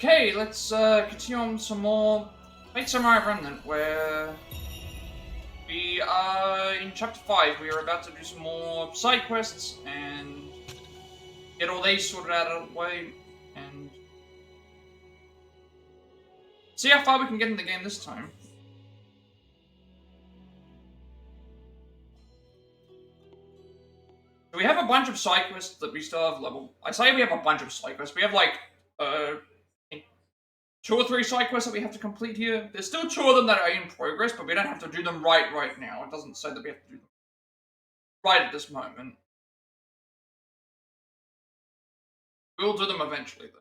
Okay, let's continue on some more Fate Samurai Remnant, where we are in Chapter 5. We are about to do some more side quests and get all these sorted out of the way and see how far we can get in the game this time. So we have a bunch of side quests that we still have level. I say we have a bunch of side quests. We have like 2 or 3 side quests that we have to complete here. There's still 2 of them that are in progress, but we don't have to do them right now. It doesn't say that we have to do them right at this moment. We'll do them eventually, though.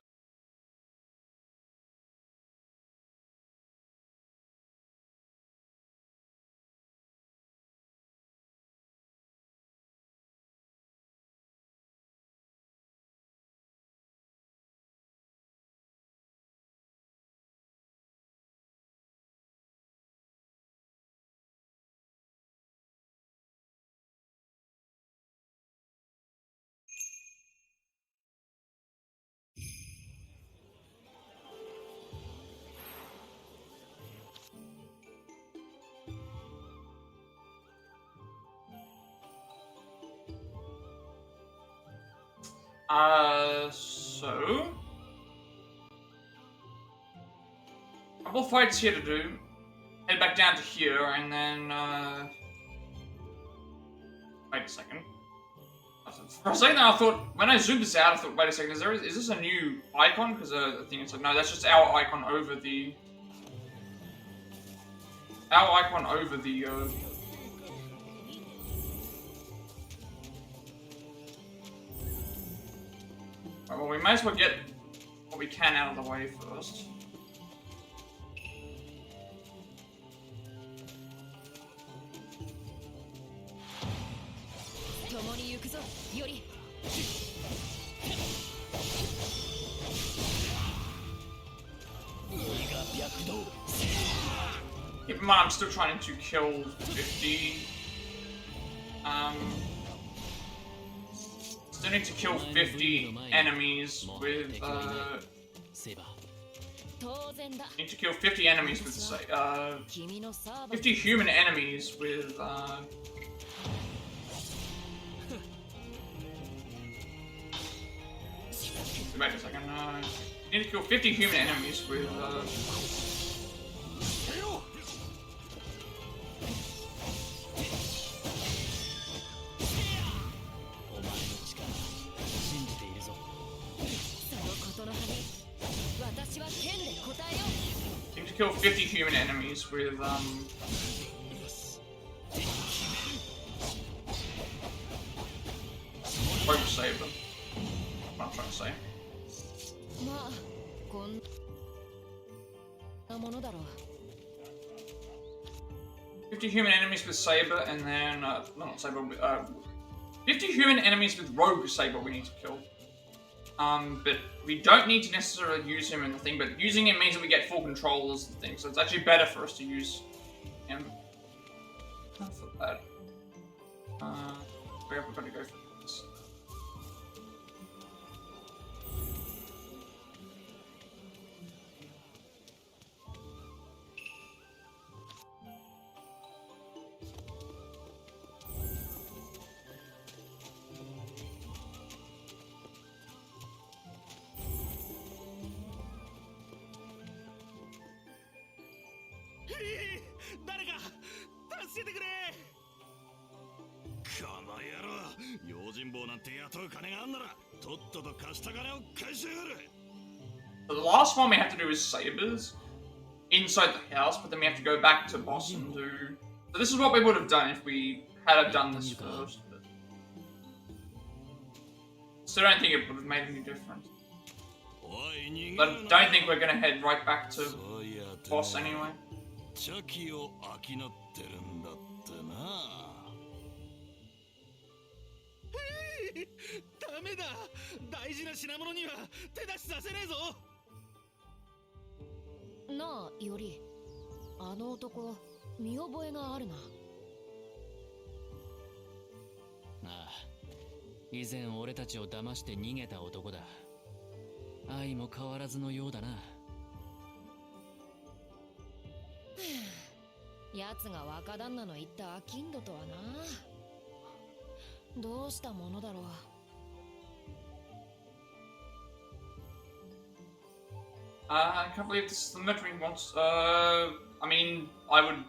So a couple of fights here to do. Head back down to here, and then, wait a second. For a second I thought, when I zoomed this out, I thought, wait a second, is this a new icon? Because I think it's like, no, that's just our icon over the... Well, we might as well get what we can out of the way first. Keep in mind, I'm still trying to kill 50. Still need to kill 50 enemies with, need to kill 50 enemies with, 50 human enemies with, wait a second, need to kill 50 human enemies with, need to kill 50 human enemies with, won't save them. What I'm trying to say. 50 human enemies with Saber, and then, not Saber, 50 human enemies with Rogue Saber we need to kill. But we don't need to necessarily use him in the thing, but using him means that we get full control as the thing, so it's actually better for us to use him. Not for that. Where have we got to go for this? So the last one we have to do is Sabers inside the house, but then we have to go back to boss and do... So this is what we would have done if we had done this first, but... Still don't think it would have made any difference. But I don't think we're gonna head right back to boss anyway. ダメだ。大事な品物には手出しさせねえぞ。なあ、より、あの男、見覚えがあるな。ああ、以前俺たちを騙して逃げた男だ。愛も変わらずのようだな。奴が若旦那の言った商人とはな。どうしたものだろう。I can't believe this is the merchant he wants. I mean, I would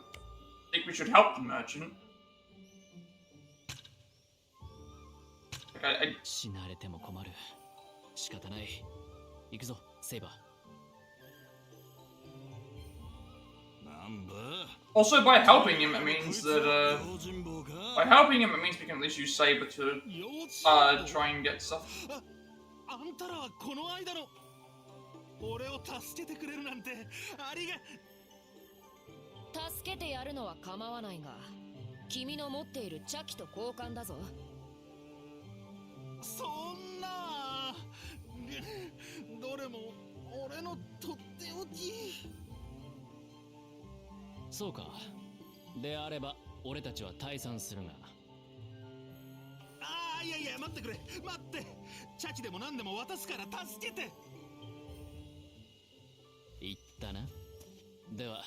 think we should help the merchant. Okay, 死なれても困る。仕方ない。行くぞ、セイバー。なんだ。Also, by helping him, it means that by helping him, it means we can at least use Saber to try and get stuff. あんたらはこの間の俺を助けてくれるなんてありが。助けてやるのは構わないが、君の持っている茶器と交換だぞ。そんなどれも俺のとっておき。そうか。であれば俺たちは退散するが。ああ、いやいや、待ってくれ、待って。チャチでも何でも渡すから助けて。言ったな。では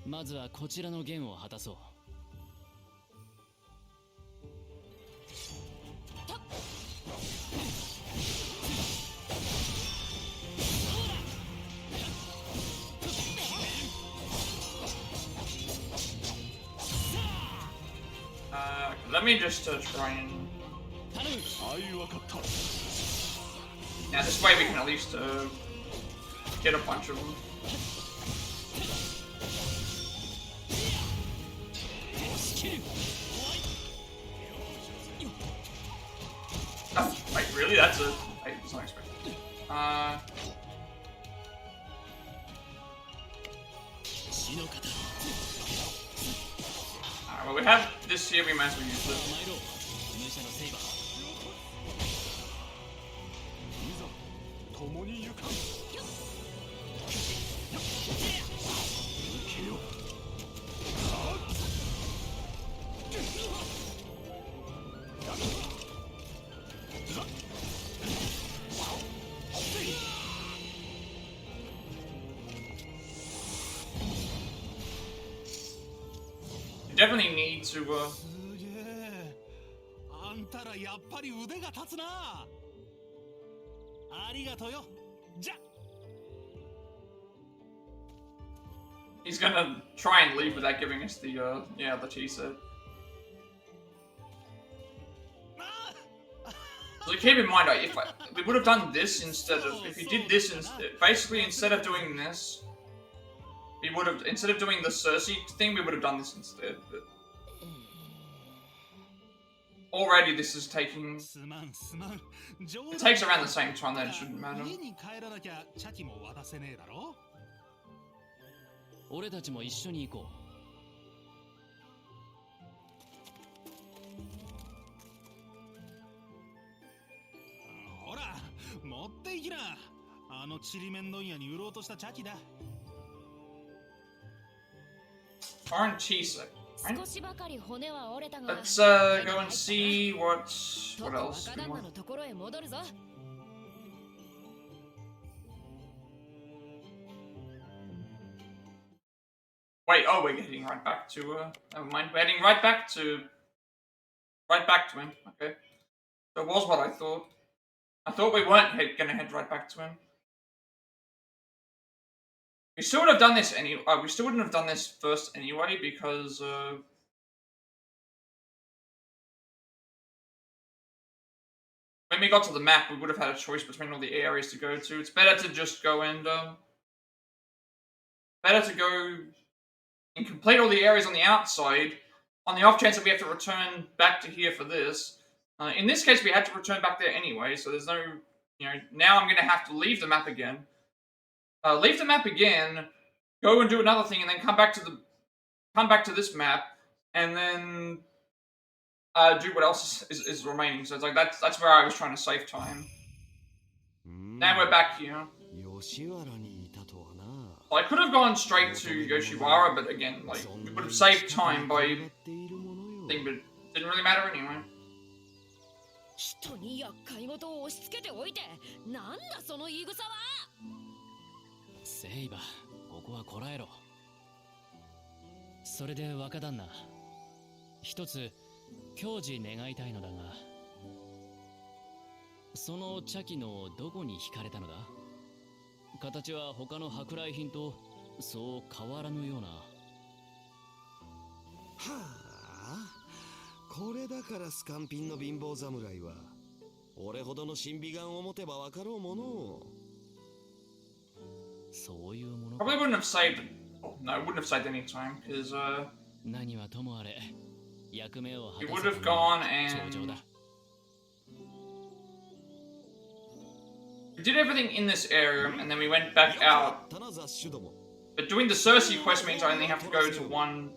まずはこちらの弦を果たそう。Let me just try and. Now this way we can at least get a bunch of them. Oh, wait, really? That's a. Wait, it's not expected. Alright, well, we have this here, we might as well use this. Definitely need to すげえ。あんたらやっぱり腕が立つな。ありがとうよ。じゃ。He's gonna try and leave without giving us the the tea set. So keep in mind, if we would have done this instead of, if he did this instead, basically instead of doing this, we would have, instead of doing the Cersei thing, we would have done this instead. But already this is taking, it takes around the same time, that it shouldn't matter. 俺たちも一緒に行こう。ほら、持っていきな。あのちりめん問屋に売ろうとした茶器だ。Foreign tea set. 少しばかり骨は折れたが、 Let's go and see what else. 若旦那のところへ戻るぞ。Wait, oh, we're heading right back to, never mind, we're heading right back to him, okay. So it was what I thought. I thought we weren't gonna head right back to him. We still would have done this we still wouldn't have done this first anyway, because, when we got to the map, we would have had a choice between all the areas to go to. It's better to just go and, better to go and complete all the areas on the outside, on the off chance that we have to return back to here for this. In this case, we had to return back there anyway, so there's no, now I'm going to have to leave the map again. Leave the map again, go and do another thing, and then come back to this map, and then do what else is remaining. So it's like that's where I was trying to save time. Now we're back here. I could have gone straight to Yoshiwara, but again, like, we would have saved time by thing, but it didn't really matter anyway. 人に厄介事を押し付けておいて、なんだその言い草は。セイバ、ここはこらえろ。それで若旦那、一つ教示願いたいのだが、その茶器のどこに惹かれたのだ？形は他の舶来品とそう変わらぬような。はあ、これだからスカンピンの貧乏侍は俺ほどの審美眼を持てば分かろうもの。そういうもの。 Probably wouldn't have saved. Oh, no, wouldn't have saved any time because 何はともあれ、役目を果 he た would せ have たの gone は上々 and だ。 we did everything in this area and then we went back out. たな雑種ども。 But doing the Cersei quest means I only have to go to one.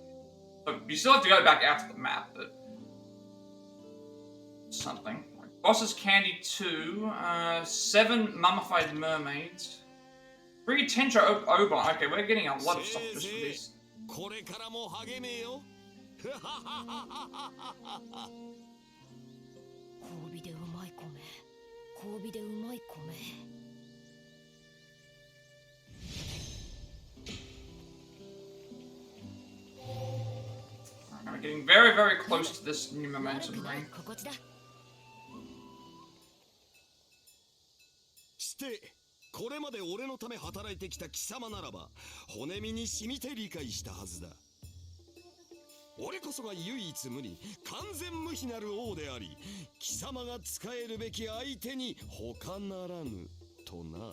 But you still have to go back out to the map. But something. Boss's Candy 2, 7 Mummified Mermaids, 3 Tencho Oban. Okay, we're getting a lot of stuff just for this. これからも励めよ。交尾でうまい米、交尾でうまい米。We're getting very, very close to this new momentum ring. 心地だ。してこれまで俺のため働いてきた貴様ならば骨身に染みて理解したはずだ。俺こそが唯一無二完全無比なる王であり、貴様が仕えるべき相手に他ならぬとな。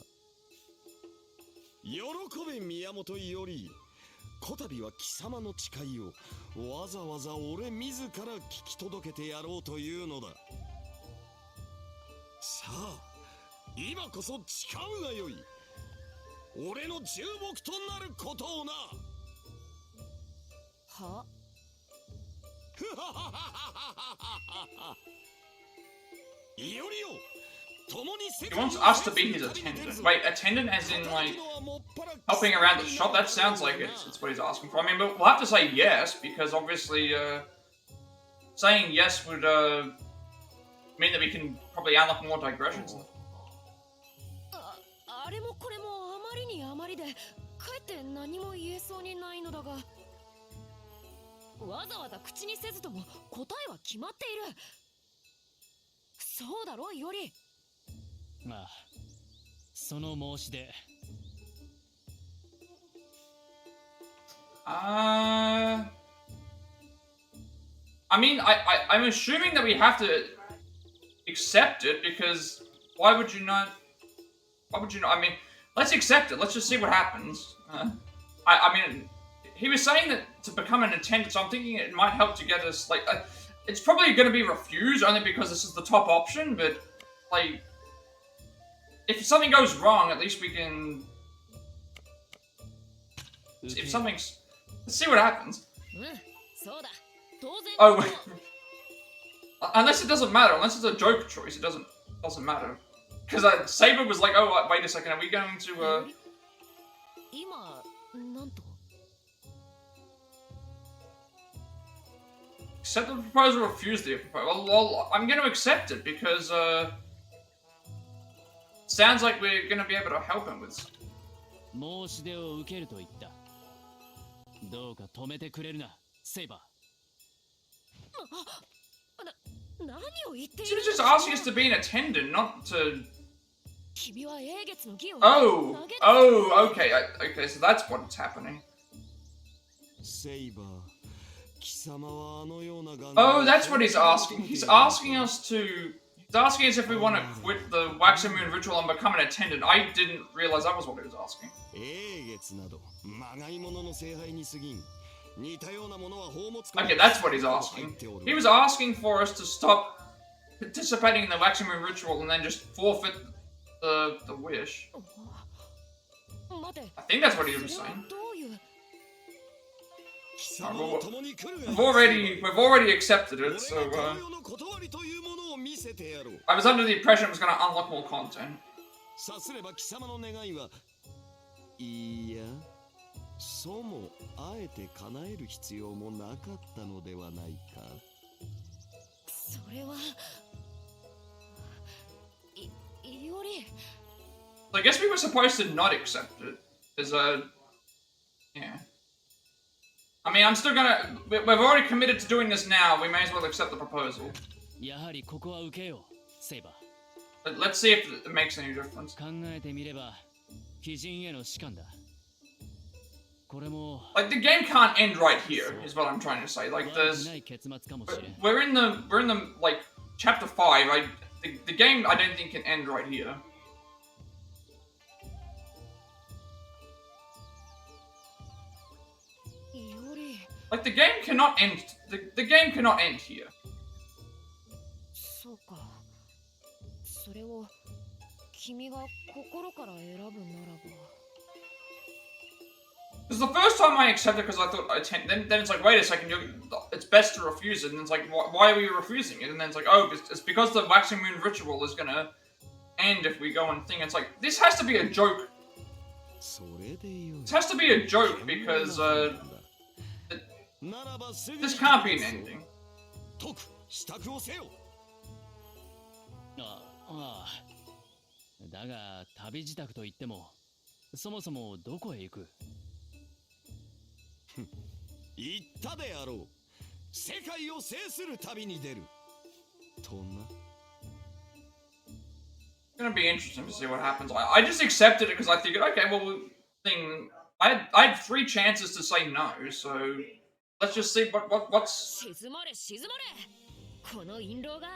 喜べ宮本より、こたびは貴様の誓いをわざわざ俺自ら聞き届けてやろうというのだ。さあ今こそ誓うがよい。俺の重木となることをな。は？いよりよ、共に世 He 界を wants us to be his attendant. Wait, attendant as in like helping around the shop? That sounds like it's what he's asking for. I mean, but we'll have to say yes because obviously saying yes would mean that we can probably unlock more digressions. あれもこれもあまりにあまりで、かえって何も言えそうにないのだが、わざわざ口にせずとも答えは決まっている。そうだろ、より。まあ、その申し出。I mean, I'm assuming that we have to accept it because why would you not? Why would you not? I mean, let's accept it. Let's just see what happens. I mean, he was saying that to become an attendant, so I'm thinking it might help to get us, like, it's probably going to be refused only because this is the top option, but, like, if something goes wrong, at least we can... If something's... Let's see what happens. うん、そうだ。当然。Oh, wait. Unless it doesn't matter, unless it's a joke choice, it doesn't matter. Because Saber was like, oh, wait a second, are we going to, 今、なんと。 accept the proposal or refuse the proposal? Well, I'm going to accept it because, sounds like we're going to be able to help him with... 申し出を受けると言った。どうか止めてくれるな、セイバー。何を言ってい She る was just asking us to be an attendant, not to... 君は英月の義を Oh! 投げた Oh, okay, okay, so that's what's happening. セイバー、貴様はあのような願 Oh, that's what he's asking. He's asking us to... He's asking us if we want to quit the Wax and Moon ritual and become an attendant. I didn't realize that was what he was asking. 英月などまがいものの聖杯に過ぎん。似たようなものは宝物 Okay, that's what he's asking. He was asking for us to stop participating in the Wax and Moon ritual and then just forfeit the wish. 待て I think that's what he was それは saying. どういう 貴様も共に来るが We've already accepted 俺 it, so がこの世の断りというものを見せてやろう。 I was under the impression it was going to unlock more content. さすれば貴様の願いはいや、そうもあえて叶える必要もなかったのではないか。それはより So I guess we were supposed to not accept it. As yeah. I mean, I'm still gonna. We've already committed to doing this now. We may as well accept the proposal. やはりここは受けようセイバ But let's see if it makes any difference. ー考えてみれば鬼人への士官だこれも Like the game can't end right here, is what I'm trying to say. Like 悪く there's, ない結末かもしれん we're in the like chapter 5. The game I don't think can end right here. より Like the game cannot end. The game cannot end here. そうかそれを君が心から選ぶならば Because the first time I accepted because I thought then it's like, wait a second, it's best to refuse it. And it's like, why are we refusing it? And then it's like, oh, it's because the waxing moon ritual is gonna end if we go and thing. It's like, this has to be a joke. それでよい This has to be a joke because this can't be an ending. 解く支度をせよああだが旅支度といってもそもそもどこへ行く言ったであろう世界を制する旅に出るとな It's gonna be interesting to see what happens. I just accepted it because I figured, okay, well, I had 3 chances to say no, so let's just see what's. 静まれ静まれこの印籠が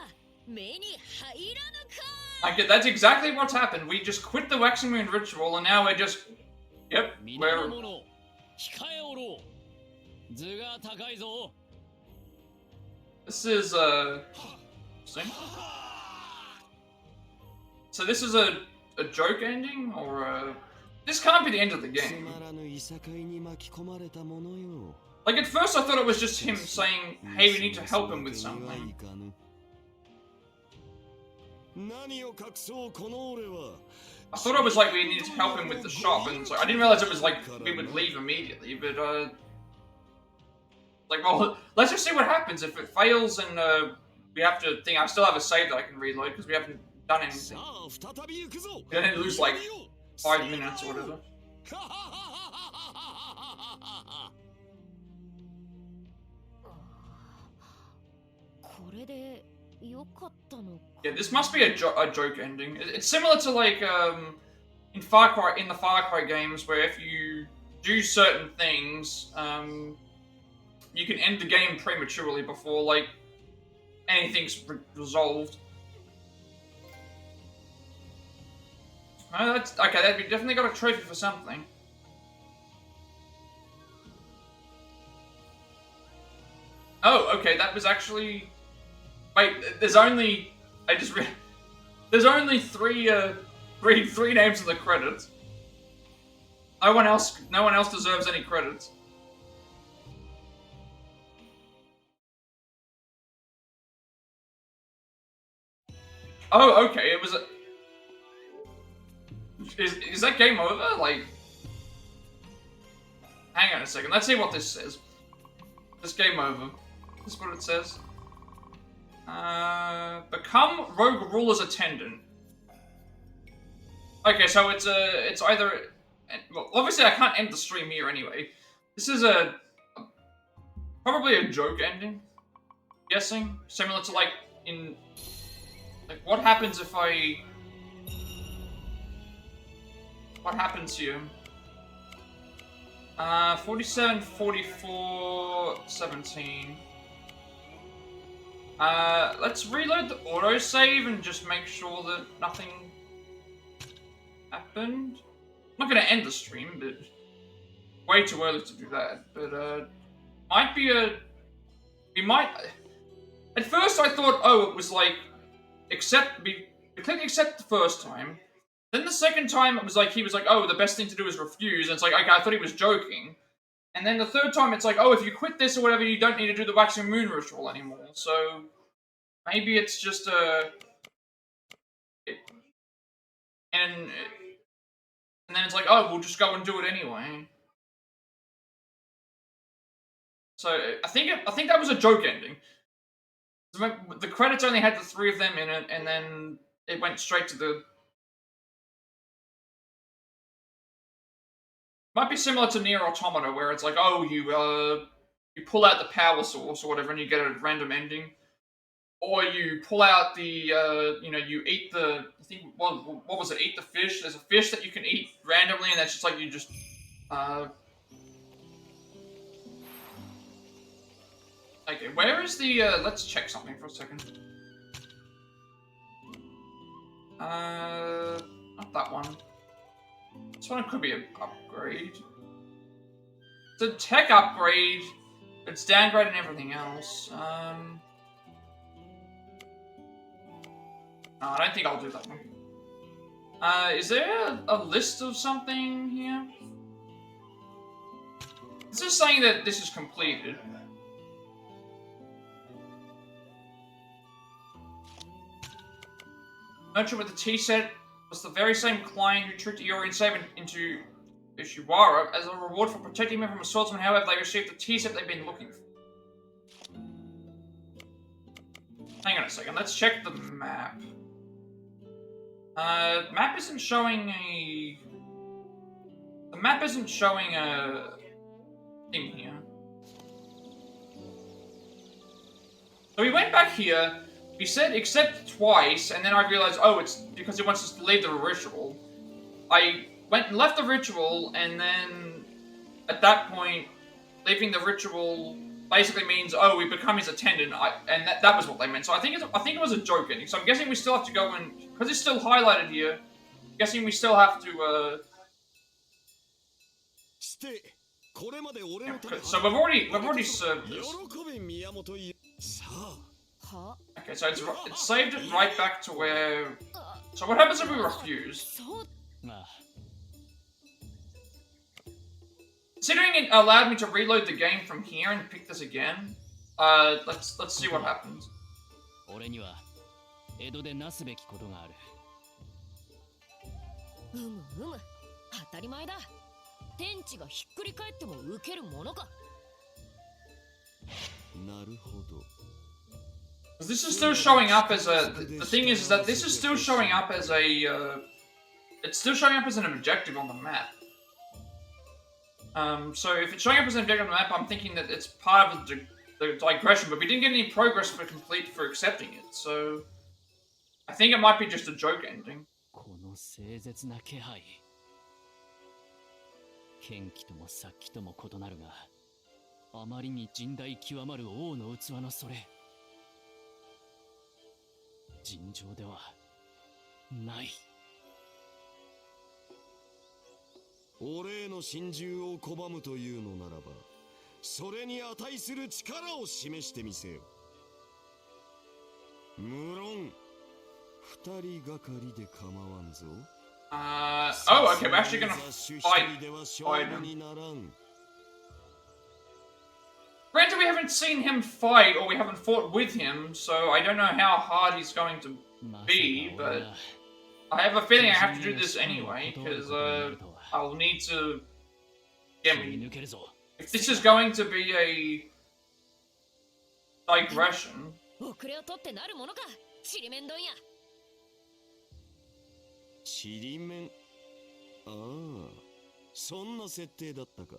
目に入らぬか I get that's exactly what's happened. We just quit the waxing moon ritual, and now we're just, yep, 皆 we're の者控えおろう図が高いぞ this is interesting. So this is a joke ending, or this can't be the end of the つ game. まらぬいさかいに巻き込まれたものよ Like at first, I thought it was just him saying, "Hey, we need to help him with something." 何を隠そうこの俺は I thought it was like we needed to help him with the shop, and so I didn't realize it was like we would leave immediately. But like, well, let's just see what happens if it fails, and we have to think. I still have a save that I can reload because we haven't done anything. さあ再び行くぞ We didn't lose like 5 minutes or whatever. これでよかったのか Yeah, this must be a joke ending. It's similar to like in the Far Cry games, where if you do certain things, you can end the game prematurely before like anything's resolved. Oh, that's okay. We definitely got a trophy for something. Oh, okay. That was actually. Wait, there's only. There's only three names in the credits. No one else deserves any credits. Oh, okay. It was a. Is that game over? Like, hang on a second. Let's see what this says. This game over. This is what it says. Become Rogue Ruler's attendant. Okay, so it's either. Well, obviously I can't end the stream here anyway. This is probably a joke ending. Guessing similar to like in. Like, what happens if I. What happens here? 47, 44, 17. Let's reload the autosave and just make sure that nothing happened. I'm not gonna end the stream, but way too early to do that. But might be a. We might. At first, I thought, oh, it was like we clicked accept the first time. Then the second time, it was like he was like, oh, the best thing to do is refuse. And it's like, okay, I thought he was joking. And then the third time, it's like, oh, if you quit this or whatever, you don't need to do the waxing moon ritual anymore. So maybe it's just and then it's like, oh, we'll just go and do it anyway. So I think that was a joke ending. The credits only had the 3 of them in it, and then it went straight to the Might be similar to Near Automata, where it's like, oh, you pull out the power source or whatever, and you get a random ending, or you pull out the you eat the I think what was it? Eat the fish. There's a fish that you can eat randomly, and that's just like you just Okay, where is the let's check something for a second. Not that one. This one could be an upgrade. It's a tech upgrade. It's downgrade and everything else. No, I don't think I'll do that one. Is there a list of something here? It's just saying that this is completed. Merchant with the tea set was the very same client who tricked Iori and Saban into Ishiwara. As a reward for protecting him from a swordsman, however, they received the tea set they've been looking for. Hang on a second, let's check the map. Map isn't showing a... The map isn't showing a thing here. So we went back here. He said accept twice, and then I realized, oh, it's because he wants us to leave the ritual. I went and left the ritual, and then at that point, leaving the ritual basically means, oh, we become his attendant, and that was what they meant. So I think it was a joke ending. So I'm guessing we still have to go and, because it's still highlighted here, I'm guessing we still have to. So we've already served this. Okay, so it's saved it right back to where... So what happens if we refuse? Considering it allowed me to reload the game from here and pick this again, let's see what happens. 俺には江戸でなすべきことがある。当たり前だ。天地がひっくり返っても受けるものか。なるほど。 This is still showing up as a... The thing is that this is still showing up as a... it's still showing up as an objective on the map. So if it's showing up as an objective on the map, I'm thinking that it's part of the digression, but we didn't get any progress for accepting it, so... I think it might be just a joke ending. この清絶な気配。剣気とも殺気とも異なるが、あまりに甚大極まる王の器のそれ。 尋常ではない。俺への心中を拒むというのならば、それに値する力を示してみせよ。無論、二人がかりで構わんぞ。Oh, okay, we're actually gonna fight him. Granted, we haven't seen him fight, or we haven't fought with him, so I don't know how hard he's going to be, but I have a feeling I have to do this anyway, because I'll need to... if this is going to be a digression... ちりめん。ああ、そんな設定だったか。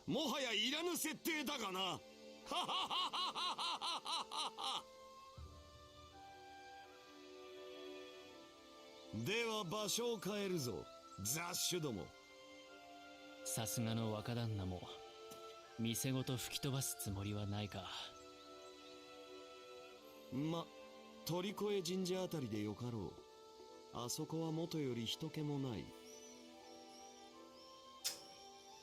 もはやいらぬ設定だがな。では場所を変えるぞ、雑種ども。さすがの若旦那も店ごと吹き飛ばすつもりはないか。ま、鳥越神社あたりでよかろう。あそこは元より人気もない。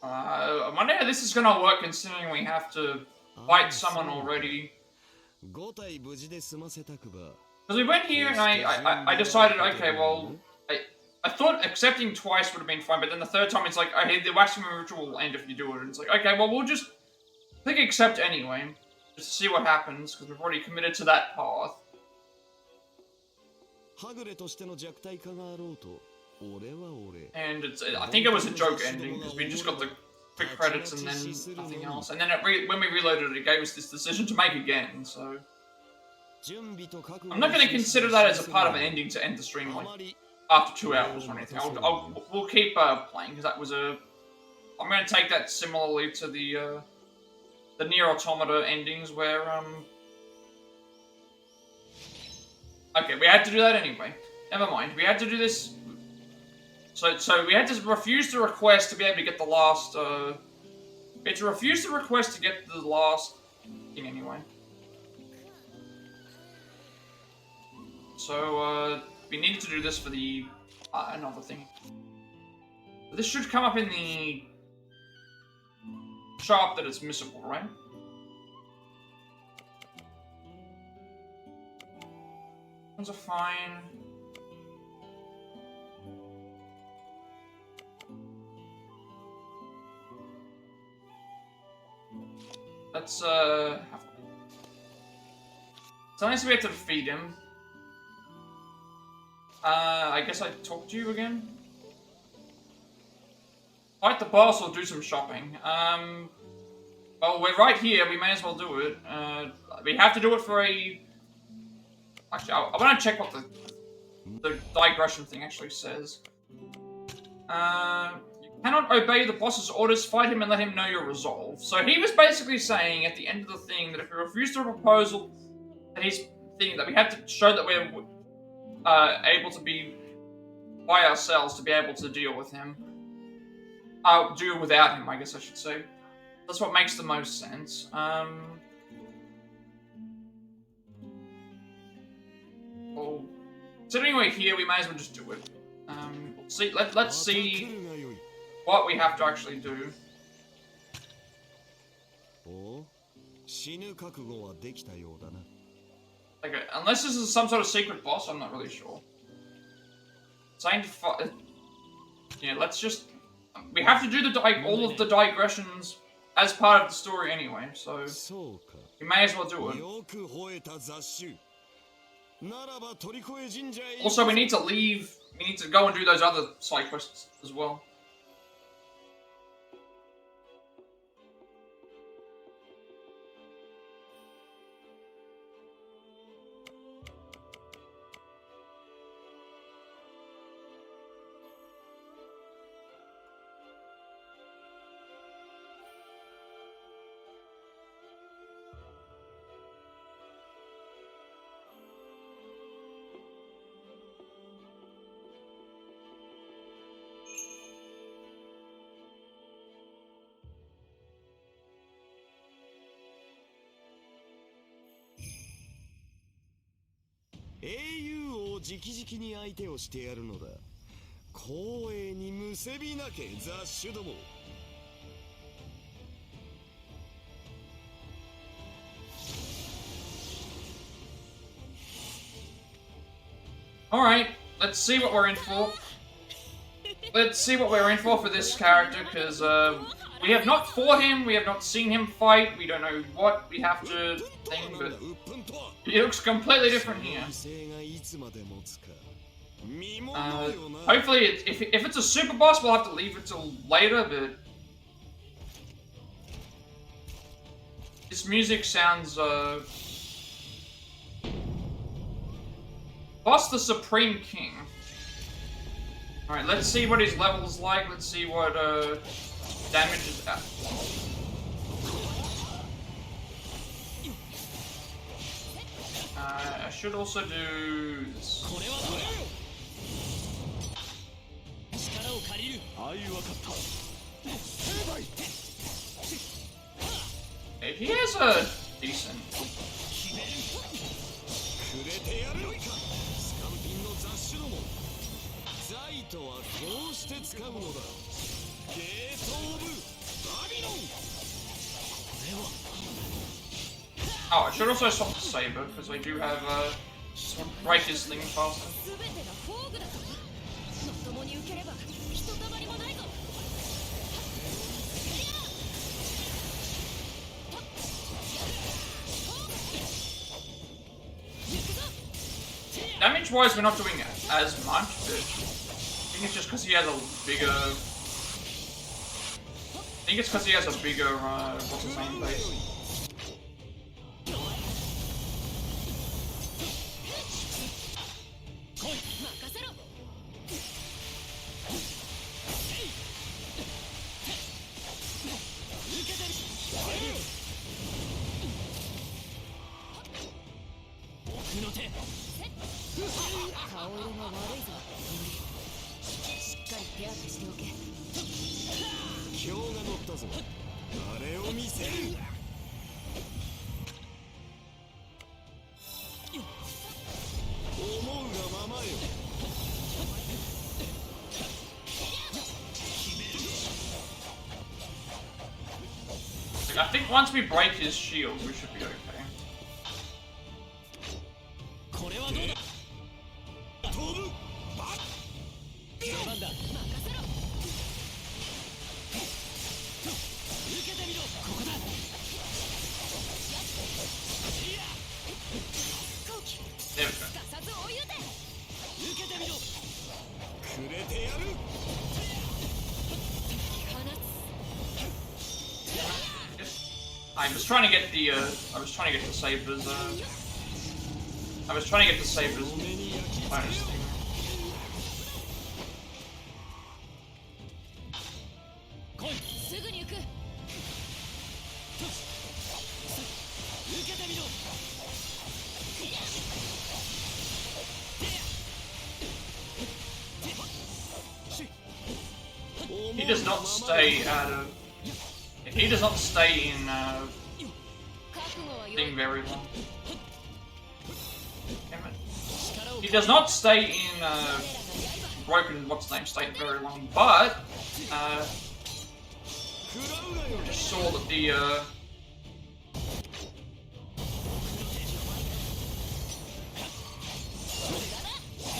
I wonder how this is gonna work considering we have to fight someone already. Because we went here and I decided, okay, well, I thought accepting twice would have been fine, but then the third time it's like, okay, the waxing ritual will end if you do it. And it's like, okay, well, we'll just click accept anyway, just to see what happens, because we've already committed to that path. And I think it was a joke ending, because we just got the quick credits and then nothing else. And then when we reloaded it, it gave us this decision to make again, so... I'm not going to consider that as a part of an ending to end the stream, like, after 2 hours or anything. We'll keep playing, because that was a I'm gonna take that similarly to the Nier Automata endings where okay, we had to do that anyway. Never mind. We had to do this. So we had to refuse the request to be able to get the last. We had to refuse the request to get the last thing anyway. So we needed to do this for the another thing. This should come up in the shop that it's missable, right? Ones are fine. Let's so unless we have to defeat him. I guess I talk to you again. Fight the boss or do some shopping. Well, we're right here. We may as well do it. We have to do it for a. Actually, I want to check what the digression thing actually says. You cannot obey the boss's orders. Fight him and let him know your resolve. So he was basically saying at the end of the thing that if we refuse the proposal, that he's thinking that we have to show that we're able to be by ourselves to be able to deal with him. Deal without him, I guess I should say. That's what makes the most sense. Well, considering we're here, we may as well just do it. Let's see what we have to actually do. Okay, unless this is some sort of secret boss, I'm not really sure. Saying to fight. Yeah, let's just. We have to do all of the digressions as part of the story anyway, so we may as well do it. Also, we need to leave. We need to go and do those other side quests as well. Alright, let's see what we're in for. Let's see what we're in for this character, because we have not fought him, we have not seen him fight, we don't know what we have to think, but he looks completely different here. Hopefully, if it's a super boss, we'll have to leave it till later, but this music sounds, Boss the Supreme King. Alright, let's see what his level is like. Let's see what damage is at. I should also do this. Okay, he has a decent. Oh, I should also swap the saber because I do have break his thing faster. Damage-wise, we're not doing as much, but I think it's just because he has a bigger. I think it's because he has a bigger what's his name base. ったぞ。あれを見せる。思うがままよ。I think once we break his shield, we should be okay. これはどうだ。飛ぶ。出番だ。任せろ。受けてみろ。ここだ。There we go. すかさずお湯で受けてみろ。くれてやる。放つ I was trying to get the sabers. I was trying to get the sabers bonus thing. 来い。すぐに行く受けてみろ。 He does not stay out of. He does not stay in 覚悟はよ thing い very long. Damn it. He does not stay in broken what's name state very long, but just saw that the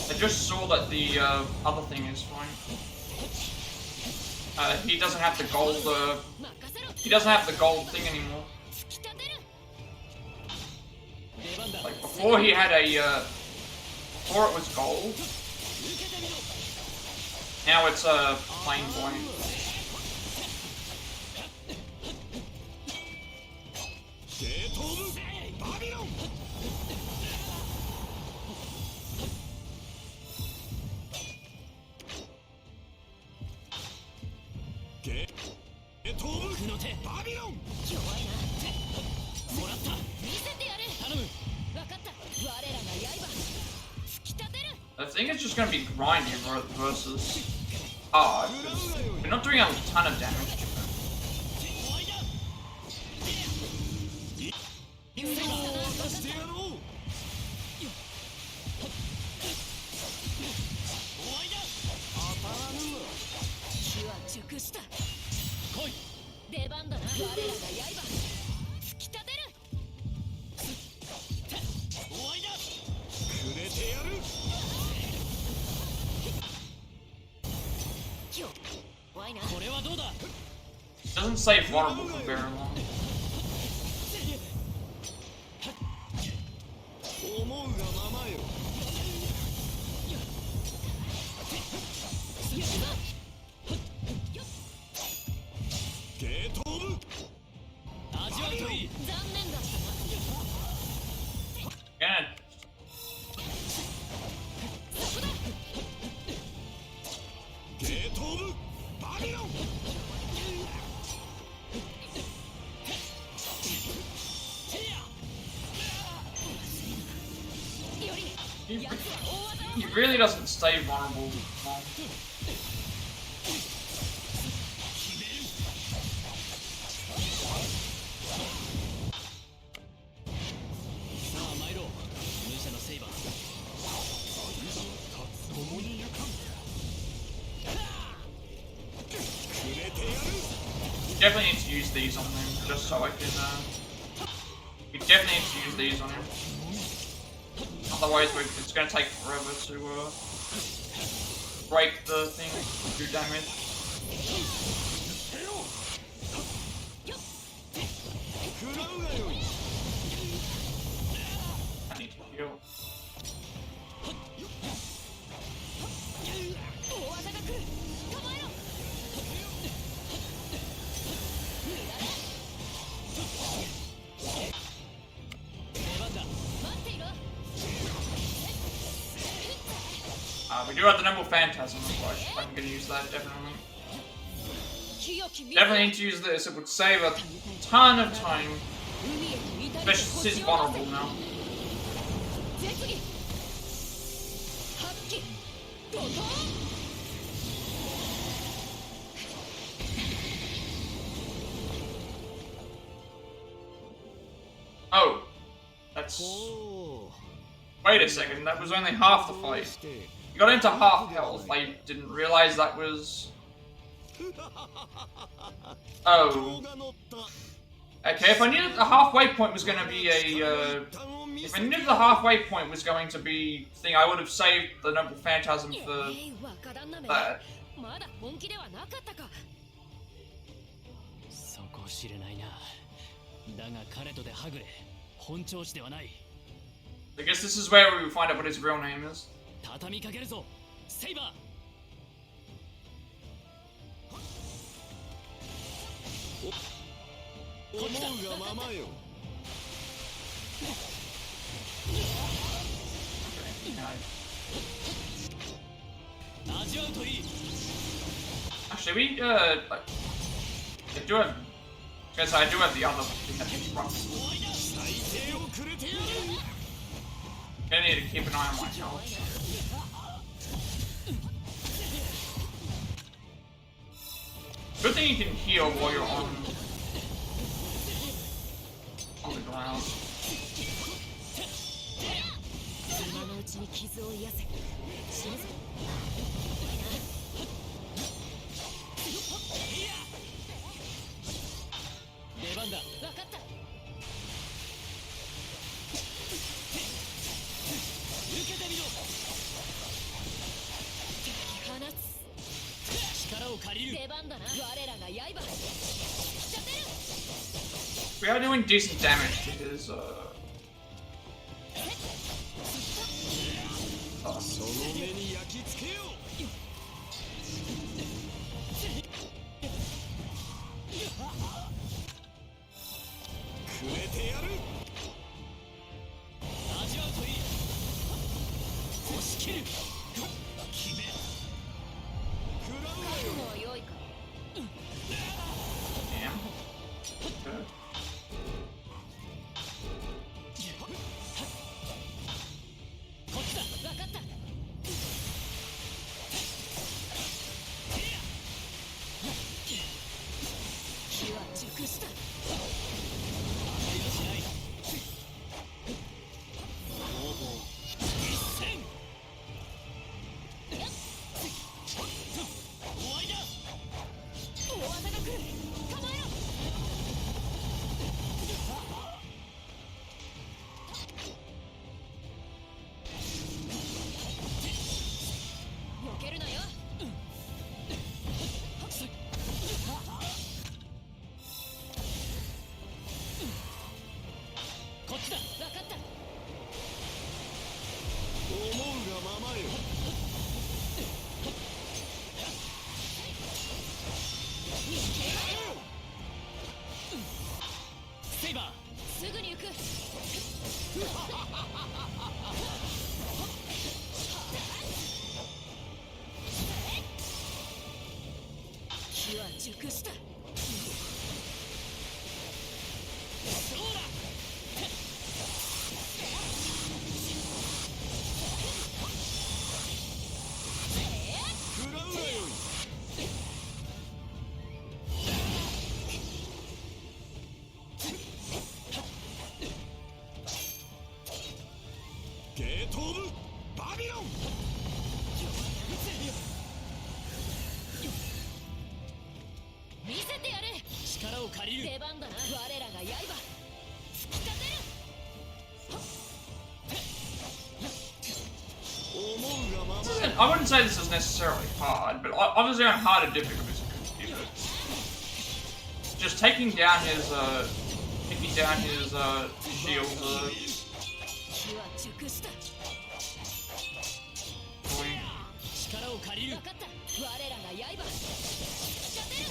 I just saw that the other thing is fine. He doesn't have the gold. 任せろ He doesn't have the gold thing anymore. 突き立てる 出番だ。 Like before, he had a. Before it was gold. 受けてみろ。 Now it's plain point. ゲートオブバビロン。ゲートオブ負の手。バビロン。弱いなもらった。見せてやる頼む。分かった我らが刃突き立てる I think it's just gonna be grinding versus hard. We're not doing a ton of damage. 出してやろう。終わりだ。当たらぬわ。火は熟した来い。出番だな我らが刃突き立てる終わりだ。くれてやる。今日怖いなこれはどうだ。 Doesn't stay vulnerable for very long. 思うがままよ。ゲートオブ味わうといい。残念だったな Gonna ゲートオブバビロン。 he really doesn't stay vulnerable long. さあ参ろう。武者のセイバー。共に行かん。くれてやる。 Definitely need to use these on him just so I can. We definitely need to use these on him. Otherwise, it's gonna take forever to break the thing, do damage. 食らうがよい。 I need to heal. 大技が来る構えろ出番だ。待っていろ We do have the Noble Phantasm, so I'm gonna use that definitely. 清き未 Definitely need to use this. It would save a ton of time, 海へと至り especially since he's vulnerable now. 絶技発揮怒涛 that's... Wait a second, that was only half the fight. You got into half health. I didn't realize that was... Oh. Okay, if I knew that the halfway point was going to be a... if I knew the halfway point was going to be thing, I would have saved the Noble Phantasm for that. そうかもしれないな。だが彼とではぐれ、本調子ではない。 I guess this is where we will find out what his real name is. 畳みかけるぞ、セイバー。思うがままよ。 味わうといい。 Actually, we, I do have... I do have the other thing that he's from. 最低をくれてやる。 Gonna need to keep an eye on my health. Good thing you can heal while you're on the ground. 今のうちに傷を癒せ。死ぬぞ。出番だ。分かった。受けてみろ。放つ。力を借りる。出番だな。我らが刃。しちゃってる。 We are doing decent damage to his, その目に焼き付けよう。 くれてやる。味わうといい。押し切る。決め。食らうわよ。もう良いか。 damn. Good. こっちだ。分かった。 気は熟した。 すぐに行く。気は熟した。そうだ。食らうがよい。 ゲートオブバビロン。見せてやれ。力を借りる。出番だな。我らが刃。突き立てる。 思うがまま。 I wouldn't say this is necessarily hard, but obviously on harder difficulties, just taking down his shield. 気は熟した。 力を借りる。分かった。我らが刃。突き立てる。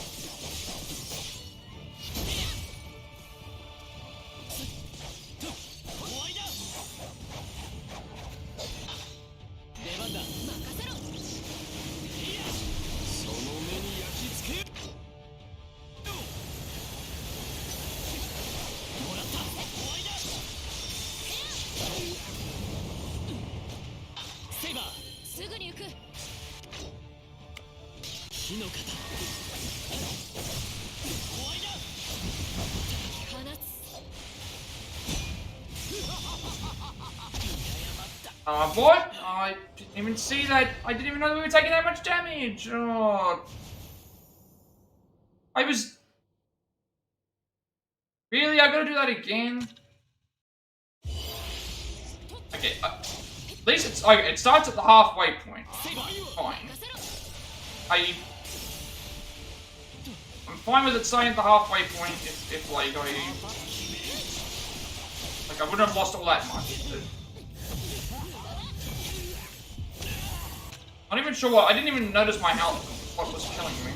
終わりだ。出番だ。任せろ。その目に焼き付け。 もらった。終わりだ。セイバー。すぐに行く。火の型。What? I didn't even see that. I didn't even know that we were taking that much damage. Oh. I was... Really? I gotta do that again? Okay, at least it's... Okay, it starts at the halfway point. Fine. I'm fine with it starting at the halfway point if like, I wouldn't have lost all that much. But... I'm not even sure what... I didn't even notice my health. What was killing me.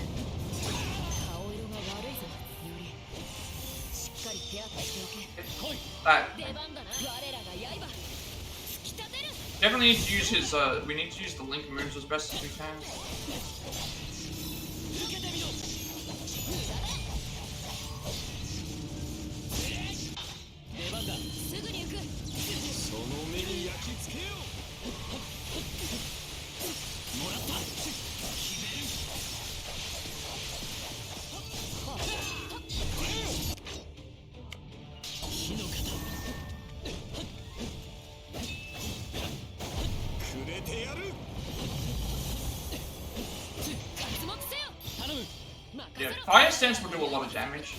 That. Definitely need to use his, we need to use the link moves as best as we can. Yeah, Fire Stance will do a lot of damage.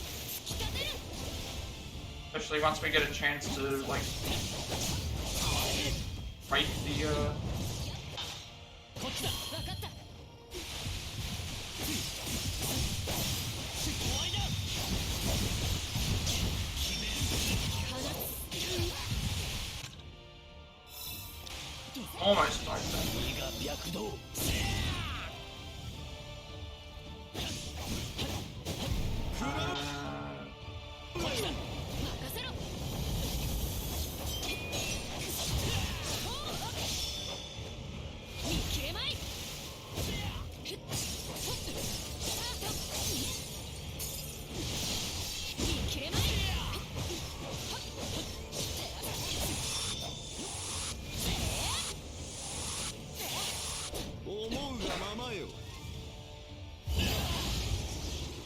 Especially once we get a chance to, like, break the, almost like that.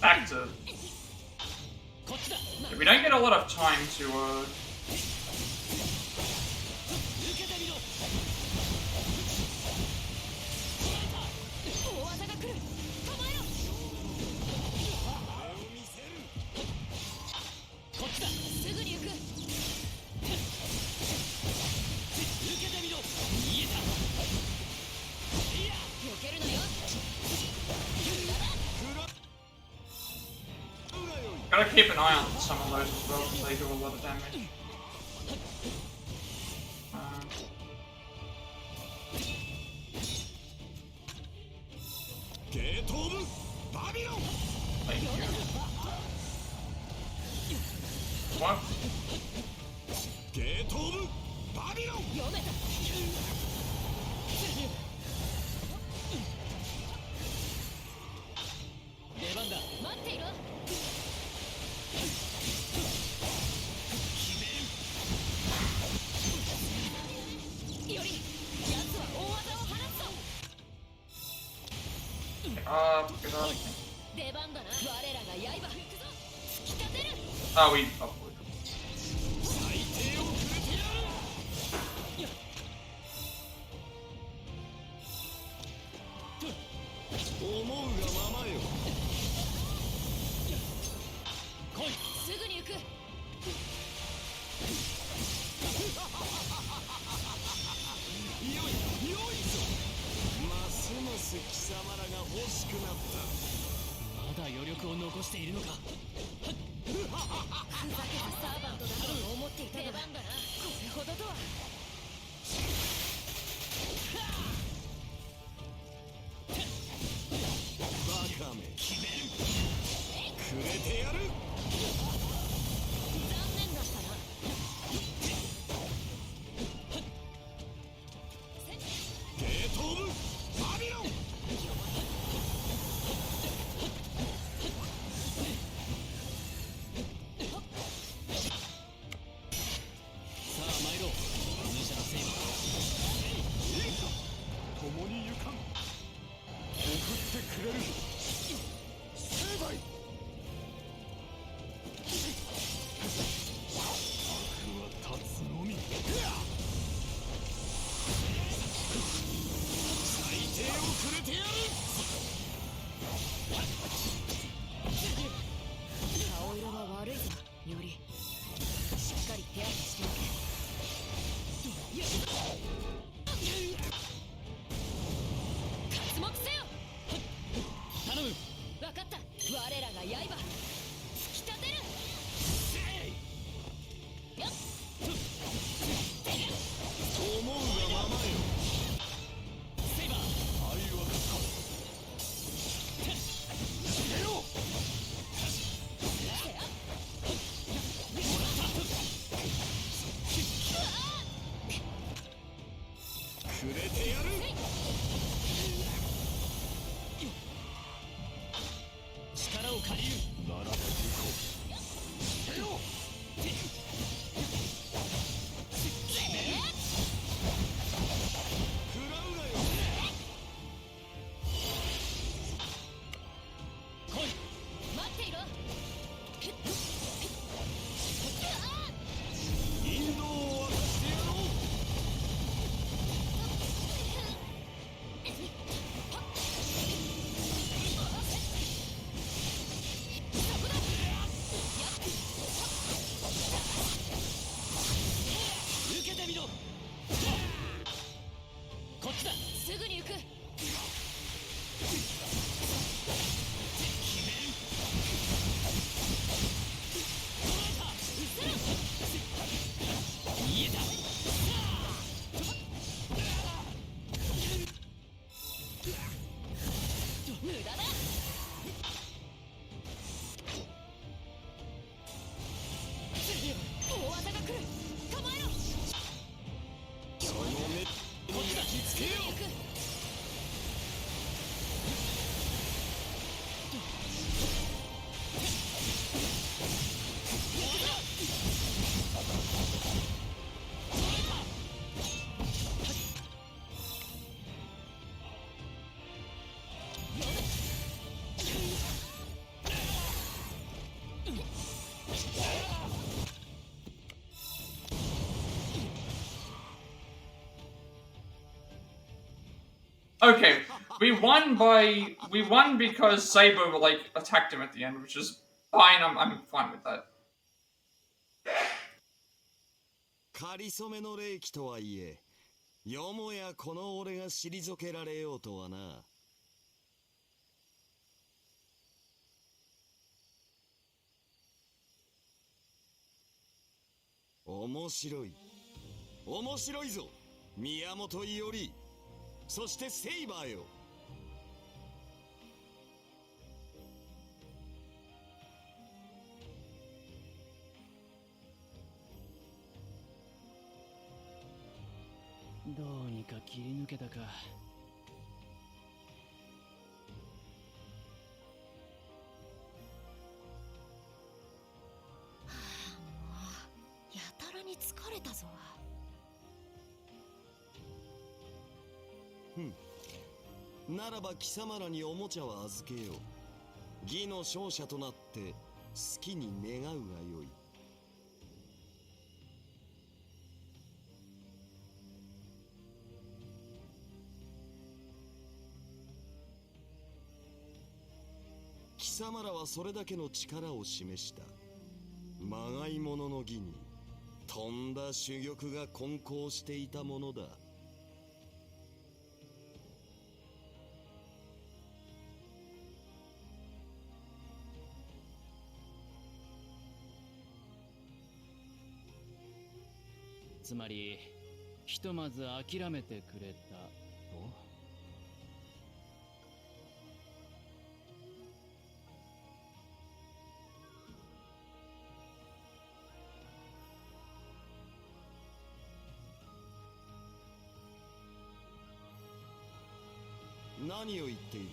Back to... If we don't get a lot of time to, gotta keep an eye on some of those as well, because they do a lot of damage. Thank you. What? Get out. Oh, we... Oh, 刃突き立てるよっ思うがままよ。セイバー愛は逃げよう。くれてやる。力を借りる。ならば行こう。逃げよう。食らうがよ。来い。待っていろ引導を渡してやろう。受けてみろ。こっちだ。すぐに行く見えた。無駄だ大技が来る構えろその目に焼き付けよ行くOkay, we won because Saber like attacked him at the end, which is fine. I'm fine with that. かりそめの霊気とはいえ、よもやこの俺が退けられようとはな。面白い。面白いぞ。宮本伊織。そしてセイバーよ。どうにか切り抜けたか。やたらに疲れたぞならば貴様らにおもちゃは預けよう。義の勝者となって好きに願うがよい。貴様らはそれだけの力を示した。まがいものの義にとんだ珠玉が混交していたものだ。つまりひとまず諦めてくれたと。何を言っている。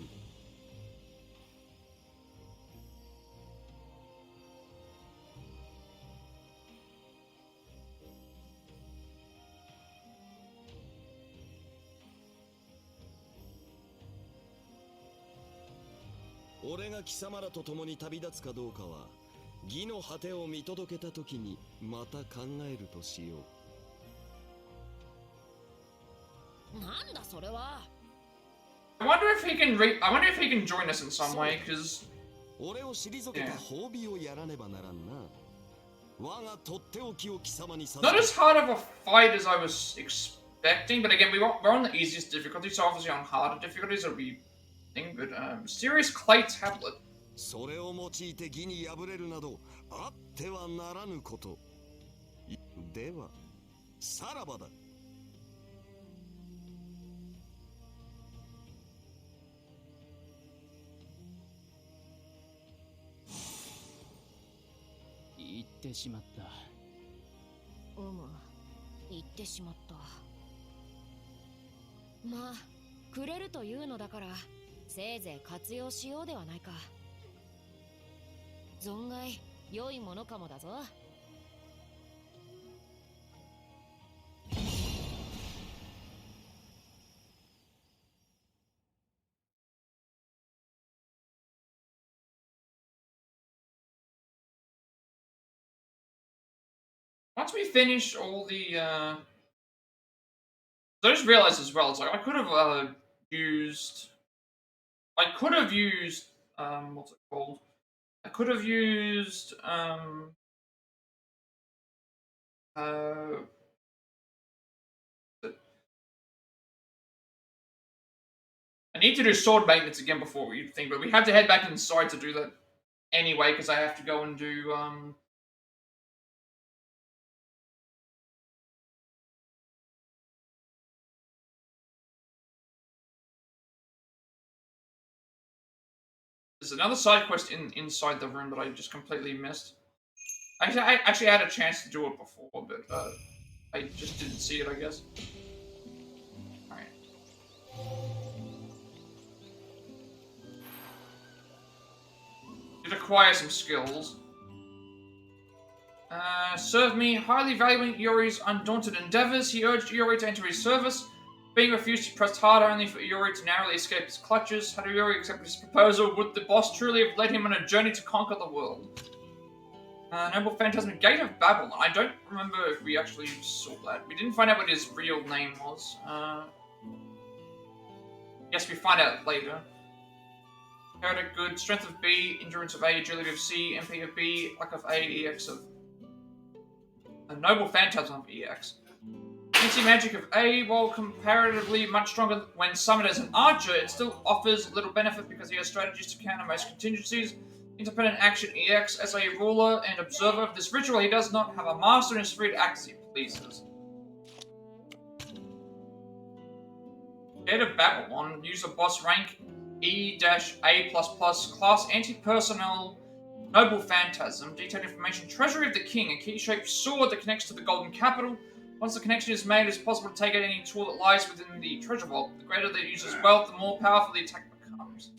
俺が貴様らと共に旅立つかどうかは義の果てを見届けた時にまた考えるとしよう。なんだそれは I wonder if he can I wonder if he can join us in some way, because 俺を退けた褒美をやらねばならんな。我がとっておきを貴様にさせ not as hard of a fight as I was expecting, but again, we're on the easiest difficulty, so obviously on harder difficulties it'll be thing, but mysterious clay tablet. それを用いて義に敗れるなどあってはならぬこと。ではさらばだ。言ってしまった。言ってしまった。まあくれるというのだからせいぜい活用しようではないか。存外良いものかもだぞ。Once we finish all the, I just realized as well, it's like I could have used, what's it called? I could have used, uh, I need to do sword maintenance again before we think, but we have to head back inside to do that anyway, because I have to go and do, there's another side quest inside the room that I just completely missed. I actually had a chance to do it before, but I just didn't see it, I guess. Alright. Did acquire some skills. Serve me. Highly valuing Yori's undaunted endeavors, he urged Yori to enter his service. Being refused, he pressed harder only for Yori to narrowly escape his clutches. Had Yori accepted his proposal, would the boss truly have led him on a journey to conquer the world? Noble Phantasm, Gate of Babylon. I don't remember if we actually saw that. We didn't find out what his real name was. Yes, we find out later. Chaotic good, strength of B, endurance of A, agility of C, MP of B, luck of A, EX of... A noble phantasm of EX. Anti-magic of A, while comparatively much stronger when summoned as an archer, it still offers little benefit because he has strategies to counter most contingencies. Independent action EX, as a ruler and observer of this ritual, he does not have a master and is free to act as he pleases. Gate of Babylon, user boss rank E-A++, class anti-personnel, noble phantasm, detailed information, treasury of the king, a key-shaped sword that connects to the golden capital. Once the connection is made, it is possible to take out any tool that lies within the treasure vault. The greater the user's wealth, the more powerful the attack becomes.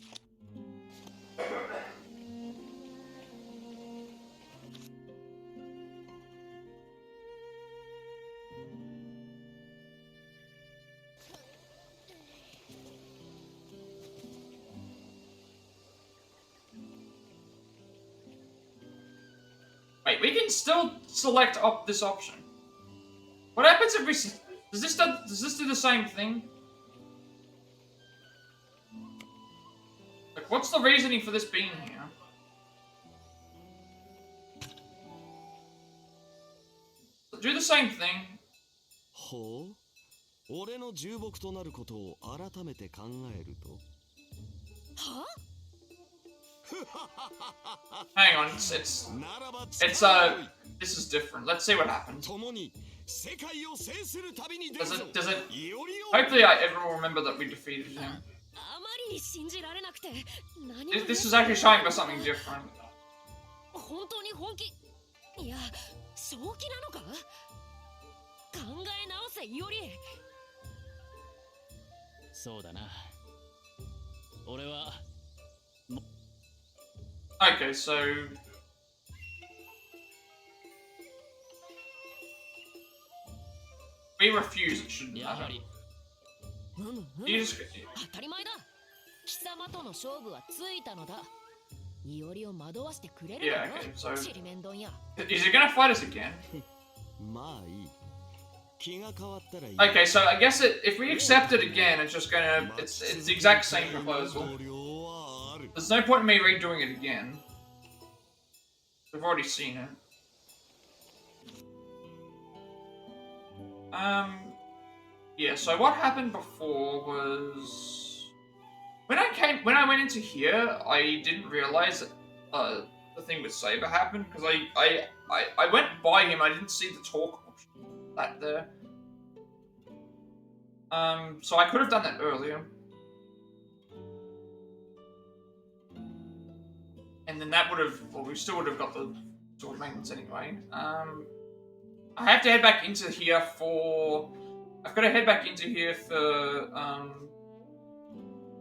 Wait, we can still select this option. What happens if we... Does this do the same thing? Like, what's the reasoning for this being here? Do the same thing. ほう、俺の重木となることを改めて考えると。は？ Hang on, this is different. Let's see what happens. Does it? Hopefully, everyone will remember that we defeated him. This is actually showing us something different. 本当に本気？いや、正気なのか？考え直せ、イオリ。そうだな。俺は。Okay, so we refuse. It shouldn't matter. You just... 当たり前だ。貴様との勝負はついたのだ。イオリを惑わしてくれるのよ。ちりめんどんや。Is he gonna fight us again? まあいい。気が変わったらいい。 Okay, so I guess if we accept it again, it's just gonna it's the exact same proposal. There's no point in me redoing it again. We've already seen it. Yeah, so what happened before was... when I went into here, I didn't realize the thing with Saber happened because I went by him. I didn't see the talk option that there. So I could have done that earlier. And then that would have, well, we still would have got the sword maintenance anyway. I have to head back into here for, I've got to head back into here for,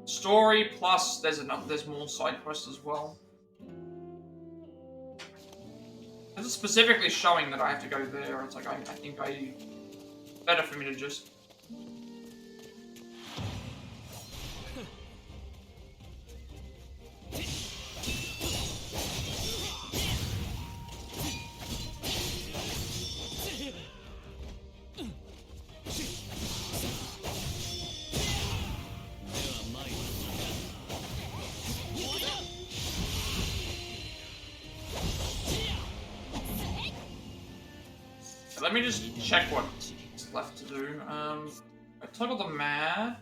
story, plus there's more side quests as well. This is specifically showing that I have to go there. It's like, I think better for me to just... Let me just check what's left to do. I toggle the map.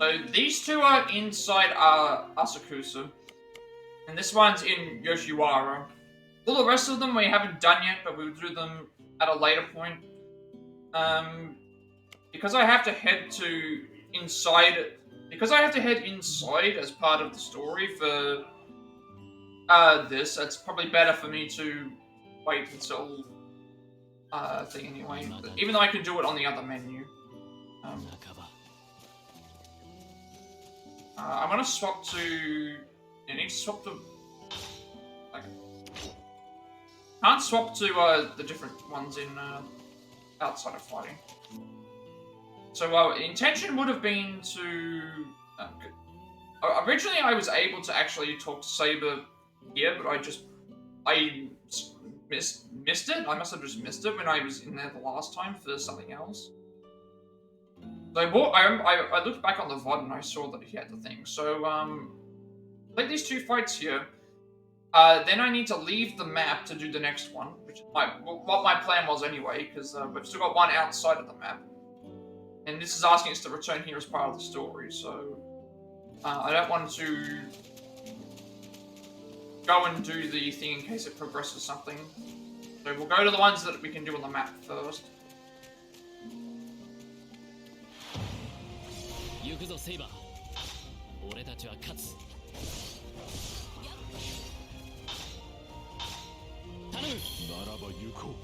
So these two are inside Asakusa, and this one's in Yoshiwara. All the rest of them we haven't done yet, but we'll do them at a later point. Because I have to head inside as part of the story for this, it's probably better for me to wait until thing anyway. Even though I can do it on the other menu. I'm gonna swap to. I need to swap to. Like, can't swap to the different ones in outside of fighting. So intention would have been to. Originally, I was able to actually talk to Saber here, but I missed it. I must have just missed it when I was in there the last time for something else. So I looked back on the VOD and I saw that he had the thing. So play these two fights here. Then I need to leave the map to do the next one, which is what my plan was anyway, because we've still got one outside of the map. And this is asking us to return here as part of the story, so I don't want to go and do the thing in case it progresses something. So we'll go to the ones that we can do on the map first. 行くぞセイバー俺たちは勝つ頼むならば行こう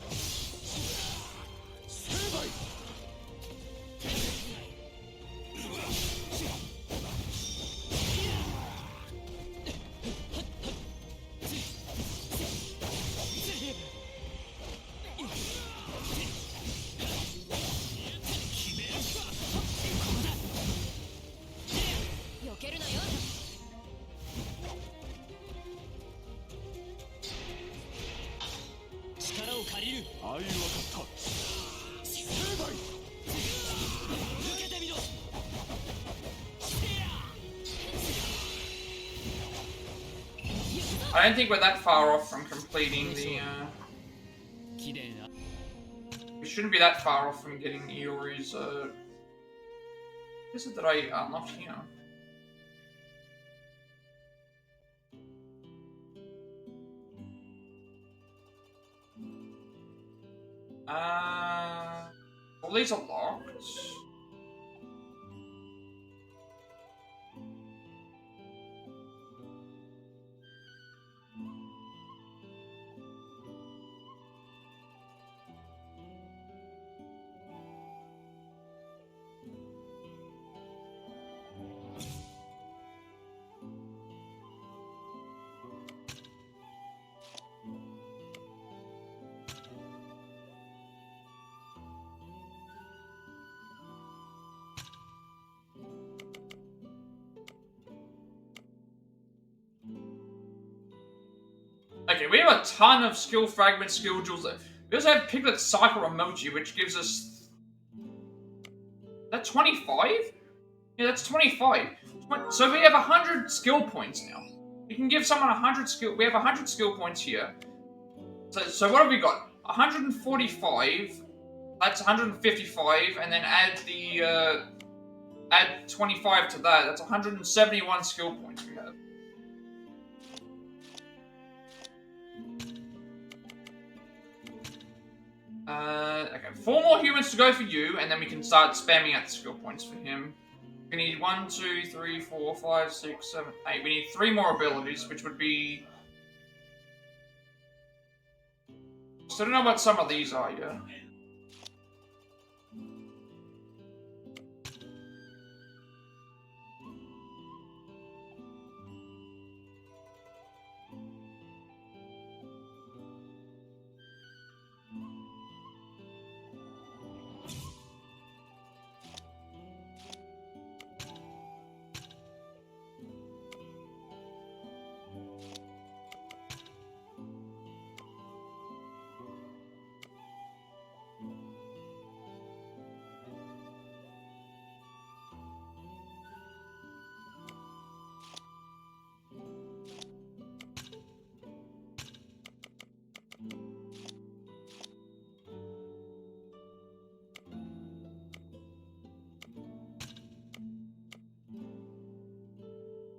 成敗I don't think we're that far off from completing the, we shouldn't be that far off from getting Iori's, what is it that I unlocked here? All these are locked. Okay, we have a ton of skill fragments, skill jewels. We also have Piglet Cycle Emoji, which gives us... Is that 25? Yeah, that's 25. So we have 100 skill points now. You can give someone 100 skill... We have 100 skill points here. So what have we got? 145. That's 155, and then add the add 25 to that. That's 171 skill points we have. Okay, 4 more humans to go for you, and then we can start spamming out the skill points for him. We need 1, 2, 3, 4, 5, 6, 7, 8. We need 3 more abilities, which would be... So I don't know what some of these are yet.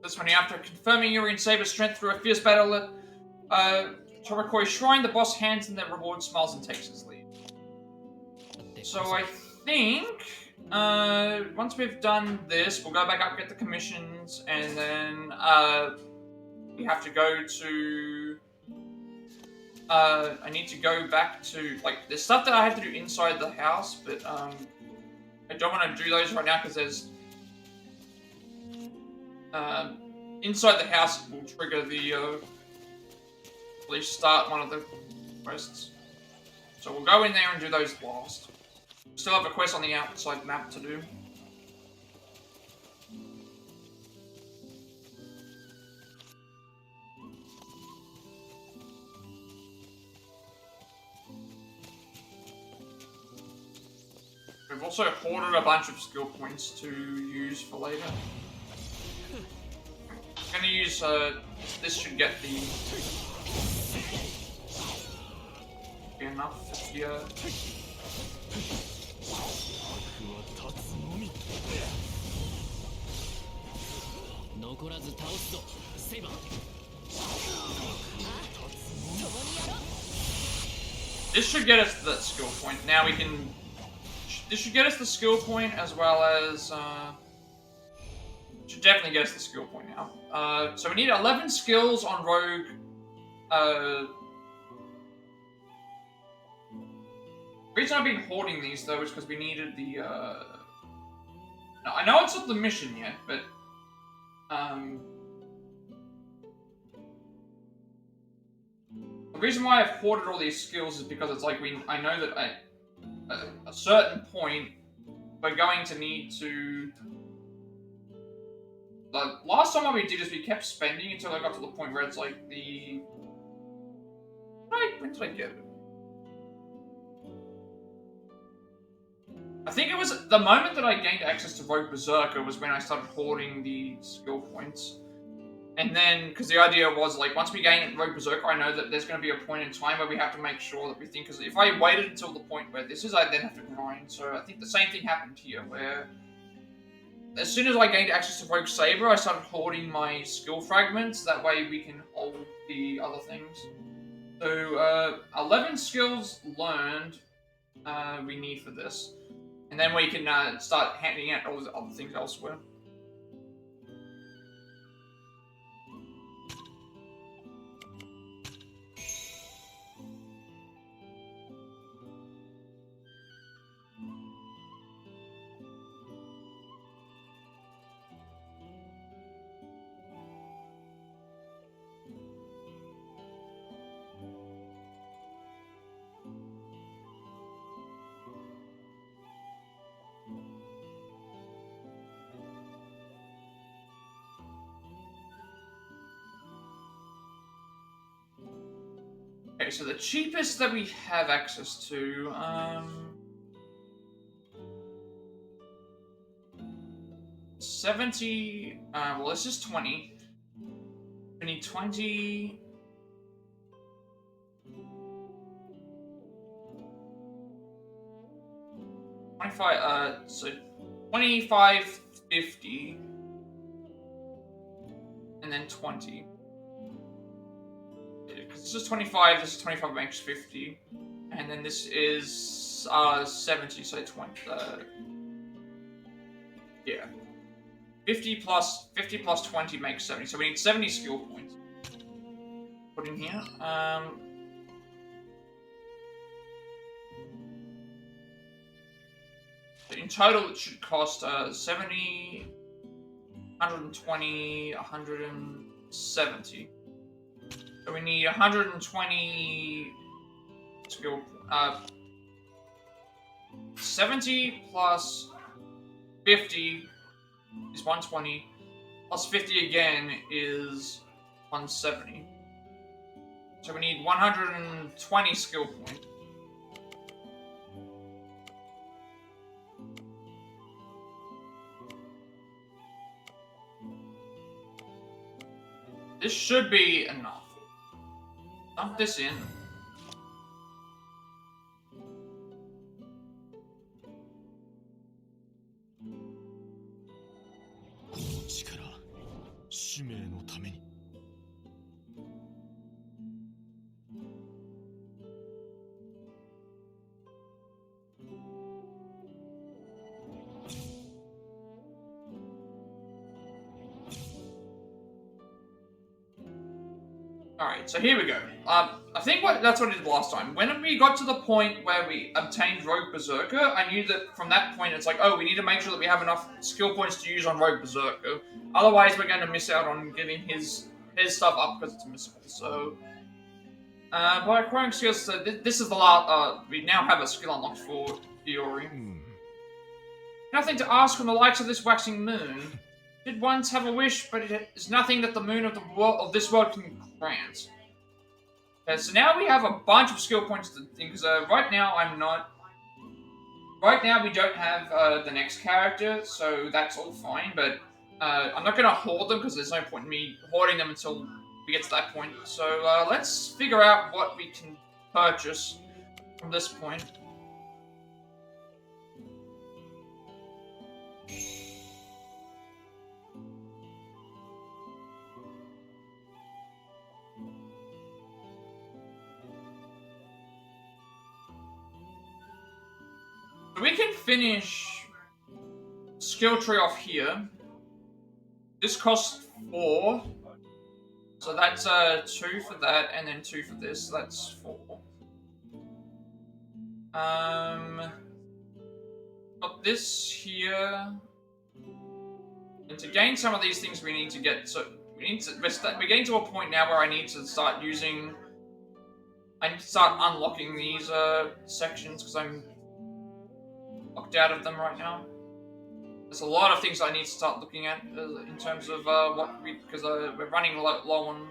This one, after confirming your Saber's strength through a fierce battle at Torakoi's shrine, the boss hands in their reward, smiles, and takes his leave. So I think once we've done this, we'll go back up, get the commissions, and then we have to go to... I need to go back to... Like, there's stuff that I have to do inside the house, but I don't want to do those right now because there's... inside the house will trigger the, at least start one of the quests. So we'll go in there and do those last. Still have a quest on the outside map to do. We've also hoarded a bunch of skill points to use for later. I'm gonna use, this should get the... be enough, yeah. This should get us the skill point. Now we can... This should get us the skill point as well as, should definitely get us the skill point now. So we need 11 skills on Rogue. The reason I've been hoarding these though is because we needed the, I know it's not the mission yet, but, the reason why I've hoarded all these skills is because it's like I know that at a certain point, we're going to need to... The last time what we did is we kept spending until I got to the point where it's like the... When did I get it? I think it was the moment that I gained access to Rogue Berserker was when I started hoarding the skill points. And then, because the idea was, like, once we gain Rogue Berserker, I know that there's going to be a point in time where we have to make sure that we think, because if I waited until the point where this is, I then have to grind. So I think the same thing happened here, where as soon as I gained access to Rogue Saber, I started hoarding my skill fragments. That way we can hold the other things. So, 11 skills learned we need for this. And then we can start handing out all the other things elsewhere. Okay, so the cheapest that we have access to, 70, well, this is 20. We need 20. So 25 50, and then 20. Because this is 25, this is 25 makes 50. And then this is 70, so 20. Yeah. 50 plus 20 makes 70. So we need 70 skill points. Put in here. In total, it should cost 70, 120, 170. So we need 120 skill. 70 plus 50 is 120. Plus 50 again is 170. So we need 120 skill points. This should be enough. Dump this in. Alright, so here we go. I think that's what I did last time. When we got to the point where we obtained Rogue Berserker, I knew that from that point it's like, oh, we need to make sure that we have enough skill points to use on Rogue Berserker. Otherwise, we're going to miss out on getting his stuff up because it's missable. So, by acquiring skills, so this is the last, we now have a skill unlocked for Fiori. Nothing to ask from the likes of this waxing moon. Did once have a wish, but it is nothing that the moon of this world can grant. Okay, so now we have a bunch of skill points to think, because right now we don't have the next character, so that's all fine, but I'm not going to hoard them, because there's no point in me hoarding them until we get to that point. So let's figure out what we can purchase from this point. We can finish skill tree off here. This costs 4. So that's 2 for that, and then 2 for this. So that's 4. Got this here. And to gain some of these things, we need to get. So we're getting to a point now where I need to start using. I need to start unlocking these sections because I'm locked out of them right now. There's a lot of things I need to start looking at in terms of because we're running low on.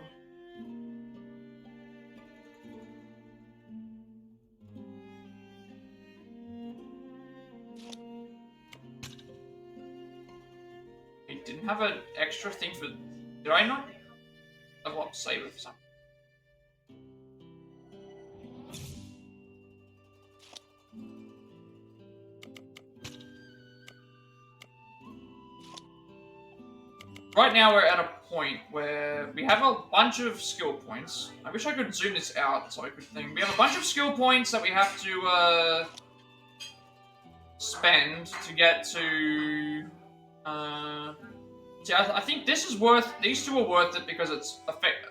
It didn't have an extra thing for. Did I not? I've got save it for something. Right now we're at a point where we have a bunch of skill points. I wish I could zoom this out so I could think. We have a bunch of skill points that we have to spend to get to. See, I think this is worth. These two are worth it because it's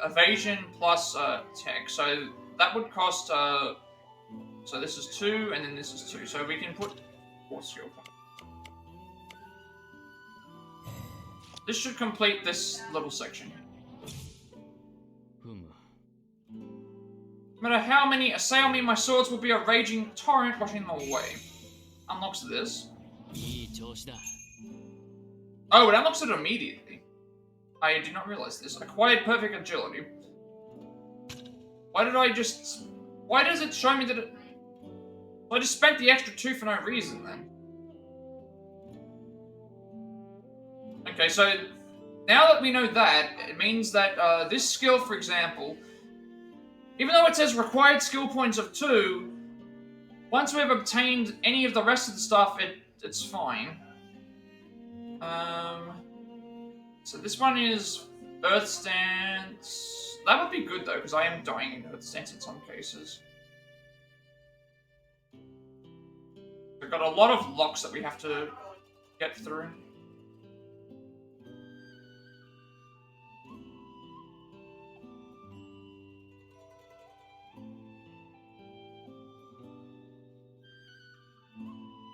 evasion plus tech. So that would cost. So this is 2, and then this is 2. So we can put 4 skill points. This should complete this little section. No matter how many assail me, my swords will be a raging torrent washing them away. Unlocks this. Oh, it unlocks it immediately. I did not realize this. Acquired perfect agility. Why does it show me that it... I just spent the extra 2 for no reason then. Okay, so now that we know that, it means that this skill, for example, even though it says required skill points of 2, once we've obtained any of the rest of the stuff, it's fine. So this one is Earth Stance. That would be good though, because I am dying in Earth Stance in some cases. We've got a lot of locks that we have to get through.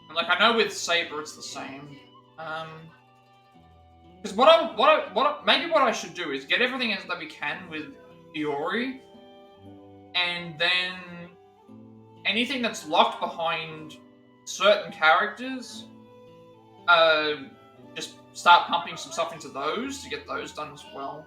And like I know with Saber it's the same. Because maybe what I should do is get everything else that we can with Iori, and then anything that's locked behind certain characters, just start pumping some stuff into those to get those done as well.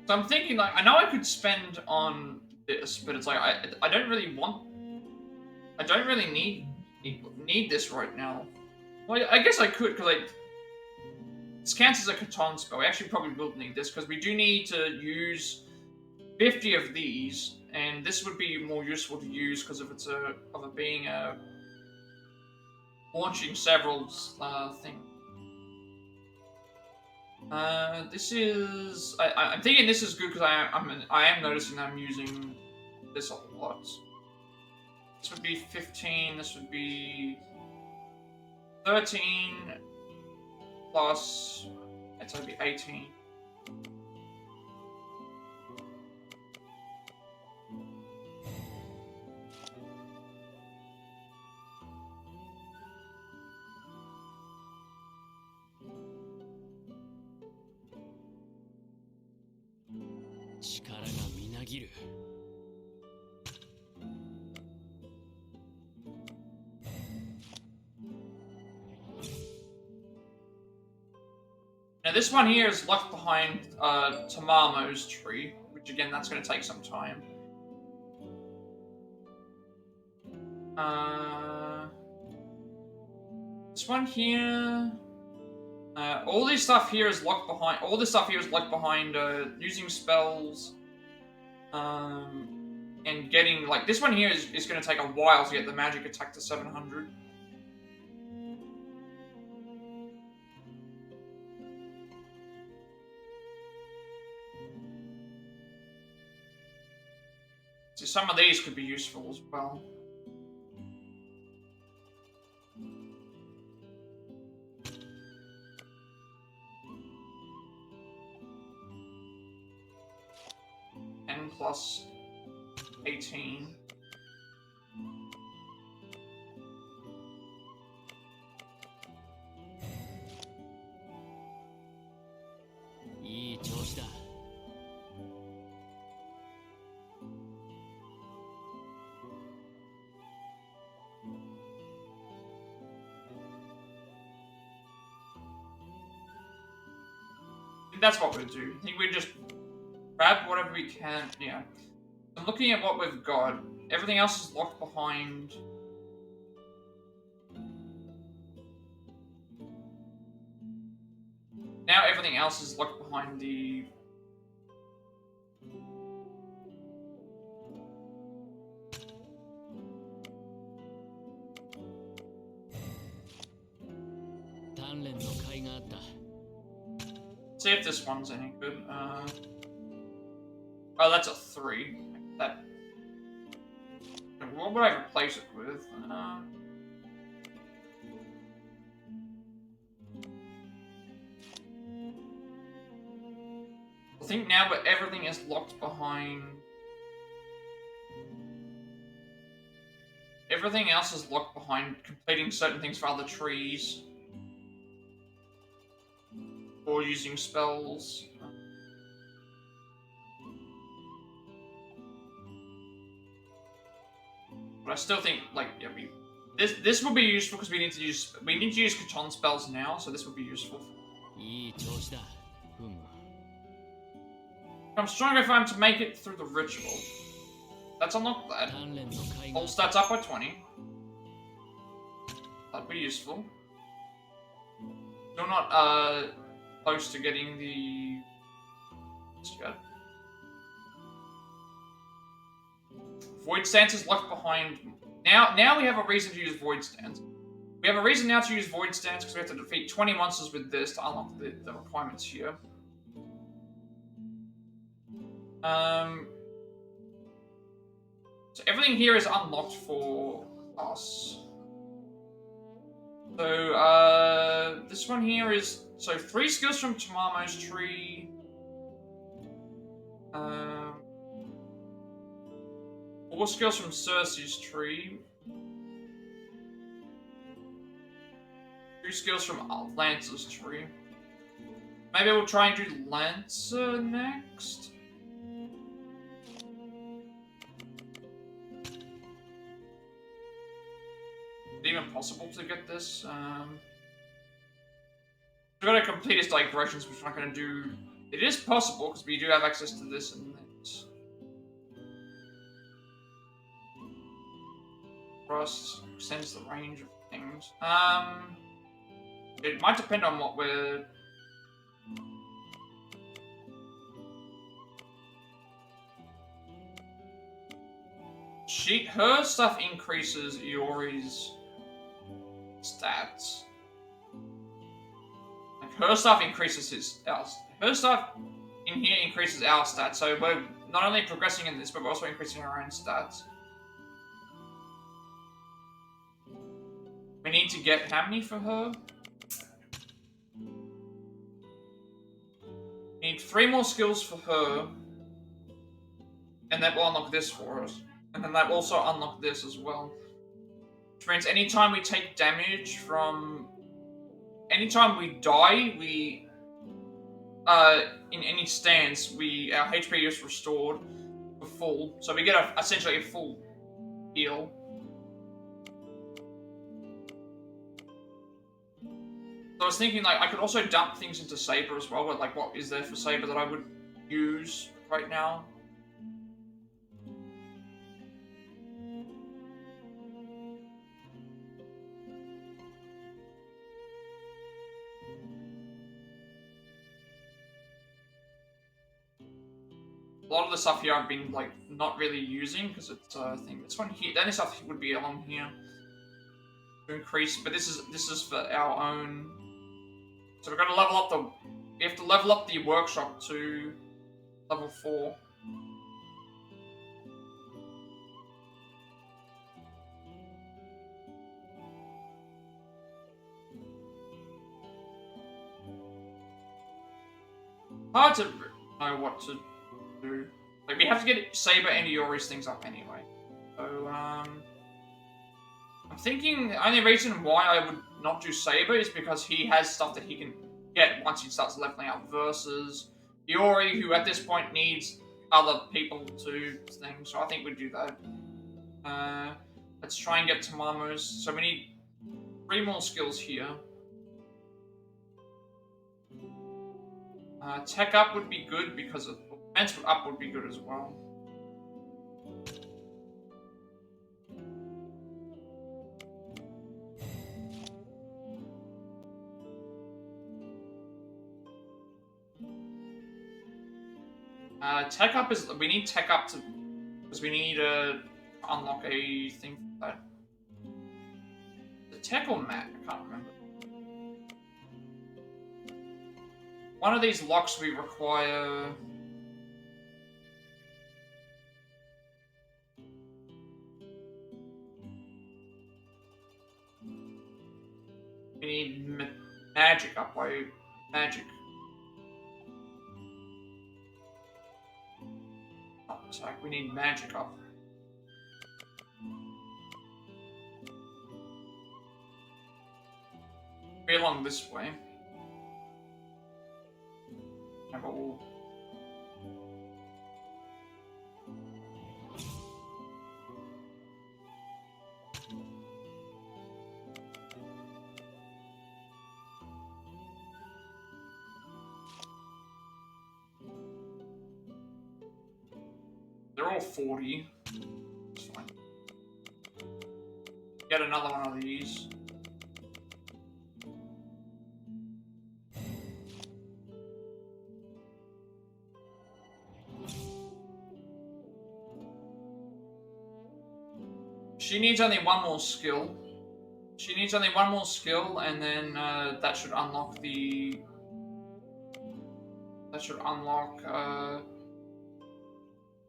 So I'm thinking, like, I know I could spend on this, but it's like I don't really need this right now. Well, I guess I could, because this counts as a Catan spell. I actually probably will need this, because we do need to use 50 of these, and this would be more useful to use because of it being launching several things. This is. I'm thinking this is good because I am noticing I'm using this a lot. This would be 15. This would be 13 plus. It's going to be 18. Now this one here is left behind Tamamo's tree, which again, that's going to take some time. This one here, all this stuff here is locked behind. All this stuff here is locked behind using spells, and getting like this one here is going to take a while to get the magic attack to 700. So some of these could be useful as well. N plus 18. That's what we'll do. I think we just grab whatever we can. Yeah. I'm looking at what we've got. Everything else is locked behind. Now everything else is locked behind the... See if this one's any good. Oh, that's a 3. That. What would I replace it with? I think now that everything is locked behind. Everything else is locked behind completing certain things for other trees. Or using spells. But I still think, like, yeah, this will be useful because we need to use Catan spells now, so this will be useful. いい調子だ。ふむ。I'm strong enough for him to make it through the ritual. Let's unlock that. 鍛錬の甲斐 All が stats up by 20. That'd be useful. Still not close to getting the. Let's go. Void Stance is left behind. Now we have a reason to use Void Stance. We have a reason now to use Void Stance because we have to defeat 20 monsters with this to unlock the requirements here. So everything here is unlocked for us. So this one here is 3 skills from Tamamo's tree. 4 skills from Cersei's tree. 2 skills from Lancer's tree. Maybe we'll try and do Lancer next. Is it even possible to get this? We've got to complete his digressions, which we're not going to do. It is possible because we do have access to this and this. Rust extends the range of things. It might depend on what we're. Her stuff increases Iori's stats. Like her stuff increases her stuff in here increases our stats. So we're not only progressing in this, but we're also increasing our own stats. We need to get how many for her? We need 3 more skills for her. And that will unlock this for us. And then that will also unlock this as well. Which means anytime we take damage from... Anytime we die, we... in any stance, our HP is restored for full. So we get essentially a full heal. So I was thinking, like, I could also dump things into Saber as well, but, like, what is there for Saber that I would use right now? A lot of the stuff here I've been, like, not really using, because it's, I think this one here, the only stuff would be along here to increase, but this is for our own. So we've got to level up we have to level up the workshop to level 4. Hard to know what to do. Like, we have to get Saber and Iori's things up anyway. So, I'm thinking the only reason why I would not do Saber is because he has stuff that he can get once he starts leveling up versus Iori, who at this point needs other people to things. So I think we'd do that. Let's try and get Tamamo's. So we need 3 more skills here. Tech up would be good because defense up would be good as well. Tech up is we need tech up because we need to unlock a thing for that. The tech or mat? I can't remember. One of these locks we require. We need magic up by magic. Not attack. We need magic up. Be along this way. We'll... They're all 40. It's fine. Get another one of these. She needs only one more skill. She needs only one more skill, and then that should unlock the... That should unlock...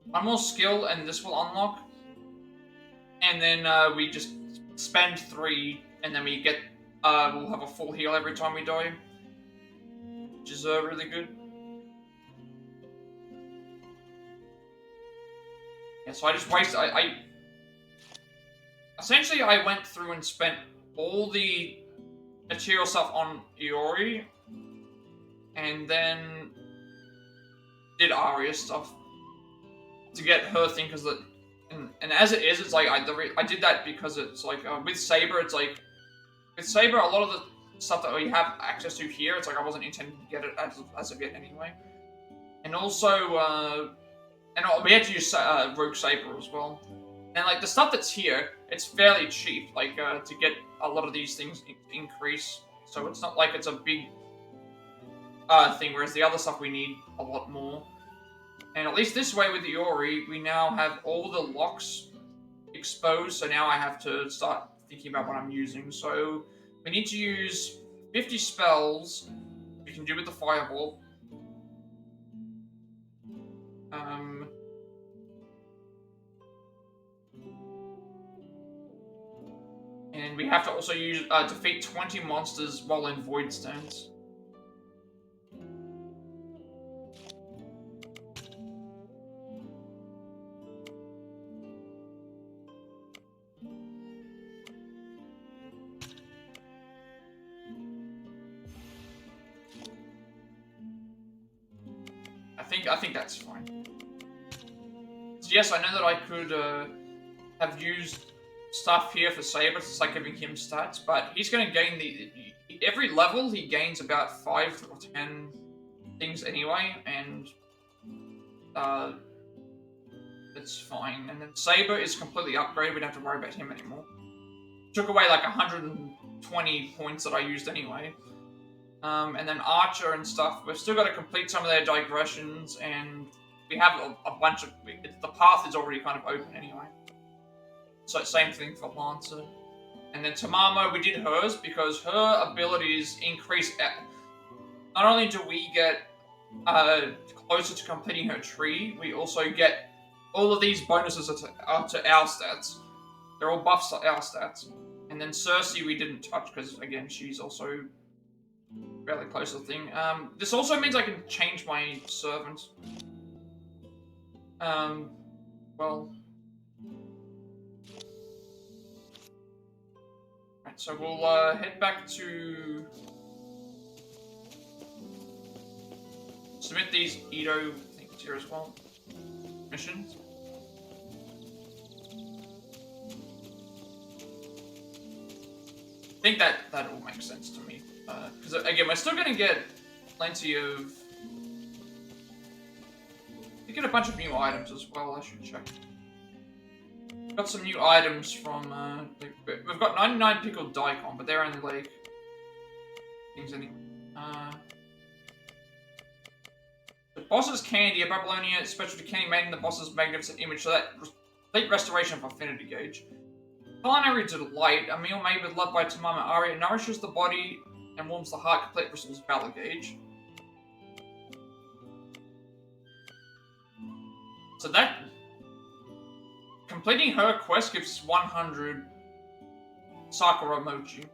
one more skill, and this will unlock. And then we just spend 3, and then we get... we'll have a full heal every time we die. Which is really good. Yeah, so I just wasted... Essentially, I went through and spent all the material stuff on Iori, and then did Aria stuff to get her thing, because and as it is, it's like I did that because it's like with Saber, it's like with Saber, a lot of the stuff that we have access to here, it's like I wasn't intending to get it as of yet anyway, and also we had to use Rogue Saber as well. And like the stuff that's here, it's fairly cheap, like to get a lot of these things increase. So it's not like it's a big thing, whereas the other stuff we need a lot more. And at least this way with the Iori, we now have all the locks exposed, so now I have to start thinking about what I'm using. So we need to use 50 spells we can do with the Fireball. And we have to also use defeat 20 monsters while in void stance. I think that's fine. So yes, I know that I could have used stuff here for Saber to start giving him stats, but he's going to gain every level he gains about 5 or 10 things anyway, and it's fine. And then Saber is completely upgraded, we don't have to worry about him anymore. Took away like 120 points that I used anyway. And then Archer and stuff, we've still got to complete some of their digressions, and we have a bunch of... The path is already kind of open anyway. So same thing for Lancer. And then Tamamo, we did hers because her abilities increase... Not only do we get closer to completing her tree, we also get all of these bonuses to our stats. They're all buffs to our stats. And then Cersei we didn't touch because, again, she's also fairly close to the thing. This also means I can change my servant. Well... Right, so we'll head back to... submit these Edo things here as well. Missions. I think that all makes sense to me. Because again, we're still going to get plenty of... We get a bunch of new items as well, I should check. Got some new items from... we've got 99 pickled daikon, but they're only like... things anyway. The boss's candy, a Babylonia specialty candy made in the boss's magnificent image, so that complete restoration of affinity gauge. Culinary delight, a meal made with love by Tamama Aria, nourishes the body and warms the heart, complete Bristol's valor gauge. So that... completing her quest gives 100 Sakura Mochi.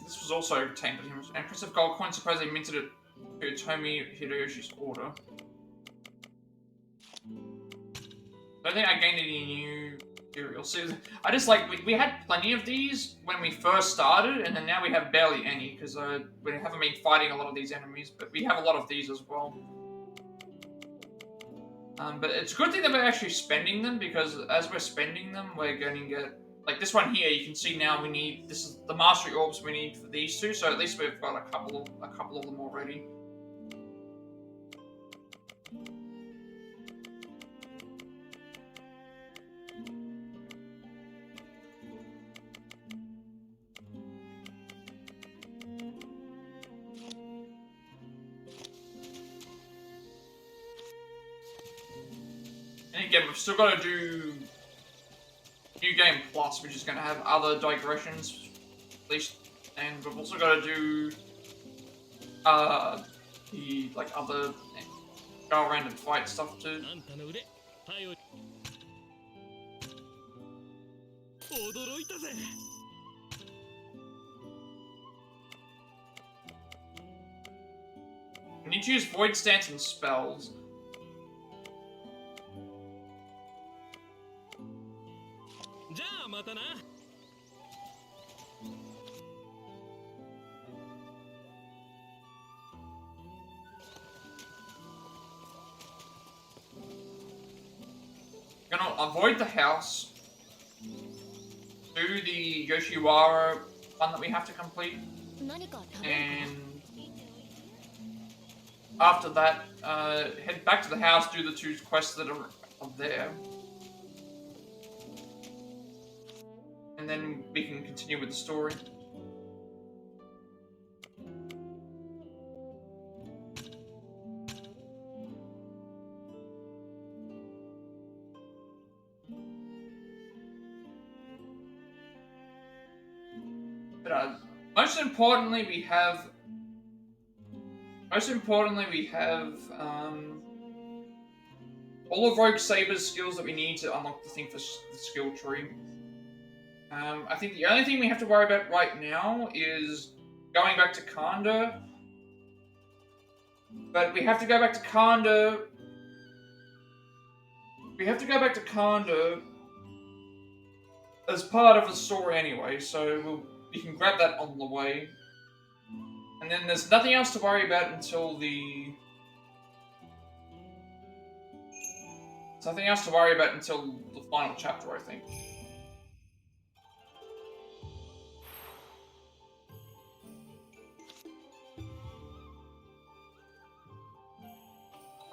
This was also obtained by him. Empress of Gold Coin supposedly minted it to Tomi Hideyoshi's order. I don't think I gained any new materials. So I just like, we had plenty of these when we first started, and then now we have barely any, because we haven't been fighting a lot of these enemies, but we have a lot of these as well. But it's a good thing that we're actually spending them, because as we're spending them, we're going to get, like this one here. You can see now we need, this is the mastery orbs we need for these two. So at least we've got a couple of them already. And again, we've still got to do New Game Plus, which is going to have other digressions, at least, and we've also got to do the like other go around and fight stuff too. あんたの腕頼り驚いたぜ We need to use Void Stance and spells. じゃあまたな Gonna avoid the house. Do the Yoshiwara one that we have to complete. 何か食べる And after that, head back to the house, do the two quests that are there. And then we can continue with the story. But most importantly, we have all of Rogue Saber's skills that we need to unlock the thing for the skill tree. I think the only thing we have to worry about right now is going back to Kanda. But we have to go back to Kanda. As part of the story anyway, so we can grab that on the way. And then there's nothing else to worry about until the... There's nothing else to worry about until the final chapter, I think.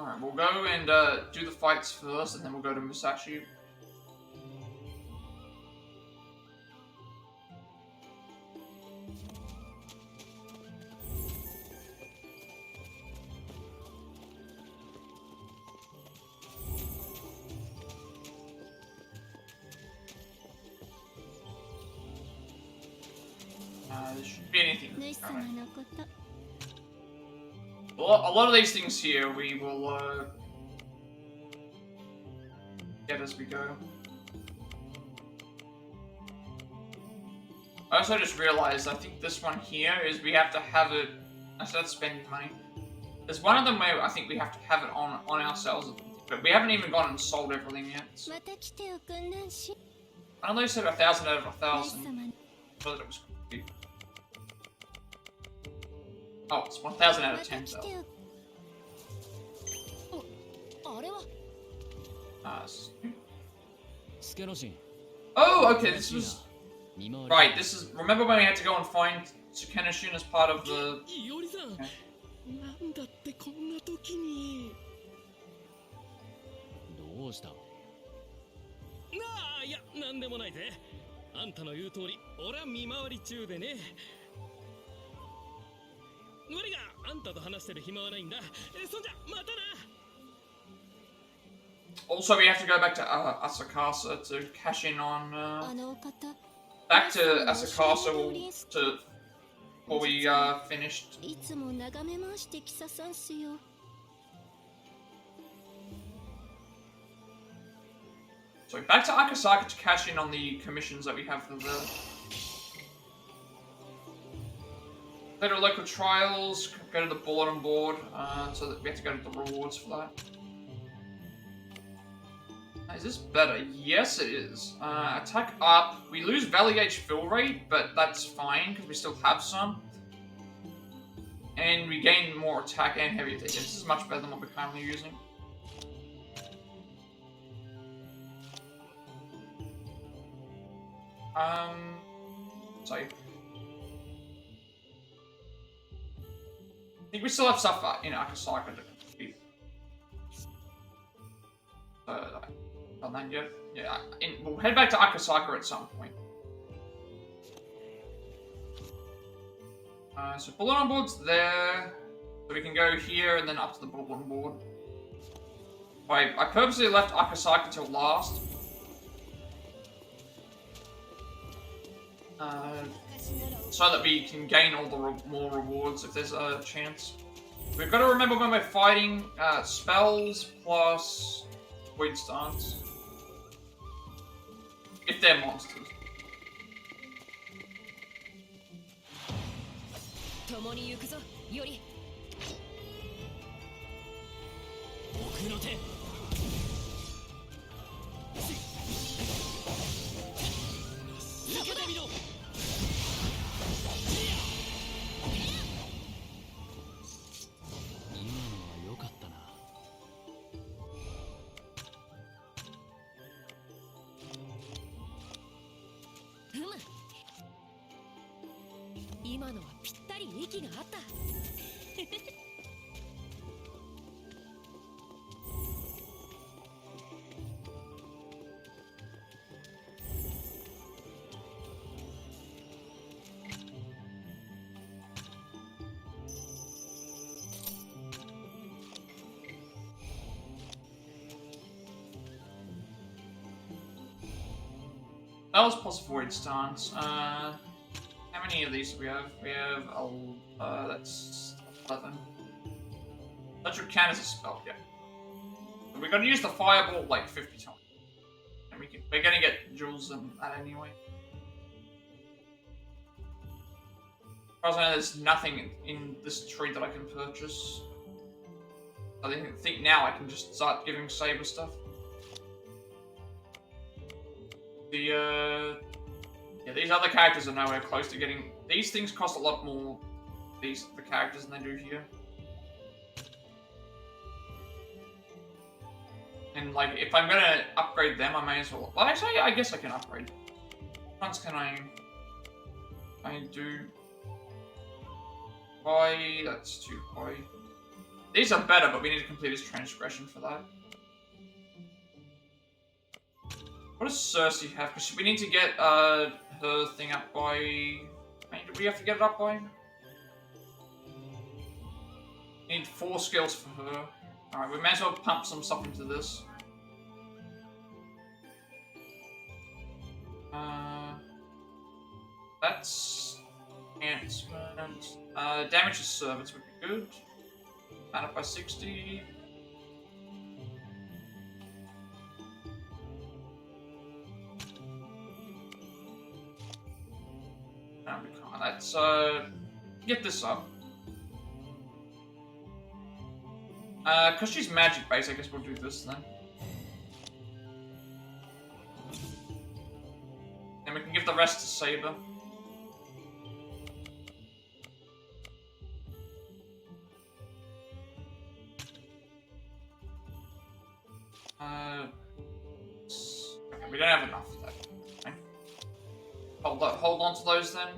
Alright, we'll go and do the fights first, and then we'll go to Musashi. There shouldn't be anything. 主様 Alright. のこと A lot of these things here we will get as we go. I also just realized, I think this one here is we have to have it. I said spending money. There's one of them where I think we have to have it on ourselves, but we haven't even gone and sold everything yet. また来ておくんなんし I know they said 1,000 out of 主 1,000. 様 I thought it was complete. Oh, it's 1,000 out ま of た 10 来 though. ておあれは スケロシン Oh, okay, this was 見回り right. This is remember when we had to go and find Sukenoshin as part of the. いおりさん Okay. なんだってこんな時にどうしたなあいやなんでもないぜあんたの言う通り俺は見回り中でね無理があんたと話してる暇はないんだそんじゃまたな Also, we have to go back to Asakasa to cash in on. あのお方 Back to Asakasa to before we finished. いつも眺め回してきささんすよ So back to Akasaka to cash in on the commissions that we have for the. Go to local trials. Go to the bulletin board. So that we have to go to the rewards for that. Is this better? Yes, it is. Attack up. We lose Valley Gauge fill rate, but that's fine because we still have some. And we gain more attack and heavy attack. This is much better than what we're currently using. Sorry. I think we still have stuff in Akasaka to complete. Done that yet? Yeah, we'll head back to Akasaka at some point. So bulletin board's there. So we can go here and then up to the bulletin board. I purposely left Akasaka till last. So that we can gain all the more rewards if there's a chance. We've got to remember when we're fighting spells plus void stance. If they're monsters. 共に行くぞ、より。僕の手。受けてみろ。今のは良かったな。今のはぴったり息があった。Spells plus void stance. How many of these do we have? We have that's 11. That should count as a spell, yeah. But we're gonna use the fireball like 50 times. And we're gonna get jewels and that anyway. As far as I know, there's nothing in this tree that I can purchase. I think now I can just start giving Saber stuff. Yeah, these other characters are nowhere close to getting... These things cost a lot more, the characters, than they do here. And, like, if I'm gonna upgrade them, I may as well... Well, actually, I guess I can upgrade. Which ones can I do... High, that's too high. These are better, but we need to complete his transgression for that. What does Cersei have? Because we need to get her thing up by... Do we have to get it up by? We need 4 skills for her. Alright, we may as well pump some stuff into this. That's... enhancement. Damage to servants would be good. Add up by 60. No, we can't. Let's get this up. Because she's magic based, I guess we'll do this then. And we can give the rest to Saber. Okay, we don't have enough of that. Okay. Hold on to those then.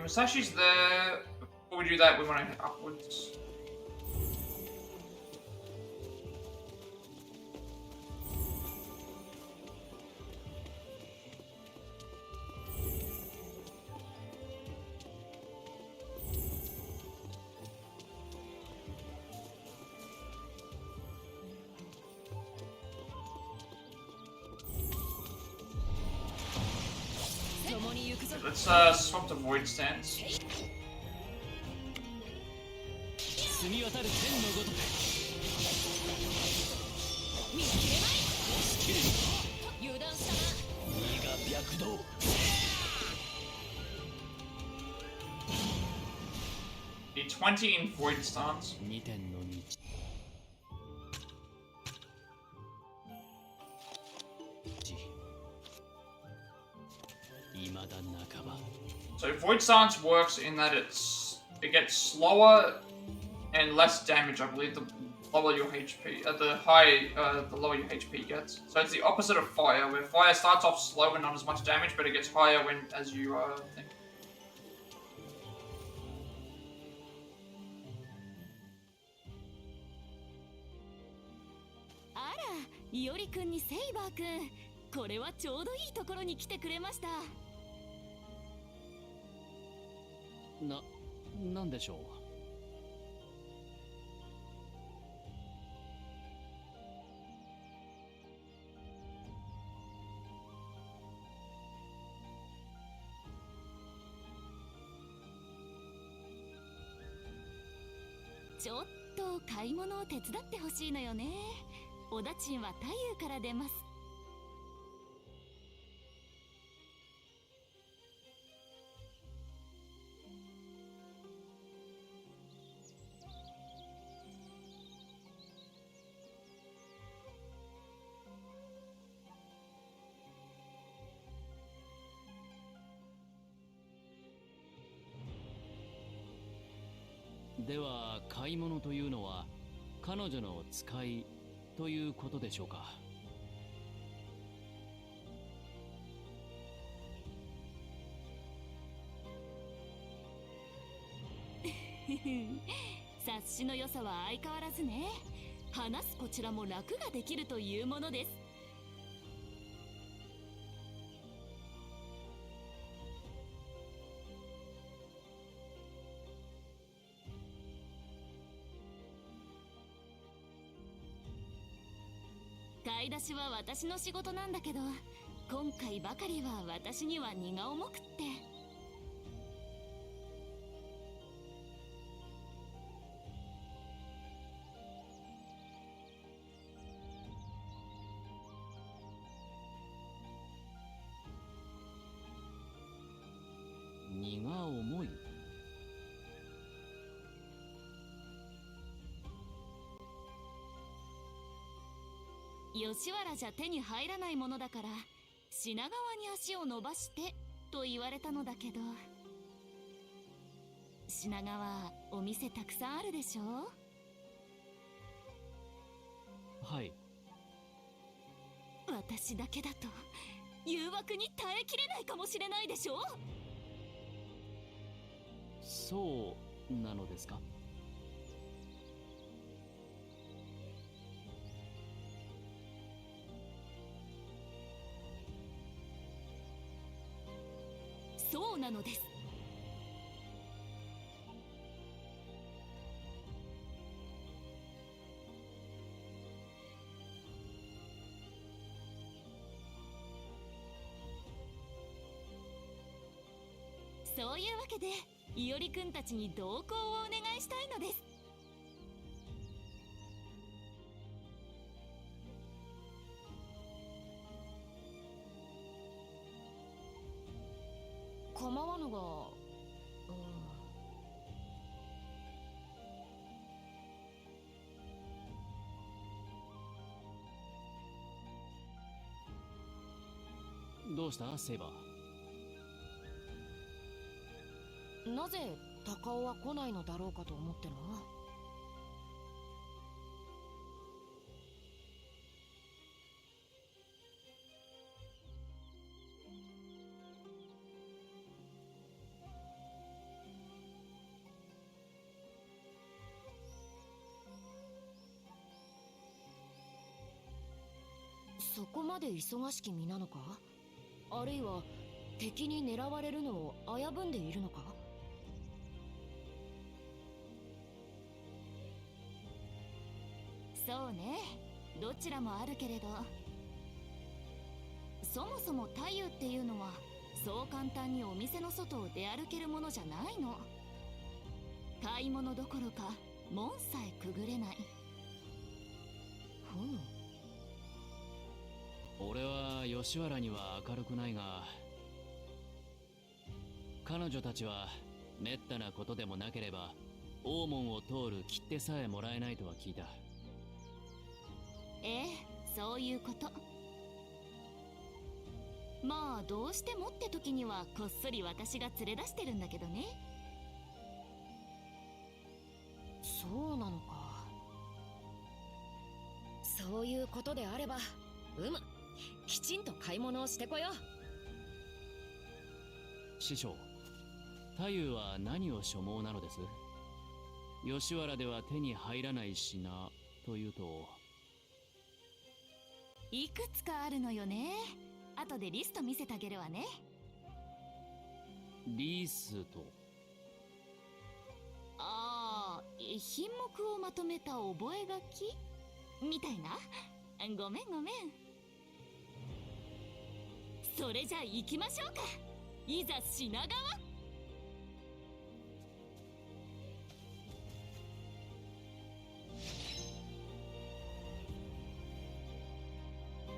Sashi's there. Before we do that, we want to head upwards. Let's swap to Void Stance. Need 20 in Void Stance. So Void Stance works in that it gets slower and less damage. I believe the lower your HP, the lower your HP gets. So it's the opposite of fire, where fire starts off slow and not as much damage, but it gets higher as you think. いおりくんにセイバーくん、これはちょうどいいところに来てくれました。なんでしょう。ちょっと買い物を手伝ってほしいのよね。おだちんは太夫から出ます。では買い物というのは彼女の使いということでしょうか。察しの良さは相変わらずね。話すこちらも楽ができるというものです。買い出しは私の仕事なんだけど、今回ばかりは私には荷が重くって。荷が重い。吉原じゃ手に入らないものだから品川に足を伸ばしてと言われたのだけど、品川お店たくさんあるでしょ。はい。私だけだと誘惑に耐えきれないかもしれないでしょ。そうなのですか。そうなのです。そういうわけでいおりくんたちに同行をお願いしたいのです。構わぬが、どうしたセイバー。なぜ高尾は来ないのだろうかと思っての。そこまで忙しき身なのか。あるいは敵に狙われるのを危ぶんでいるのか。そうね、どちらもあるけれど、そもそも太夫っていうのはそう簡単にお店の外を出歩けるものじゃないの。買い物どころか門さえくぐれない。俺は吉原には明るくないが、彼女たちはめったなことでもなければ大門を通る切手さえもらえないとは聞いた。ええ、そういうこと。まあどうしてもって時にはこっそり私が連れ出してるんだけどね。そうなのか。そういうことであればきちんと買い物をしてこよう。師匠、太夫は何を所望なのです？吉原では手に入らない品というと。いくつかあるのよね。後でリスト見せてあげるわね。リースと。ああ、品目をまとめた覚書みたいな。ごめん。それじゃあ行きましょうか。いざ品川。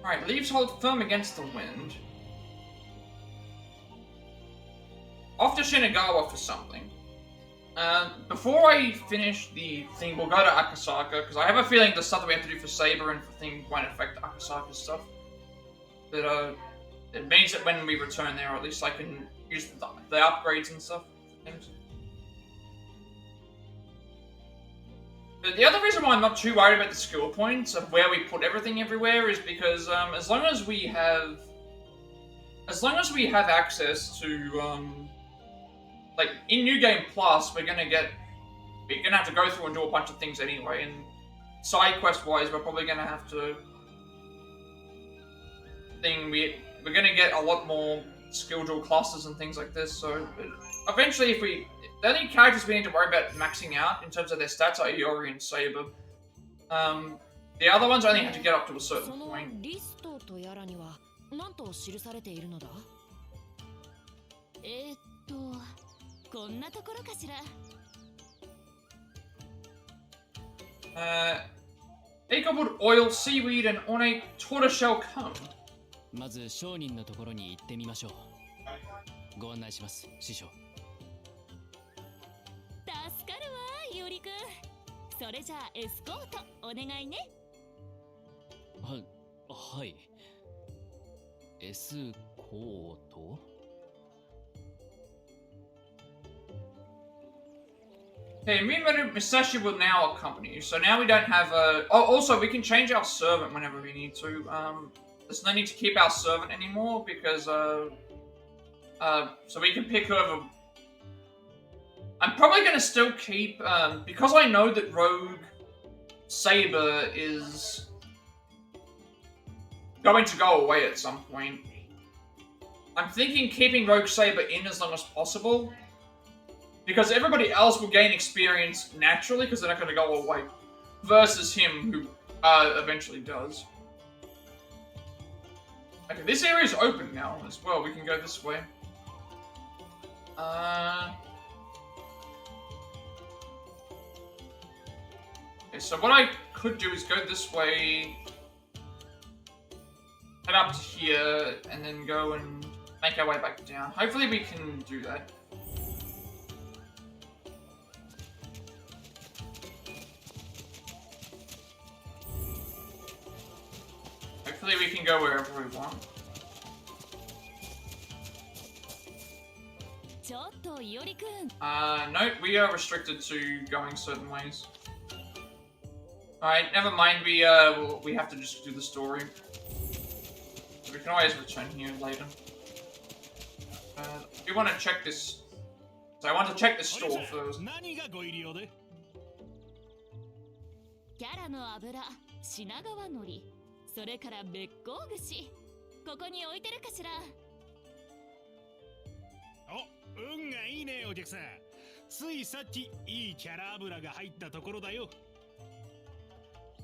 Alright, leaves hold firm against the wind. Off to Shinagawa for something. Before I finish the thing, we'll go to Akasaka, because I have a feeling the stuff that we have to do for Saber and for thing won't affect Akasaka's stuff. But, it means that when we return there, at least I can use the upgrades and stuff. But the other reason why I'm not too worried about the skill points of where we put everything everywhere is because as long as we have access to like in New Game Plus, we're gonna have to go through and do a bunch of things anyway. And side quest wise, we're probably gonna have to we're gonna get a lot more skill dual classes and things like this. So eventually, the only characters we need to worry about maxing out in terms of their stats are Iori and Saber. The other ones only have to get up to a certain point. リストとやらには何と記されているのだ？こんなところかしら。Acrewood oil, seaweed, and ornate tortoiseshell comb. まず商人のところに行ってみましょう。ご案内します、師匠。助かるわ、いおりくん。それじゃあエスコートお願いね。はい。エスコートOkay, Mimaru Misashi will now accompany you. So now we don't have a... Oh, also, we can change our servant whenever we need to. There's no need to keep our servant anymore because, so we can pick whoever... I'm probably going to still keep, because I know that Rogue Saber is going to go away at some point. I'm thinking keeping Rogue Saber in as long as possible. Because everybody else will gain experience naturally because they're not going to go away. Versus him, who eventually does. Okay, this area is open now as well. We can go this way. Okay, so what I could do is go this way. Head up to here, and then go and make our way back down. Hopefully we can do that. Hopefully we can go wherever we want. No, we are restricted to going certain ways. Alright, never mind, we have to just do the story. So we can always return here later. We want to check this... So I want to check this store first. キャラの油、品川のり、それからべっこう串。ここに置いてるかしら。お、運がいいね、お客さん。ついさっきいいキャラ油が入ったところだよ。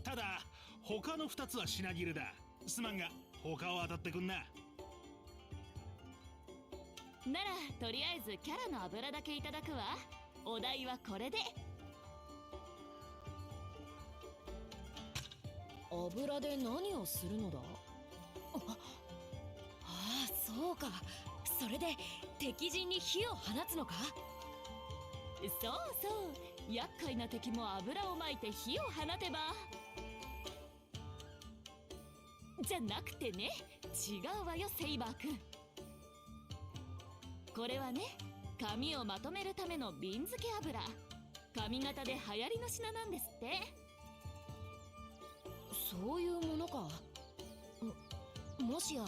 ただ、他の2つは品切れだ。すまんが、他を当たってくんな。なら、とりあえずキャラの油だけいただくわ。お代はこれで。油で何をするのだ？ああ、そうか。それで敵陣に火を放つのか？そうそう。厄介な敵も油をまいて火を放てば。じゃなくてね、違うわよ、セイバーくん。これはね、髪をまとめるための瓶付け油。髪型で流行りの品なんですって。そういうものか。もしや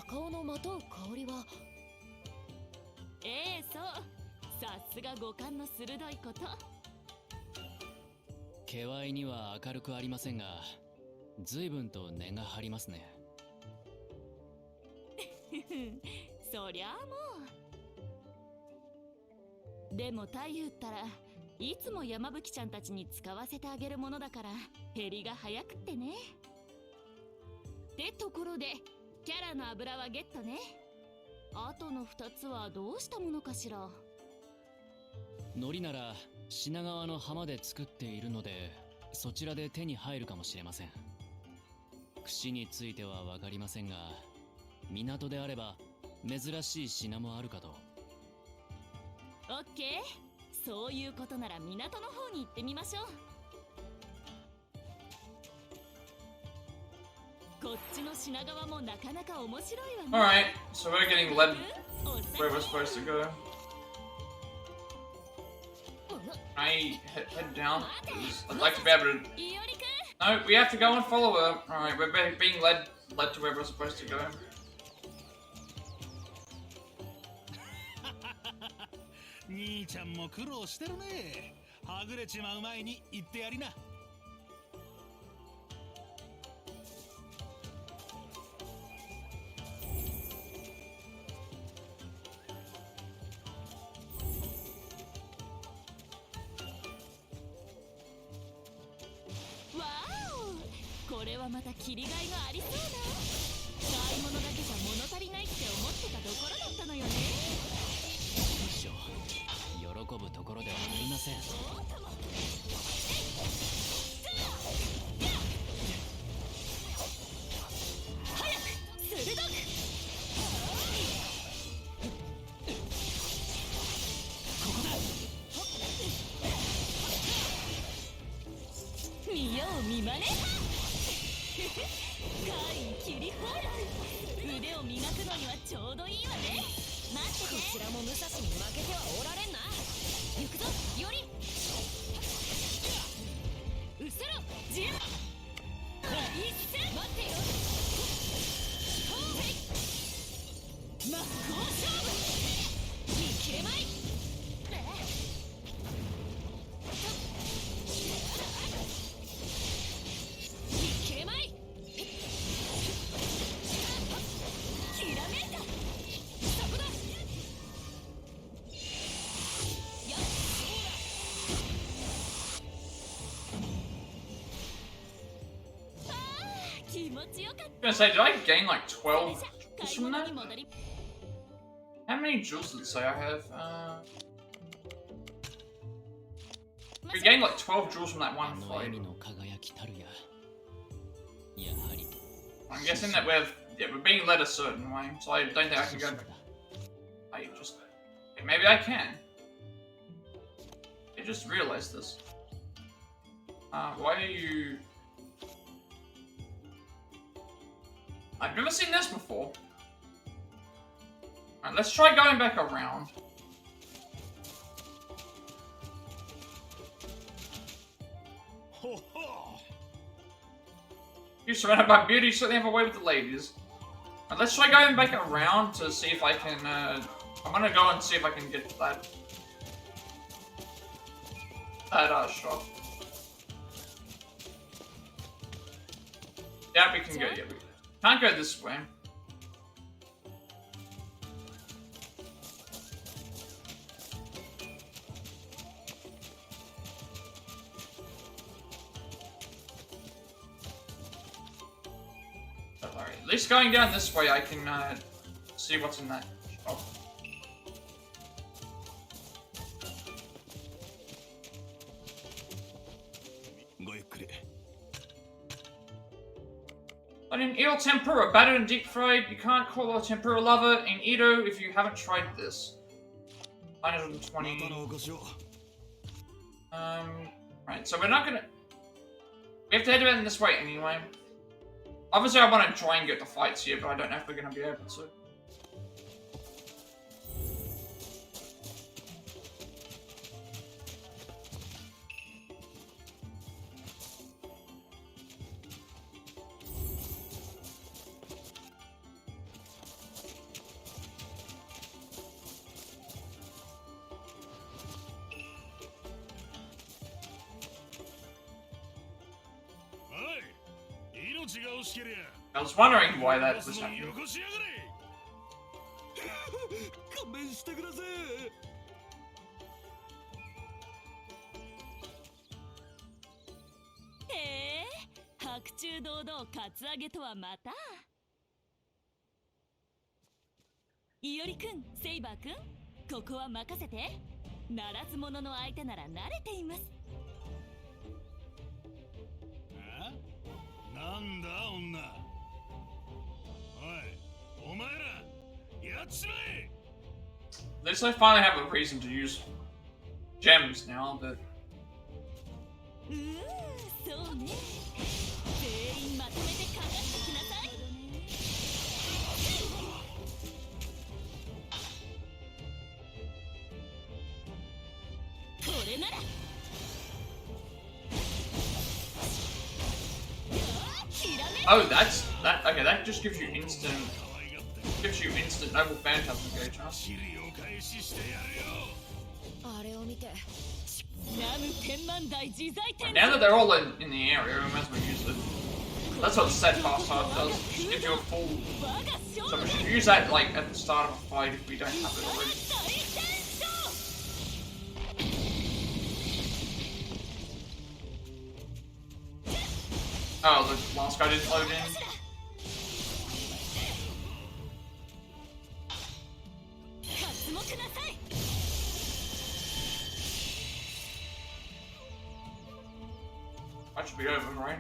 高尾のまとう香りは。ええ、そう。さすが五感の鋭いこと。気合には明るくありませんが、随分と根が張りますね。そりゃあもう。でも太夫ったらいつも山吹ちゃんたちに使わせてあげるものだから減りが早くってね。ってところでキャラの油はゲットね。あとの2つはどうしたものかしら。海苔なら品川の浜で作っているので、そちらで手に入るかもしれません。串については分かりませんが、港であれば珍しい品もあるかと。オッケー、そういうことなら港の方に行ってみましょう。こっちの品川もなかなか面白いわね。 Alright, so we're getting led where we're supposed to go. I head down. I'd like to be able to. いおりくん、 No, we have to go and follow her. Alright, we're being led to where we're supposed to go. 兄ちゃんも苦労してるね。はぐれちまう前に言ってやりな。わーお、これはまた切りがいがありそうな。買い物だけじゃ物足りないって思ってたところだったのよね。喜ぶところではありません。早く鋭く。ここだ。見よう見まね。間切り放題。腕を磨くのにはちょうどいいわね。待ってて。こちらも武蔵に負けてはおられんな。行くぞ、より。うせろ、ジム。一戦待ってよ。真っ向勝負。見切れまい。見切れまい。ひらめいた。そこだ。気持ちよかった。I was gonna say, did I gain like 12 jewels 買い from 物 that? に戻り。 How many jewels did it say I have? We gained like 12 jewels from that あ one の fight. 笑みの輝きたるや。やはり。 I'm guessing that we're being led a certain way, so I don't think I can go. そうだ。 I just maybe I can. I just realized this. Why are you? I've never seen this before. Alright, let's try going back around. Ho ho! You're surrounded by beauty, you certainly have a way with the ladies. Alright, let's try going back around to see if I can, I'm gonna go and see if I can get that shop. Yeah, we can go, yeah, we can't go this way. Alright, at least going down this way I can see what's in that shop. Goゆっくり。 But in eel tempura, battered and deep fried, you can't call a tempura lover in Edo if you haven't tried this. 920. またのお越しを。 Right, so we're not gonna. We have to head in this way anyway. Obviously, I want to try and get the fights here, but I don't know if we're gonna be able to. 命が惜しけりゃ I was wondering why that ボス was の happening. よこしやがれ。勘弁してください。へえ、白昼堂々カツアゲとはまた。いおりくん、セイバーくん、ここは任せて。ならず者の相手なら慣れています。あ？なんだ女。おい、お前ら、やっちまえ。 At least I finally have a reason to use gems now, but そうね。全員まとめてかかってきなさい。これなら。oh, that's that. Okay, that just gives you instant noble phantasm gauge, huh? 尻を返ししてやるよ。あれを見てナム天満大自在天 Now that they're all in the area, we might as well use it. That's what steadfast heart does. It just gives you a full. So we should use that like at the start of a fight if we don't have it already. Oh, the last guy didn't load in. That should be over, right?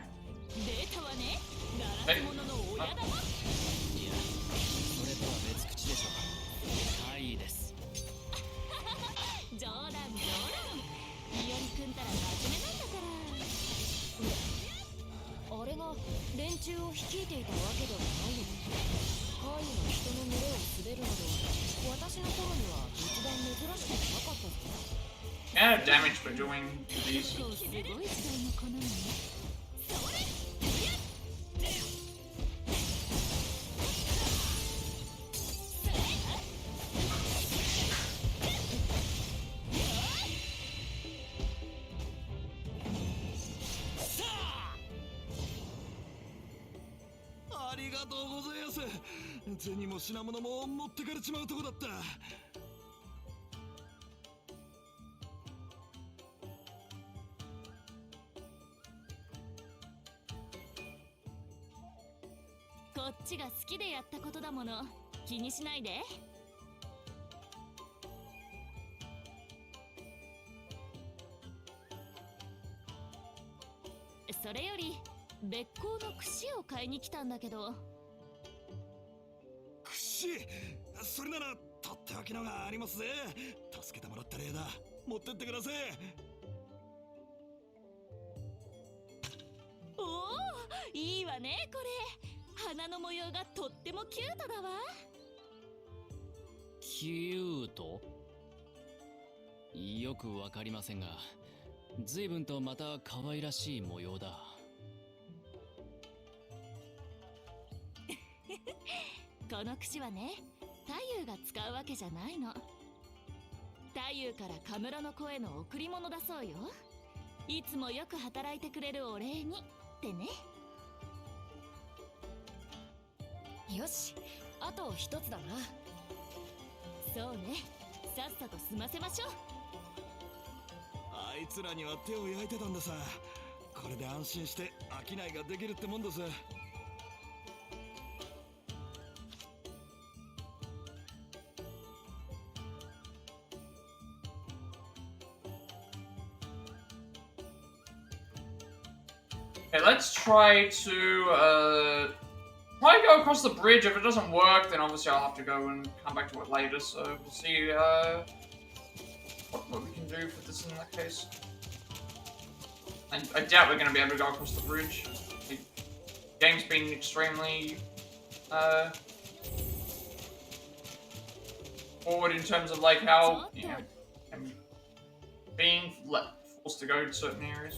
データはね、ならず者の親玉。いや、それとは別口でしょ。はいです。冗談。いおりくんたら真面目なんだから。あれが連中を率いていたわけではないよね。怪異が人の群れを滑るなど私の頃には一番珍しくなかったぞ。Yeah, damage we're doing to these. 結構すごい時代の子なのね。ありがとうございます。銭も品物も持ってかれちまうとこだった。こっちが好きでやったことだもの。気にしないで。それより別行の櫛を買いに来たんだけど。櫛、それならとっておきのがありますぜ。助けてもらった礼だ。持ってってください。おお、いいわねこれ。花の模様がとってもキュートだわ。キュート？よくわかりませんが、随分とまた可愛らしい模様だ。この櫛はね、太夫が使うわけじゃないの。太夫からカムロの子への贈り物だそうよ。いつもよく働いてくれるお礼にってね。よし、あと一つだな。そうね、さっさと済ませましょう。あいつらには手を焼いてたんださ。これで安心して商いができるってもんださ。Okay, let's try to probably go across the bridge. If it doesn't work, then obviously I'll have to go and come back to it later. So we'll see what we can do for this in that case. I doubt we're going to be able to go across the bridge. The game's been extremely forward in terms of like how I'm being forced to go to certain areas.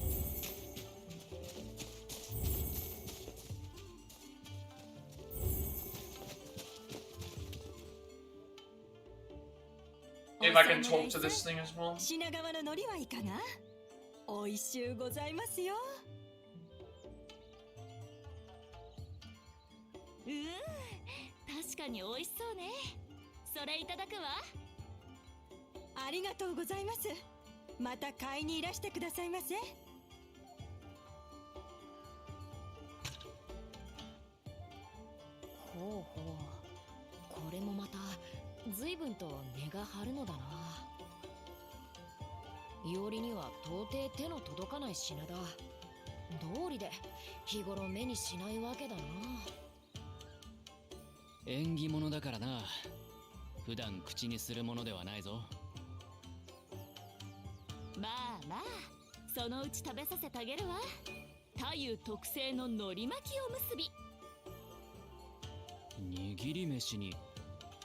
If I can talk to this thing as well. 品川の海苔はいかが？美味しゅうございますよ。確かに美味しそうね。それいただくわ。ありがとうございます。また買いにいらしてくださいませ。ほうほう、これもまた随分と値が張るのだな。いおりには到底手の届かない品だ。道理で日頃目にしないわけだな。縁起物だからな。普段口にするものではないぞ。まあまあ、そのうち食べさせてあげるわ。太夫特製の海苔巻きおむすび。握り飯に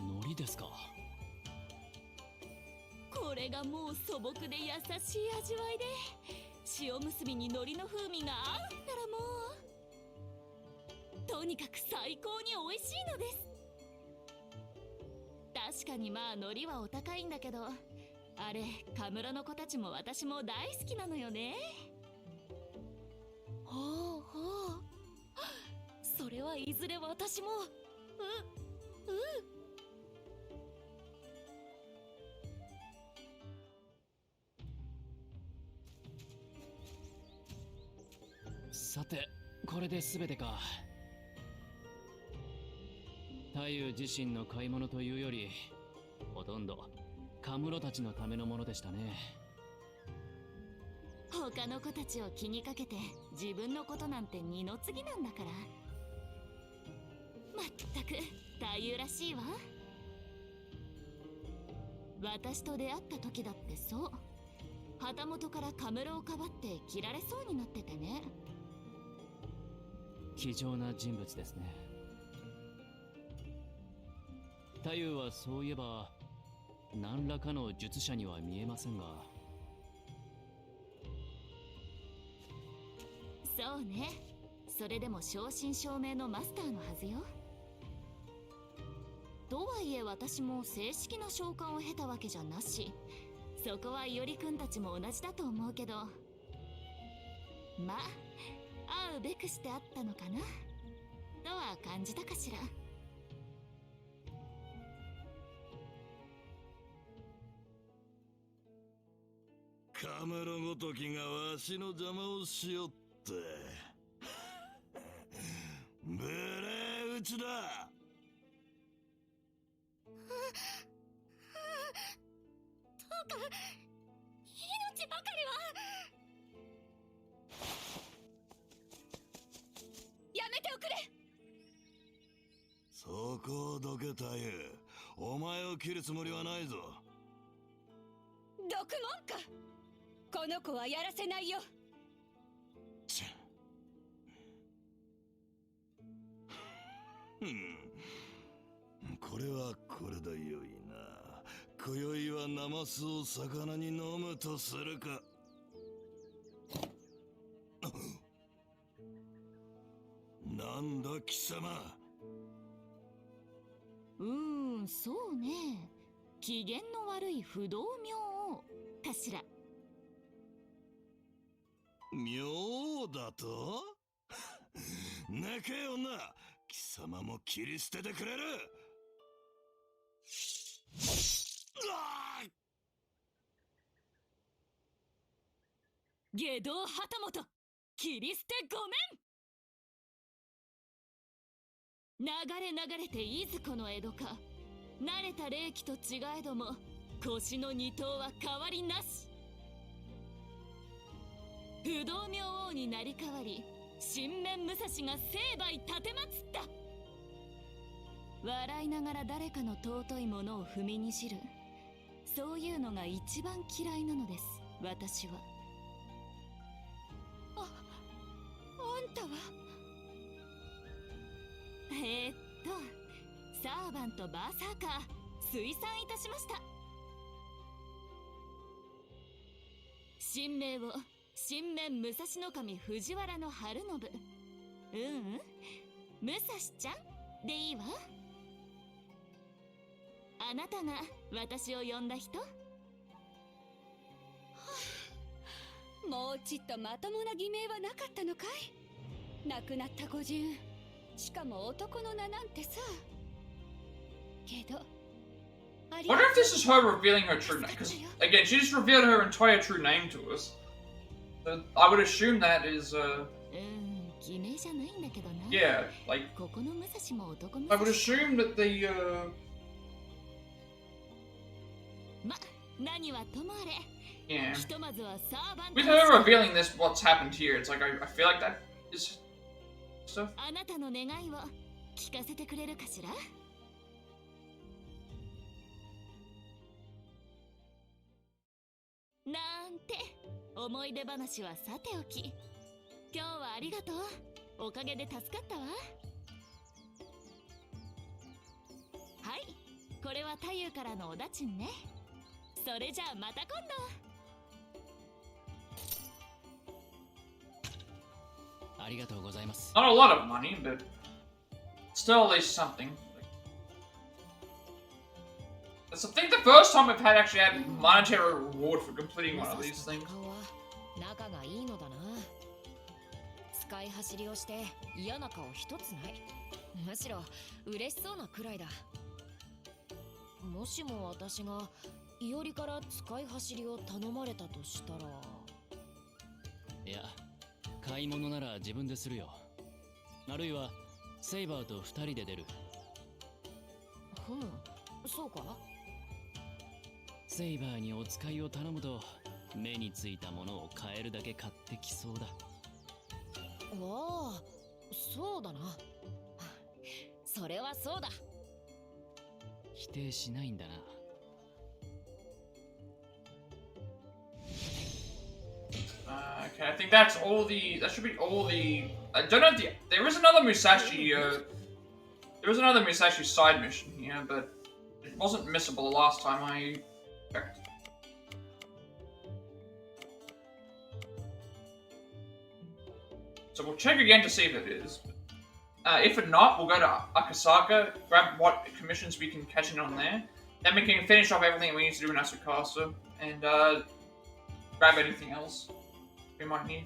海苔ですか。これがもう素朴で優しい味わいで、塩むすびに海苔の風味が合うんだらもうとにかく最高に美味しいのです。確かにまあ海苔はお高いんだけど、あれカムロの子たちも私も大好きなのよね。ほうほう、それはいずれ私も。さて、これで全てか。太夫自身の買い物というより、ほとんどカムロたちのためのものでしたね。他の子たちを気にかけて自分のことなんて二の次なんだから。まったく太夫らしいわ。私と出会った時だってそう、旗本からカムロをかばって切られそうになっててね。気丈な人物ですね。太夫はそういえば何らかの術者には見えませんが。そうね、それでも正真正銘のマスターのはずよ。とはいえ私も正式な召喚を経たわけじゃなし、そこはいおりくんたちも同じだと思うけど、まあ会うべくしてあったのかなとは感じたかしら。カムロごときがわしの邪魔をしよって。無礼打ちだ。どうか命ばかりはやめておくれ。そこをどけたゆ。お前を切るつもりはないぞ。毒もんか。この子はやらせないよ。ちゃこれはこれでよいな。今宵はナマスを魚に飲むとするか。なんだ貴様。そうね、機嫌の悪い不動明王かしら。妙だと泣けよな。貴様も切り捨ててくれる。下道旗本切り捨てごめん。流れていずこの江戸か。慣れた霊気と違えども腰の二頭は変わりなし。不動明王になり代わり神面武蔵が成敗立てまつった。笑いながら誰かの尊いものを踏みにじる、そういうのが一番嫌いなのです私は。あんたは。サーバントバーサーカー推算いたしました。神名を神面武蔵守藤原の春信、武蔵ちゃんでいいわ。あなたが私を呼んだ人？もうちっとまともな偽名はなかったのかい。亡くなった御仁、しかも男の名なんてさ。けど Wonder if this is her revealing her true name. Because, again, she just revealed her entire true name to us. So I would assume that is, 偽名じゃないんだけどな。 yeah, like, ここの武蔵も男武 I 蔵。 would assume that the, ま、何はともあれ。 yeah. ひとまずはサーバント With her revealing this, what's happened here, it's like, I feel like that is stuff. あなたの願いを聞かせてくれるかしら。なんて思い出話はさておき、今日はありがとう。おかげで助かったわ。はい、これは太夫からのおだちんね。それじゃあまた今度。ありがとうございます。 Not a lot of money, but still at least something. It's I think the first time I've had actually had monetary reward for completing one of these things. 仲がいいのだな。使い走りをして嫌な顔一つない。むしろ嬉しそうなくらいだ。もしも私がいおりから使い走りを頼まれたとしたら。いや、買い物なら自分でするよ。あるいはセイバーと2人で出る。ふん、そうか。セイバーにお使いを頼むと目についたものを買えるだけ買ってきそうだ。ああ、そうだな。それはそうだ。否定しないんだな。Okay, I think that's all the. That should be all the. I don't know if there is another Musashi. There is another Musashi side mission here, but it wasn't missable the last time I checked. So we'll check again to see if it is. If not, we'll go to Akasaka, grab what commissions we can catch in on there. Then we can finish off everything we need to do in Asukasa, and grab anything else we might need.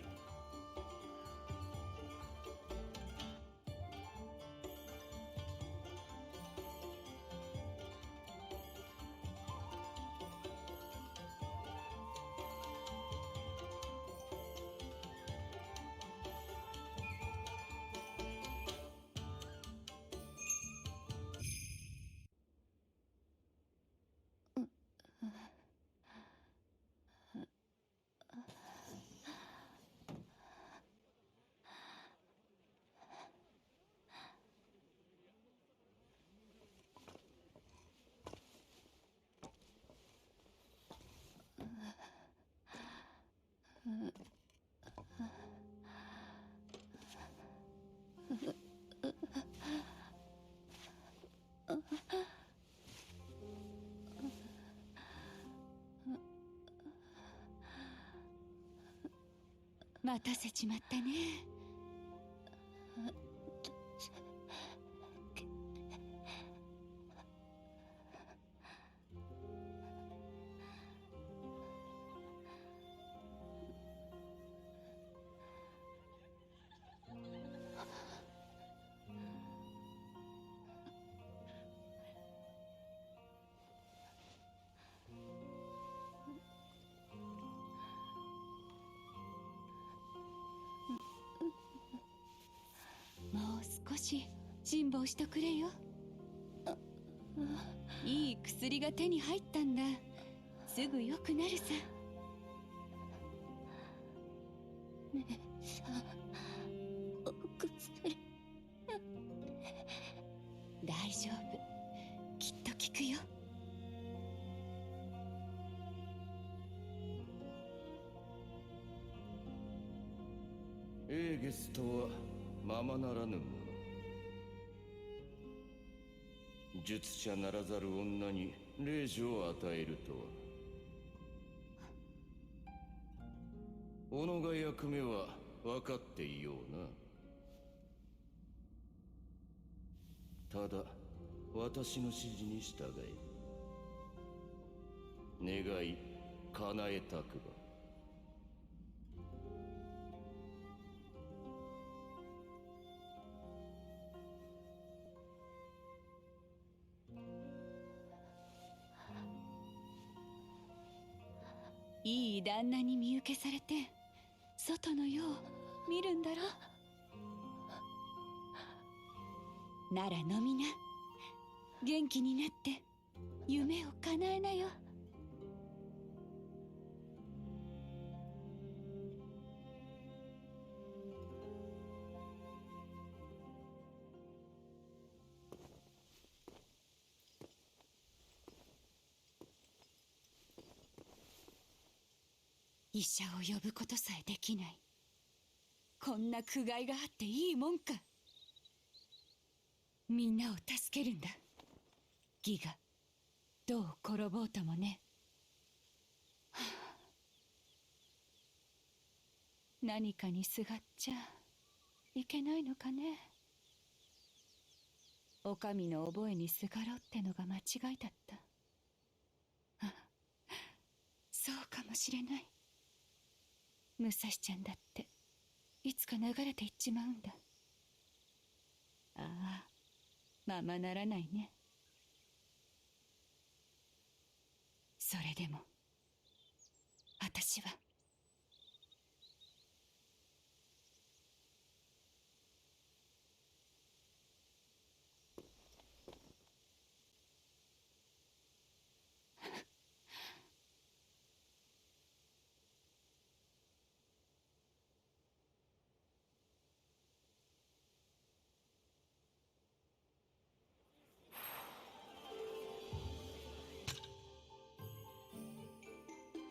待たせちまったね。少し辛抱しとくれよ。いい薬が手に入ったんだ。すぐ良くなるさ。ねえさ、お薬。大丈夫、きっと効くよ。エーゲスとはままならぬもの。術者ならざる女に令状を与えるとは。己が役目は分かっていような。ただ私の指示に従い、願い叶えたくば。いい旦那に見受けされて外の世を見るんだろ。なら飲みな。元気になって夢を叶えなよ。医者を呼ぶことさえできない。こんな苦害があっていいもんか。みんなを助けるんだ。義がどう転ぼうともね。はあ、何かにすがっちゃいけないのかね。お上の覚えにすがろうってのが間違いだった。あ、そうかもしれない。武蔵ちゃんだっていつか流れていっちまうんだ。ああ、ままならないね。それでも私は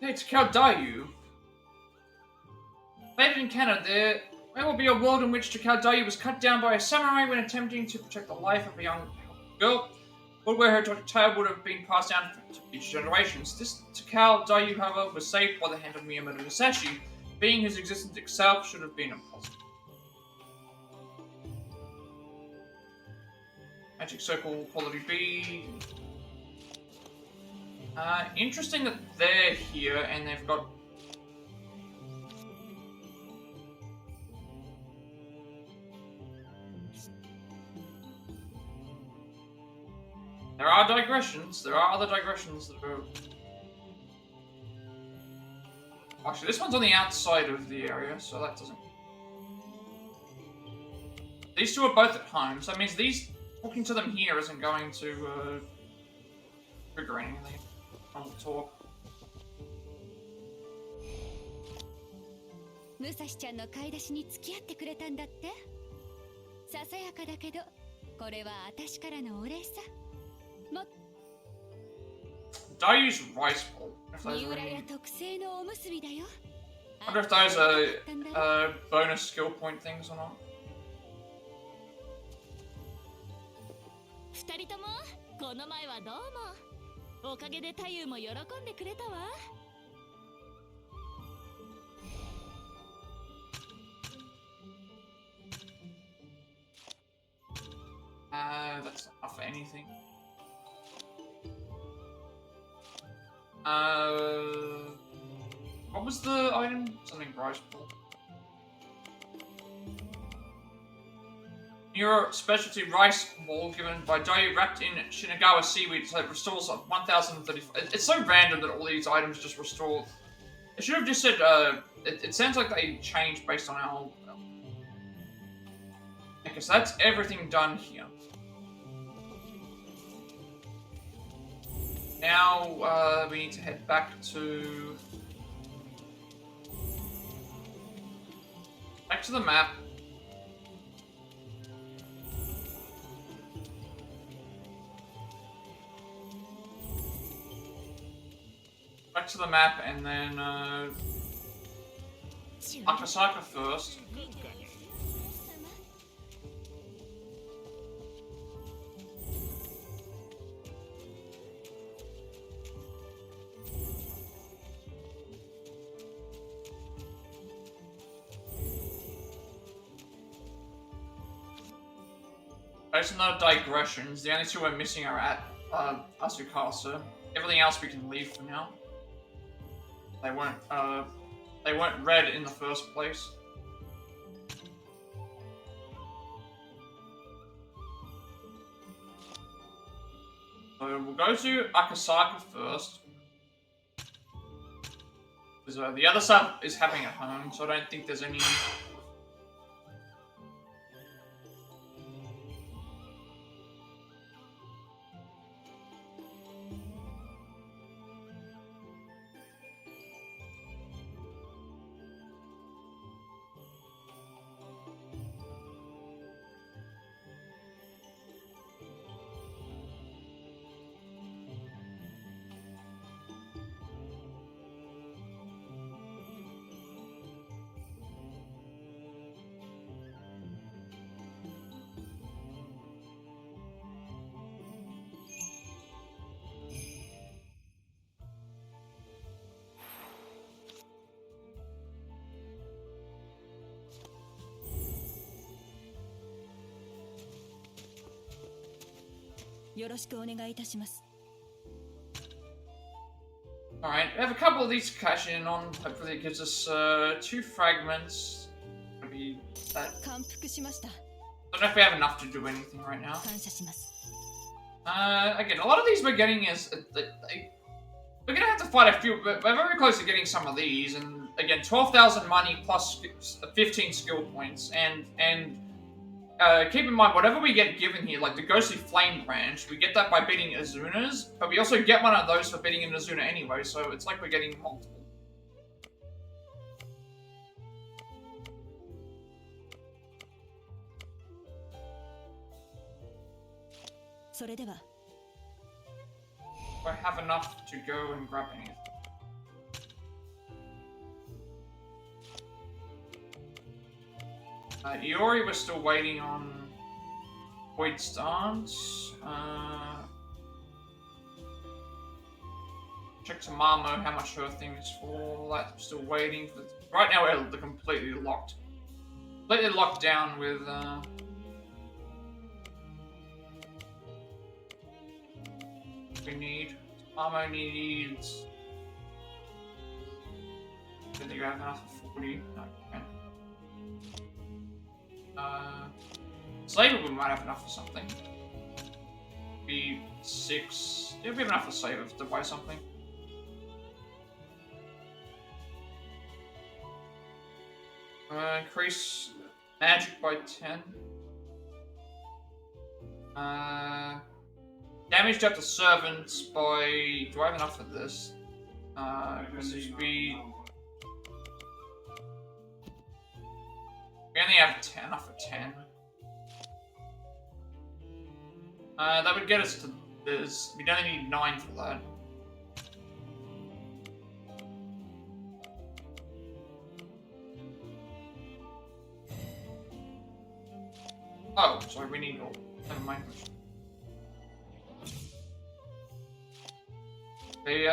Hey, to Kaldayu. Later in Canada, there will be a world in which Takao was cut down by a samurai when attempting to protect the life of a young girl. World where her tale would have been passed down to future generations. This Takao, however, was saved by the hand of Miyamoto Musashi, being whose existence itself should have been impossible. Magic Circle, Quality B. Interesting that they're here and they've got... There are digressions. There are other digressions that are... Actually, this one's on the outside of the area, so that doesn't... These two are both at home, so that means talking to them here isn't going to trigger anything on the talk. 武蔵ちゃんの買い出しに付き合ってくれたんだって。ささやかだけどこれは私からのお礼さ。も Dayu's rice bowl. I 三浦屋特製のおむすびだよ。 wonder if those are bonus skill point things or not. 二人ともこの前はどうも。おかげで太夫も喜んでくれたわ。That's not for anything. What was the item? Something rice bowl. Your specialty rice ball given by Dayu wrapped in Shinagawa seaweed, so it restores 1035. It's so random that all these items just restore. It should have just said, it sounds like they changed based on our... Okay, so that's everything done here. Now, we need to head back to the map. Back to the map and then Akasaka first. Based on the digressions, the only two we're missing are at Asukasa. Everything else we can leave for now. They weren't read in the first place. So we'll go to Akasaka first. Because the other stuff is happening at home, so I don't think there's any... Alright, we have a couple of these to cash in on. Hopefully it gives us 2 fragments. Maybe that. I don't know if we have enough to do anything right now. Again, a lot of these we're getting is... we're gonna have to fight a few, but we're very close to getting some of these. And again, 12,000 money plus 15 skill points. And keep in mind, whatever we get given here, like the Ghostly Flame Branch, we get that by beating Azunas, but we also get one of those for beating an Azuna anyway, so it's like we're getting multiple. Do I have enough to go and grab anything? Iori, we're still waiting on Void Stance. Check Tamamo, how much her thing is for. That's still waiting. For right now, we're completely locked. Completely locked down with. We need. Tamamo needs. I think you have enough for 40. No, okay. Slaver we might have enough for something. Be 6. It'll be enough for Slaver to buy something. Increase magic by 10. Damage to the servants by... Do I have enough for this? Because it should be... We only have 10, enough for 10. That would get us to this. We'd only need 9 for that. Oh, sorry, we need all. Never mind. Okay,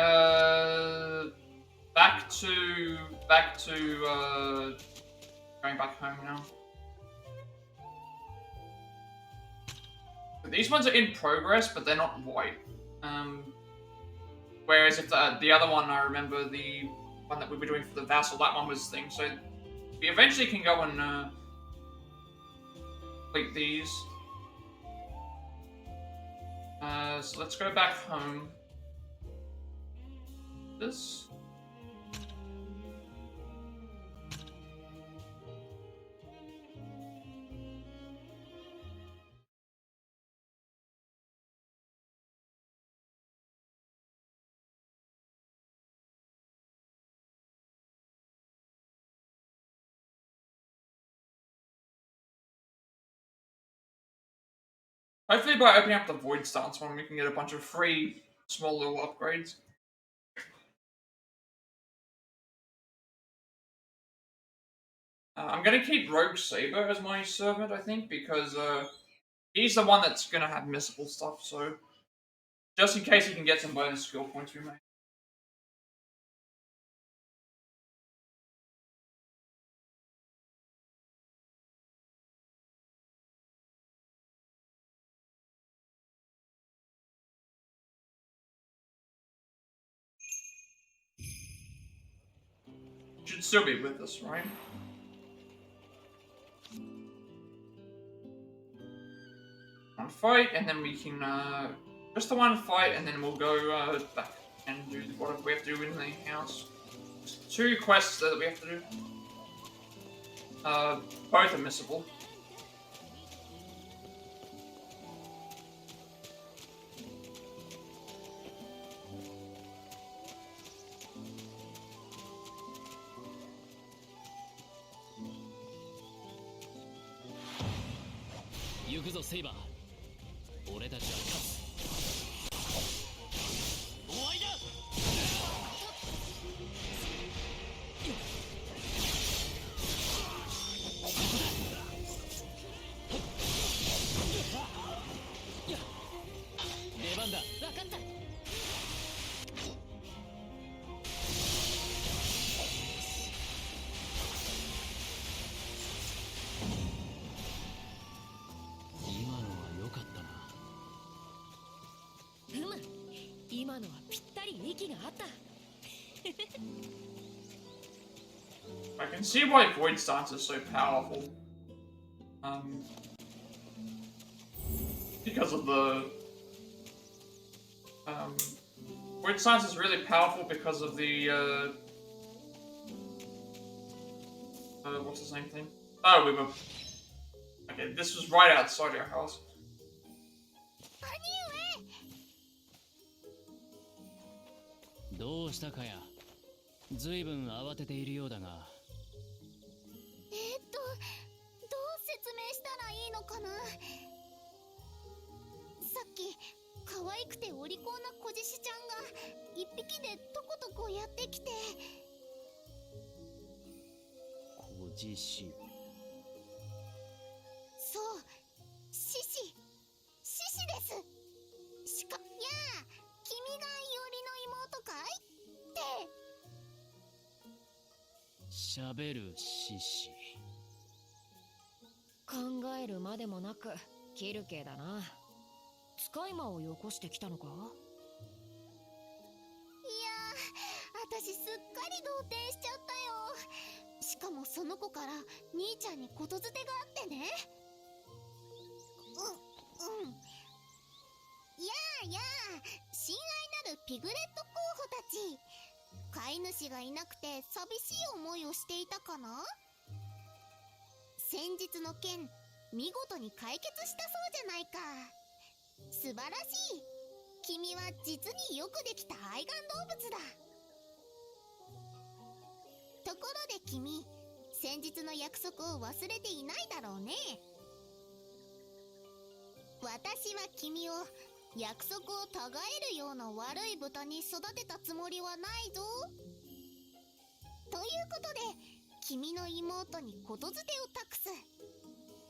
back to going back home now. These ones are in progress, but they're not white. Whereas if the other one, I remember the one that we were doing for the Vassal, that one was thing. So we eventually can go and complete these. So let's go back home. This. Hopefully by opening up the Void Stance one, we can get a bunch of free, small little upgrades. I'm going to keep Rogue Saber as my servant, I think, because he's the one that's going to have missable stuff, so just in case he can get some bonus skill points we may. Should still be with us, right? One fight, and then we can, just the one fight, and then we'll go back and do whatever we have to do in the house. 2 quests that we have to do. Both are missable.行くぞセイバー。俺たちは勝つ。終わりだ。出番だ。分かった。今のは良かったな。今のはぴったり息があった。I can see why Void Stance is so powerful. Because of the Void Stance is really powerful because of the what's the same thing? Oh, we were okay. This was right outside our house. どうしたかや。ずいぶん慌てているようだが。どう説明したらいいのかな。さっき可愛くてお利口な小獅子ちゃんが一匹でとことこやってきて。小獅子。そう、獅子です。やあ、君がいおりの妹かいって。しゃべる獅子。考えるまでもなくキル系だな。使い魔をよこしてきたのか。いやー、私すっかり動転しちゃったよ。しかもその子から兄ちゃんにことづてがあってね。やあ、親愛なるピグレット候補たち。飼い主がいなくて寂しい思いをしていたかな。先日の件、見事に解決したそうじゃないか。素晴らしい。君は実によくできた愛玩動物だ。ところで君、先日の約束を忘れていないだろうね。私は君を約束をたがえるような悪い豚に育てたつもりはないぞ。ということで、君の妹にことづてを託す。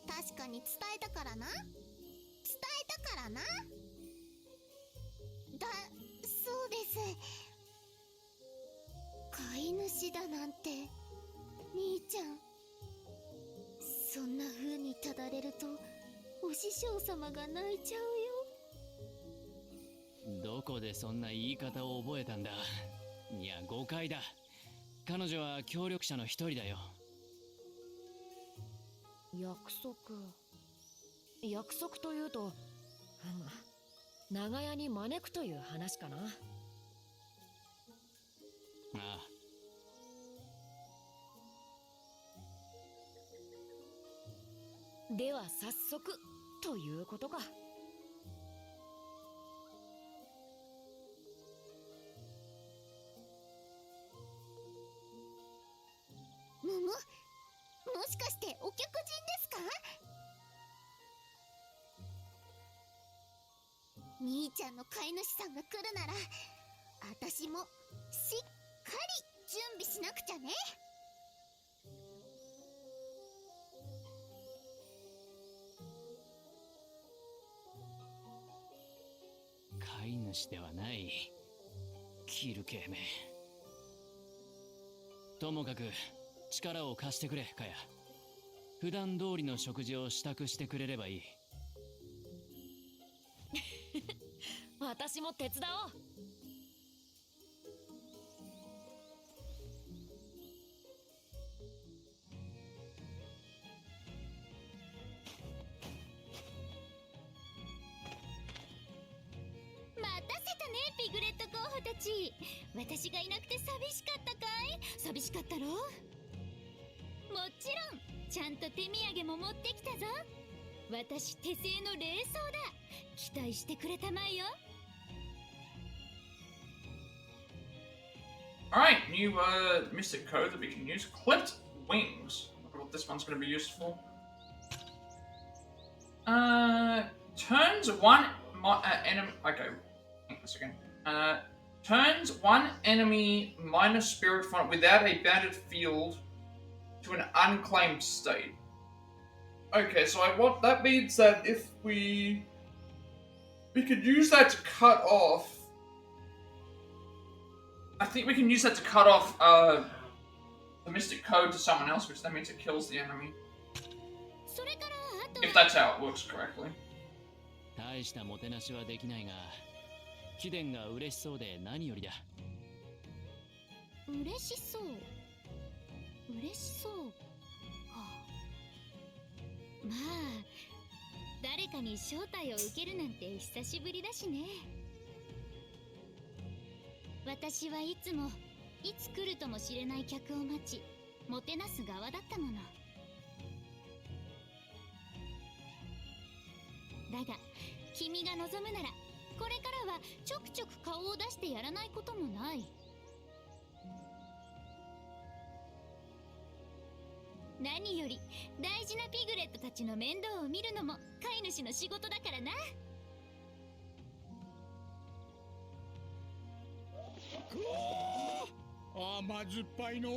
確かに伝えたからな。そうです。飼い主だなんて、兄ちゃん。そんな風にただれると、お師匠様が泣いちゃうよ。どこでそんな言い方を覚えたんだ。いや、誤解だ。彼女は協力者の一人だよ。約束というと、長屋に招くという話かな。ああ。では早速ということか。もしかしてお客人ですか？兄ちゃんの飼い主さんが来るなら、私もしっかり準備しなくちゃね。飼い主ではない。キル系め。ともかく力を貸してくれ、カヤ。普段通りの食事を支度してくれればいい。私も手伝おう。待たせたね、ピグレット候補たち。ち、私がいなくて寂しかったかい？寂しかったろ？もちろん、ちゃんと手土産も持ってきたぞ。私手製の冷装だ。期待してくれたまえよ。Alright, new mystic code that we can use. Clipped wings. I wonder what this one's going to be used for. Turns one enemy. Okay, wait a second. Turns one enemy minor spirit font without a banded field to an unclaimed state. Okay, so what that means that if we could use that to cut off. I think we can use that to cut off the mystic code to someone else, which then means it kills the enemy. If that's how it works correctly. 大したもてなしはできないが、貴殿が嬉しそうで何よりだ。嬉しそう。嬉しそうか。まあ、誰かに招待を受けるなんて久しぶりだしね。私はいつもいつ来るとも知れない客を待ち、もてなす側だったもの。だが、君が望むなら、これからはちょくちょく顔を出してやらないこともない。何より大事なピグレットたちの面倒を見るのも飼い主の仕事だからな。甘酸っぱいのう。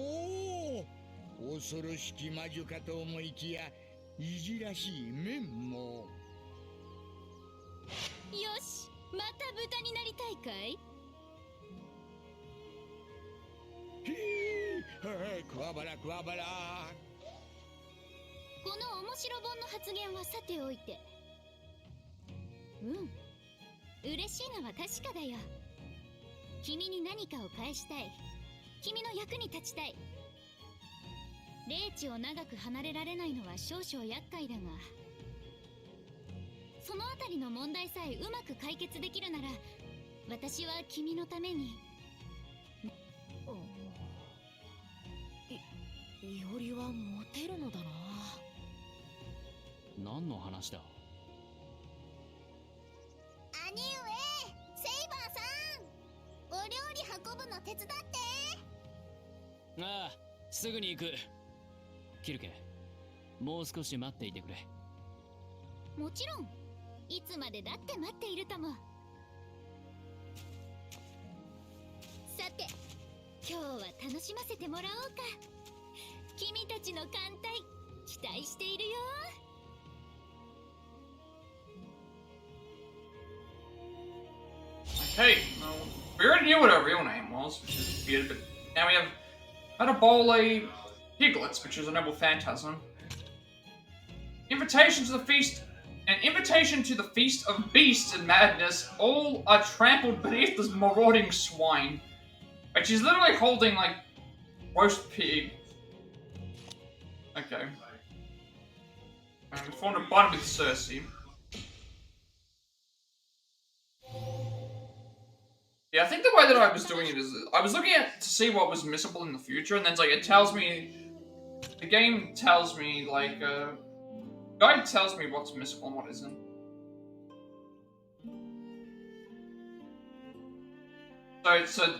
恐ろしき魔女かと思いきやいじらしい面も。よし、また豚になりたいかい？へぇ、クワバラクワバラ。この面白本の発言はさておいて、嬉しいのは確かだよ。君に何かを返したい。君の役に立ちたい。霊地を長く離れられないのは少々厄介だが、そのあたりの問題さえうまく解決できるなら、私は君のために。いおりはモテるのだな。何の話だ？兄上、セイバーさん、お料理運ぶの手伝って。ああ、すぐに行く。キルケ、もう少し待っていてくれ。もちろん、いつまでだって待っているとも。さて、今日は楽しませてもらおうか。君たちの艦隊、期待しているよ。Okay, well, we already knew what her real name was, which is weird, but now we have Metabole Piglets, which is a noble phantasm. Invitation to the feast. An invitation to the feast of beasts and madness. All are trampled beneath this marauding swine. Like, she's literally holding, like, roast pig. Okay. And we formed a bond with Cersei. Yeah, I think the way that I was doing it is I was looking at to see what was missable in the future, and then it's like it tells me, the game tells me like guide tells me what's missable and what isn't. So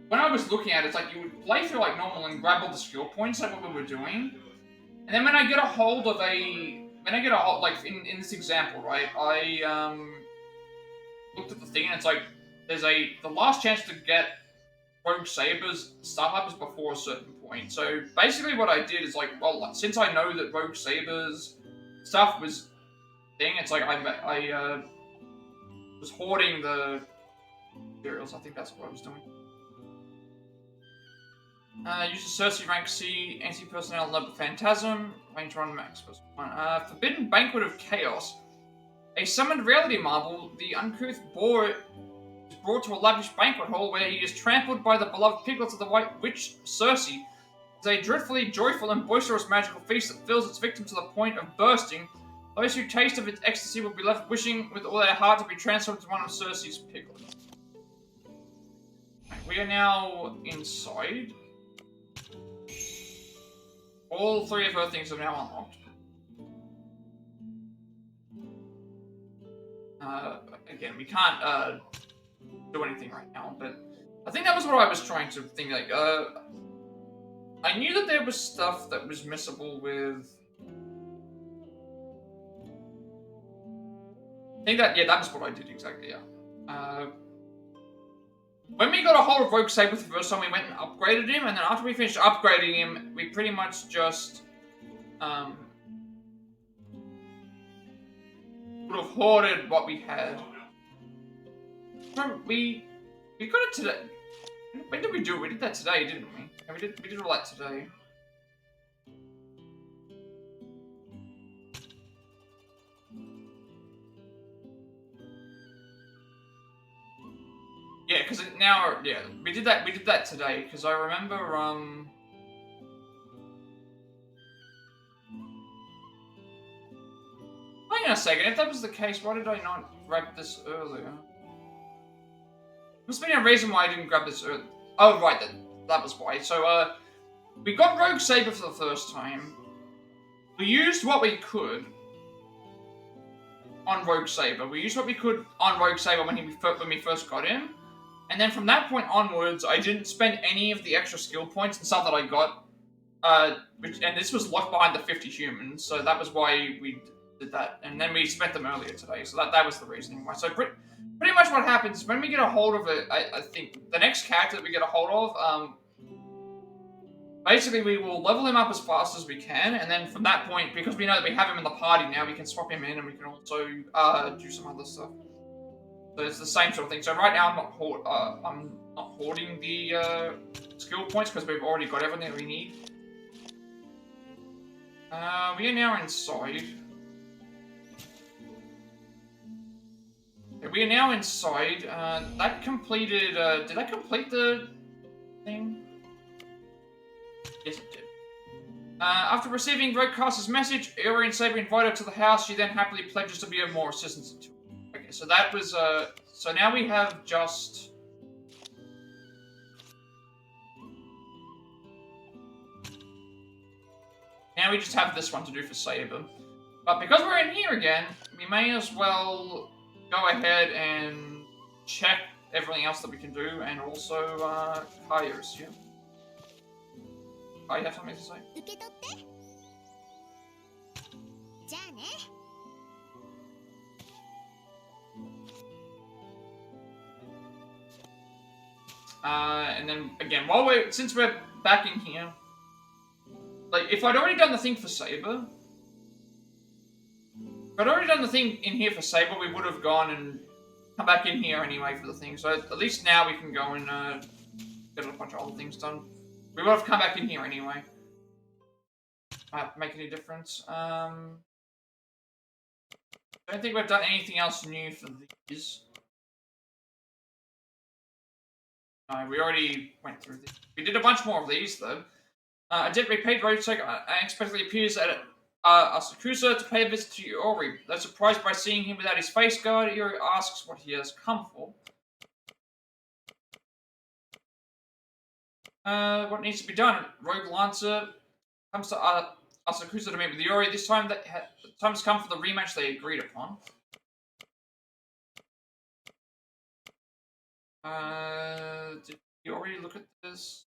when I was looking at it, it's like you would play through like normal and grab all the skill points like what we were doing, and then when I get a hold of like in this example, right, I looked at the thing and it's like the last chance to get Rogue Sabers stuff up is before a certain point. So basically what I did is like, well, since I know that Rogue Sabers stuff was thing, it's like I was hoarding the materials. I think that's what I was doing. Uses Cersei rank C, anti-personnel level Phantasm, range 1 max. Forbidden Banquet of Chaos. A summoned reality marvel, the uncouth boar is brought to a lavish banquet hall where he is trampled by the beloved piglets of the White Witch Cersei. It's a dreadfully joyful and boisterous magical feast that fills its victim to the point of bursting. Those who taste of its ecstasy will be left wishing with all their heart to be transformed into one of Cersei's piglets. we are now inside. All 3 of her things are now unlocked. Again, we can't do anything right now, but I think that was what I was trying to think. Like, I knew that there was stuff that was missable with. I think that that was what I did exactly. Yeah. When we got a hold of Rogue Saber the first time, we went and upgraded him, and then after we finished upgrading him, we pretty much just would have hoarded what we had. We got it today. When did we do it? We did that today, didn't we? Yeah, we did all that today. Yeah, because now, yeah, we did that today, because I remember, hang on a second, if that was the case, why did I not grab this earlier? Must have been a reason why I didn't grab this earlier. Oh, right, that was why. So, we got Rogue Saber for the first time. We used what we could on Rogue Saber. We used what we could on Rogue Saber when we first got him. And then from that point onwards, I didn't spend any of the extra skill points and stuff that I got. And this was locked behind the 50 humans, so that was why we did that. And then we spent them earlier today, so that was the reasoning why. So pretty much what happens when we get a hold of it, I think the next character that we get a hold of, basically we will level him up as fast as we can, and then from that point, because we know that we have him in the party now, we can swap him in, and we can also do some other stuff. So it's the same sort of thing. So right now I'm not hoarding the skill points because we've already got everything that we need. We are now inside. Okay, we are now inside. That completed. Did I complete the thing? Yes, it did. After receiving Roguecaster's message, Iori and Saber invite her to the house. She then happily pledges to be of more assistance to her. Okay, so that was, so now we have just... Now we just have this one to do for Saber. But because we're in here again, we may as well go ahead and check everything else that we can do, and also, Kaya's here. Kaya, you have something to say? And then again, since we're back in here, like if I'd already done the thing for Saber, we would have gone and come back in here anyway for the thing. So at least now we can go and get a bunch of other things done. We would have come back in here anyway. Might make any difference. Don't think we've done anything else new for these. No, we already went through these. We did a bunch more of these, though. A debt repaid Roadcheck unexpectedly appears at Asakusa to pay a visit to Iori. Though surprised by seeing him without his face guard, Iori asks what he has come for. What needs to be done? Rogue Lancer comes to Asakusa to meet with Iori. This time, the time has come for the rematch they agreed upon. Did you already look at this?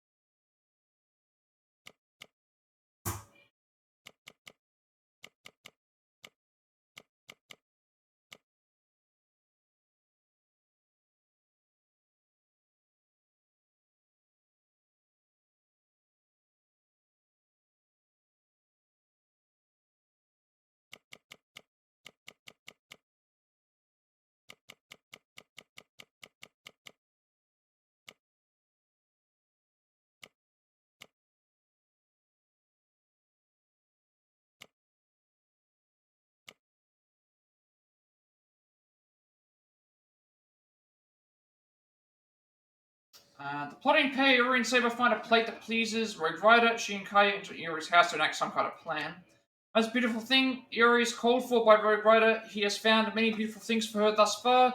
The plotting pair, Iori and Saber find a plate that pleases Rogue Rider. She and Kaya enter Iori's house to enact some kind of plan. Most beautiful thing, Iori is called for by Rogue Rider. He has found many beautiful things for her thus far.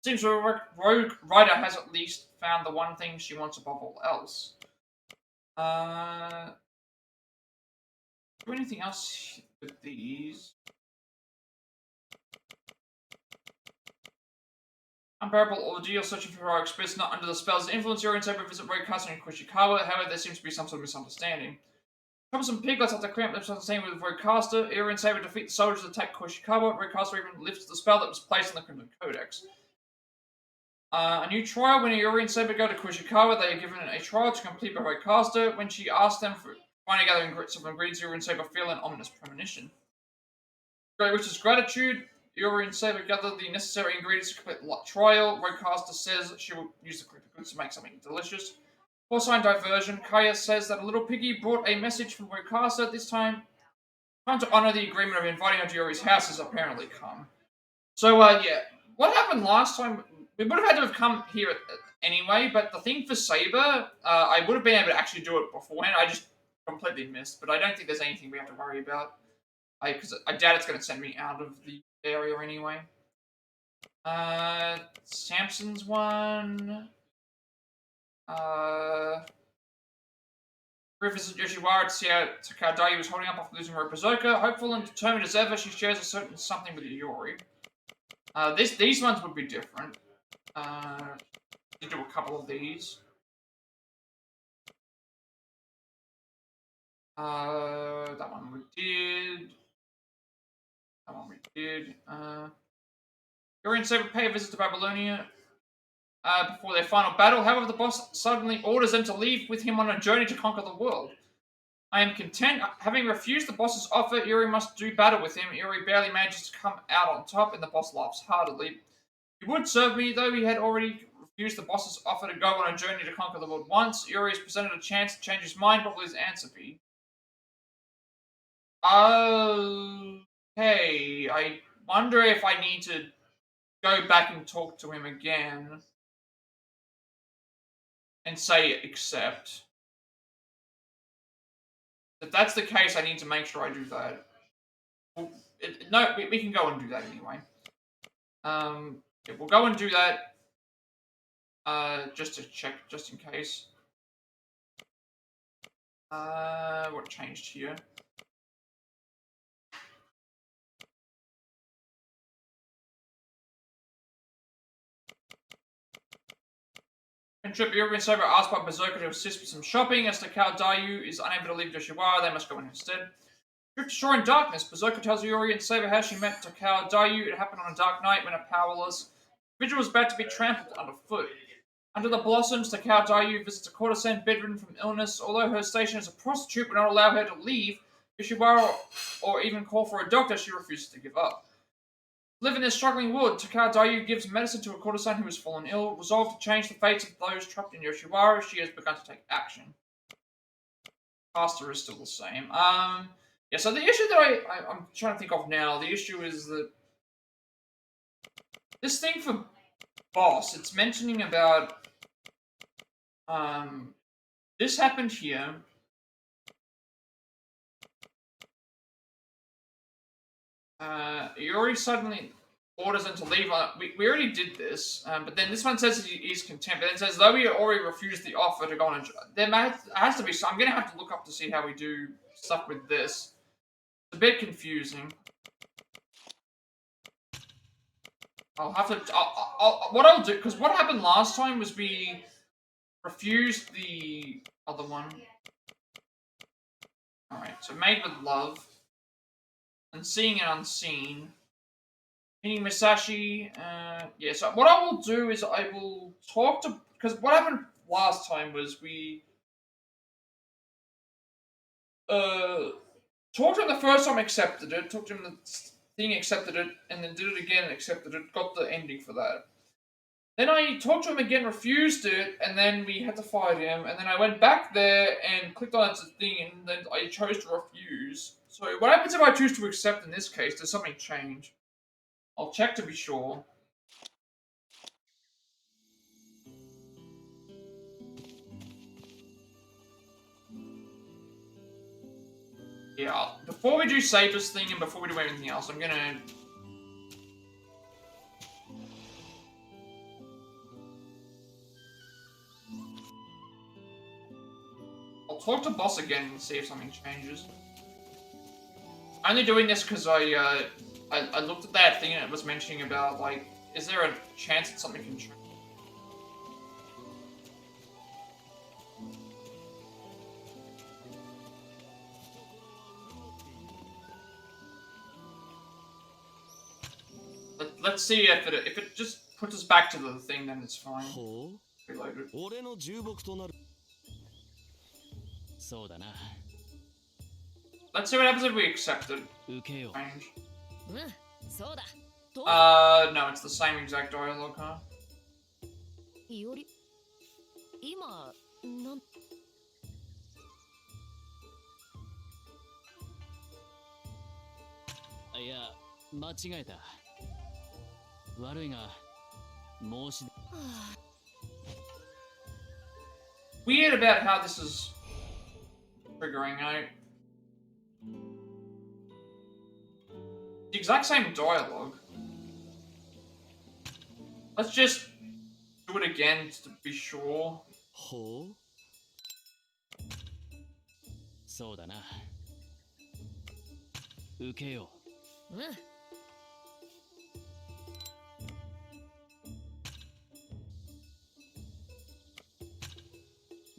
Seems the rogue rider has at least found the one thing she wants above all else. Do anything else with these? Unbearable ordeal searching for heroic spirits not under the spell's influence. Yuri and Saber visit Rogue Castle in Kushikawa. However, there seems to be some sort of misunderstanding. Troublesome piglets have to clear up misunderstanding with Rodecaster. Yuri and Saber defeat the soldiers that attack Kushikawa. Rodecaster even lifts the spell that was placed on the Crimson Codex. A new trial. When Yuri and Saber go to Kushikawa, they are given a trial to complete by Rodecaster. When she asks them for finding gathering some ingredients, Yuri and Saber feel an ominous premonition. Great Witch's gratitude. Yuri and Saber gather the necessary ingredients to complete the trial. Rodecaster says she will use the creepy goods to make something delicious. Porcine diversion. Kaya says that a little piggy brought a message from Rodecaster. This time to honor the agreement of inviting her to Yuri's house has apparently come. So, yeah. What happened last time? We would have had to have come here anyway, but the thing for Saber, I would have been able to actually do it beforehand. I just completely missed, but I don't think there's anything we have to worry about. Because I doubt it's going to send me out of the area anyway. Samson's one. Revisit Yoshiwara to see how Takadayu was holding up after losing her berserker. Hopeful and determined as ever, she shares a certain something with Yuri. These ones would be different. You do a couple of these. That one we did. That one we did. Yuri and Saber pay a visit to Babylonia before their final battle. However, the boss suddenly orders them to leave with him on a journey to conquer the world. I am content. Having refused the boss's offer, Yuri must do battle with him. Yuri barely manages to come out on top, and the boss laughs heartily. He would serve me, though he had already refused the boss's offer to go on a journey to conquer the world once. Yuri is presented a chance to change his mind. What will his answer be? Okay, I wonder if I need to go back and talk to him again and say accept. If that's the case, I need to make sure I do that. Well, no, we can go and do that anyway. Yeah, we'll go and do that. Just to check, just in case. What changed here? Trip Yuri and Saber asked by Berserker to assist with some shopping. As Takadayu is unable to leave Yoshiwara, they must go in instead. Drift to shore in darkness. Berserker tells Yuri and Saber how she met Takadayu. It happened on a dark night when a powerless individual was about to be trampled underfoot. Under the blossoms, Takadayu visits a courtesan bedridden from illness. Although her station as a prostitute would not allow her to leave Yoshiwara or even call for a doctor, she refuses to give up. Live in this struggling wood, Takadayu gives medicine to a courtesan who has fallen ill. Resolved to change the fates of those trapped in Yoshiwara, she has begun to take action. Caster is still the same. Yeah, so the issue that I'm trying to think of now, the issue is that this thing for boss, it's mentioning about this happened here. Yuri suddenly orders him to leave. We already did this, but then this one says he's content. But then it says, though we already refused the offer to go on a... There has to be some... I'm going to have to look up to see how we do stuff with this. It's a bit confusing. I'll have to... what I'll do... Because what happened last time was we refused the other one. Alright, so made with love. And seeing and unseen. Meaning Masashi, yeah, so what I will do is I will talk to, because what happened last time was we, talked to him the first time, accepted it, talked to him the thing, accepted it, and then did it again and accepted it, got the ending for that. Then I talked to him again, refused it, and then we had to fight him, and then I went back there and clicked on its thing, and then I chose to refuse. So what happens if I choose to accept in this case? Does something change? I'll check to be sure. Yeah, before we do Saber's thing and before we do anything else, I'm gonna... talk to boss again and see if something changes. Only doing this because I looked at that thing and it was mentioning about, like, is there a chance that something can change? Let's see if it just puts us back to the thing, then it's fine. ほ Reload it. う俺の重木となるそうだな。 Let's see what happens if we accept it. 受けよう。 Change. うんそうだどう No, it's the same exact dialogue, huh? いおり今なんいや、間違えた。悪いが、申し Weird about how this is triggering out. The exact same dialogue. Let's just do it again to be sure. ほうそうだな。受けよう。うん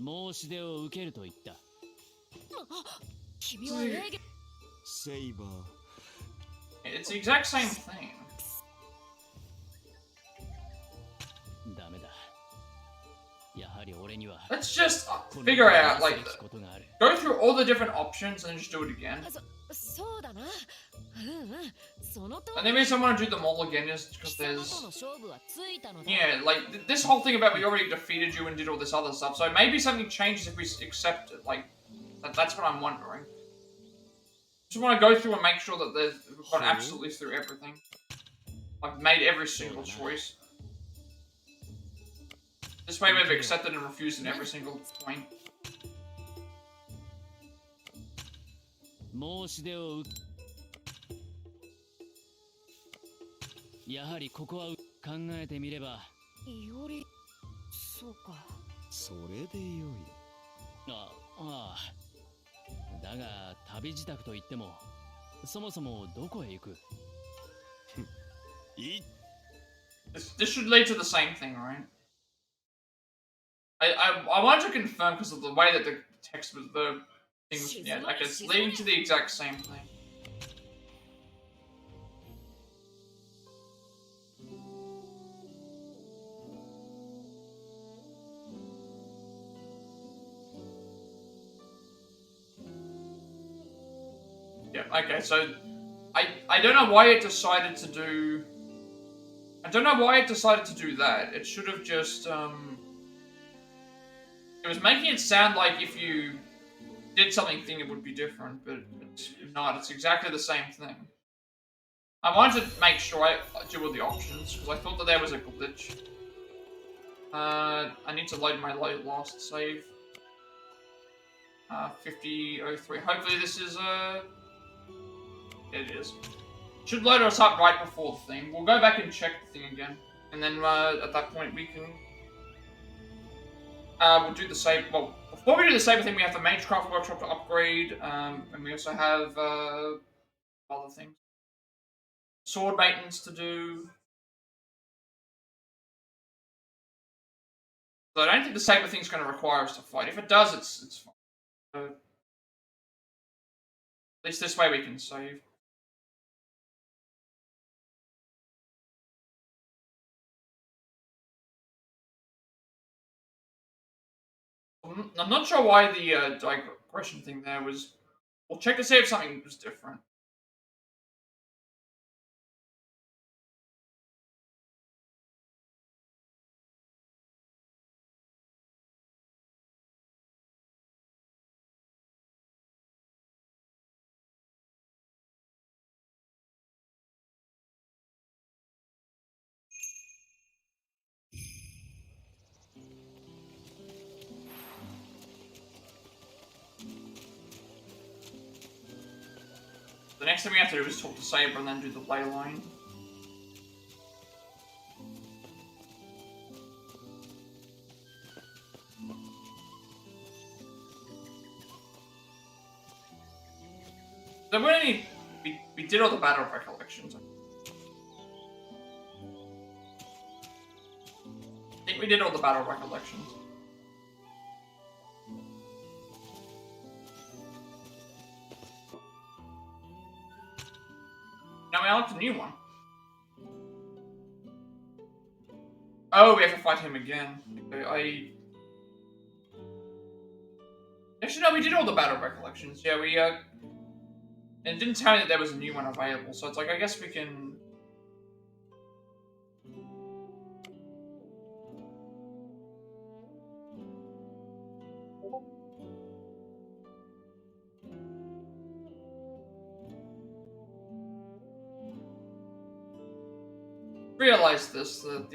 申し出を受けると言った。君は営業セイバー It's the exact same thing. ダメだ。やはり俺には Let's just figure out, like, ことがある。 go through all the different options and just do it again. そうだなその通 And the reason I want to do them all again is 貴 because 様 there's... との勝負はついたのだ Yeah, like, this whole thing about we already defeated you and did all this other stuff, so maybe something changes if we accept it, like, that's what I'm wondering. Just want to go through and make sure that we've gone absolutely through everything. I've made every single choice. This way we've accepted and refused in every single point. 申し出を受けやはりここは考えてみればいおりそうかそれでよいああだが旅支度といってもそもそもどこへ行く This should lead to the same thing, right? I wanted to confirm because of the way that the text was, the thing was, yeah, like it's leading to the exact same thing. Yeah, okay, so I don't know why it decided to do... I don't know why it decided to do that. It should have just, It was making it sound like if you did something it would be different, but it's not. It's exactly the same thing. I wanted to make sure I do all the options, because I thought that there was a glitch. I need to load my last save. 5003. Hopefully this is, it is. Should load us up right before the thing. We'll go back and check the thing again. And then, at that point we can... we'll do the save. Well, before we do the save thing, we have the Magecraft Workshop to upgrade, and we also have other things. Sword maintenance to do. So I don't think the saber thing's going to require us to fight. If it does, it's fine. So, at least this way we can save. I'm not sure why the digression thing there was... We'll check to see if something was different. The next thing we have to do is talk to Saber and then do the ley line. So we did all the battle recollections. I think we did all the battle recollections. Now we unlocked a new one. Oh, we have to fight him again. Actually, no, we did all the battle recollections. Yeah, and it didn't tell me that there was a new one available, so it's like, I guess we can... realize this, that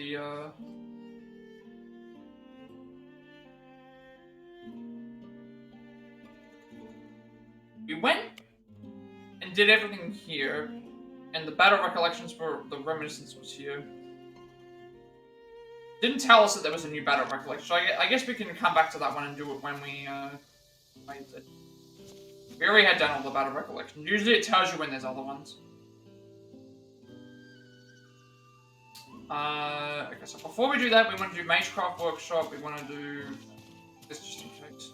we went and did everything here, and the battle recollections for the reminiscence was here. Didn't tell us that there was a new battle recollection, so I guess we can come back to that one and do it when we already had done all the battle recollections. Usually it tells you when there's other ones. Okay, so before we do that, we want to do Magecraft Workshop, we want to do this just in case.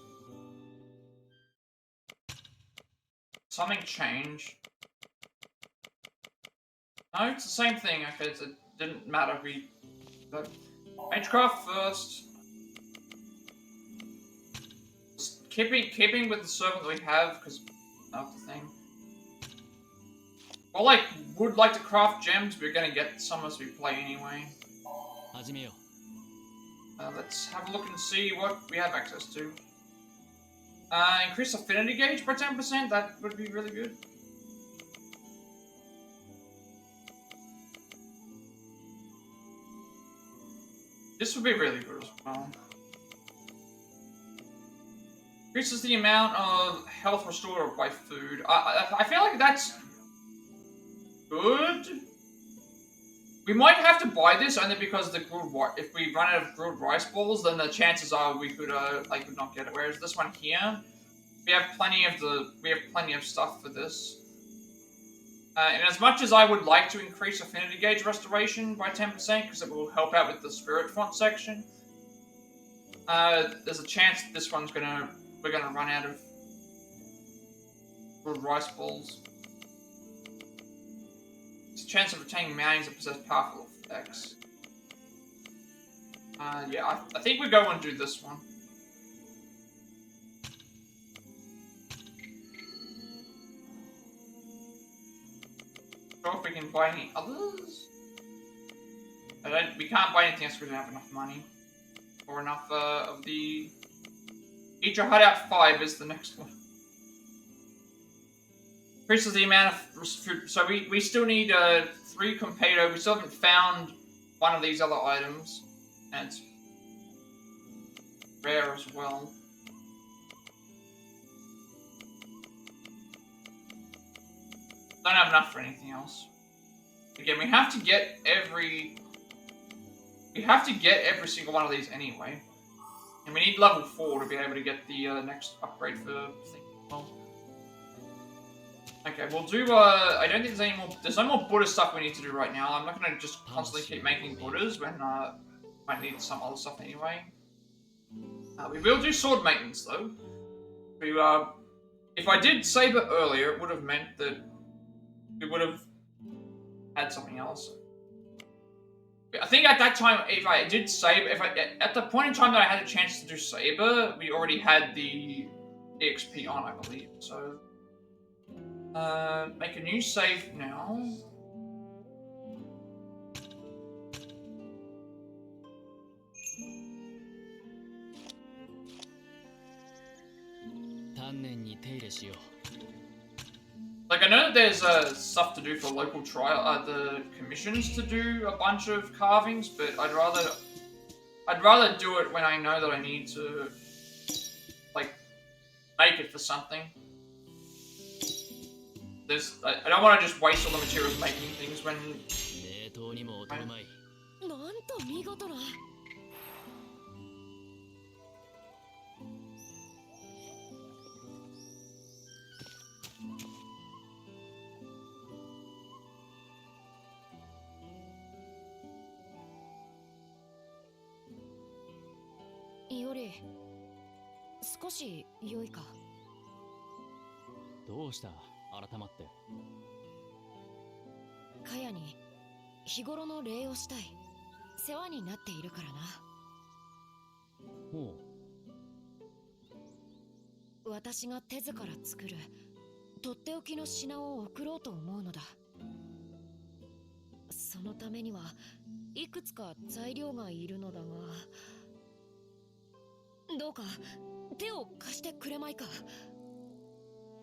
Something change. No, it's the same thing, okay, it didn't matter, we... Magecraft first. Just keeping with the servant that we have, because that's the thing. Well, would like to craft gems, we're gonna get some as we play anyway. Let's have a look and see what we have access to. Increase affinity gauge by 10%, that would be really good. This would be really good as well. Increases the amount of health restored by food. I feel like that's good. We might have to buy this only because if we run out of grilled rice balls, then the chances are we could would not get it. Whereas this one here, we have plenty of stuff for this. And as much as I would like to increase affinity gauge restoration by 10% because it will help out with the spirit font section, there's a chance that this one's we're gonna run out of grilled rice balls. There's a chance of retaining mounties that possess powerful effects. Yeah, I think we go and do this one. Sure if we can buy any others. We can't buy anything else because we don't have enough money. Or enough of the... Eat your hut out 5 is the next one. Increases the amount of food. So we still need 3 Compedo. We still haven't found one of these other items. And it's rare as well. Don't have enough for anything else. Again, we have to get every single one of these anyway. And we need level 4 to be able to get the next upgrade for the thing. Well, okay, we'll do, I don't think there's no more Buddha stuff we need to do right now. I'm not going to just constantly keep making Buddhas when I might need some other stuff anyway. We will do sword maintenance though. If I did Saber earlier, it would have meant that we would have had something else. I think at that time, if I did Saber, at the point in time that I had a chance to do Saber, we already had the XP on, I believe. So, make a new save now. Like, I know that there's stuff to do for local trial, the commissions to do a bunch of carvings, but I'd rather do it when I know that I need to, like, make it for something. I don't want to just waste all the materials making things when... り少し良いか。どうした改まって。カヤに日頃の礼をしたい。世話になっているからな。ほ私が手ずから作るとっておきの品を送ろうと思うのだ。そのためにはいくつか材料がいるのだが、どうか手を貸してくれまいか。う。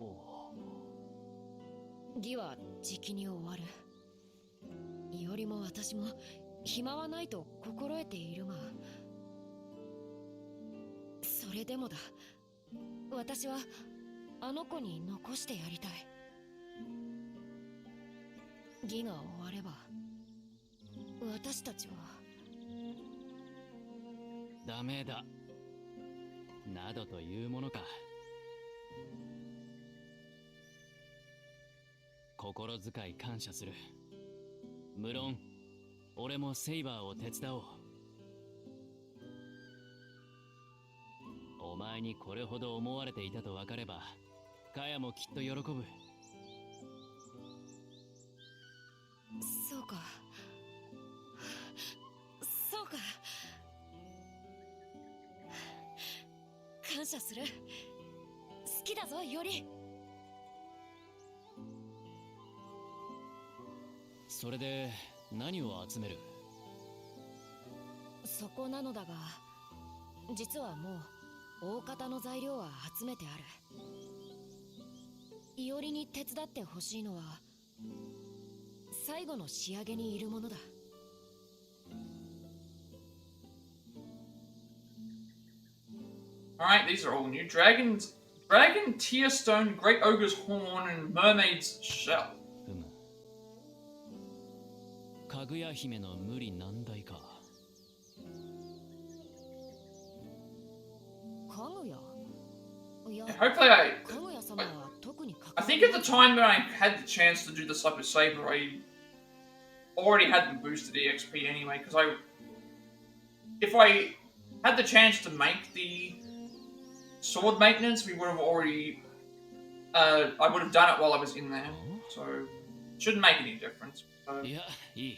お義はじきに終わる。いおりも私も暇はないと心得ているが、それでもだ。私はあの子に残してやりたい。義が終われば私たちは。ダメだなどというものか。心遣い感謝する。無論俺もセイバーを手伝おう。お前にこれほど思われていたと分かればカヤもきっと喜ぶ。そうかそうか。感謝する。好きだぞより。それで何を集める？そこなのだが、実はもう大方の材料は集めてある。いおりに手伝ってほしいのは最後の仕上げにいるものだ。Alright, these are all new. Dragon Tear Stone, Great Ogre's Horn, and Mermaid's Shell. ふむ。かぐや姫の無理難題か。かぐや？いや、 Hopefully I かぐや様は特に I think at the time when I had the chance to do the Super Saber, I already had the boosted EXP anyway, because if I had the chance to make the sword maintenance, we would have already, I would have done it while I was in there, so it shouldn't make any difference. いや、いい。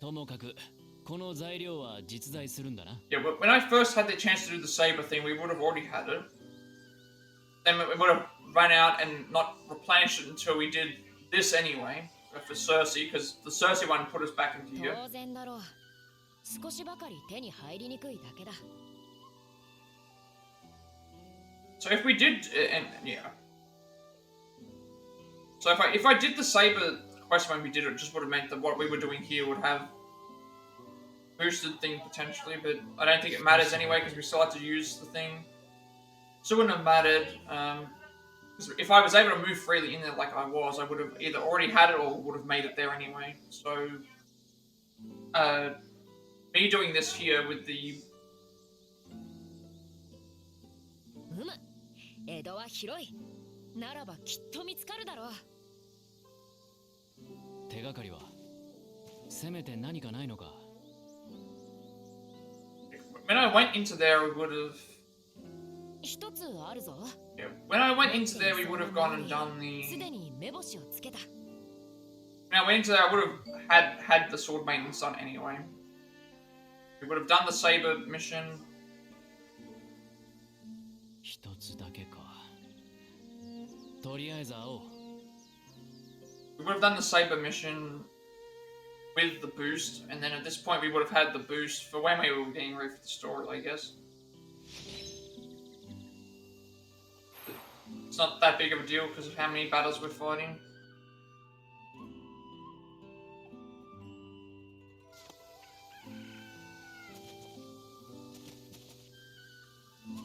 ともかく、この材料は実在するんだな。Yeah, but when I first had the chance to do the saber thing, we would have already had it. Then we would have run out and not replenished it until we did this anyway, for Cersei, because the Cersei one put us back into here. 当然だろう。少しばかり手に入りにくいだけだ。So if we did, and yeah. So if I did the saber quest when we did it, just would have meant that what we were doing here would have boosted thing potentially, but I don't think it matters anyway because we still have to use the thing. So it wouldn't have mattered. Because if I was able to move freely in there like I was, I would have either already had it or would have made it there anyway. So me doing this here with the うむ、江戸は広い。ならばきっと見つかるだろう。手がかりはせめて何かないのか。when I went into there, we would have. 一つあるぞ。 Yeah, when I went into there, we would have gone and done す the. でに目星をつけた。 When I went into there, I would have had the sword maintenance done anyway. We would have done the saber mission. 一つだけか。とりあえず会おう。We would have done the saber mission with the boost, and then at this point we would have had the boost for when we were getting ready for the story, I guess. It's not that big of a deal because of how many battles we're fighting.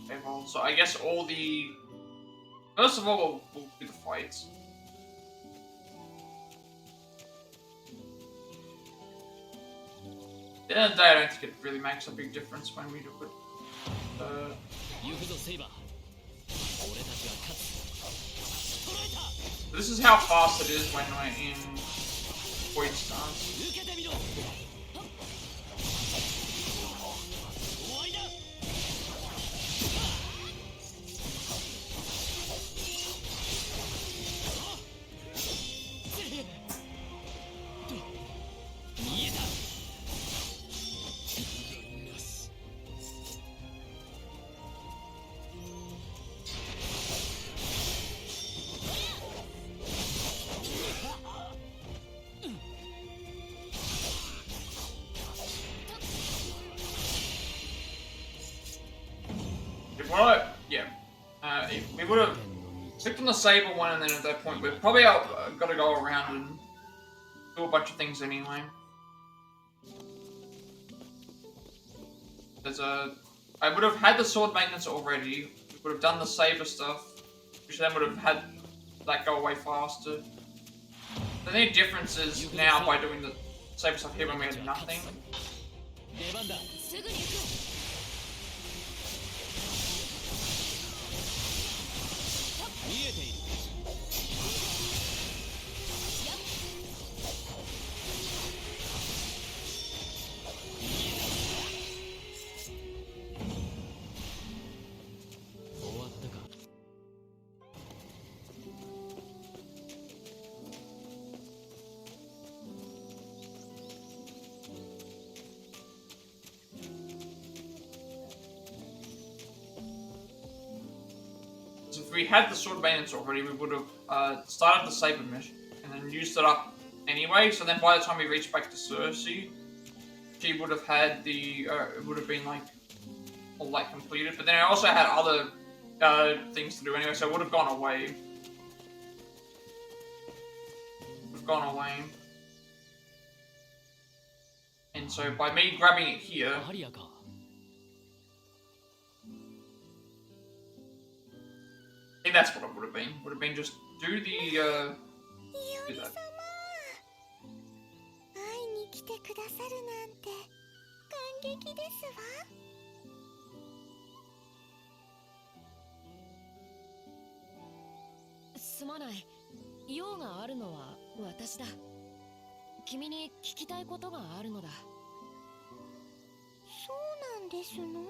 Okay, well, so I guess all the... First of all, we'll do the fights. At the end of the day, I don't think it really makes a big difference when we do it. 行くぞセイバー。俺たちは勝つ。 This is how fast it is when we're in void stance. 受けてみろ。終わりだ。the saber one, and then at that point, we've probably got to go around and do a bunch of things anyway. I would have had the sword maintenance already. We would have done the saber stuff, which then would have had that go away faster. The only difference is now by doing the saber stuff here when we had nothing. すぐに行く。見えている。終わったか。So if we had the sword maintenance already, we would have started the saber mission and then used it up anyway. So then by the time we reached back to Cersei, she would have had the it would have been like all that completed. But then I also had other things to do anyway, so it would have gone away. Would have gone away. And so by me grabbing it here. ハリアか。 I think that's what it would have been. Would have been just do the do that. 会いに来てくださるなんて感激ですわ。すまない。用があるのは私だ。君に聞きたいことがあるのだ。そうなんですの？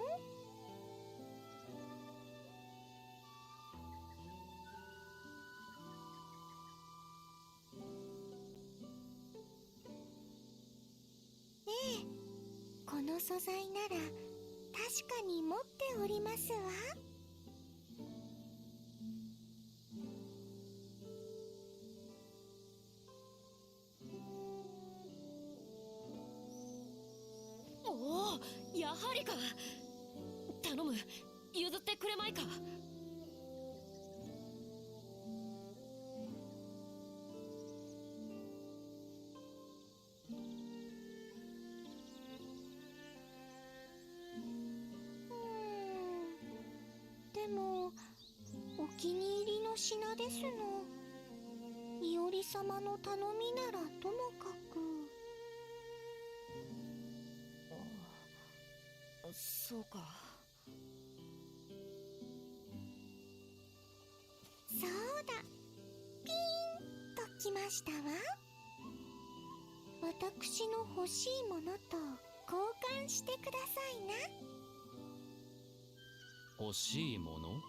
ええ、この素材なら確かに持っておりますわ。おお、やはりか。頼む、譲ってくれまいか。でもお気に入りの品ですの。いおり様の頼みならともかく。そうか。そうだ、ピーンときましたわ。私の欲しいものと交換してくださいな。欲しいもの？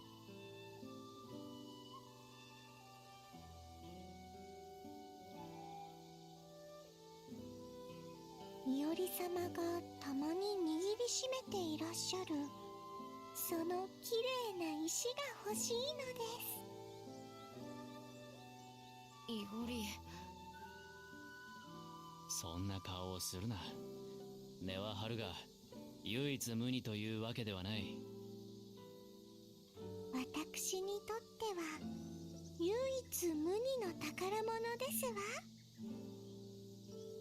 いおり様がたまに握りしめていらっしゃるそのきれいな石が欲しいのです。いおり。そんな顔をするな。根は張るが唯一無二というわけではない。私にとっては唯一無二の宝物ですわ。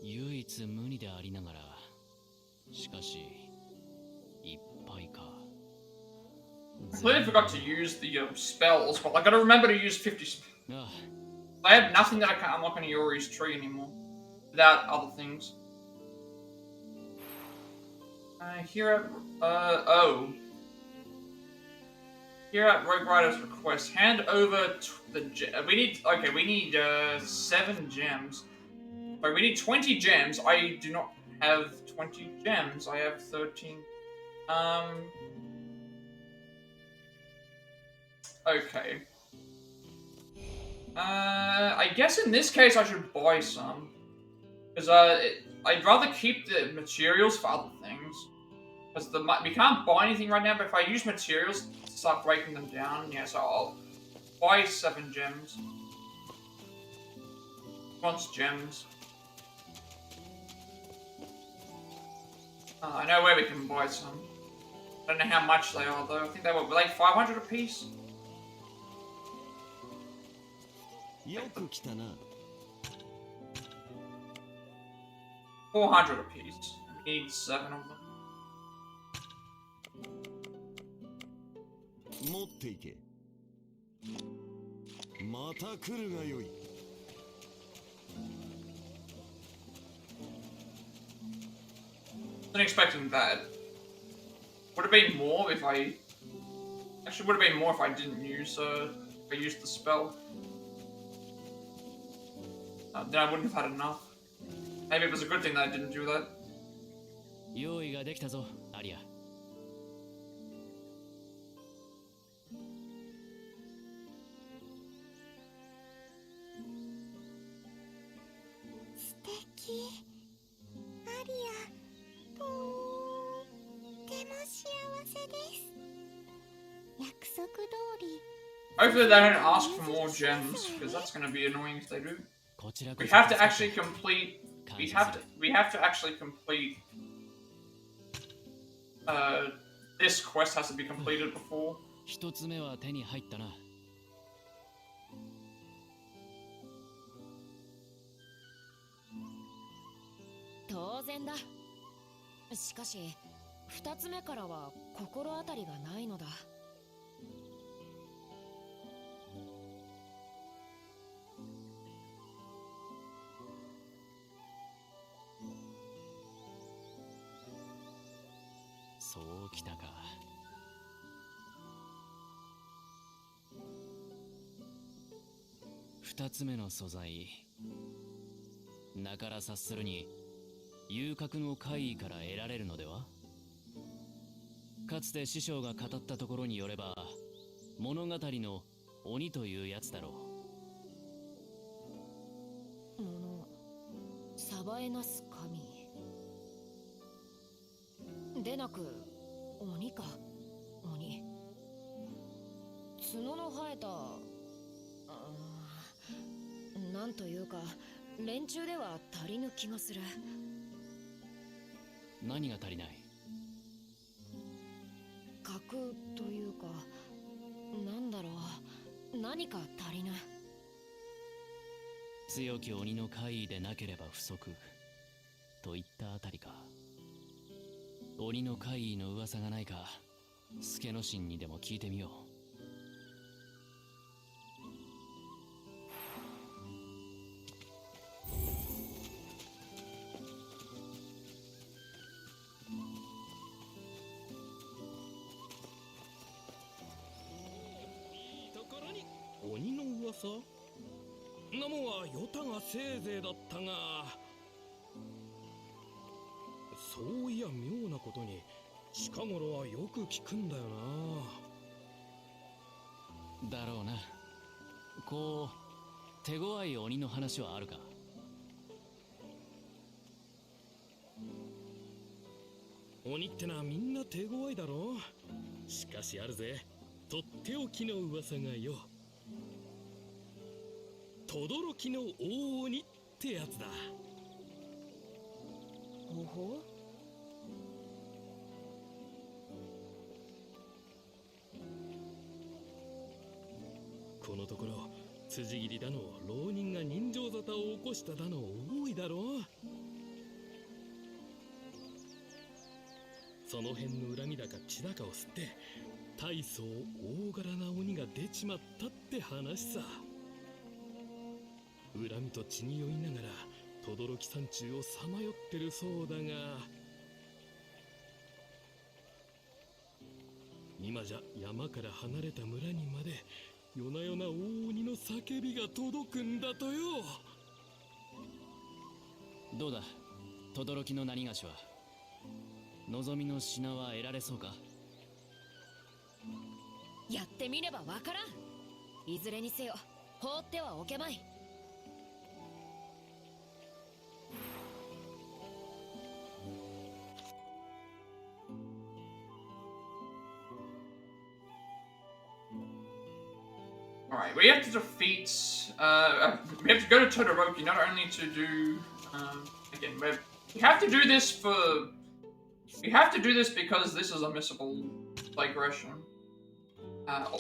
唯一無二でありながら、しかしいっぱいか。 I completely forgot to use the spells, but I gotta remember to use 50 spells. ああ、 I have nothing that I can unlock on Yori's tree anymore without other things. Here at here at Rogue Rider's request, hand over the we need 7 gems. But we need 20 gems. I do not have 20 gems. I have 13. Okay. I guess in this case I should buy some. Because I'd rather keep the materials for other things. Because we can't buy anything right now, but if I use materials to start breaking them down, yeah, so I'll buy 7 gems. Who wants gems? I know where we can buy some. I don't know how much they are though. I think they were like 500 a piece. よく来たな。 400 apiece. We need 7 of them. 持っていけ。また来るがよい。 Wasn't expecting that. Would have been more if I... Actually, would have been more if I didn't use, if I used the spell. Then I wouldn't have had enough. Maybe it was a good thing that I didn't do that. 用意ができたぞ、アリア。素敵。アリア、とても幸せです。約束通り。 Hopefully they don't ask for more gems, because that's going to be annoying if they do. こちらこ We そ have to actually complete... 感 We 謝 have す to, る。 we have to actually complete... this quest has to be completed before. 一つ目は手に入ったな。当然だ。しかし2つ目からは心当たりがないのだ。そうきたか。二つ目の素材、名から察するに遊郭の怪異から得られるのでは。かつて師匠が語ったところによれば、物語の鬼というやつだろう。サバエナス神でなく鬼か。鬼、角の生えた、なんというか連中では足りぬ気がする。何が足りない？格というか、なんだろう、何か足りぬ。強き鬼の怪異でなければ不足といったあたりか。鬼の怪異の噂がないか、助之進にでも聞いてみよう。鬼の噂なもんはヨタがせいぜいだったが、そういや妙なことに近頃はよく聞くんだよな。だろうな。こう手強い鬼の話はあるか？鬼ってのはみんな手強いだろう。しかしあるぜ、とっておきの噂がよ。轟の大鬼ってやつだ。ほほう。このところ辻斬りだの浪人が人情沙汰を起こしただの多いだろう。その辺の恨みだか血だかを吸って大層大柄な鬼が出ちまったって話さ。恨みと血に酔いながら轟山中をさまよってるそうだが、今じゃ山から離れた村にまで夜な夜な大鬼の叫びが届くんだとよ。どうだ、轟の何がしは。望みの品は得られそうか？やってみればわからん。いずれにせよ放ってはおけまい。Alright, we have to defeat, we have to go to Todoroki, not only to do, again, we have to do this for, we have to do this because this is a missable digression.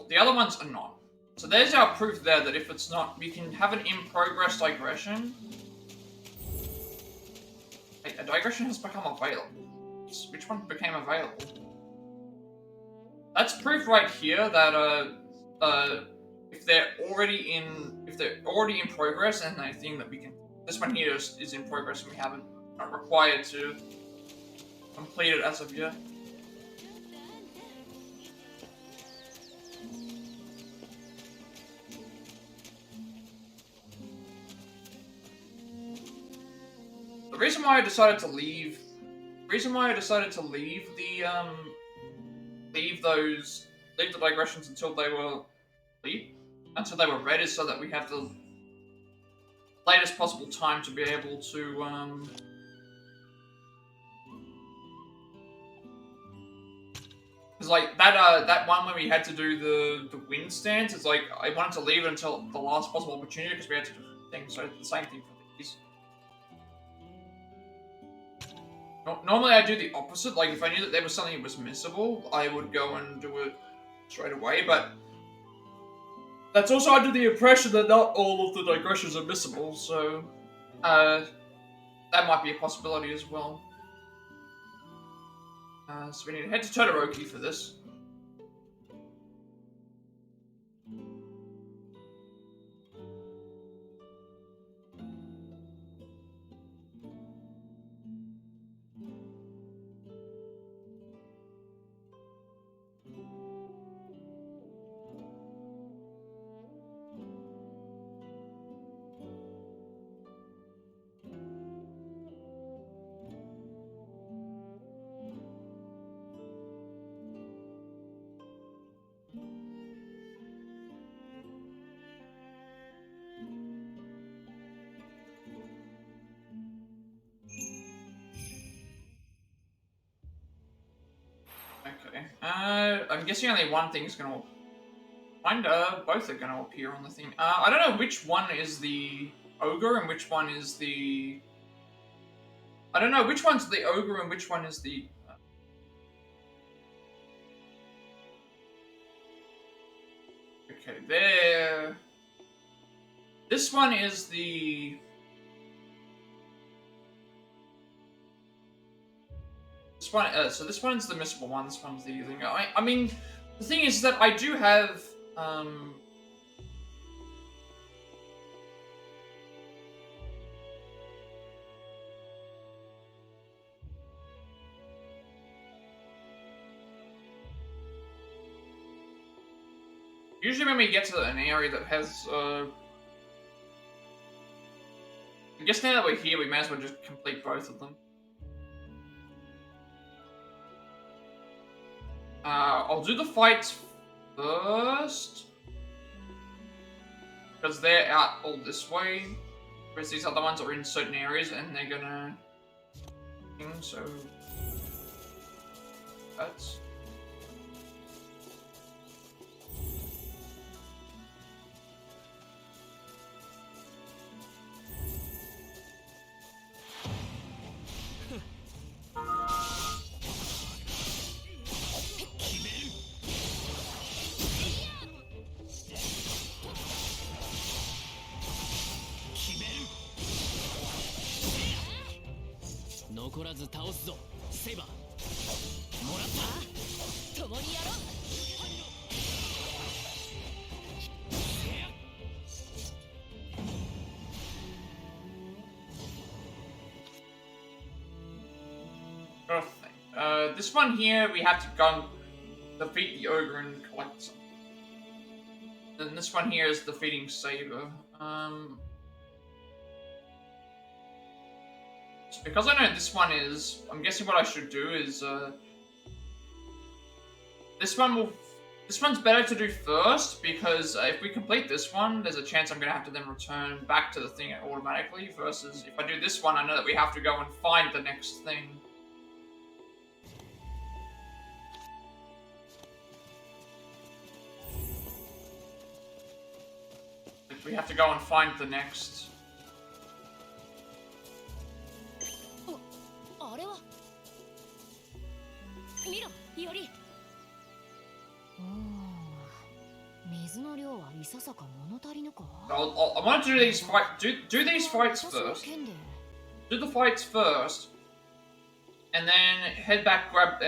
The other ones are not. So there's our proof there that if it's not, we can have an in-progress digression. Hey, a digression has become available. Which one became available? That's proof right here that if they're already in progress, and I think that we can. This one here is in progress, and we haven't not required to complete it as of yet. The reason why I decided to leave leave the digressions until they were read is so that we have the latest possible time to be able to because like that one where we had to do the wind stance, it's like I wanted to leave it until the last possible opportunity because we had to do things. So the same thing for these. Normally I do the opposite. Like if I knew that there was something that was missable, I would go and do it straight away. But that's also under the impression that not all of the digressions are missable. So that might be a possibility as well. So we need to head to Todoroki for this. Okay. I'm guessing only one thing's gonna. Both are gonna appear on the thing. I don't know which one is the ogre and which one is the. I don't know which one's the ogre and which one is the. Okay, there. This one is the. This one, so this one's the missable one. This one's the thing. I mean, the thing is that I do have. Usually when we get to an area that has, I guess now that we're here, we may as well just complete both of them. I'll do the fights first. Because they're out all this way. Whereas these other ones are in certain areas and they're gonna... So... That's... this one here, we have to go and defeat the ogre and collect some. Then this one here is defeating Saber. So because I know this one is, I'm guessing what I should do is, this one's better to do first, because if we complete this one, there's a chance I'm going to have to then return back to the thing automatically, versus if I do this one, I know that we have to go and find the next thing. We have to go and find the next. 水の量はいささか物足りぬか。 I want to do these do these fights first. Do the fights first, and then head back. Grab.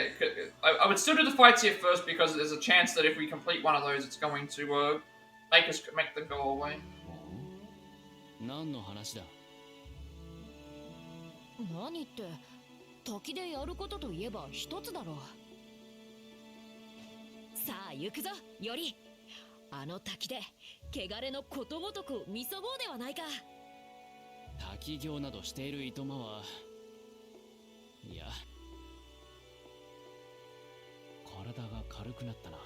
I would still do the fights here first because there's a chance that if we complete one of those, it's going to make them go away. 何の話だ。何って滝でやることといえば一つだろう。さあ行くぞより。あの滝で汚れのことごとくみそぼうではないか。滝行などしているいとまはいや体が軽くなったな。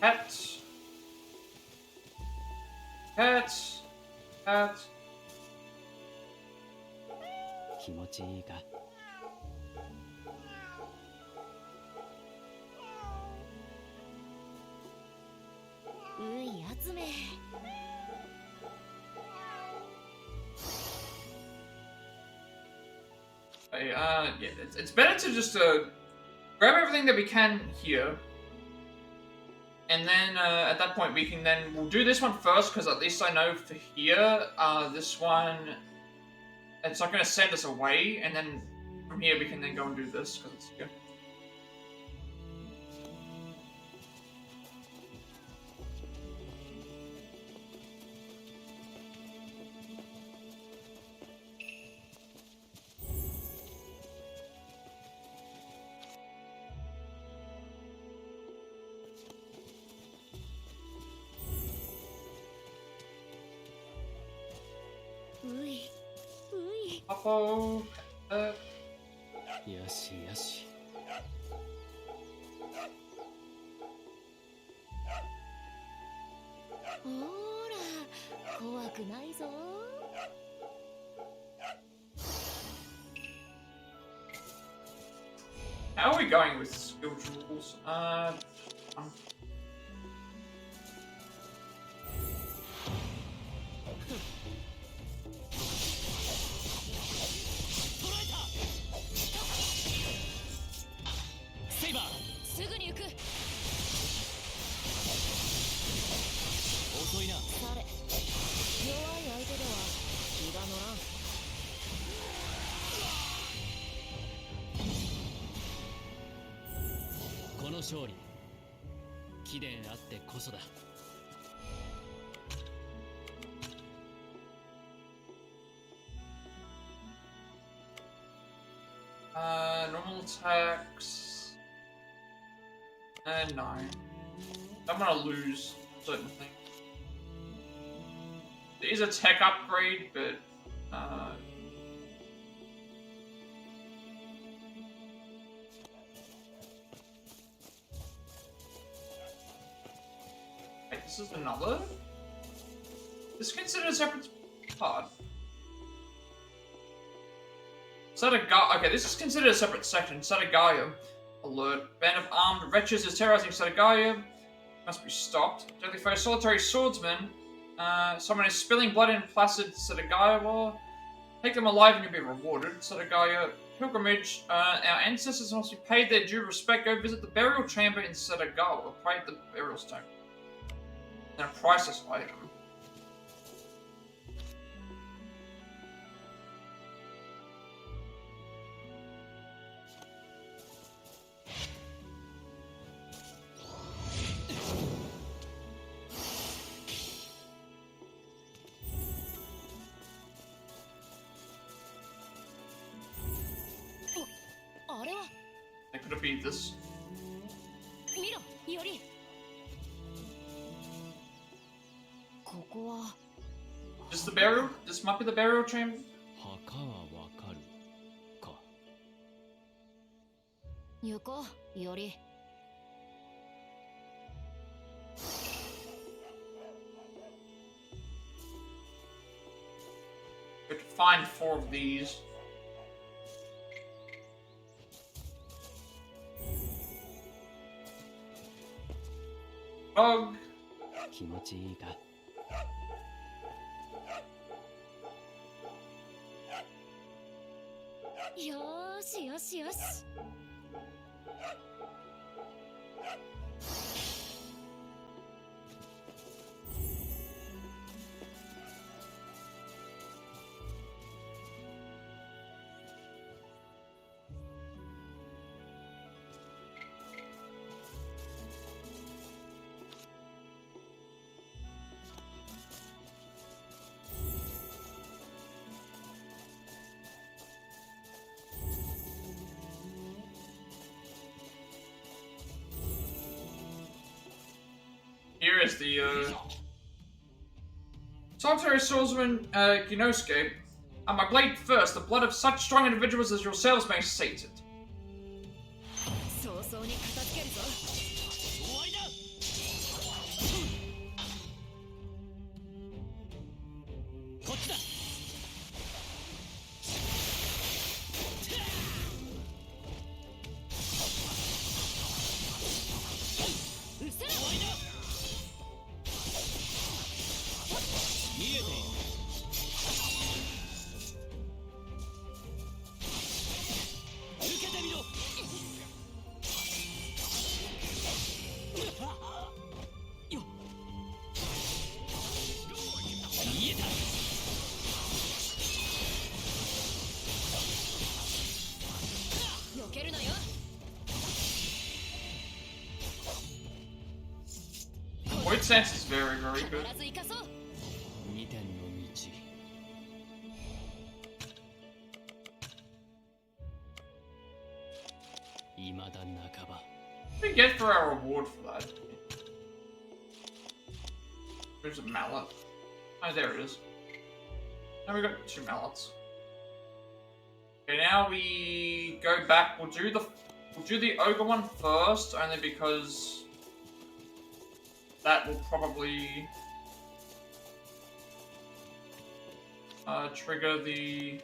Cats. Cats. Cats. 気持ちいいか。うい集め。Yeah, it's better to just grab everything that we can here, and then at that point we'll do this one first because at least I know for here, this one, it's not going to send us away, and then from here we can then go and do this because it's here. Papa, よしよし。ほら怖くないぞ。 how are we going with skill rules?勝利貴殿あってこそだ。Normal attacks and 9. I'm gonna lose certain things. There is a tech upgrade, but wait, this is another? This is considered a separate part. Satagaya. Okay, this is considered a separate section. Satagaya. Alert. Band of armed wretches is terrorizing Satagaya. Must be stopped. Deadly foe. Solitary swordsman. Someone is spilling blood in placid Satagaya. Take them alive and you'll be rewarded. Satagaya. Pilgrimage. Our ancestors must be paid their due respect. Go visit the burial chamber in Satagawa. Pray at the burial stone. And a priceless item. Could it be this? This is the burial? This might be the burial chamber? 墓はわかるか。行こう、より。We have to find 4 of these. Bug. 気持ちいいか。よーしよしよし。Here is the solitary swordsman Ginosuke. My blade first, the blood of such strong individuals as yourselves may sate it. 早々に片付けるぞ。終わりだ。こっちだ。うせろ。終わりだ。見えている。受けてみろ。よっ。見えた。避けるなよ。 Void sense is very, very good. 必ず生かそう。二点の道。未だ半ば。 What do we get for our reward for that? There's a mallet. Oh, there it is. Now we got 2 mallets. Okay, now we go back. We'll do the ogre one first, only because that will probably trigger the.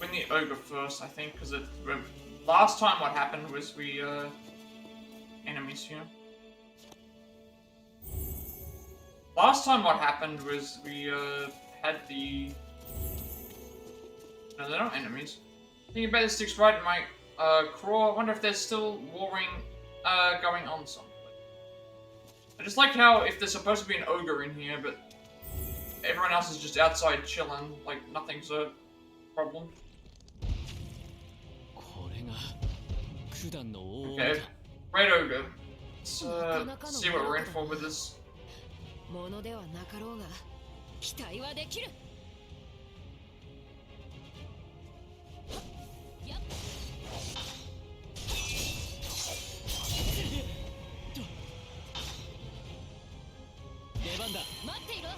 Win the ogre first, I think, because last time what happened was we enemies here. Last time what happened was we had the no, they're not enemies. Thinking about this sticks right in my craw. I wonder if there's still warring going on somewhere. I just like how if there's supposed to be an ogre in here, but everyone else is just outside chilling, like nothing's a problem. Okay, Great Ogre. Let's see what we're in for with this. ものではなかろうが期待はできる。出番だ。待っていろ。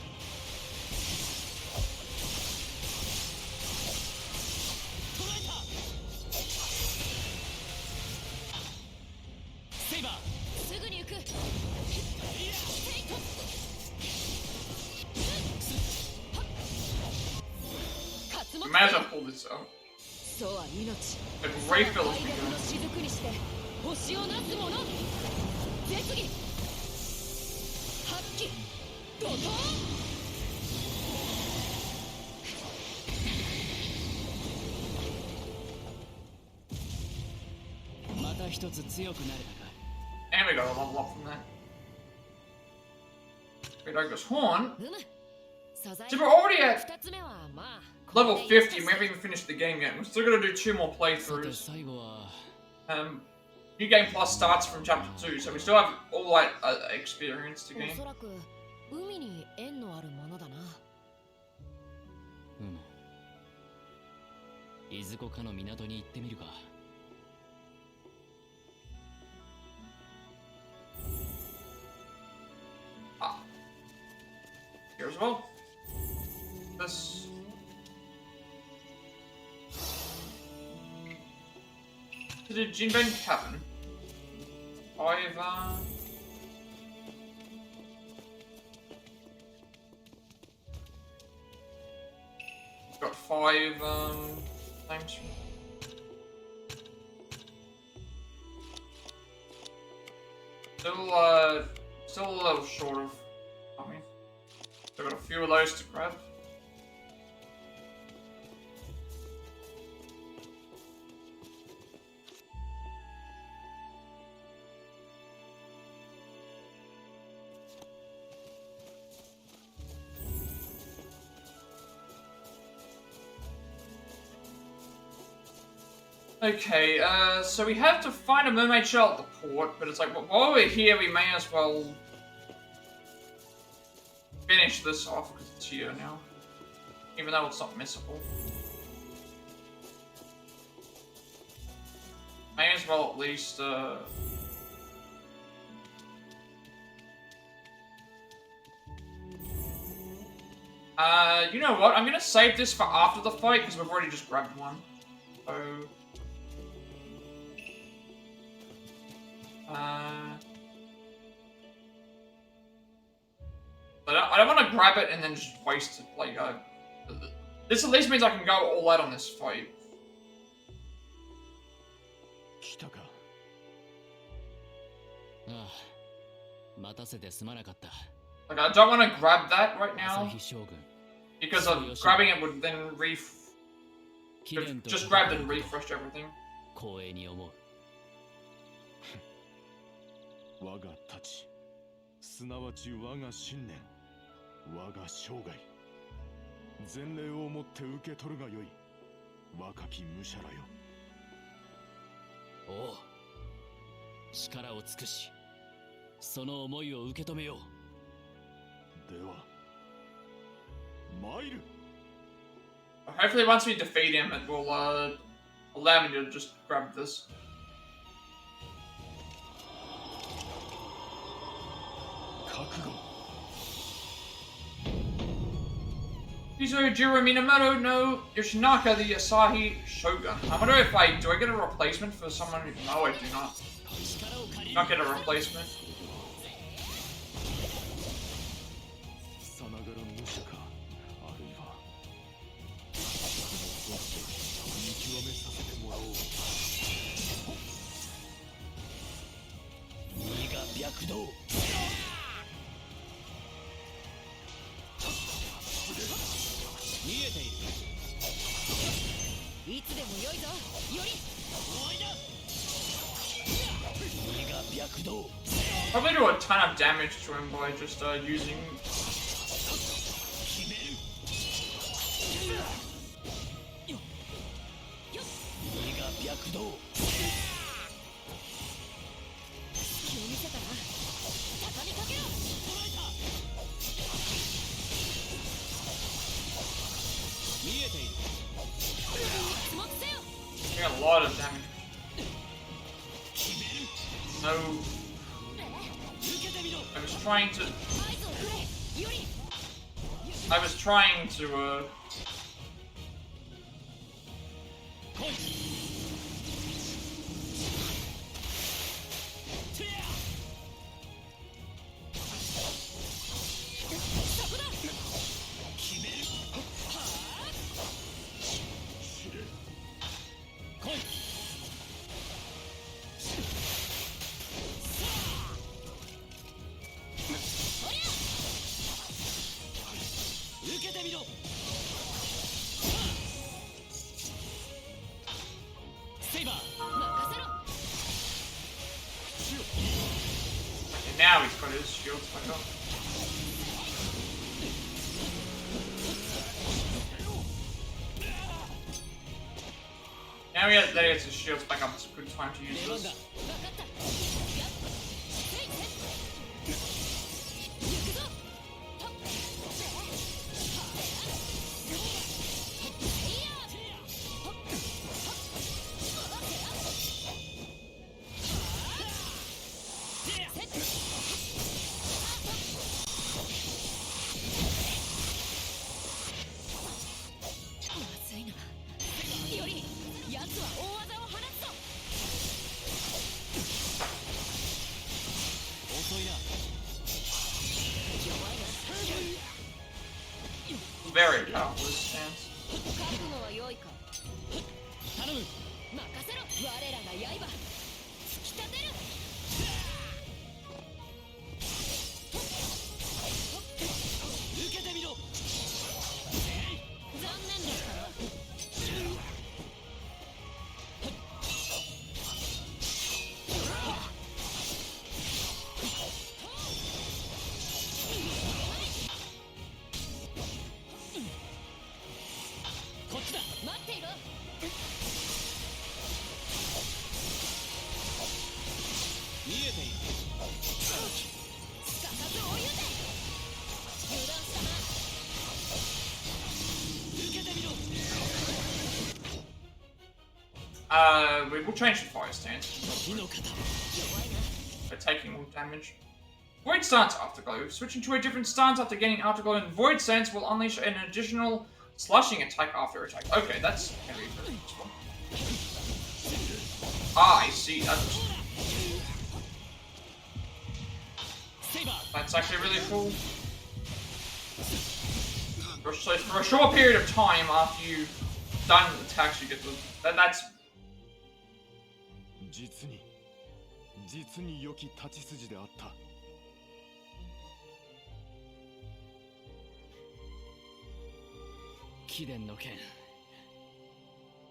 捕らえた。セイバー。すぐに行く。 We might as well pull this out. そうは命。 A great fill of 大学の雫にして星をなすもの。絶技。発揮。怒涛。また一つ強くなれたか。 And we got a level up from that. Great Ogre's Horn. うむ。素材。 So we're already at 二つ目はまあ。 level 50 and we haven't even finished the game yet. We're still gonna do 2 more さて playthroughs. 最後は New Game Plus starts from Chapter 2, so we still have all that experience to お gain. そらく海に縁のあるものだな。いずこかの港に行ってみるか。 Here as well. to the Jinben Cavern. I've got 5 times. Still a little short of. I mean, I've got a few of those to grab. Okay, so we have to find a mermaid shell at the port, but it's like, while we're here, we may as well finish this off, because it's here now. Even though it's not missable. May as well at least, you know what? I'm gonna save this for after the fight, because we've already just grabbed one. So... I don't want to grab it and then just waste it. Like, this at least means I can go all out on this fight. Like, I don't want to grab that right now because grabbing it would then just grabbed and refreshed everything. 我が太刀すなわち我が信念我が生涯前例をもって受け取るがよい若き武者らよおう力を尽くしその思いを受け止めようでは参る Hopefully once we defeat him it will allow me to just grab this. Izojiro Minamoto no Yoshinaka, the Asahi Shogun. I wonder if do I get a replacement for someone who... No, I do not. Not get a replacement. Yakudo. 見えている。いつでも良いぞ。より。おいだ。身が白道。Probably do a ton of damage to him by just using. 決める。身が白道。隙を見せたな。畳みかけろ。捉えた。 Doing a lot of damage. No. I was trying to. Now he's got his shields back up. Now that he has his shields back up, it's a good time to use this. 刃突き立てる。受けてみろ。残念だったな。こっちだ。待っていろ。見えている。すかさずお湯で。油断したな。受けてみろ。We will change the fire stance. 火の型。弱いな。By taking more damage. Void Stance Afterglow. Switching to a different stance after getting Afterglow in Void Stance will unleash an additional slashing attack after attack. Okay, that's gonna be very useful. Ah, I see. That's actually really cool. So for a short period of time after you've done attacks, you get the... That's... 実に良き立ち筋であった。貴殿の剣、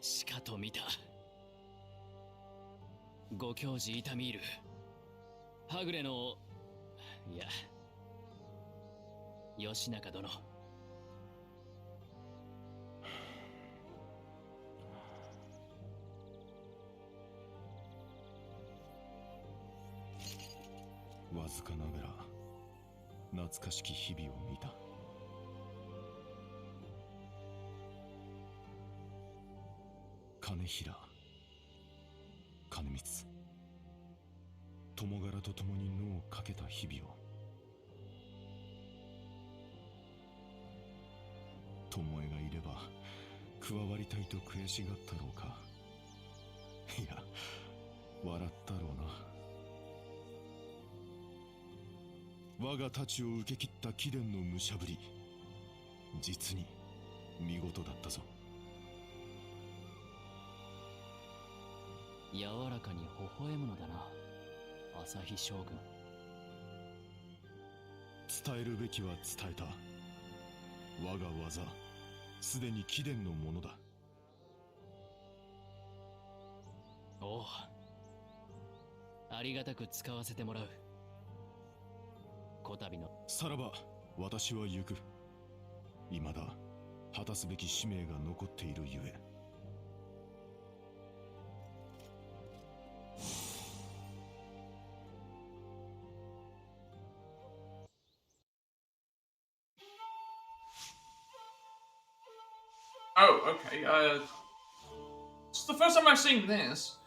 しかと見た。ご教示痛み入る。はぐれの、いや、義仲殿。わずかながら懐かしき日々を見た。金平、金光、友柄と共に脳をかけた日々を。巴がいれば加わりたいと悔しがったろうか。いや、笑ったろうな。我が太刀を受け切った貴殿の武者ぶり、実に見事だったぞ。柔らかに微笑むのだな、旭将軍。伝えるべきは伝えた。我が技、すでに貴殿のものだ。おう、ありがたく使わせてもらう。こたびのさらば私は行く。未だ果たすべき使命が残っているゆえ。Oh, okay. It's the first time I've seen this.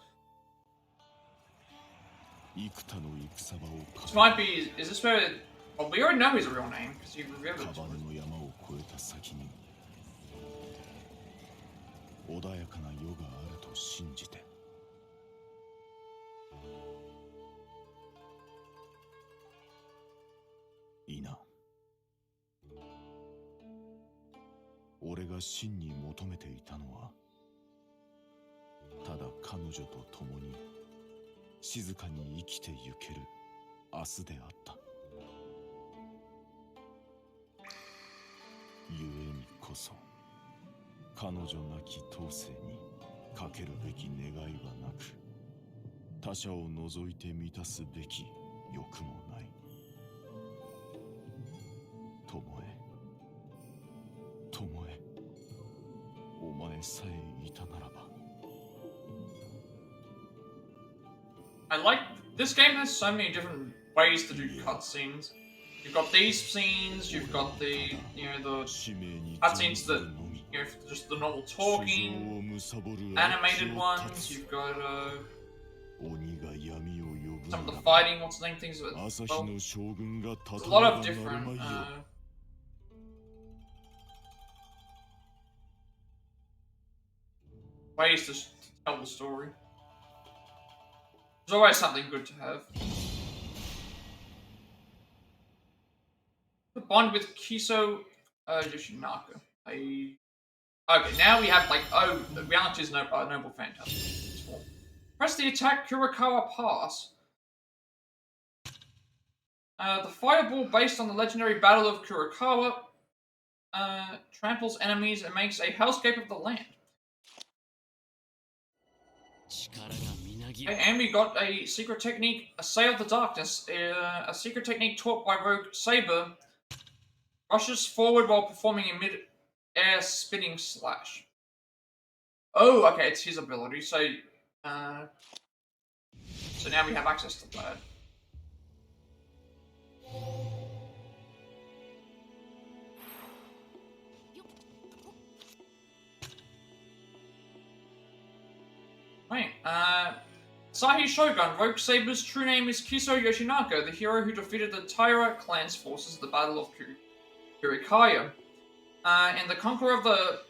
幾多の戦場を This might be. Is this where? Well, we already know his real name because you revealed it to カバ us. ネの山を越えた先に穏やかな世があると信じて。いいな。俺が真に求めていたのは、ただ彼女と共に静かに生きてゆける明日であった。ゆえにこそ彼女なき当世にかけるべき願いはなく、他者を除いて満たすべき欲もない。巴、お前さえいたならば。I like this game. Has so many different ways to do cutscenes. You've got these scenes. You've got the the cutscenes that just the normal talking, animated ones. You've got some of the fighting. What's the name things? Well, there's a lot of different. Ways to tell the story. There's always something good to have. The bond with Kiso Yoshinaka. Okay, now we have like the reality is noble fantasy. Press the attack Kurikawa Pass. The fireball based on the legendary Battle of Kurikawa tramples enemies and makes a hellscape of the land. And we got a secret technique, Assail the Darkness, a secret technique taught by Rogue Saber. Rushes forward while performing a mid-air spinning slash. Oh, okay, it's his ability, so now we have access to that. Wait, Sahi Shogun, Rogue Saber's true name is Kiso Yoshinaka, the hero who defeated the Taira clan's forces at the Battle of Kurikaya, and the conqueror of the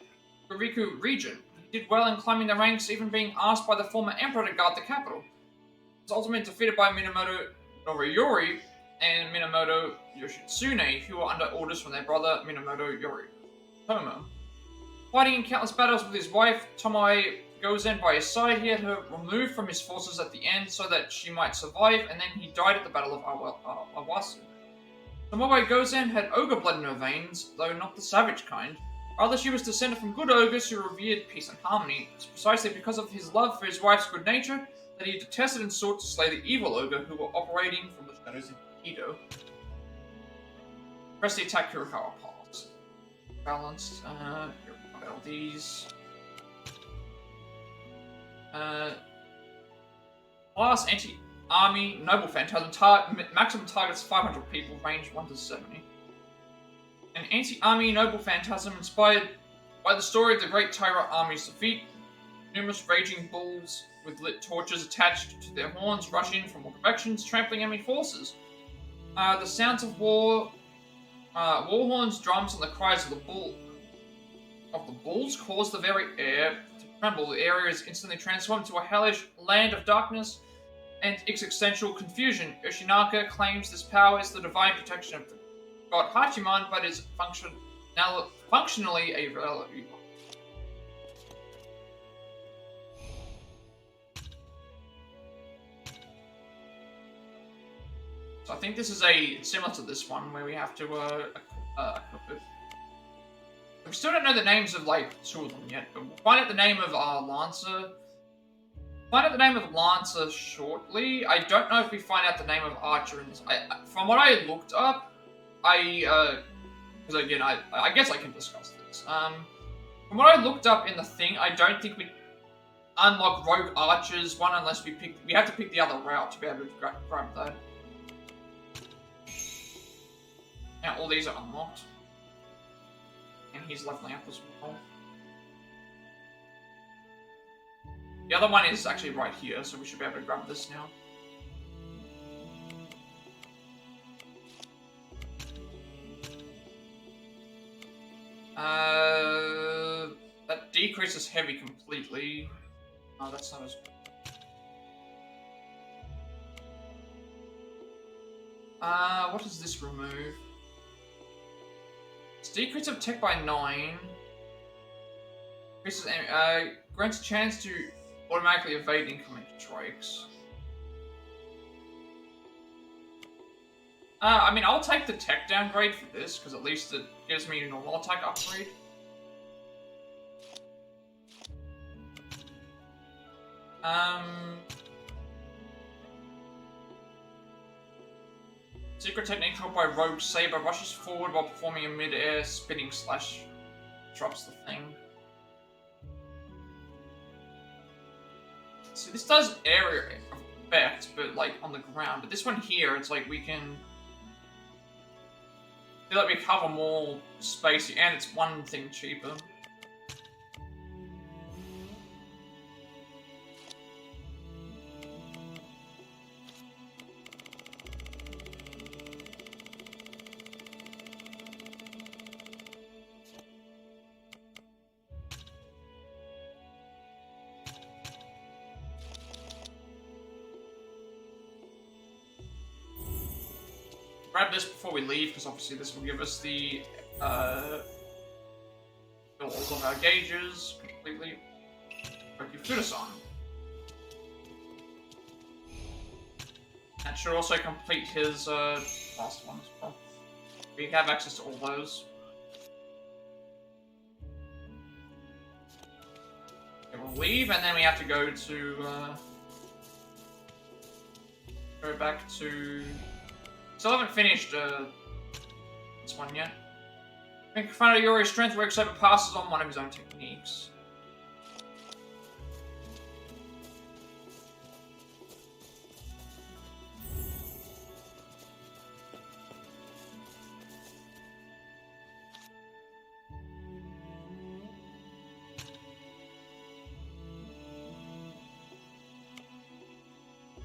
Kuriku region. He did well in climbing the ranks, even being asked by the former emperor to guard the capital. He was ultimately defeated by Minamoto Noriyori and Minamoto Yoshitsune, who were under orders from their brother Minamoto Yoritomo. Fighting in countless battles with his wife, Tomoe Gozen by his side, he had her removed from his forces at the end so that she might survive, and then he died at the Battle of Awasu. Tomoe Gozen had ogre blood in her veins, though not the savage kind. Rather, she was descended from good ogres who revered peace and harmony. It's precisely because of his love for his wife's good nature that he detested and sought to slay the evil ogre who were operating from the shadows in Kido. Press the attack Kurikawa Pulse. Balanced, these. Class Anti-Army Noble Phantasm maximum targets 500 people, range 1 to 70. An anti-army noble phantasm inspired by the story of the Great Taira Army's defeat. Numerous raging bulls with lit torches attached to their horns rush in from all directions, trampling enemy forces. The sounds of war horns, drums, and the cries of the bulls cause the very air to tremble. The area is instantly transformed into a hellish land of darkness and existential confusion. Yoshinaka claims this power is the divine protection of the god Hachiman, but is functionally a relic. So I think this is similar to this one where we have to equip it. We still don't know the names of like two of them yet, but we'll find out the name of Lancer. Find out the name of Lancer shortly. I don't know if we find out the name of Archer in this. From what I looked up, because again, I guess I can discuss this. From what I looked up in the thing, I don't think we unlock Rogue Archers one unless we have to pick the other route to be able to grab that. Now all these are unlocked. And he's leveling up as well. The other one is actually right here, so we should be able to grab this now. That decreases heavy completely. Oh, that's not as... what does this remove? It's decrease of tech by 9. Increases, grants a chance to automatically evade incoming strikes. I mean, I'll take the tech downgrade for this, because at least it gives me a normal attack upgrade. Secret technique taught by Rogue Saber rushes forward while performing a mid-air spinning slash. Drops the thing. So this does area effect, but like on the ground. But this one here, it's like we can... I feel like we cover more space, and it's one thing cheaper. Grab this before we leave, because obviously this will give us the fill all of our gauges completely. Fuda-san. that should also complete his last one as well. We have access to all those. Okay, we'll leave, and then we have to go to go back to. Still haven't finished this one yet. I think find out Yori's strength works over passes on one of his own techniques.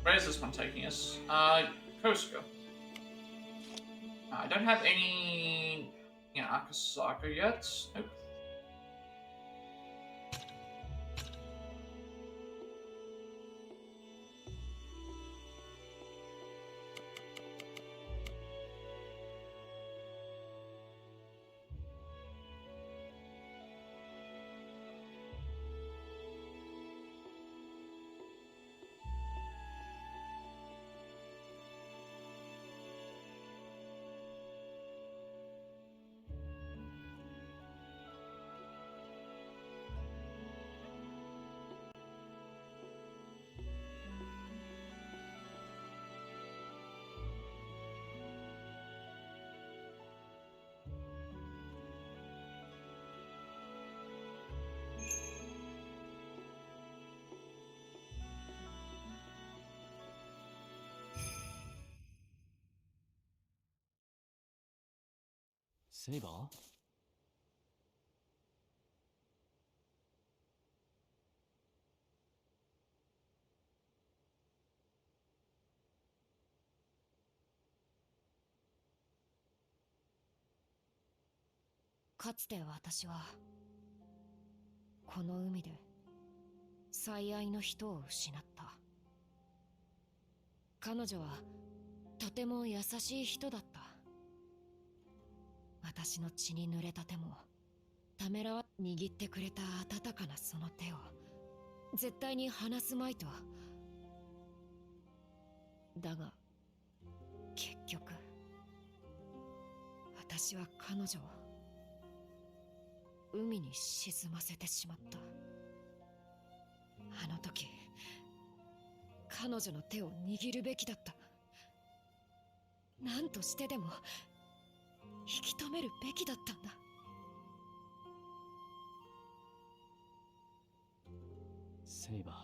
Where is this one taking us? Kosuka. I don't have any, Akasaka yet. Nope.セイバー？かつて私はこの海で最愛の人を失った。彼女はとても優しい人だった。私の血に濡れた手もためらわ握ってくれた温かなその手を絶対に離すまいと。だが結局私は彼女を海に沈ませてしまった。あの時彼女の手を握るべきだった。何としてでも引き止めるべきだったんだ。セイバー。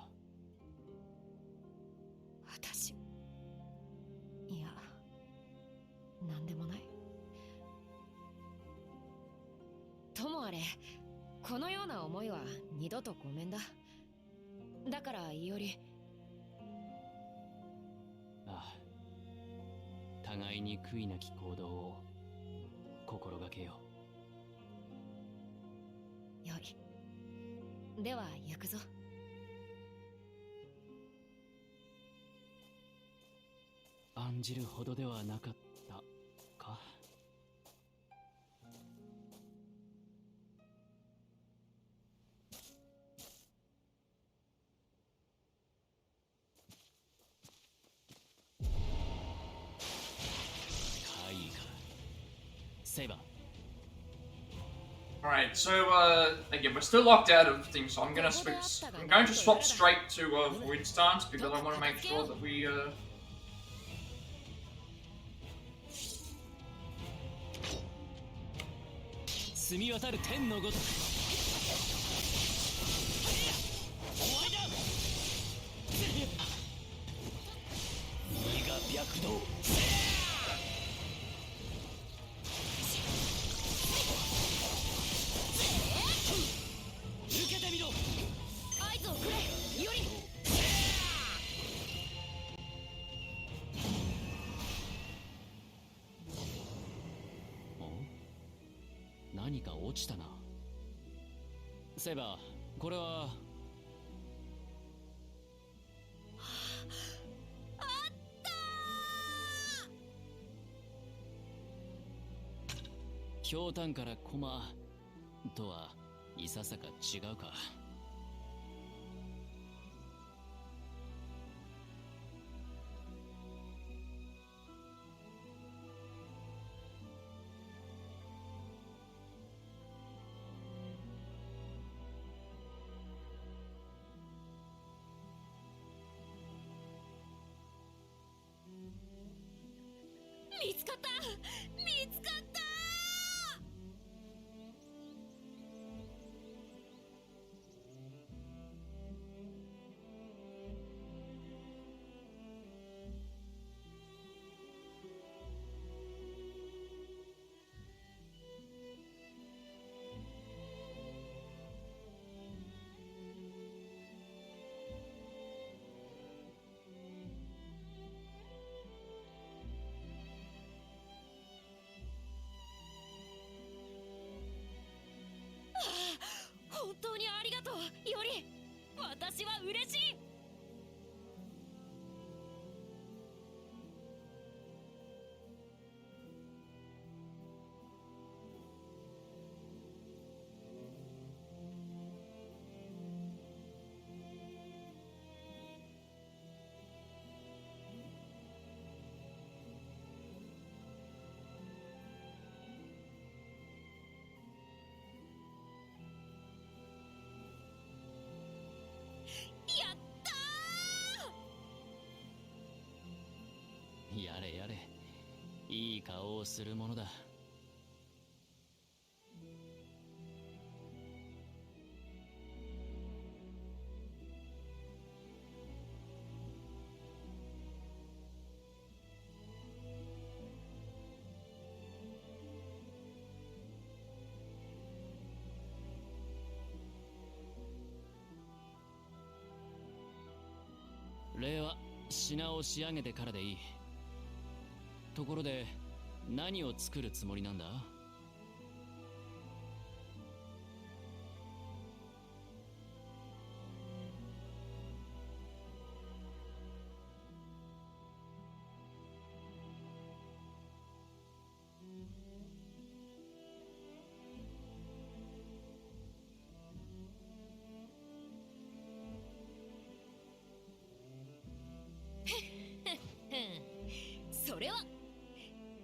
私、いや、なんでもない。ともあれ、このような思いは二度とごめんだ。だからいおり。ああ、互いに悔いなき行動を心がけよう。よい。では行くぞ。案じるほどではなかったか。Saber. Alright, so again, we're still locked out of things, so I'm going to swap straight to Void Stance because I want to make sure that we何か落ちたな。セイバー、これは。あったー。ひょうたんからコマとはいささか違うか。私は嬉しい。やったやれやれ、いい顔をするものだ。礼は品を仕上げてからでいい。ところで何を作るつもりなんだ？それは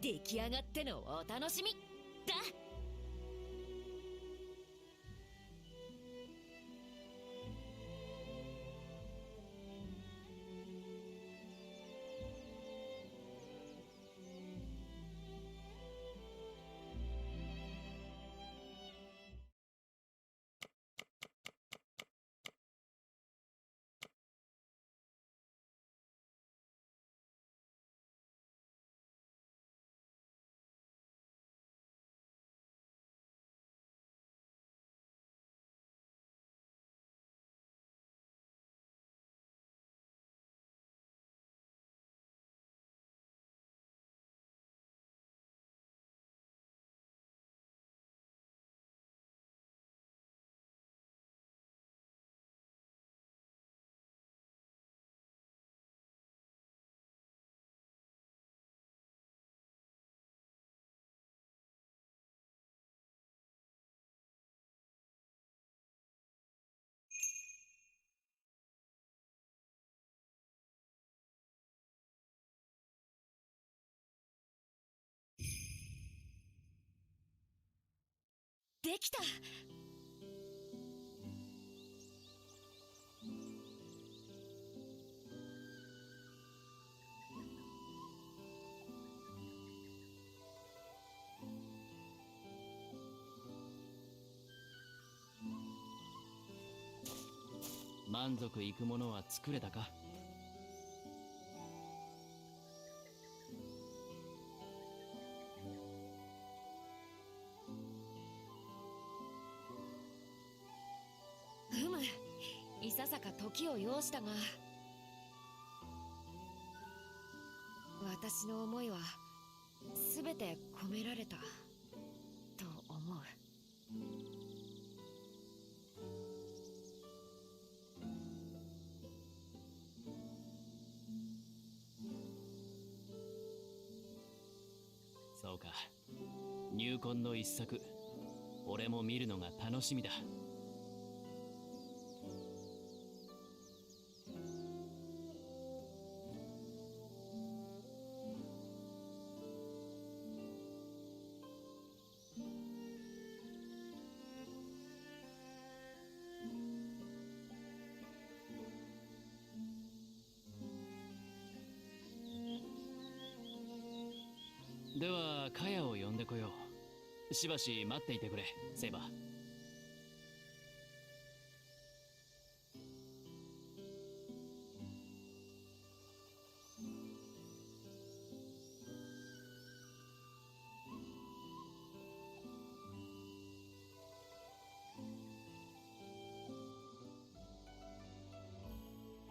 出来上がってのお楽しみだ。できた。満足いくものは作れたか？いささか時を要したが、私の思いは全て込められたと思う。そうか。入魂の一作、俺も見るのが楽しみだ。ではカヤを呼んでこよう。しばし待っていてくれ、セイバー。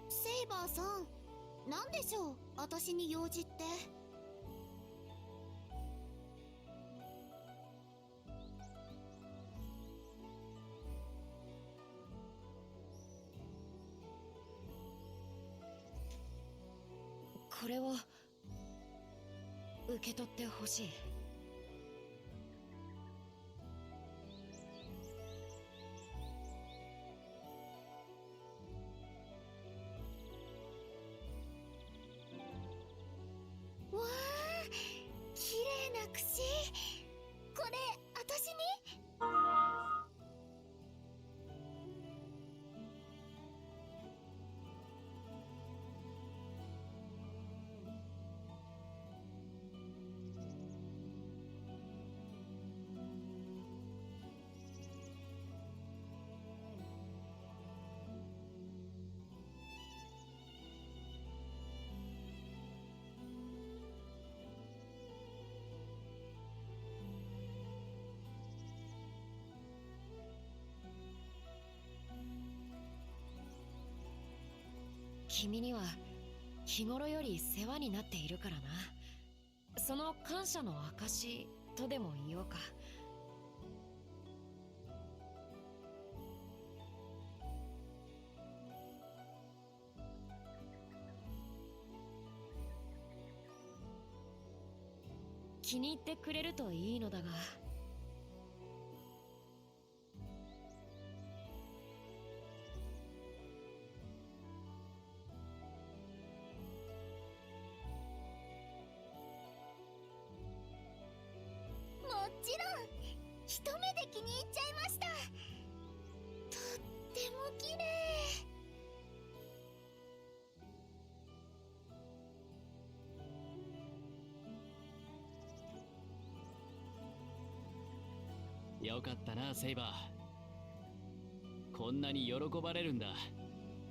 セイバーさん、なんでしょう、私に用事って。これを受け取ってほしい。わあ、綺麗な串。これ私に？君には日頃より世話になっているからな。その感謝の証とでも言おうか。気に入ってくれるといいのだが。もちろん一目で気に入っちゃいました。とっても綺麗。よかったな、セイバー。こんなに喜ばれるんだ。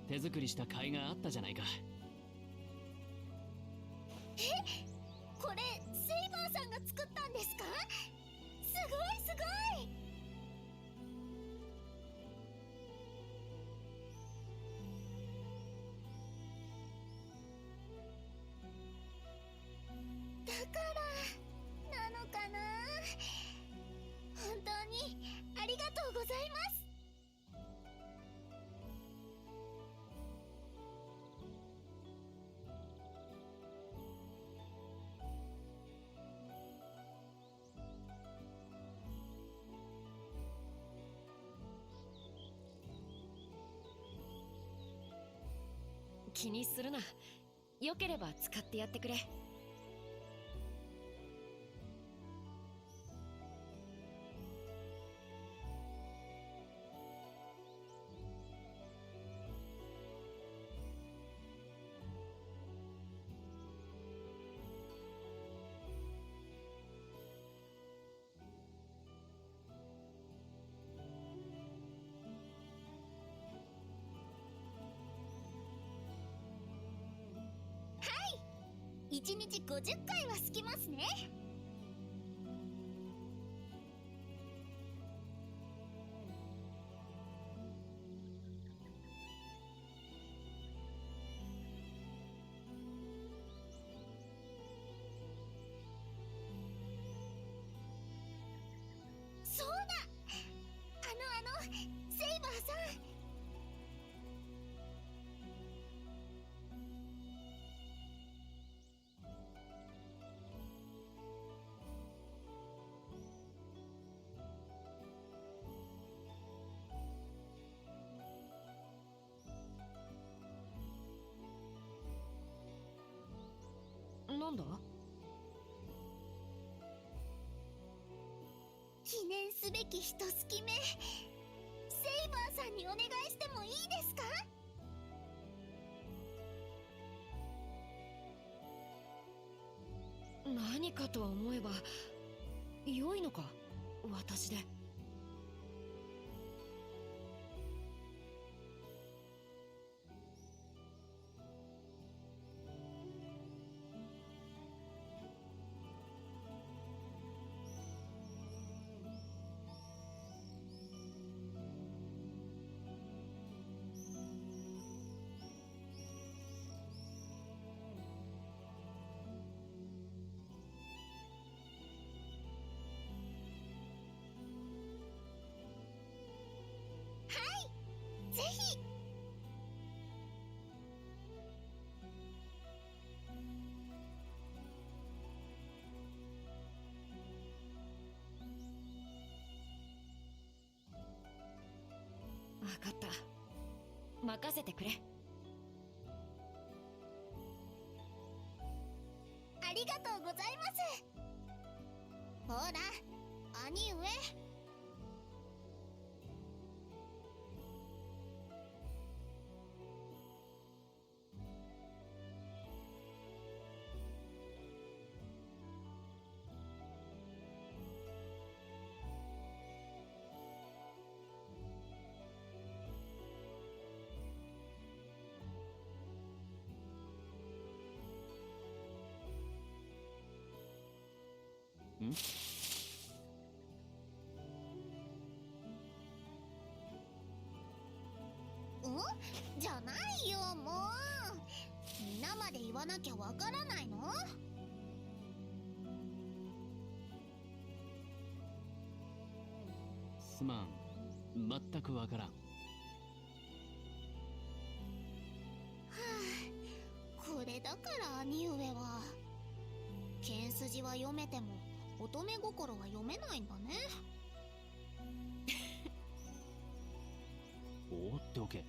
手作りした甲斐があったじゃないか。これセイバーさんが作ったんですか？すごいすごい。だからなのかな。本当にありがとうございます。気にするな。よければ使ってやってくれ。1日50回は好きますね。そうだ、セイバーさん。なんだ？記念すべき一月目、セイバーさんにお願いしてもいいですか？何かと思えば良いのか、私で。かった。任せてくれ。ありがとうございます。ほら兄上。ん？じゃないよ、もう。皆まで言わなきゃわからないの？すまん、全くわからん。これだから兄上は剣筋は読めても乙女心は読めないんだね。放っておけ。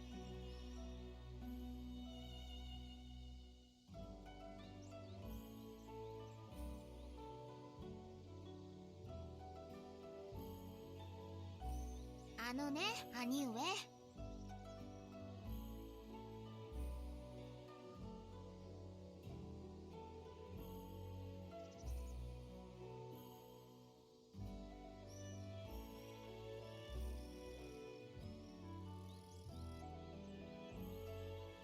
あのね、兄上。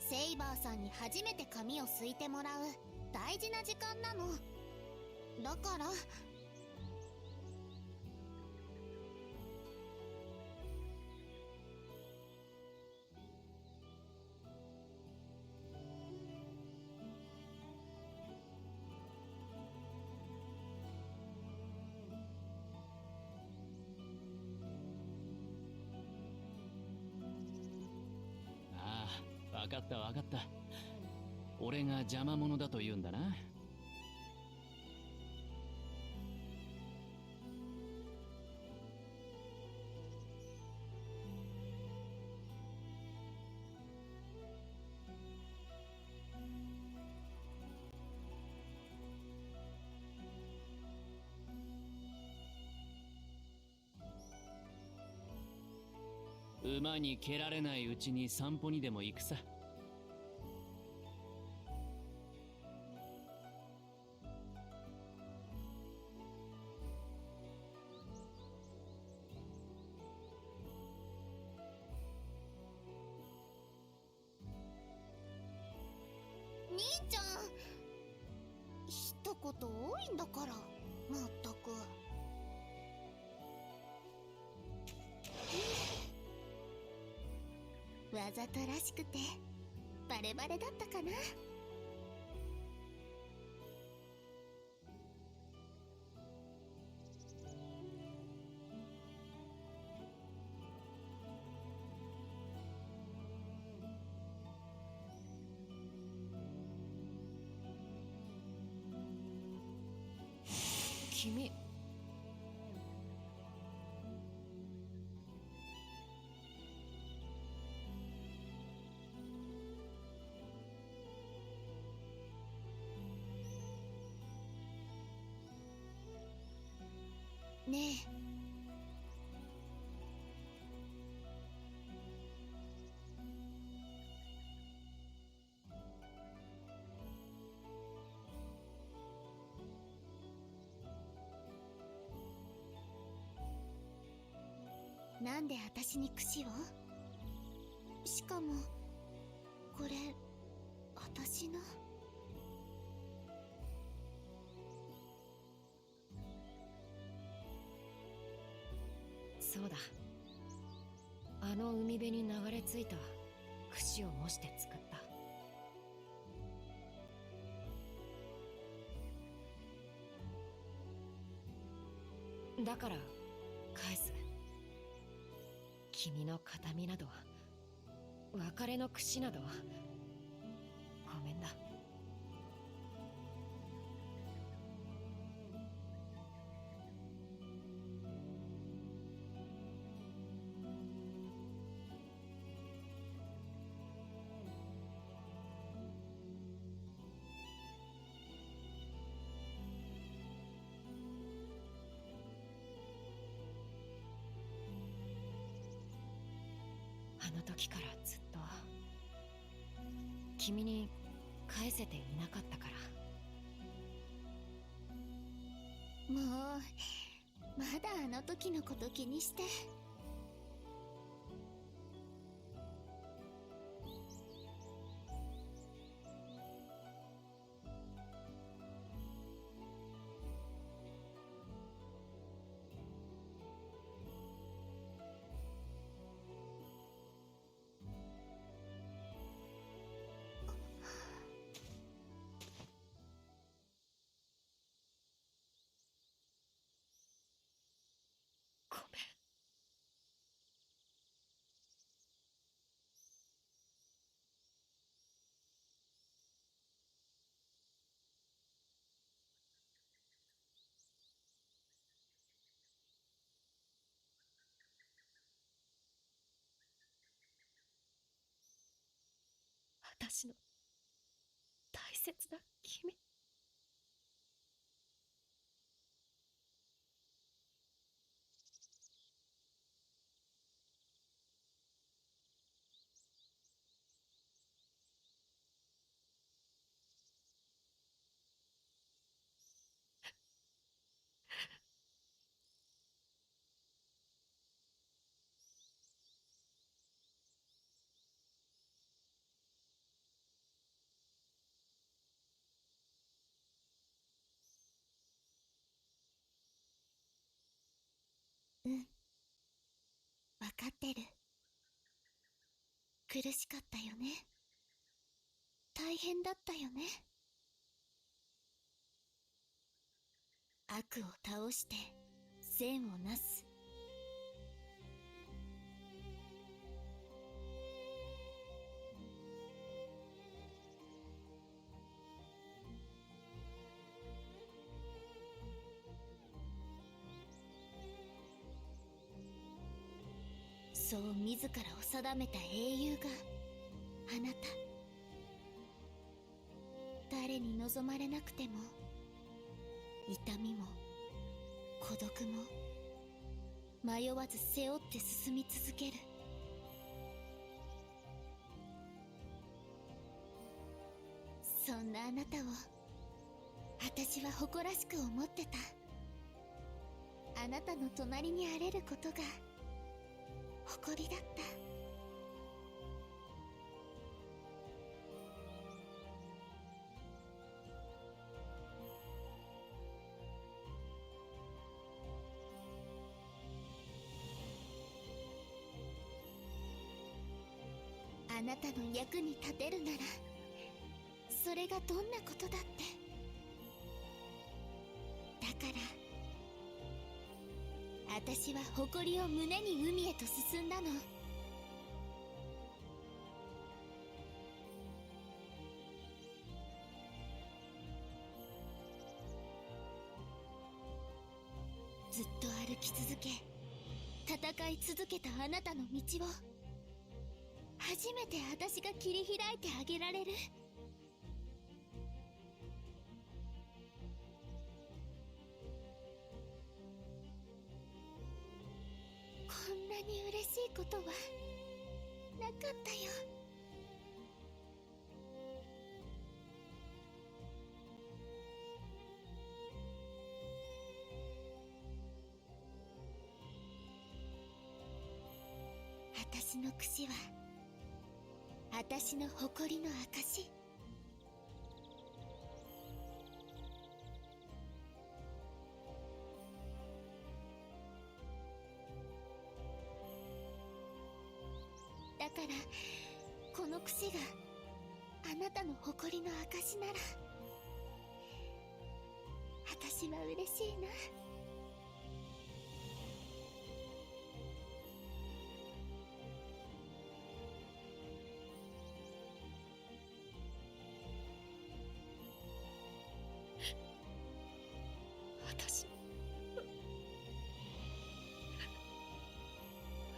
セイバーさんに初めて髪をすいてもらう大事な時間なの。だからわかったわかった。俺が邪魔者だと言うんだな。馬に蹴られないうちに散歩にでも行くさ。兄ちゃん、一言多いんだから。まったく。わざとらしくてバレバレだったかな。君、ねえ、なんで私に櫛を？しかもこれ私の。そうだ。あの海辺に流れ着いた櫛を模して作った。だから返す。君の形見など、別れの櫛など、ごめんだ。あの時からずっと君に返せていなかったから。もうまだあの時のこと気にして。ごめん。私の大切な君。うん、わかってる。苦しかったよね。大変だったよね。悪を倒して善をなす。そう自らを定めた英雄があなた。誰に望まれなくても痛みも孤独も迷わず背負って進み続ける。そんなあなたを私は誇らしく思ってた。あなたの隣にあれることが誇りだった。あなたの役に立てるならそれがどんなことだって。だから私は誇りを胸に海へと進んだの。ずっと歩き続け戦い続けたあなたの道を初めて私が切り開いてあげられる。こんなに嬉しいことはなかったよ。私の櫛は私の誇りの証。だからこの櫛があなたの誇りの証なら私は嬉しいな。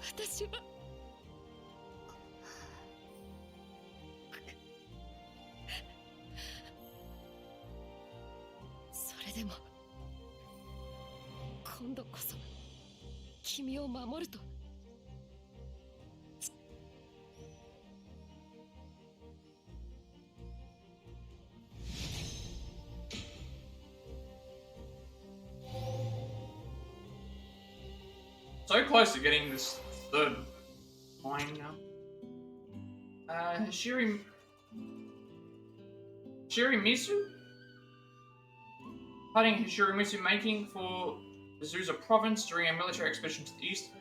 私はそれでも今度こそ君を守ると So close to getting this third line now. Shirimisu? Fighting Shirimisu making for Azusa province during a military expedition to the east.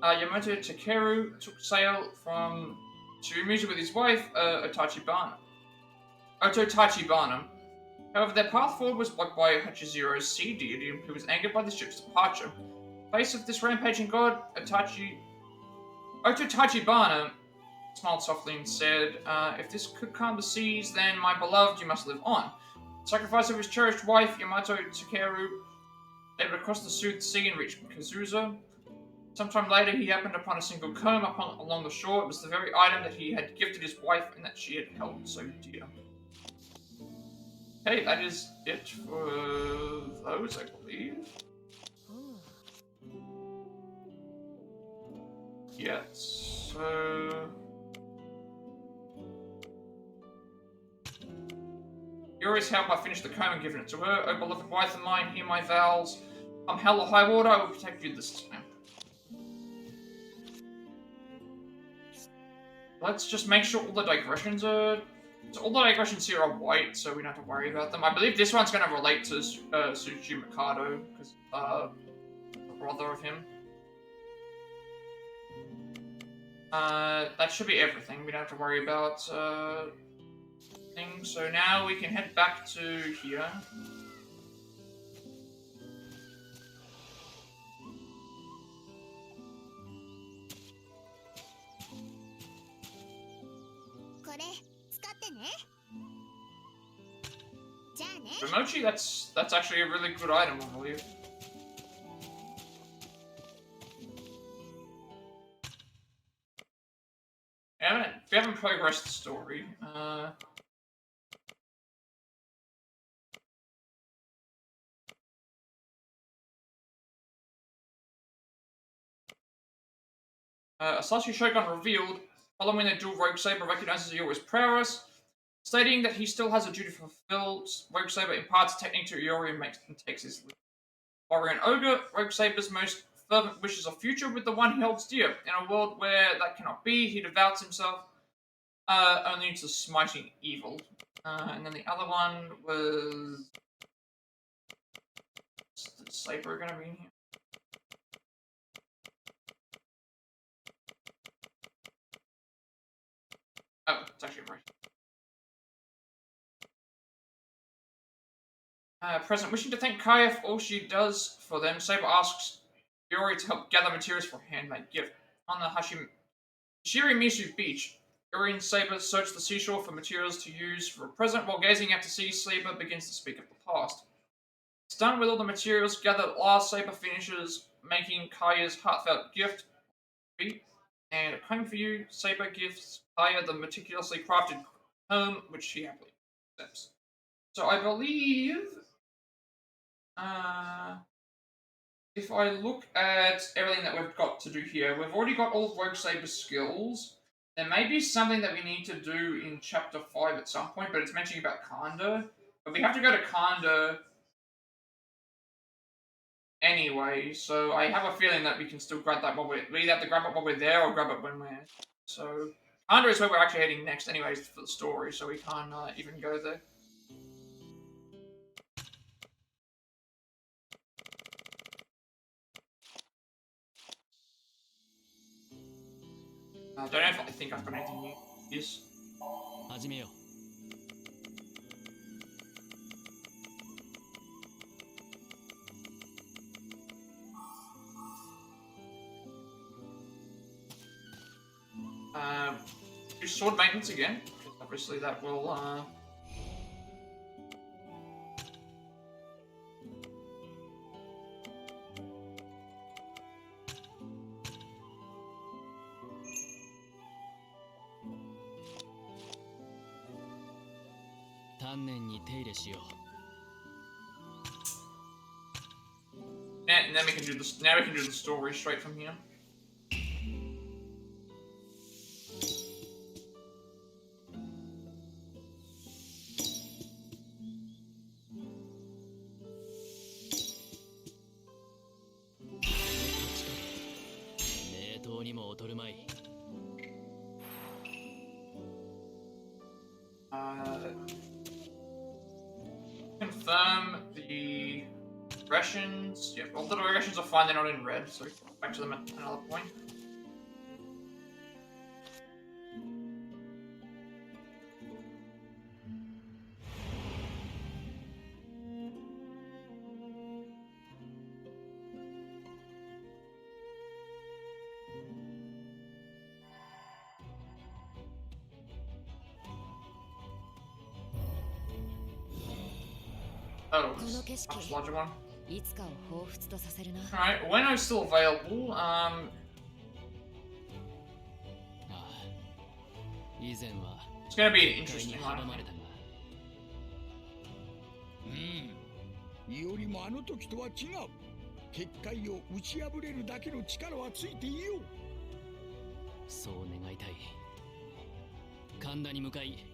Yamato Takeru took sail from Shirimisu with his wife, Ototachibana. However, their path forward was blocked by Hachizuro's sea deity, who was angered by the ship's departure. Face of this rampaging god, Ototachibana smiled softly and said, if this could calm the seas, then, my beloved, you must live on. The sacrifice of his cherished wife, Yamato Takeru, able to cross the soothed sea and reach Kazusa. Sometime later, he happened upon a single comb along the shore. It was the very item that he had gifted his wife and that she had held so dear. Okay, that is it for those, I believe. Yes, so... Yuri's help, I finished the comb and given it to her. Oh, beloved wife of mine, hear my vows. Come hell or high water, I will protect you this time. Let's just make sure all the digressions are... So all the digressions here are white, so we don't have to worry about them. I believe this one's going to relate to Tsuchi Mikado, because the brother of him. That should be everything. We don't have to worry about things. So now we can head back to here. Remochi, that's actually a really good item, I believe. We haven't progressed the story. Asashi Shogun revealed, following the duel, Rogue Saber recognizes Yori's prowess, stating that he still has a duty to fulfill. Rogue Saber imparts technique to Yori and takes his leave. Warrior and Ogre, Rogue Saber's most fervent wishes a future with the one he holds dear. In a world where that cannot be, he devotes himself only to smiting evil. And then the other one was... Is the Saber gonna be in here? Oh, it's actually right. Present, wishing to thank Kaya for all she does for them, Saber asks Yori to help gather materials for a handmade gift. On the Shirimisu beach, Yori and Saber search the seashore for materials to use for a present. While gazing out to sea, Saber begins to speak of the past. Stunned with all the materials gathered at last, Saber finishes making Kaya's heartfelt gift. And a comb for you, Saber gives Kaya the meticulously crafted comb, which she happily accepts. So I believe... if I look at everything that we've got to do here, we've already got all of Rogue Saber's skills. There may be something that we need to do in Chapter 5 at some point, but it's mentioning about Kanda. But we have to go to Kanda anyway, so I have a feeling that we can still grab that while we either have to grab it while we're there or grab it when we're... So, Kanda is where we're actually heading next anyways for the story, so we can't even go there. I don't know if I think I've got anything new. Yes. 始めよう。Do sword maintenance again, because obviously that will, and then we can do this. Now we can do the story straight from here. Confirm the digressions. Yeah, all the digressions are fine, they're not in red, so we can go back to them at another point. Oh, it's a much larger one. いつかを彷彿とさせるな。 Alright, Ueno's still available. 以前は It's gonna be an 一回に interesting 阻 one. まれたが、いおりもあの時とは違う。結界を打ち破れるだけの力はついていよう。そう願いたい。神田に向かい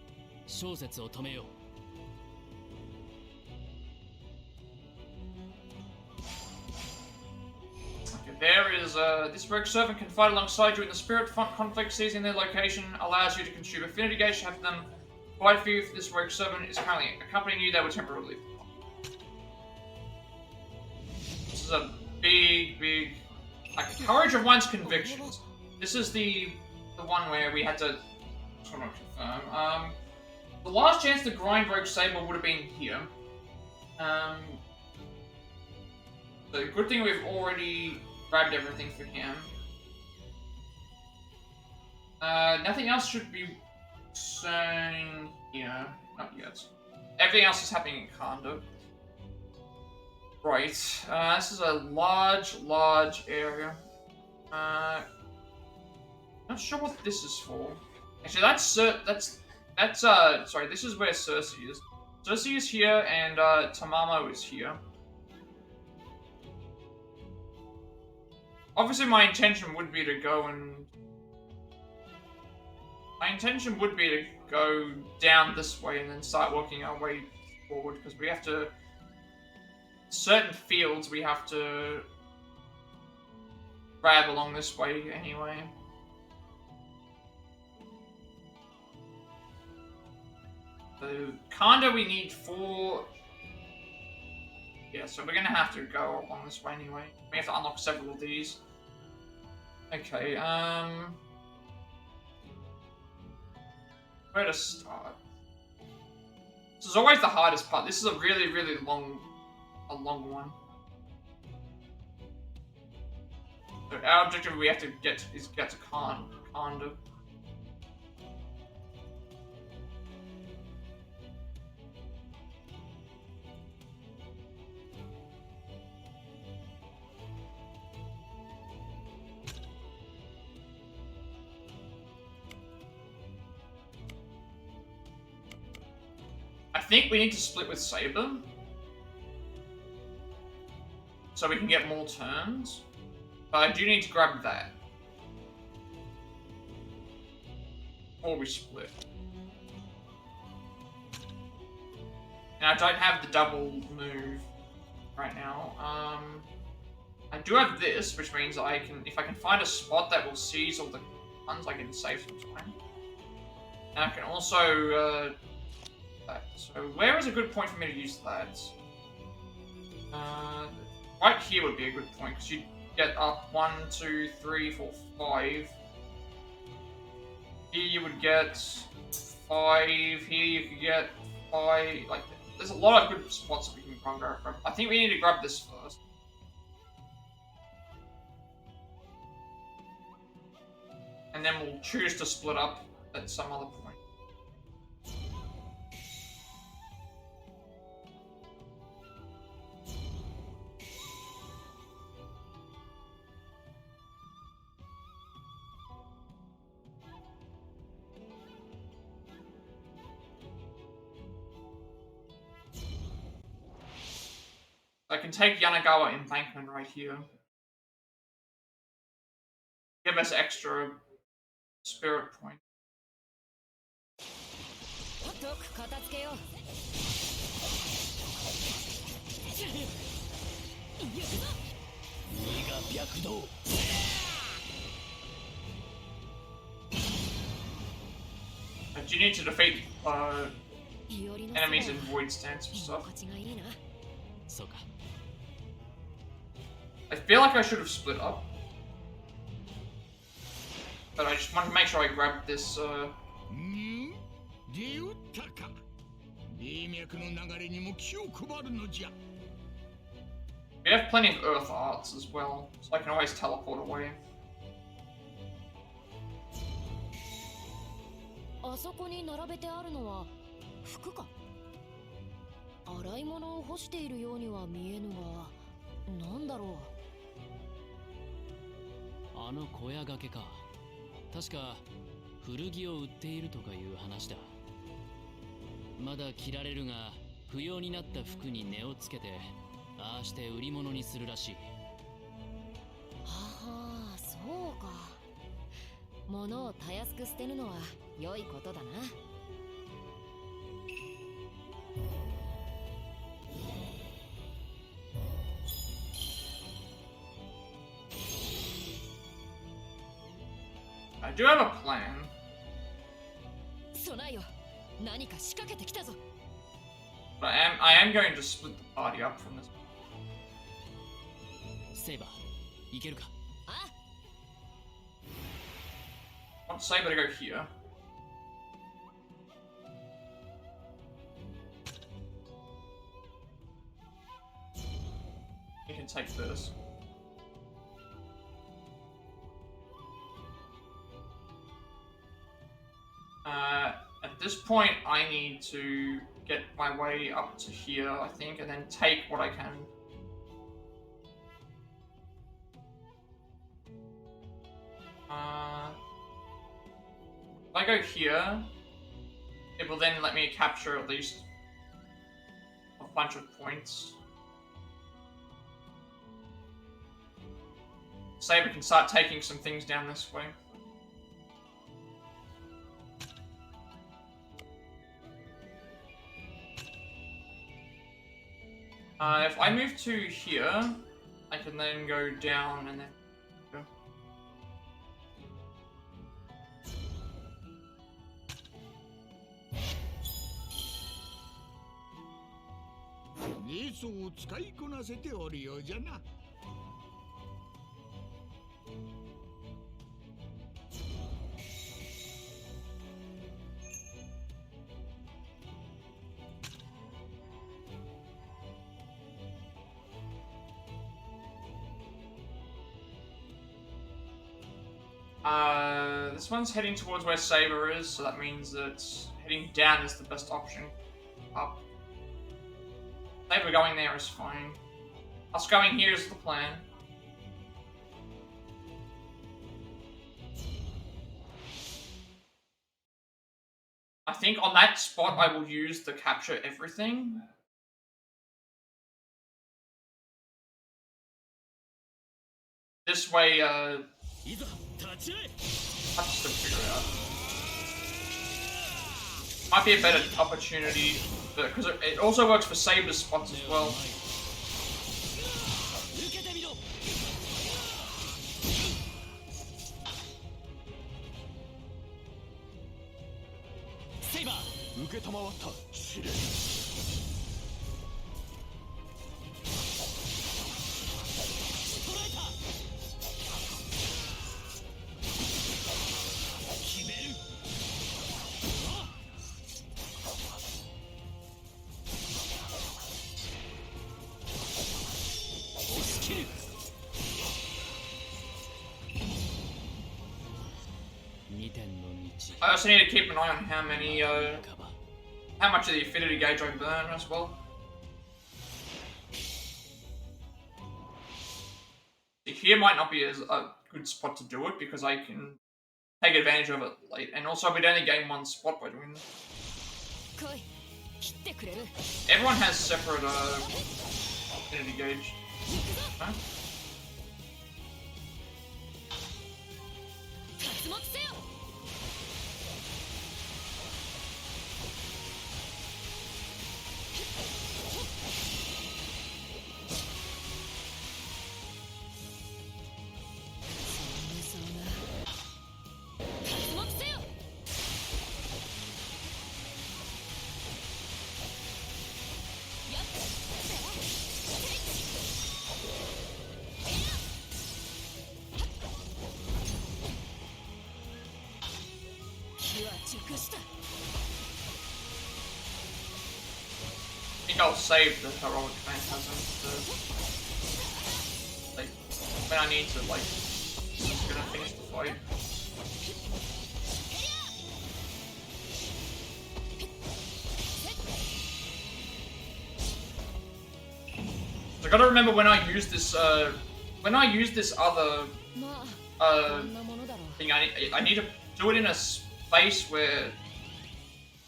小説を止めよう。 There is this rogue servant can fight alongside you in the spirit conflict. Seizing their location allows you to consume affinity gauge to have them fight for you. If this rogue servant is currently accompanying you, they will temporarily leave. This is a big, like courage of one's convictions. This is the one where we had to sort of confirm. The last chance to grind rogue saber would have been here. The good thing we've already grabbed everything for him. Nothing else should be concerning here. Not yet. Everything else is happening in Kanda. Right. This is a large area. Not sure what this is for. Actually, that's sorry, this is where Cersei is. Cersei is here and Tamamo is here. Obviously, my intention would be to go down this way and then start working our way forward, because we have to... Certain fields we have to grab along this way anyway. The Kanda we need 4... Yeah, so we're gonna have to go along this way anyway. We have to unlock several of these. Okay, where to start? This is always the hardest part. This is a really long one. So our objective we have to get to Kanda. I think we need to split with Saber, so we can get more turns. But I do need to grab that before we split. And I don't have the double move right now. I do have this, which means I can, if I can find a spot that will seize all the guns, I can save some time. And I can also that. So where is a good point for me to use that? Right here would be a good point, because you get up 1, 2, 3, 4, 5. Here you would get 5. Here you could get 5. Like, there's a lot of good spots that we can grab from. I think we need to grab this first. And then we'll choose to split up at some other point. I can take Yanagawa Embankment right here. Give us extra spirit point. I do need to defeat enemies in void stance and stuff. そうか。 I feel like I should have split up. But I just wanted to make sure I grabbed this, 出打ったか。霊脈の流れにも気を配るのじゃ。 We have plenty of earth arts as well, so I can always teleport away. あそこに並べてあるのは服か。洗い物を干しているようには見えぬが、なんだろう。あの小屋掛けか。確か古着を売っているとかいう話だ。まだ着られるが不要になった服に値をつけて、ああして売り物にするらしい。はあ、そうか。物をたやすく捨てるのは良いことだな。I do have a plan. 備えよ、何か仕掛けてきたぞ。But I am going to split the party up from this. セイバー、いけるか。あ、 I want Saber to go here. You can take this. At this point, I need to get my way up to here, I think, and then take what I can. If I go here, it will then let me capture at least a bunch of points. Saber can start taking some things down this way. If I move to here, I can then go down and then go. 瞑想を使いこなせておるようじゃな。This one's heading towards where Saber is, so that means that heading down is the best option. Up. Saber going there is fine. Us going here is the plan. I think on that spot I will use the capture everything. This way, I'll just figure it out. Might be a better opportunity, because it also works for Saber's spots as well. Saber! 受けたまわった試練。I also need to keep an eye on how many, how much of the affinity gauge I burn as well. Here might not be as a good spot to do it because I can take advantage of it late, and also we'd only gain one spot by doing this. Everyone has separate affinity gauge. Huh? I think I'll save the heroic phantasm to, like, when I need to, like, just gonna finish the fight. I gotta remember when I use this other thing, I need to do it in a space where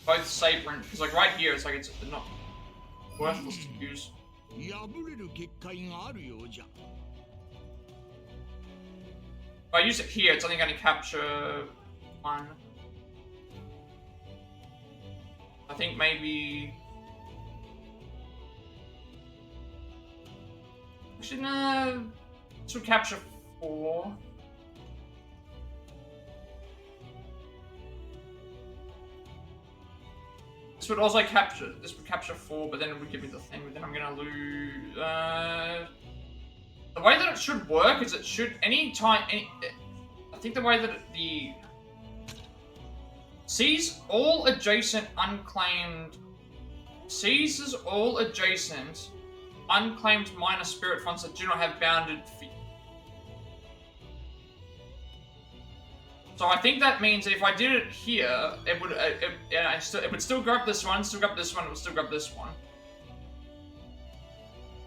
both saber and, because like right here it's like it's not worthless to use. If I use it here, it's only going to capture one. I think maybe. Actually, no. This would capture 4. This would also capture. This would capture 4, but then it would give me the thing. But then I'm gonna lose. The way that it should work is it should I think the way that the seizes all adjacent unclaimed minor spirit fonts that do not have bounded feet. So I think that means that if I did it here, it would still grab this one, still grab this one, it would still grab this one.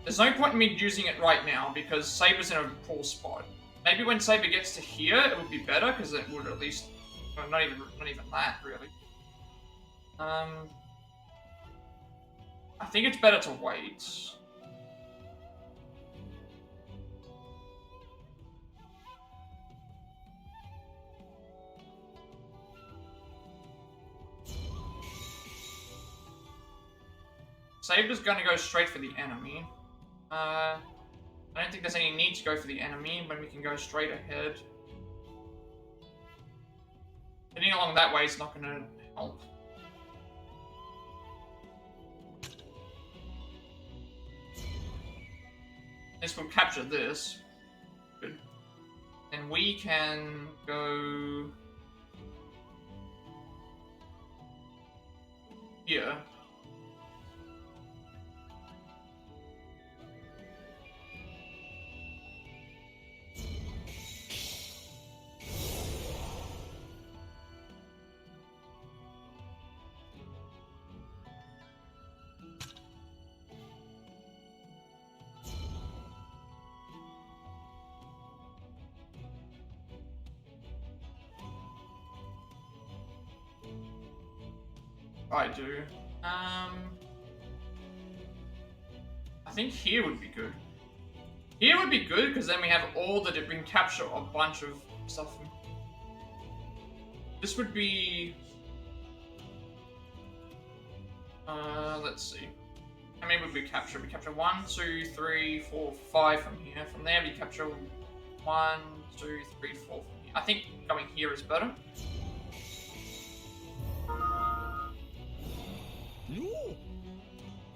There's no point in me using it right now because Saber's in a poor spot. Maybe when Saber gets to here, it would be better because it would at least, well, not even that really. I think it's better to wait. Saber's gonna go straight for the enemy. I don't think there's any need to go for the enemy when we can go straight ahead. Heading along that way is not gonna help. This will capture this. Good. Then we can go here. I do. I think here would be good. Here would be good because then we have all the different capture a bunch of stuff. This would be. Let's see. How many would we capture? We capture 1, 2, 3, 4, 5 from here. From there, we capture 1, 2, 3, 4 from here. I think going here is better. No.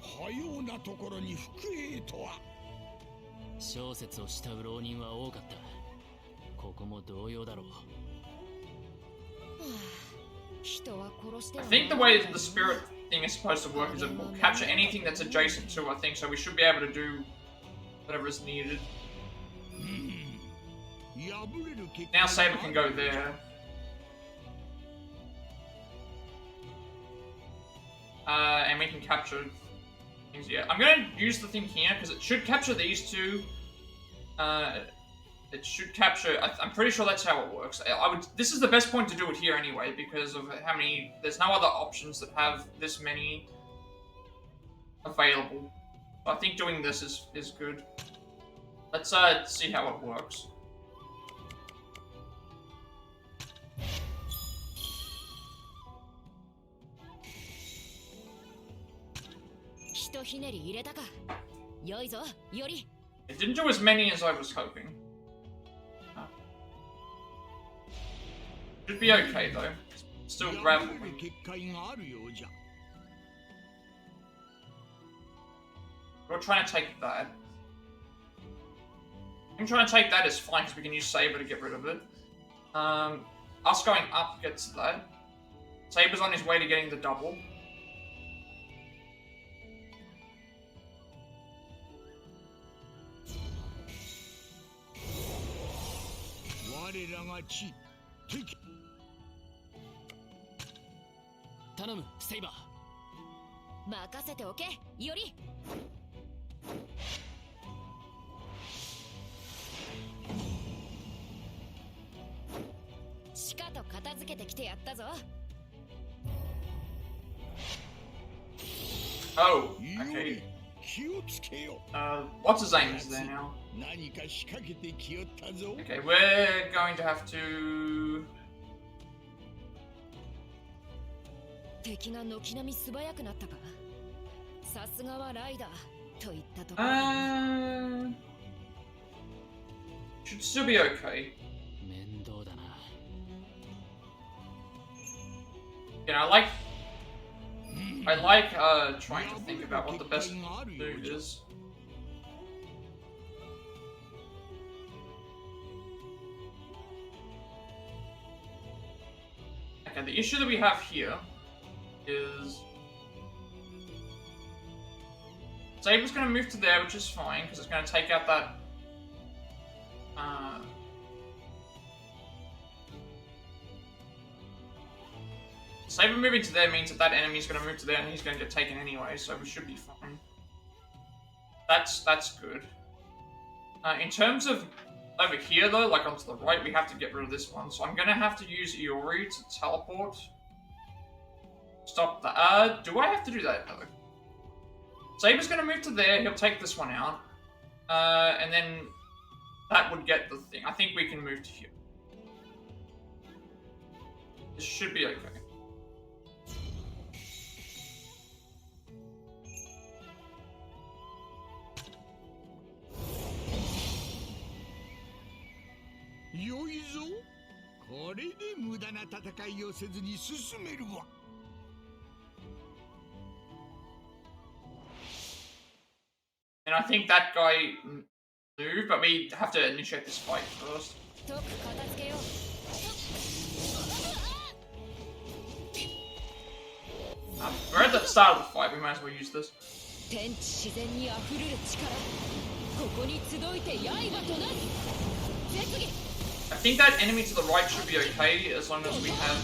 はようなところに福栄とは。小説を慕う浪人は多かった。ここも同様だろう。I think the way that the spirit thing is supposed to work is it will capture anything that's adjacent to, I think, so we should be able to do whatever is needed. Now Saber can go there. And we can capture things. Yeah, I'm going to use the thing here because it should capture these two. It should capture. I'm pretty sure that's how it works. This is the best point to do it here anyway because of how many. There's no other options that have this many available. So I think doing this is good. Let's see how it works. It didn't do as many as I was hoping. Should be okay though. Still grab. We're trying to take that. I'm trying to take that is fine because we can use Saber to get rid of it. Us going up gets that. Saber's on his way to getting the double. Tanamu, Saber. 任せておけ、より。しかと片付けてきてやったぞ。Oh, okay. What's his name is there now? Okay, we're going to have to... 敵が軒並み素早くなったか。さすがはライダーといったところ。Should still be okay. 面倒だな。Yeah, I like trying to think about what the best move is. Okay, the issue that we have here is Saber's going to move to there, which is fine because it's going to take out that Saber moving to there means that that enemy's going to move to there and he's going to get taken anyway, so we should be fine. That's good. In terms of over here though, like onto the right, we have to get rid of this one. So I'm going to have to use Iori to teleport. Stop that. Do I have to do that though? Saber's going to move to there, he'll take this one out. And then that would get the thing. I think we can move to here. This should be okay. And I think that guy moved, but we have to initiate this fight first. We're at the start of the fight, we might as well use this. I think that enemy to the right should be okay, as long as we have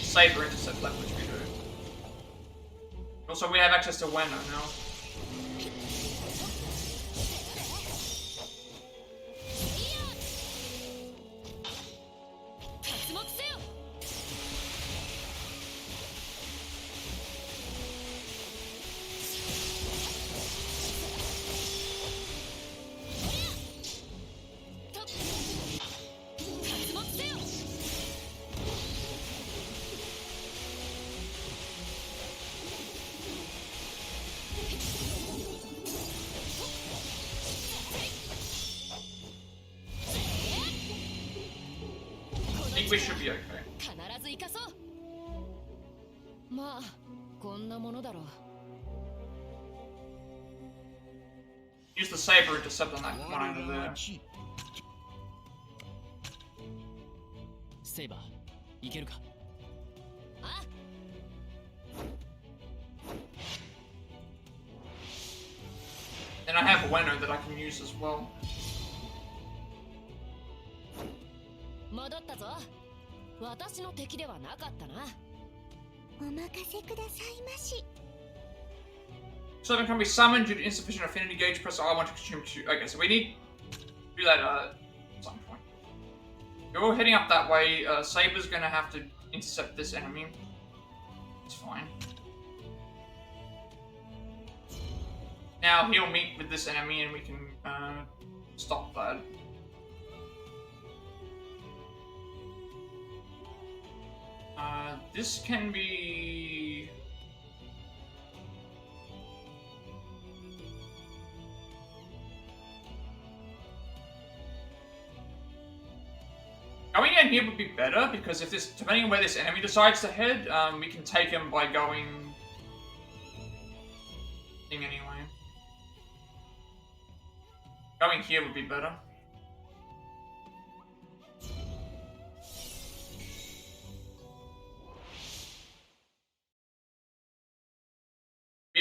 Saber intercept left, which we do. Also, we have access to Weno now. I think we should be okay. Use the Saber intercept on that one over there. Saber, いけるか? And I have Weno that I can use as well. 戻ったぞ。私の敵ではなかったな。お任せくださいまし。Something can be summoned due to insufficient affinity gauge. Press R1 to consume 2. Okay, so we need to do that at some point. You're heading up that way. Saber's gonna have to intercept this enemy. It's fine. Now he'll meet with this enemy and we can stop that. This can be... Going in here would be better, because if this, depending on where this enemy decides to head, we can take him by going... thing anyway. Going here would be better.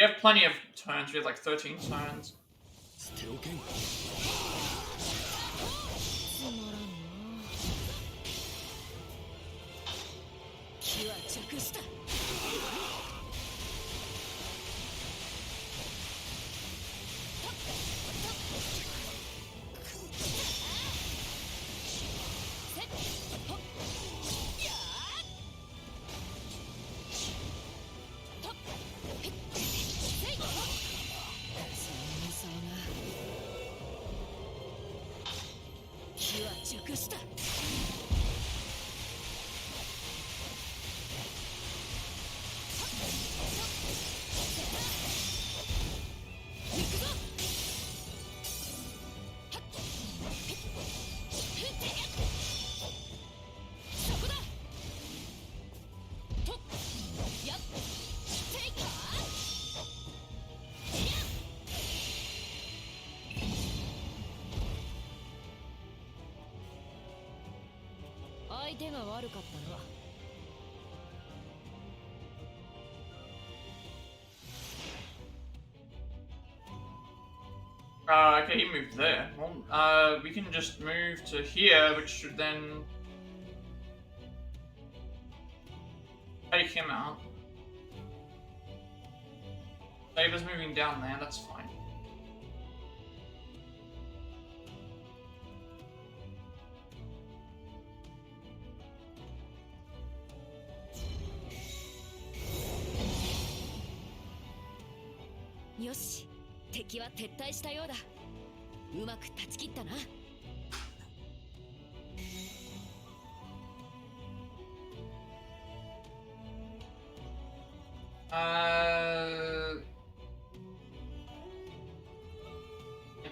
We have plenty of turns. We have like 13 turns. 捨ておけん。つまらんな。気は着した。気は着した。相手が悪かったな。Okay, he moved there. Well, we can just move to here, which should then take him out. Saber's moving down there, that's fine. Yoshi, 敵は撤退したようだ。うまく断ち切ったな。I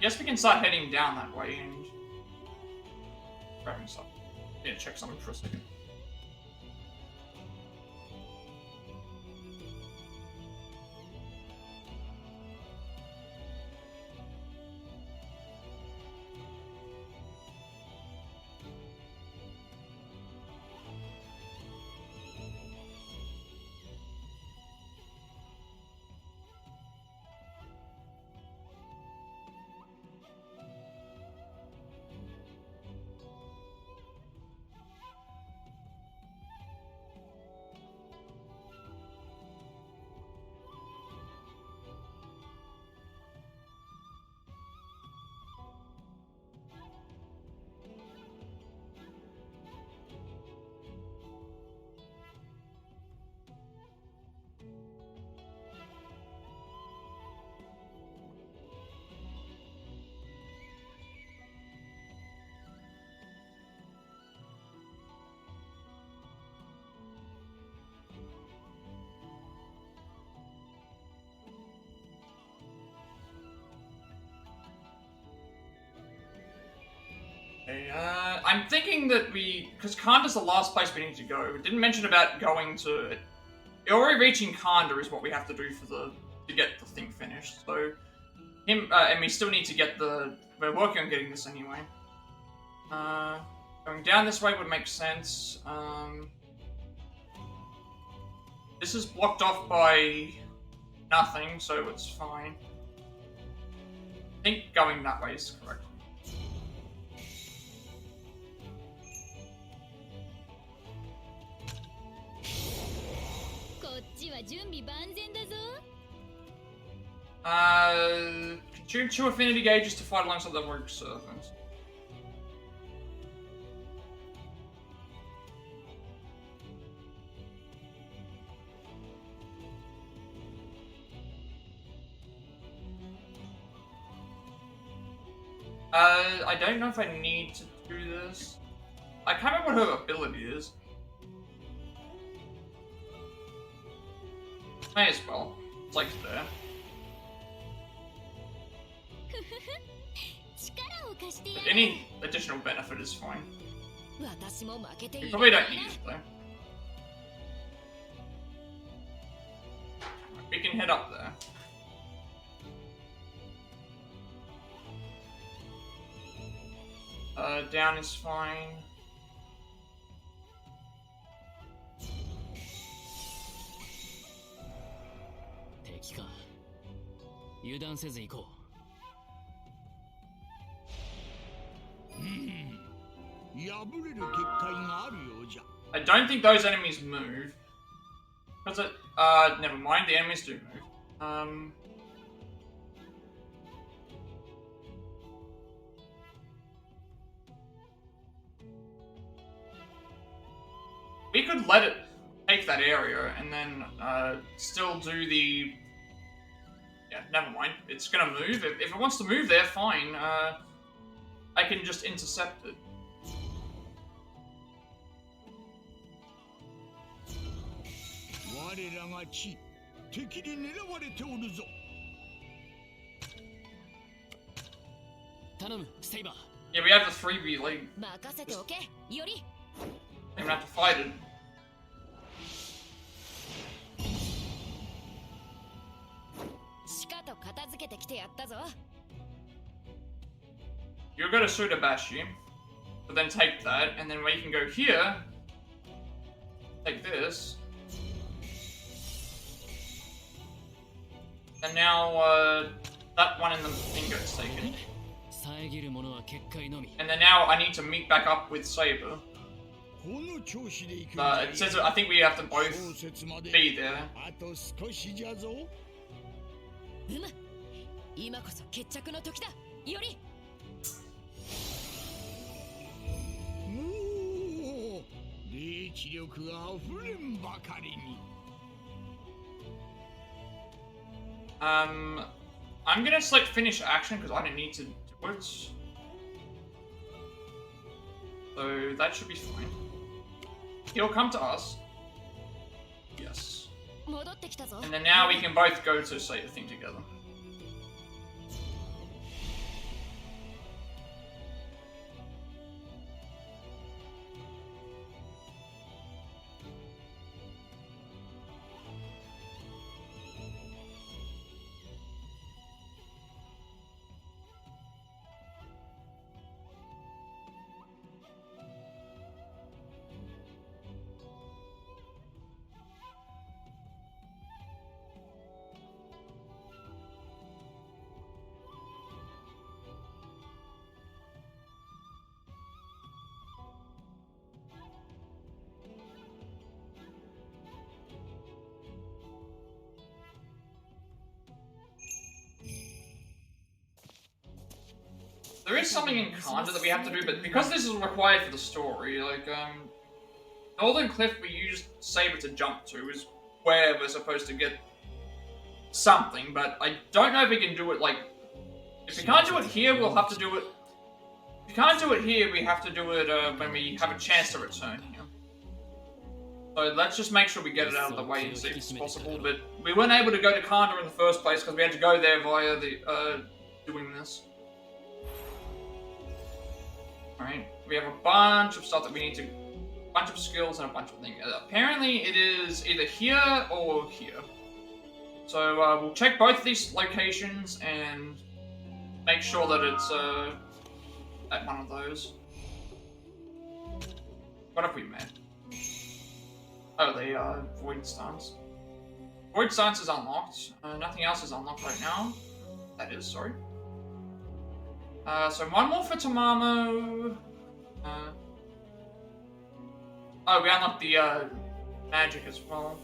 guess we can start heading down that way and grabbing stuff. Yeah, check something for a second. Okay, I'm thinking that because Kanda's the last place we need to go. We didn't mention about going to... Already reaching Kanda is what we have to do to get the thing finished. So, and we still need to get we're working on getting this anyway. Going down this way would make sense. This is blocked off by nothing, so it's fine. I think going that way is correct. Consume 2 affinity gauges to fight alongside the rogue servants. I don't know if I need to do this. I can't remember what her ability is. May as well. It's like there. But any additional benefit is fine. We probably don't need it though. We can head up there. Down is fine. 油断せず行こ破れる結界があるようじゃ。 I don't think those enemies move. Because it, never mind, the enemies do move. We could let it take that area and then, still do the... Yeah, never mind. It's gonna move. If it wants to move there, fine. I can just intercept it. 我らが地、敵に狙われておるぞ。う。頼む、セイバー。 Yeah, we have the freebie, like, 任せておけより don't even have to fight it. しかと片付けてきてやったぞ。 You're gonna shoot a Bashi, but then take that, and then we can go here, take this, and now that one in the thing gets taken. 遮るものは結界のみ。 And then now I need to meet back up with Saber. この調子で行く。 It says I think we have to both 小説まで be there. あと少しじゃぞ。今こそ決着の時だより。おお、リーチ力が溢れんばかりに。I'm gonna select finish action because I don't need to do it. So that should be fine. He'll come to us. Yes. 戻ってきたぞ。 And then now we can both go to say the thing together. There is something in Kanda that we have to do, but because this is required for the story, like, Northern Cliff we used Saber to jump to is where we're supposed to get something, but I don't know if we can do it, like, if we can't do it here, we'll have to do it, if we can't do it here, we have to do it, when we have a chance to return here. So let's just make sure we get it out of the way as soon as possible, but we weren't able to go to Kanda in the first place because we had to go there via the, doing this. Alright, we have a bunch of stuff that we need to... A bunch of skills and a bunch of things. Apparently it is either here or here. So we'll check both of these locations and make sure that it's at one of those. What have we met? Oh, the Void Stance. Void Stance is unlocked. Nothing else is unlocked right now. That is, sorry. So one more for Tamamo. Oh, we unlocked the magic as well.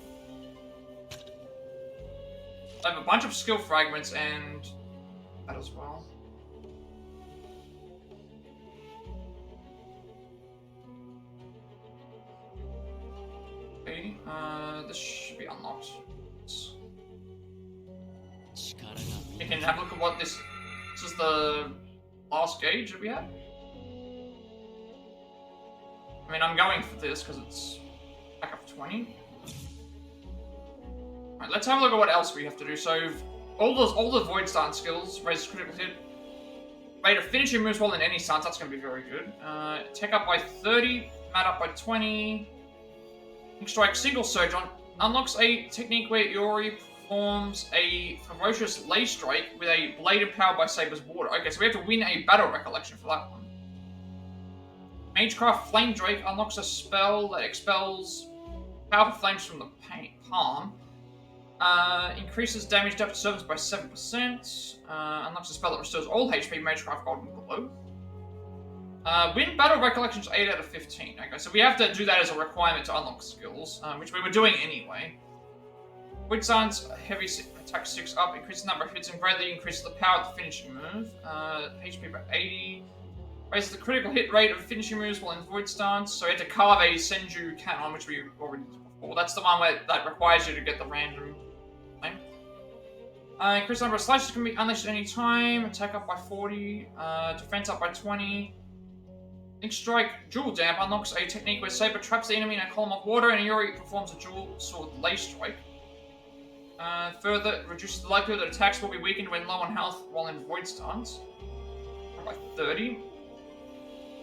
I have a bunch of skill fragments and that as well. Okay, this should be unlocked. You can have a look at what this is the last gauge that we have. I mean, I'm going for this because it's back up 20. Alright, let's have a look at what else we have to do. So, all the Void Stance skills, raises critical hit, rate of finishing moves while in any stance, that's going to be very good. Tech up by 30, mat up by 20. Ink Strike Single Surge unlocks a technique where Iori performs a ferocious lay strike with a blade empowered by Saber's water. Okay, so we have to win a battle recollection for that one. Magecraft Flame Drake unlocks a spell that expels powerful flames from the palm. Increases damage depth to servants by 7%. Unlocks a spell that restores all HP, Magecraft, Gold, and below. Win Battle Recollections 8 out of 15. Okay, so we have to do that as a requirement to unlock skills, which we were doing anyway. Void Silence, heavy attack 6 up, increases the number of hits and greatly increases the power of the finishing move. HP by 80. Raises the critical hit rate of finishing moves while in Void Stance. So we had to carve a Senju Cannon, which we already did before. That's the one that requires you to get the random thing. Increased number of slashes can be unleashed at any time. Attack up by 40. Defense up by 20. Link Strike Dual Damp unlocks a technique where Saber traps the enemy in a column of water and Yuri performs a dual sword lay strike. Further, reduces the likelihood that attacks will be weakened when low on health while in Void Stance. By 30.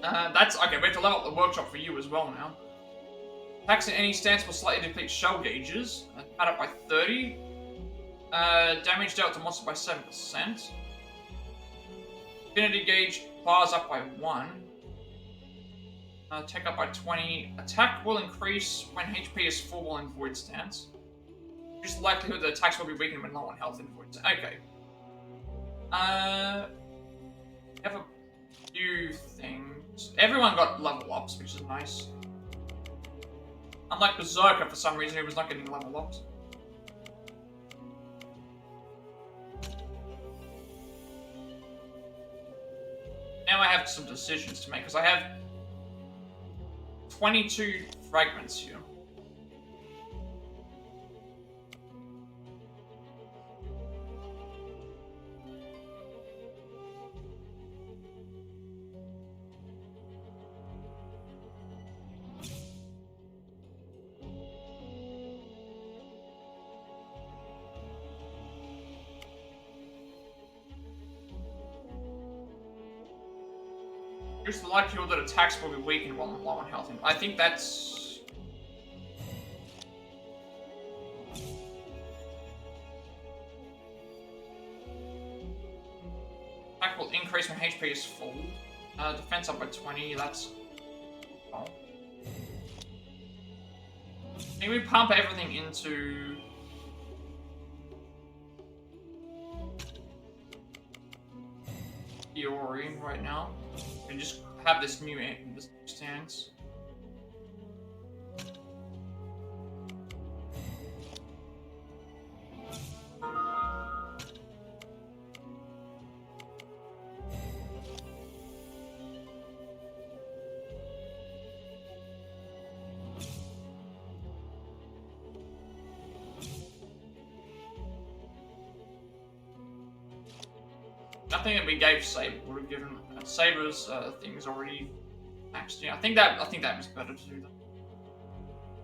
That's okay, we have to level up the workshop for you as well now. Attacks in any stance will slightly deplete shell gauges. Add up by 30. Damage dealt to monster by 7%. Affinity gauge bars up by 1. Tech up by 20. Attack will increase when HP is full while in Void Stance. Reduce the likelihood that attacks will be weakened when low on health in Void Stance. Okay. Have a few things. Everyone got level ups, which is nice. Unlike Berserker, for some reason, he was not getting level ups. Now I have some decisions to make, because I have 22 fragments here. Here's the likelihood that attacks will be weakened while low on health. I think that's... Attack will increase when HP is full. Defense up by 20, that's... Oh. Can we pump everything into... Iori right now? And just have this new stance. Nothing that we gave Saber would have given Saber's things already maxed. Yeah, I think that was better to do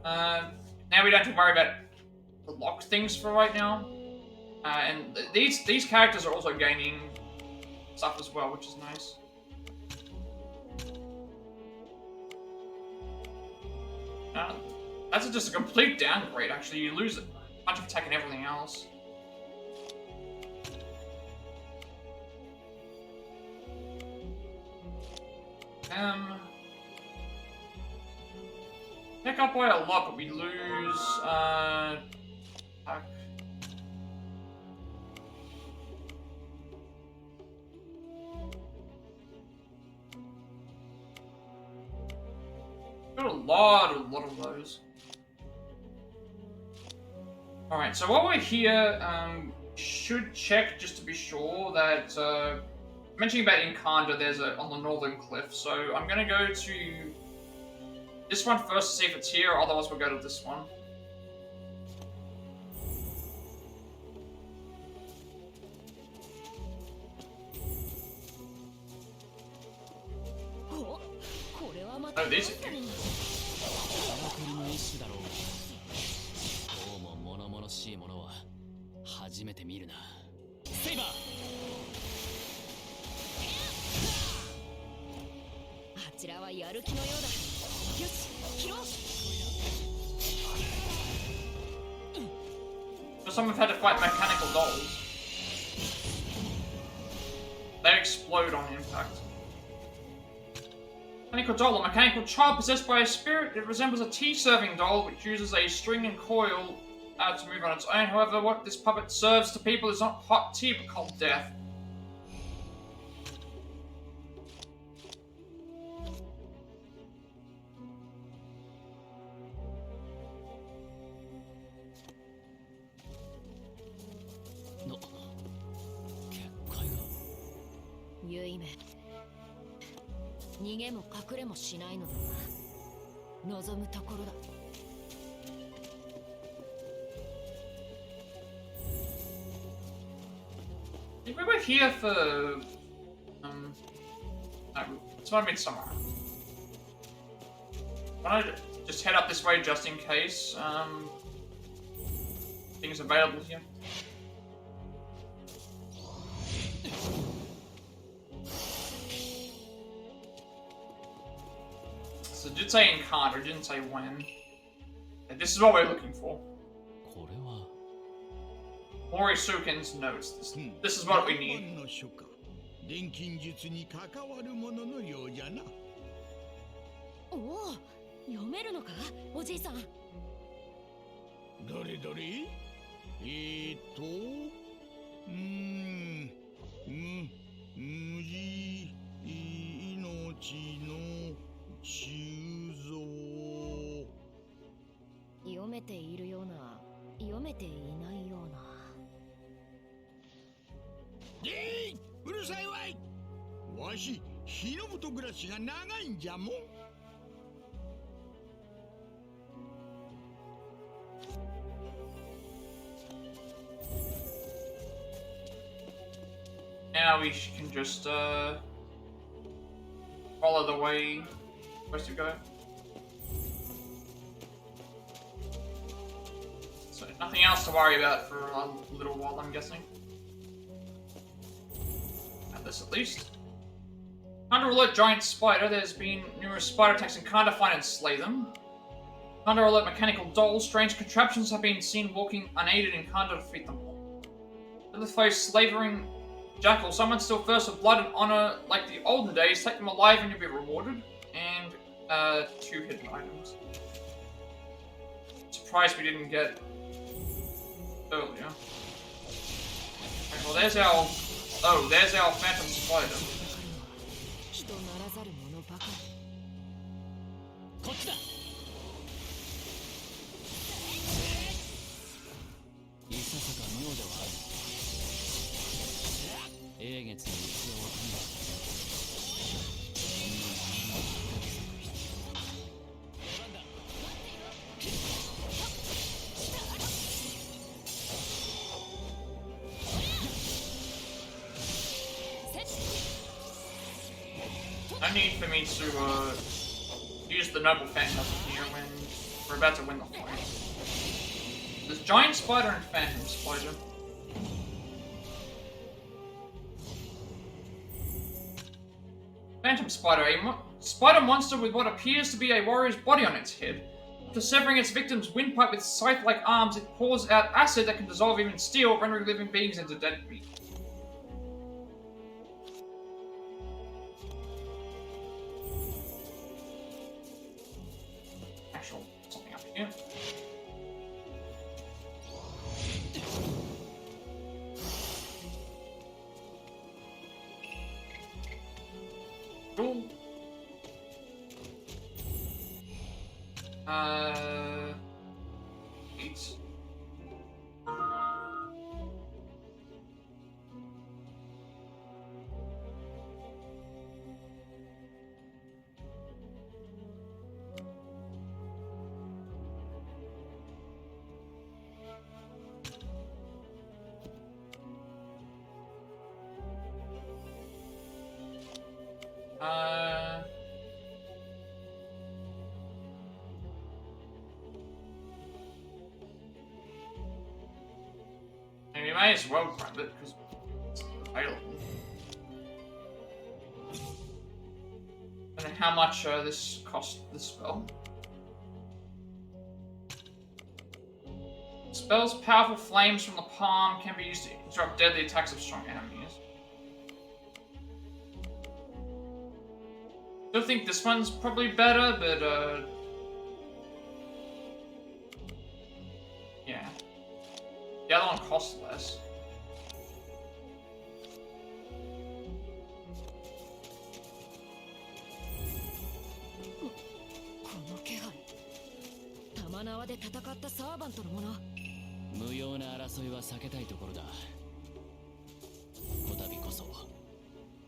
that. Now we don't have to worry about the locked things for right now. And these characters are also gaining stuff as well, which is nice. That's just a complete downgrade. Actually, you lose a bunch of attack and everything else. Pick up by a lot, but we lose, attack. Got a lot of those. Alright, so while we're here, should check just to be sure that, mentioning about Inkanda, there's on the northern cliff, so I'm gonna go to this one first to see if it's here, otherwise we'll go to this one. Oh, these are new. So someone's had to fight mechanical dolls. They explode on impact. Mechanical doll, a mechanical child possessed by a spirit. It resembles a tea-serving doll, which uses a string and coil to move on its own. However, what this puppet serves to people is not hot tea but cold death. No. 結界が。ユイメ。逃げも隠れもしないのだな。望むところだ。I think we were here for no, it's not Midsummer. Why don't I just head up this way just in case things available here. So it did say encounter, didn't say when. And this is what we're looking for. これは。 Morisuken's notes. This is what we need. 錬金術に関わるもののようじゃな。おお、読めるのか、おじいさん。どれどれ？無事命の鋳造。読めているような、読めていないような。うるさいわい。わし、日の本暮らしが長いんじゃもん。Now we can just follow the way we're supposed to go. So nothing else to worry about for a little while, I'm guessing. At this at least. Under alert giant spider, there's been numerous spider attacks and can't find and slay them. Under alert mechanical dolls, strange contraptions have been seen walking unaided and can't defeat them. To the face slavering jackal, someone still thirsts for blood and honor like the olden days, take them alive and you'll be rewarded. And 2 hidden items. Surprised we didn't get earlier. Okay, well there's our phantom spider. 人ならざる者ばかり。こっちだ。いささか妙ではある。英月の器を飛んだ。No need for me to use the noble phantom here when we're about to win the fight. There's giant spider and phantom spider. Phantom spider, a spider monster with what appears to be a warrior's body on its head. After severing its victim's windpipe with scythe-like arms, it pours out acid that can dissolve even steel, rendering living beings into dead meat. Actual something up here. Cool. 8. And we may as well grab it because it's available. And then how much this cost this spell? Spell's powerful flames from the palm can be used to interrupt deadly attacks of strong enemies. Still think this one's probably better, but yeah. other one costs less. Muyo 無用な争いは避けたいところだ。こたびこそ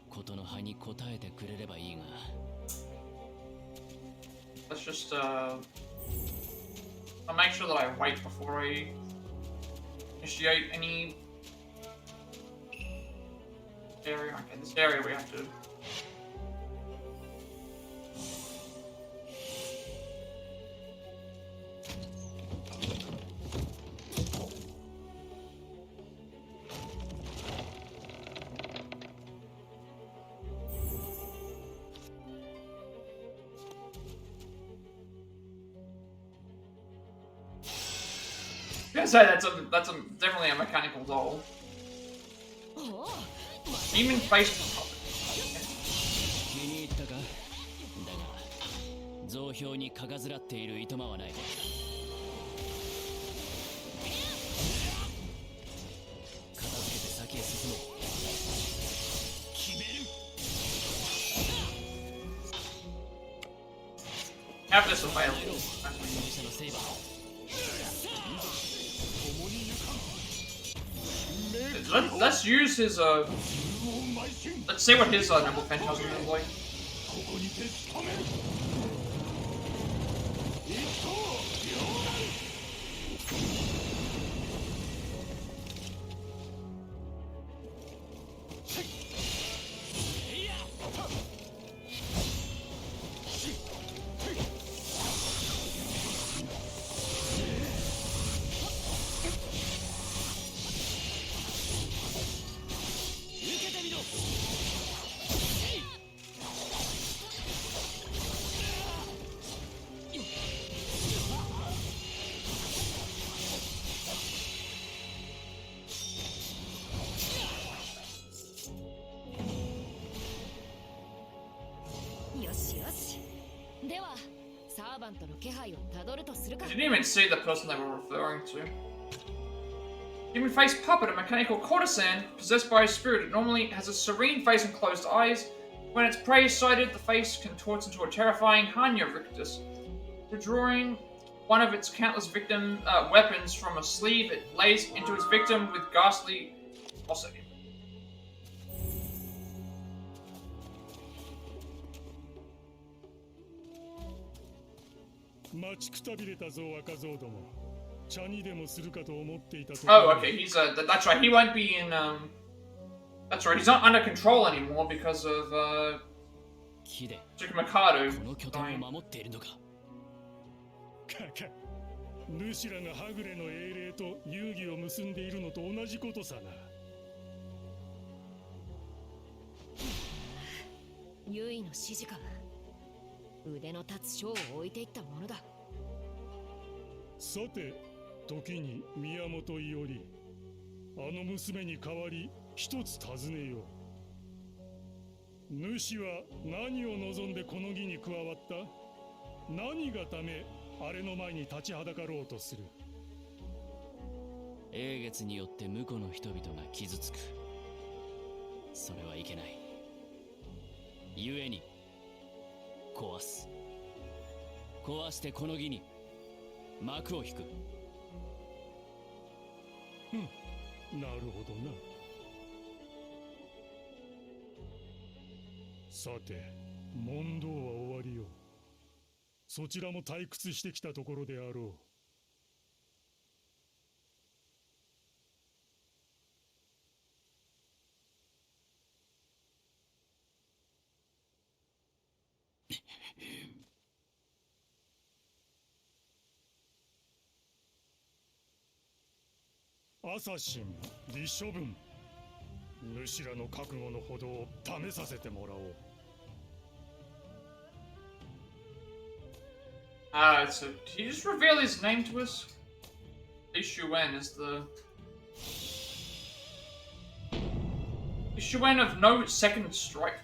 ことの葉に応えてくれればいいが。Let's just I'll make sure that I wait before I initiate any area. Okay, this area we have to. I was gonna say that's definitely a mechanical doll. Demon face puppet. 気に入ったか？だが増票にかがずらっているいとまはない。片付けて先へ進もう。決める。Have this available. Let's use his let's see what his Noble Phantasm is like. I didn't even see the person they were referring to. Human face puppet, a mechanical courtesan possessed by a spirit. It normally has a serene face and closed eyes. When its prey is sighted, the face contorts into a terrifying Hanya rictus. Withdrawing one of its countless weapons from a sleeve, it lays into its victim with ghastly velocity. 待ちくたびれたぞ若造ども。茶にでもするかと思っていたと。Oh, okay. He's that's right. He won't be in That's right. He's not under control anymore because of Mikado. この拠点を守っているのか。主らがはぐれの英霊と遊戯を結んでいるのと同じことさな。ユイの指示か。腕の立つ将を置いていったものだ。さて、時に宮本伊織、あの娘に代わり一つ尋ねよう。主は何を望んでこの儀に加わった？何がためあれの前に立ちはだかろうとする？英月によって婿の人々が傷つく。それはいけない。故に壊す。壊してこの儀に幕を引く。なるほどな。さて、問答は終わりよ。そちらも退屈してきたところであろう。アサシン、李処分。主らの覚悟のほどを試させてもらおう。So did he just reveal his name to us? Li Shuen is the... Li Shuen of no second strike.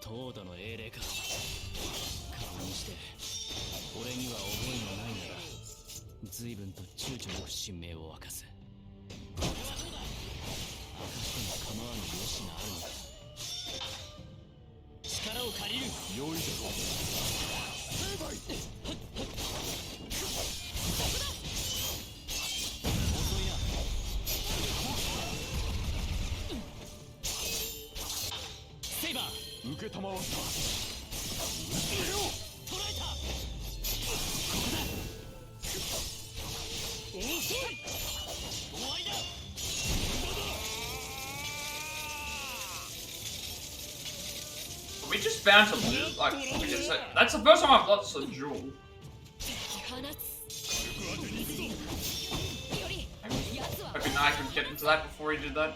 東土の英霊か。顔にして俺には覚えがないね。随分と躊躇なく神明を明かす。明かしても構わぬ良しがあるのだ。力を借りる。良いだろう。遅いな。セイバー、受けたまわった。捕らえた。ここだ。遅い。終わりだ。We just bound to lose. Like, that's the first time I've lost a duel. Hoping I could get into that before he did that.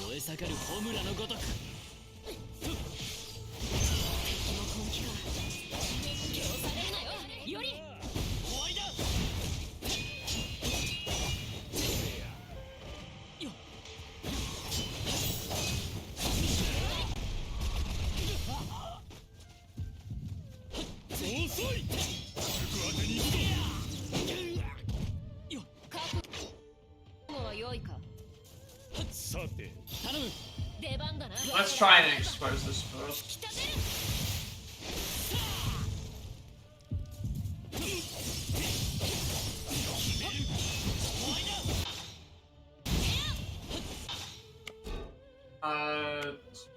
燃え盛る炎のごとく。敵の根気が利用されるなよ。より終わりだ。よっ。遅い。当てに行くぞ。よっ。覚悟は良いか。さて頼む。出番だな。 Let's try and expose this first.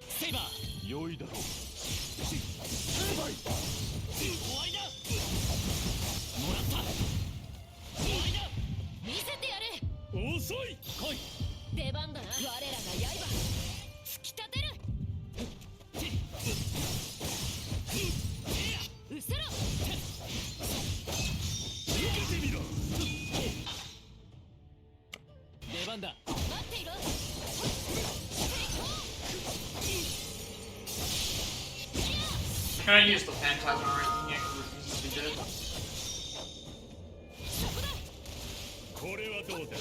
セイバー、良いだろう。終わりだ。もらった。終わりだ。見せてやれ。遅い。来い。出番だな。我らが刃突き立てる。うせろ。受けてみろ。出番だ。待っていろ。Can I use the phantasm or anything yet? Because it's easily dead. これはどうだ。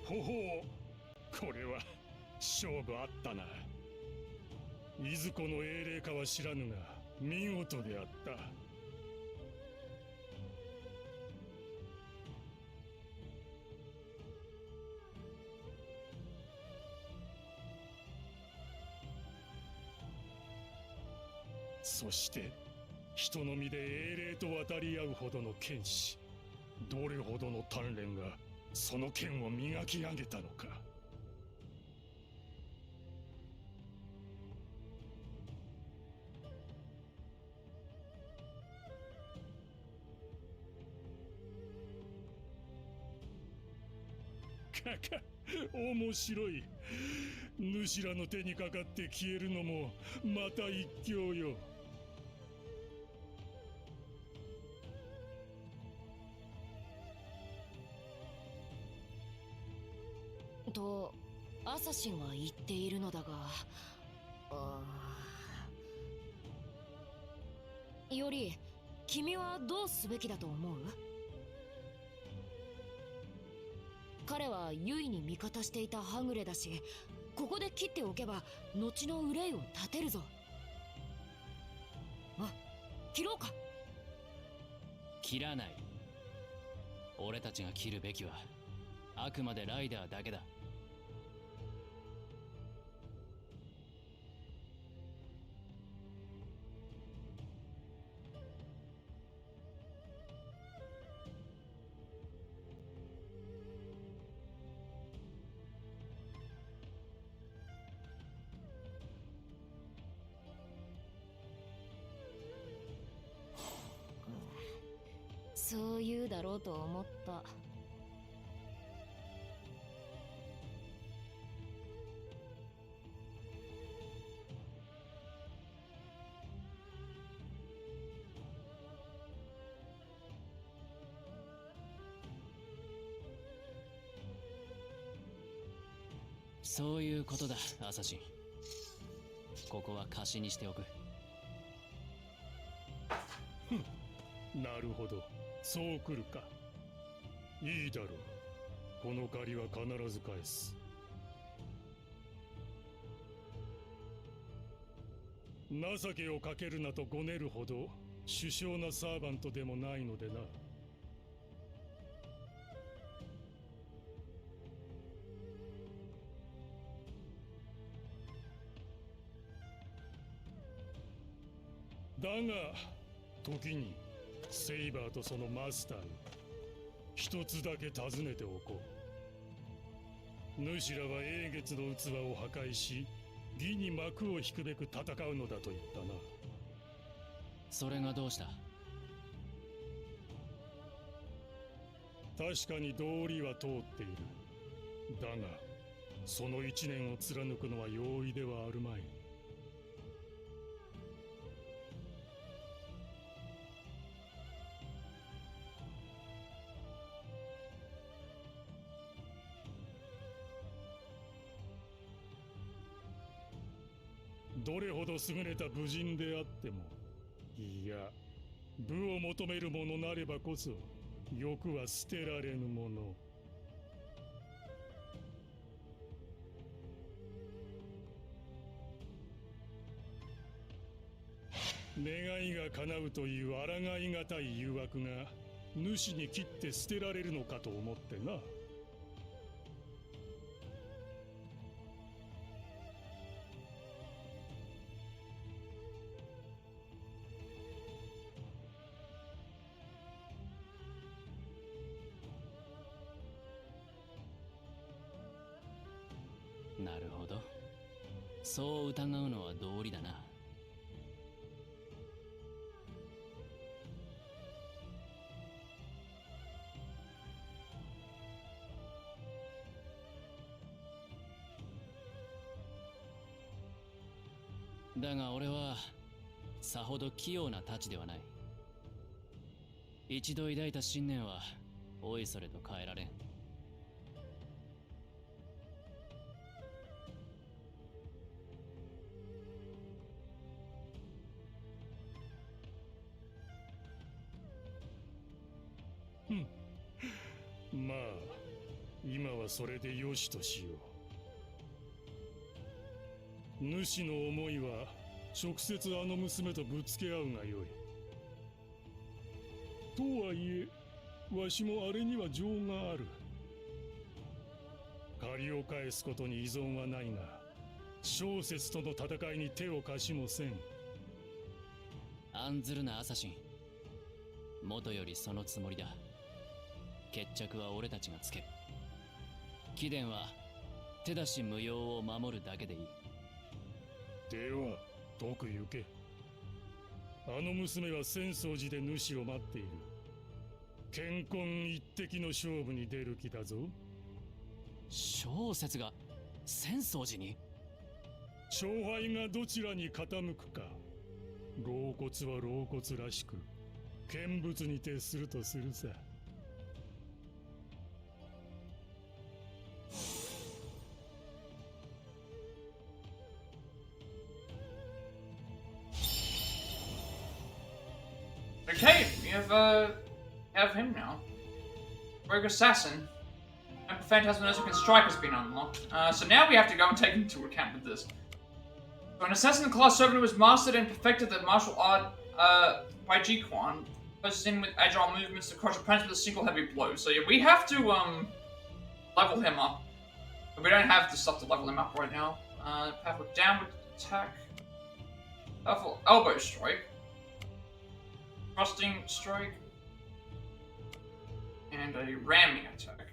ほほう、これは勝負あったな。いずこの英霊かは知らぬが見事であった。そして人の身で英霊と渡り合うほどの剣士、どれほどの鍛錬がその剣を磨き上げたのか。かか、面白い。主らの手にかかって消えるのもまた一興よ。とアサシンは言っているのだが、より君はどうすべきだと思う？彼はユイに味方していたはぐれだし、ここで切っておけば後の憂いを立てるぞ。切ろうか。切らない。俺たちが切るべきはあくまでライダーだけだ。そう言うだろうと思った。そういうことだ、アサシン。ここは貸しにしておく。なるほど、そう来るか。いいだろう、この借りは必ず返す。情けをかけるなとごねるほど殊勝なサーバントでもないのでな。だが時にセイバーとそのマスターに一つだけ尋ねておこう。主らは英月の器を破壊し義に幕を引くべく戦うのだと言ったな。それがどうした？確かに道理は通っている。だがその一年を貫くのは容易ではあるまい。どれほど優れた武人であっても、いや、武を求める者なればこそ欲は捨てられぬもの。願いが叶うという抗いがたい誘惑が主に切って捨てられるのかと思ってな。なるほど。そう疑うのは道理だな。だが俺はさほど器用な太刀ではない。一度抱いた信念はおいそれと変えられん。まあ今はそれでよしとしよう。主の思いは直接あの娘とぶつけ合うがよい。とはいえわしもあれには情がある。借りを返すことに依存はないが小説との戦いに手を貸しもせん。案ずるなアサシン。元よりそのつもりだ。決着は俺たちがつける。貴殿は手出し無用を守るだけでいい。では解く行け。あの娘は浅草寺で主を待っている。乾坤一滴の勝負に出る気だぞ。小説が浅草寺に？勝敗がどちらに傾くか。老骨は老骨らしく見物に徹するとするさ。Okay, we have him now. Rogue Assassin. And Phantasm Strike has been unlocked. So now we have to go and take into account with this. So an assassin class servant who has mastered and perfected the martial art by Ji-Quan closes in with agile movements to crush opponents with a single heavy blow. So yeah, we have to level him up. But we don't have the stuff to level him up right now. Powerful downward attack. Powerful elbow strike. Thrusting strike. And a ramming attack.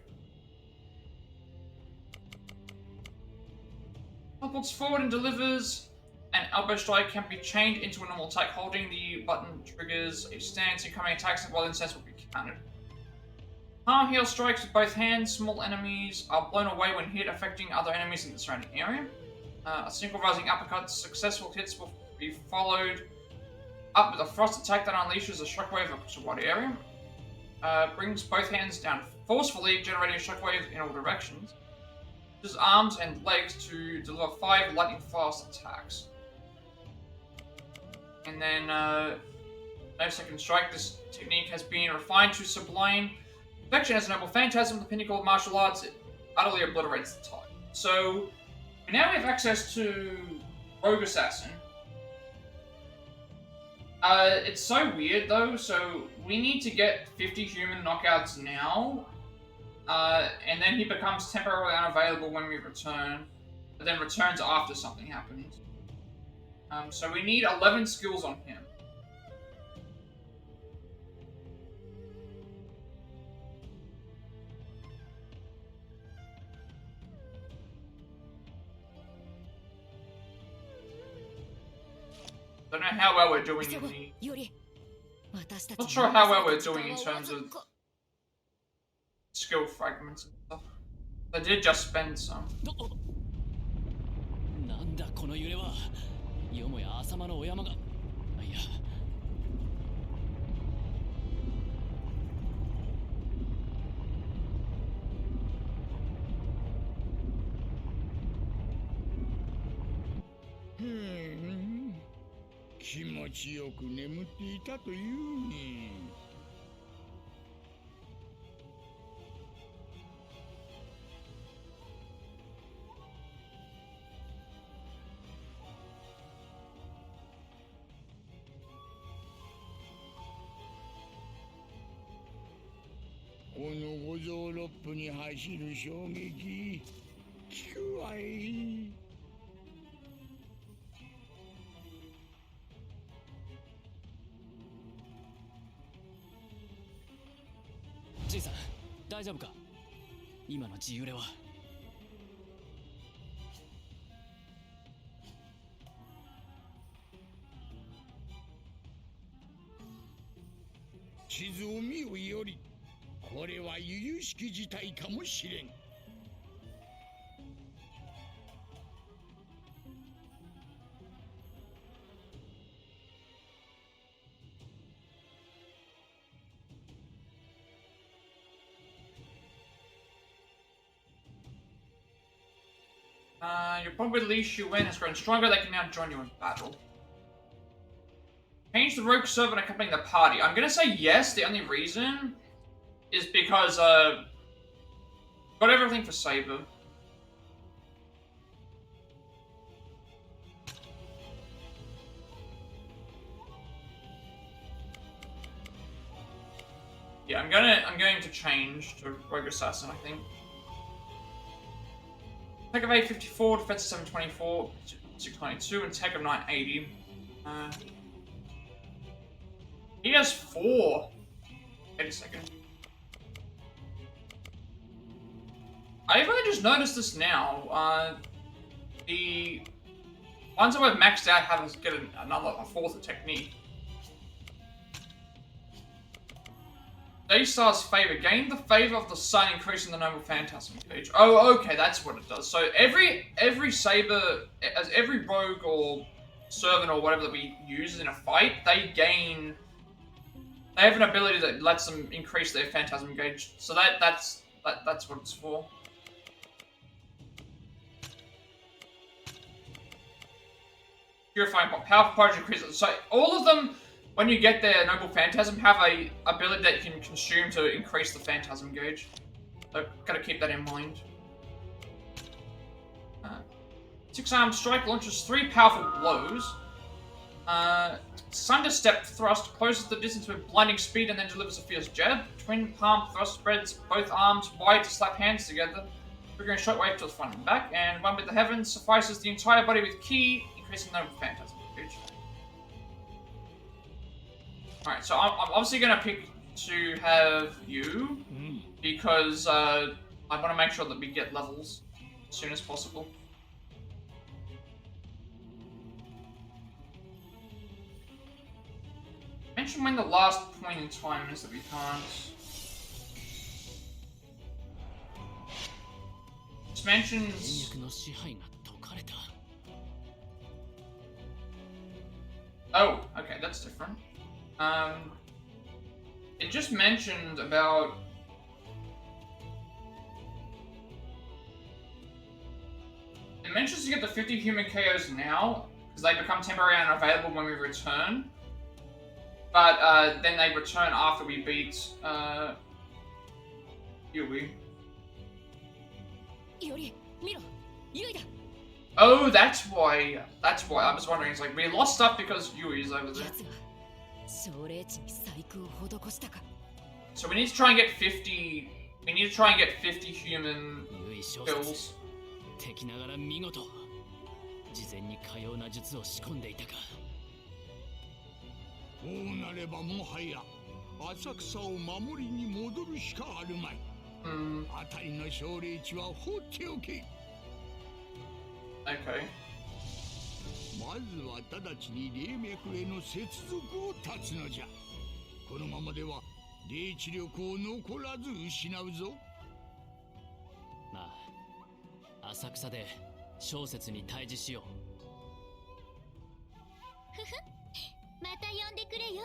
Teleports forward and delivers. An elbow strike can be chained into a normal attack. Holding the button triggers a stance. Incoming attacks while in stance will be countered. Palm heel strikes with both hands. Small enemies are blown away when hit, affecting other enemies in the surrounding area. A single rising uppercut. Successful hits will be followed up with a frost attack that unleashes a shockwave across a wide area. Brings both hands down forcefully, generating a shockwave in all directions. Uses arms and legs to deliver 5 lightning fast attacks. And then, no second strike. This technique has been refined to sublime perfection as a noble phantasm, the pinnacle of martial arts. It utterly obliterates the type. So, we now have access to Rogue Assassin. It's so weird though, so we need to get 50 human knockouts now, and then he becomes temporarily unavailable when we return, but then returns after something happens. So we need 11 skills on him. I don't know how well we're doing in the... Not sure how well we're doing in terms of skill fragments and stuff. I did just spend some. なんだこの揺れは。よもや浅間のお山が。いや。気持ちよく眠っていたというに。この五臓六腑に走る衝撃、効くわい。じいさん、大丈夫か？今の地揺れは。地図を見よより、これは由々しき事態かもしれん。Your bond with Li Shuwen has grown stronger. They can now join you in battle. Change the rogue servant accompanying the party. I'm gonna say yes. The only reason is because got everything for Saber. Yeah, I'm going to change to Rogue Assassin, I think. Tech of 854, defense of 724, 692, and tech of 980. He has 4. Wait a second. I've only just noticed this now. The ones that we've maxed out have us get a fourth technique. Daystar's favor. Gain the favor of the sun, increasing the noble phantasm gauge. Oh, okay, that's what it does. So every saber, as every rogue or servant or whatever that we use in a fight, they have an ability that lets them increase their phantasm gauge. So that's what it's for. Purifying powerful portion increases. So all of them, when you get their noble phantasm, have a ability that you can consume to increase the phantasm gauge. So gotta keep that in mind. Six-armed strike launches 3 powerful blows. Sunderstep thrust closes the distance with blinding speed and then delivers a fierce jab. Twin palm thrust spreads both arms wide to slap hands together, triggering a shockwave to the front and back. And one with the heavens suffices the entire body with ki, increasing the phantasm damage. Alright, so I'm obviously going to pick to have you, because I want to make sure that we get levels as soon as possible. Mention when the last point in time is that we can't. This mentions. Oh, okay, that's different. It just mentioned about. It mentions to get the 50 human KOs now, because they become temporary and unavailable when we return. But then they return after we beat Yui. Oh, that's why. That's why. I was wondering. It's like we lost stuff because Yui's over there. So we need to try and get 50. We need to try and get 50 human kills. こうなればもはや浅草を守りに戻るしかあるまい。あたりの奨励地は放っておけ。Okay. まずは直ちに霊脈への接続を断つのじゃ。このままでは霊知力を残らず失うぞ。まあ、浅草で小説に対峙しよう。ふふ。 また呼んでくれよ。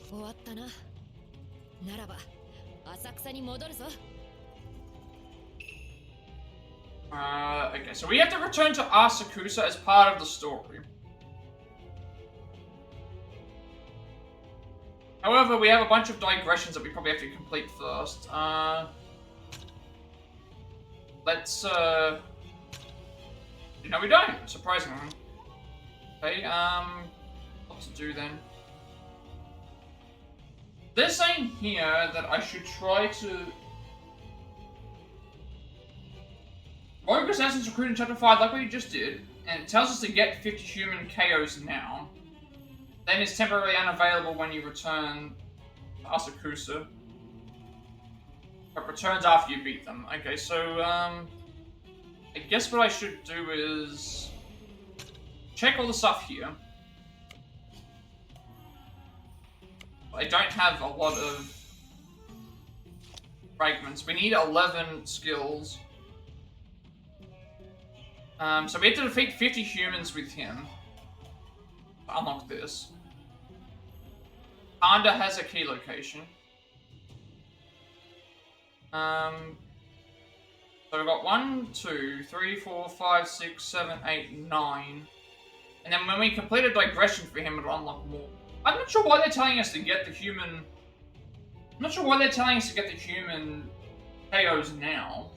終わったな。ならば浅草に戻るぞ。Okay, so we have to return to Asakusa as part of the story. However, we have a bunch of digressions that we probably have to complete first. Let's, no, we don't, surprisingly. Okay, what to do then? They're saying here that I should try to... Rogue Assassins recruit in Chapter 5 like we just did, and it tells us to get 50 human KOs now. Then it's temporarily unavailable when you return to Asakusa. But returns after you beat them. Okay, so, I guess what I should do is... check all the stuff here. I don't have a lot of fragments. We need 11 skills. So we have to defeat 50 humans with him. Unlock this. Panda has a key location. So we've got 1, 2, 3, 4, 5, 6, 7, 8, 9. And then when we complete a digression for him, it'll unlock more. I'm not sure why they're telling us to get the human... I'm not sure why they're telling us to get the human KOs now.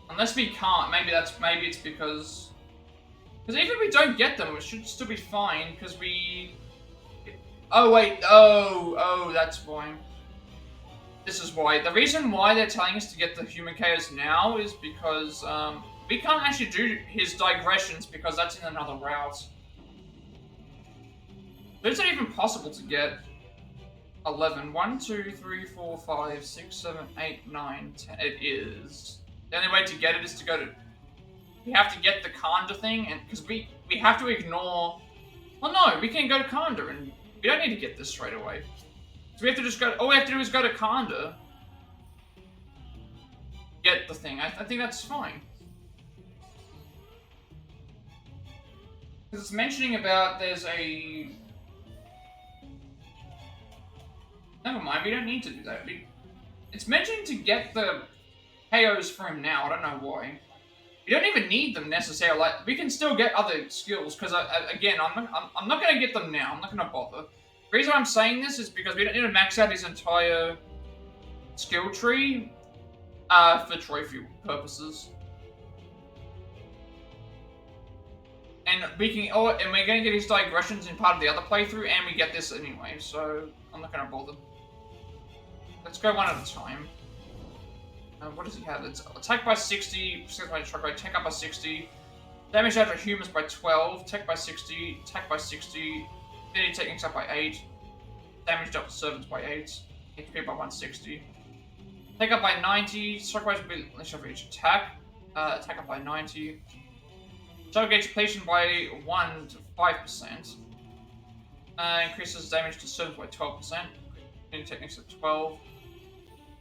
Unless we can't. Maybe it's because... Because even if we don't get them, it should still be fine, because we... Oh, wait. Oh, that's why. This is why. The reason why they're telling us to get the human KOs now is because, we can't actually do his digressions because that's in another route. But is it even possible to get 11? 1, 2, 3, 4, 5, 6, 7, 8, 9, 10. It is. The only way to get it is to go to... We have to get the Kanda thing, and because we have to ignore... Well, no, we can go to Kanda, and we don't need to get this straight away. So we have to just go... All we have to do is go to Kanda. Get the thing. I think that's fine. Because it's mentioning about there's a... Never mind, we don't need to do that. It's mentioning to get the KOs for him now, I don't know why. You don't even need them necessarily. Like, we can still get other skills, because, again, I'm not going to get them now. I'm not going to bother. The reason I'm saying this is because we don't need to max out his entire skill tree for trophy purposes. And we can, and we're going to get his digressions in part of the other playthrough, and we get this anyway, so I'm not going to bother. Let's go one at a time. What does he have? It's attack by 60, strike by attack up by 60, damage after humans by 12, attack by 60, attack by 60, affinity techniques up by 8, damage up to servants by 8, HP by 160. Attack up by 90, strike by less of each attack, attack up by 90. Target gauge depletion by 1 to 5%. Increases damage to servants by 12%. Affinity techniques at 12. I'm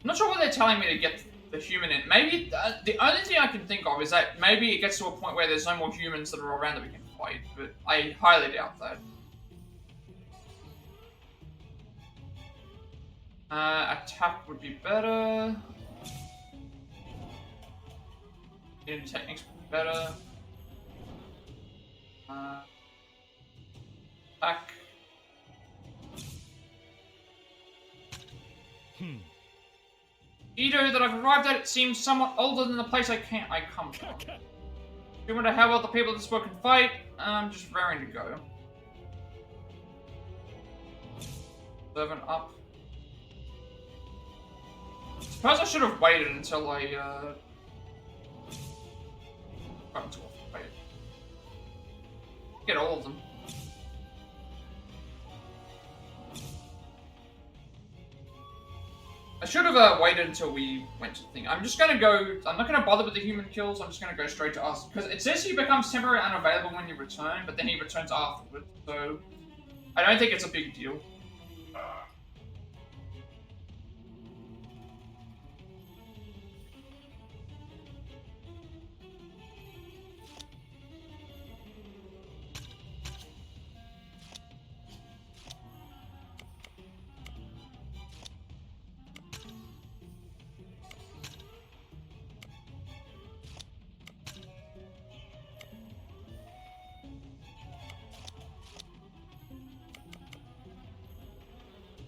not sure what they're telling me to get the human in. Maybe, the only thing I can think of is that maybe it gets to a point where there's no more humans that are around that we can fight, but I highly doubt that. Attack would be better. Techniques would be better. Attack. Edo that I've arrived at, it seems somewhat older than the place I come from. You wonder how well the people of this world can fight? I'm just raring to go. Servant up. Suppose I should have waited until I, get all of them. I should have waited until we went to the thing. I'm just gonna go. I'm not gonna bother with the human kills. I'm just gonna go straight to us because it says he becomes temporarily unavailable when you return, but then he returns afterwards. So I don't think it's a big deal.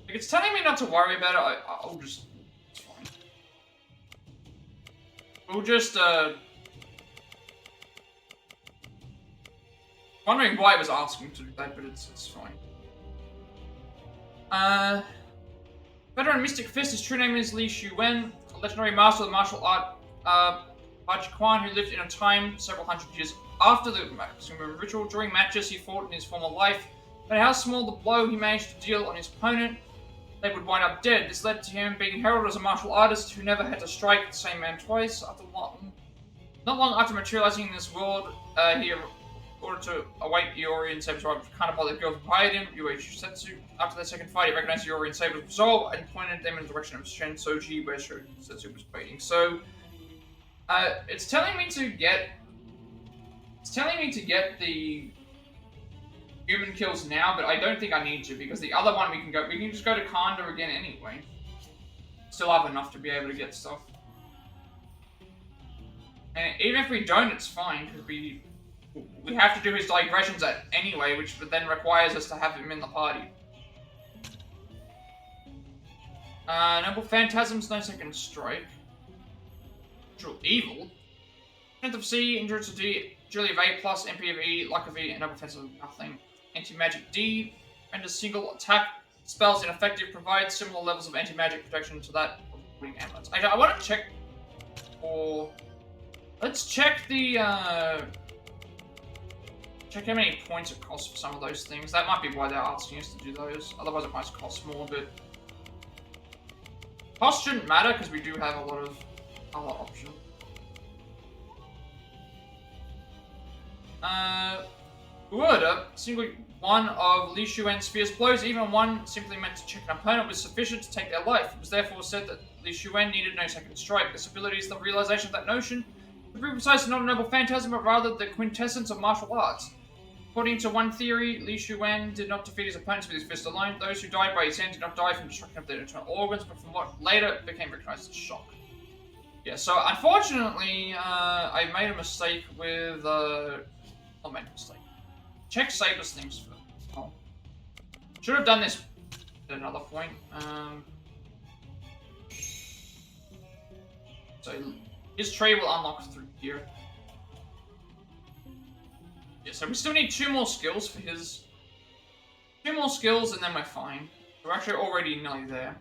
Like, it's telling me not to worry about it. I'll just... It's fine. We'll just, wondering why it was asking to do that, but it's fine. Veteran Mystic Fist, his true name is Li Shuwen, a legendary master of the martial art, Baji Quan, who lived in a time several hundred years after the maximum ritual. During matches he fought in his former life, but how small the blow he managed to deal on his opponent, they would wind up dead. This led to him being heralded as a martial artist who never had to strike the same man twice. Not long after materializing in this world, he ordered to await Iori and Saber's right, kind of by the girl who hired him, Yue Shusetsu. After their second fight, he recognized Iori and Saber's resolve and pointed them in the direction of Shen Soji, where Shusetsu was waiting. So, it's telling me to get the human kills now, but I don't think I need to, because the other one we can just go to Kanda again anyway. Still have enough to be able to get stuff. And even if we don't, it's fine, because we have to do his digressions anyway, which then requires us to have him in the party. Noble Phantasms, no second strike. Natural Evil. Strength of C, Endurance of D, Agility of A+, MP of E, Luck of E, and Noble Phantasm of nothing. Anti-Magic D, renders single attack spells ineffective, provides similar levels of anti-magic protection to that of Wing Amulets. I want to check for... Let's check the, check how many points it costs for some of those things. That might be why they're asking us to do those. Otherwise it might cost more, but... Cost shouldn't matter, because we do have a lot of other options. Single one of Li Shuen's fierce blows, even one simply meant to check an opponent, was sufficient to take their life. It was therefore said that Li Shuen needed no second strike. This ability is the realization of that notion. To be precise, not a noble phantasm, but rather the quintessence of martial arts. According to one theory, Li Shuen did not defeat his opponents with his fist alone. Those who died by his hand did not die from destruction of their internal organs, but from what later became recognized as shock. Yeah, so unfortunately, I made a mistake with, I made a mistake. Check Saber's things first. Oh. Should have done this at another point. So his tree will unlock through here. Yeah, so we still need 2 more skills for his. 2 more skills and then we're fine. We're actually already nearly there.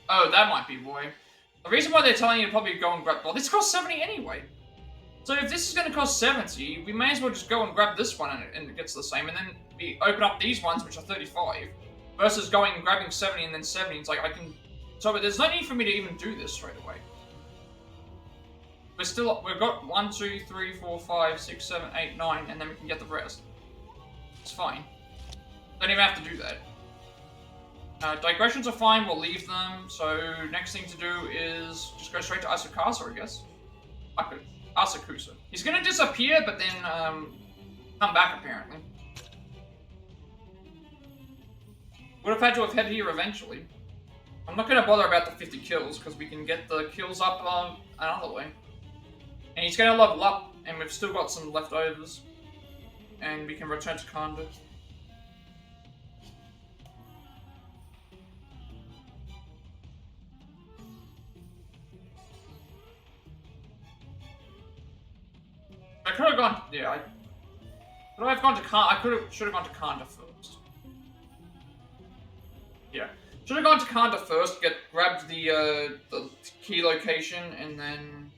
Oh, that might be why. The reason why they're telling you to probably go and grab... Well, this costs 70 anyway. So if this is going to cost 70, we may as well just go and grab this one and it gets the same. And then we open up these ones, which are 35. Versus going and grabbing 70 and then 70. It's like, I can... So there's no need for me to even do this straight away. We've got 1, 2, 3, 4, 5, 6, 7, 8, 9, and then we can get the rest. It's fine. Don't even have to do that. Digressions are fine, we'll leave them. So next thing to do is just go straight to Asukasa, I guess. Asakusa. He's gonna disappear, but then come back apparently. Would have had to have headed here eventually. I'm not gonna bother about the 50 kills because we can get the kills up another way. And he's gonna level up, and we've still got some leftovers. And we can return to Kanda. I could have gone. Yeah, could I have gone to Kanda? Should have gone to Kanda first. Yeah, should have gone to Kanda first. Grabbed the key location, and then.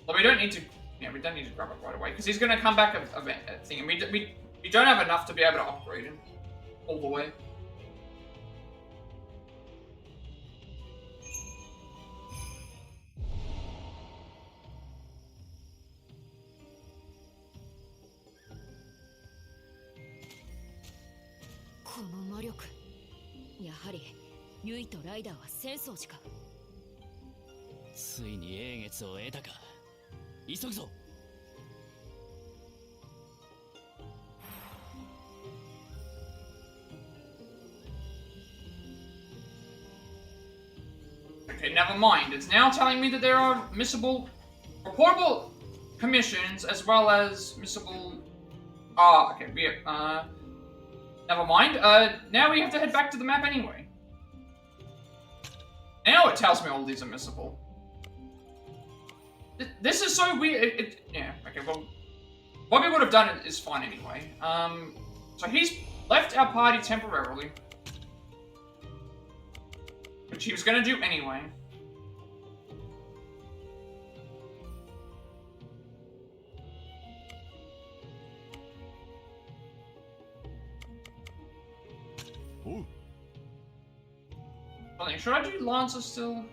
Well, we don't need to. Yeah, we don't need to grab it right away because he's going to come back a thing, and we don't have enough to be able to upgrade him all the way. Okay, never mind. It's now telling me that there are reportable commissions as well as missable. Ah, okay. Never mind. Now we have to head back to the map anyway. Now it tells me all these are missable. This is so weird. Yeah. Okay. Well, what we would have done is fine anyway. So he's left our party temporarily. Which he was going to do anyway. Ooh. Should I do Lancer still?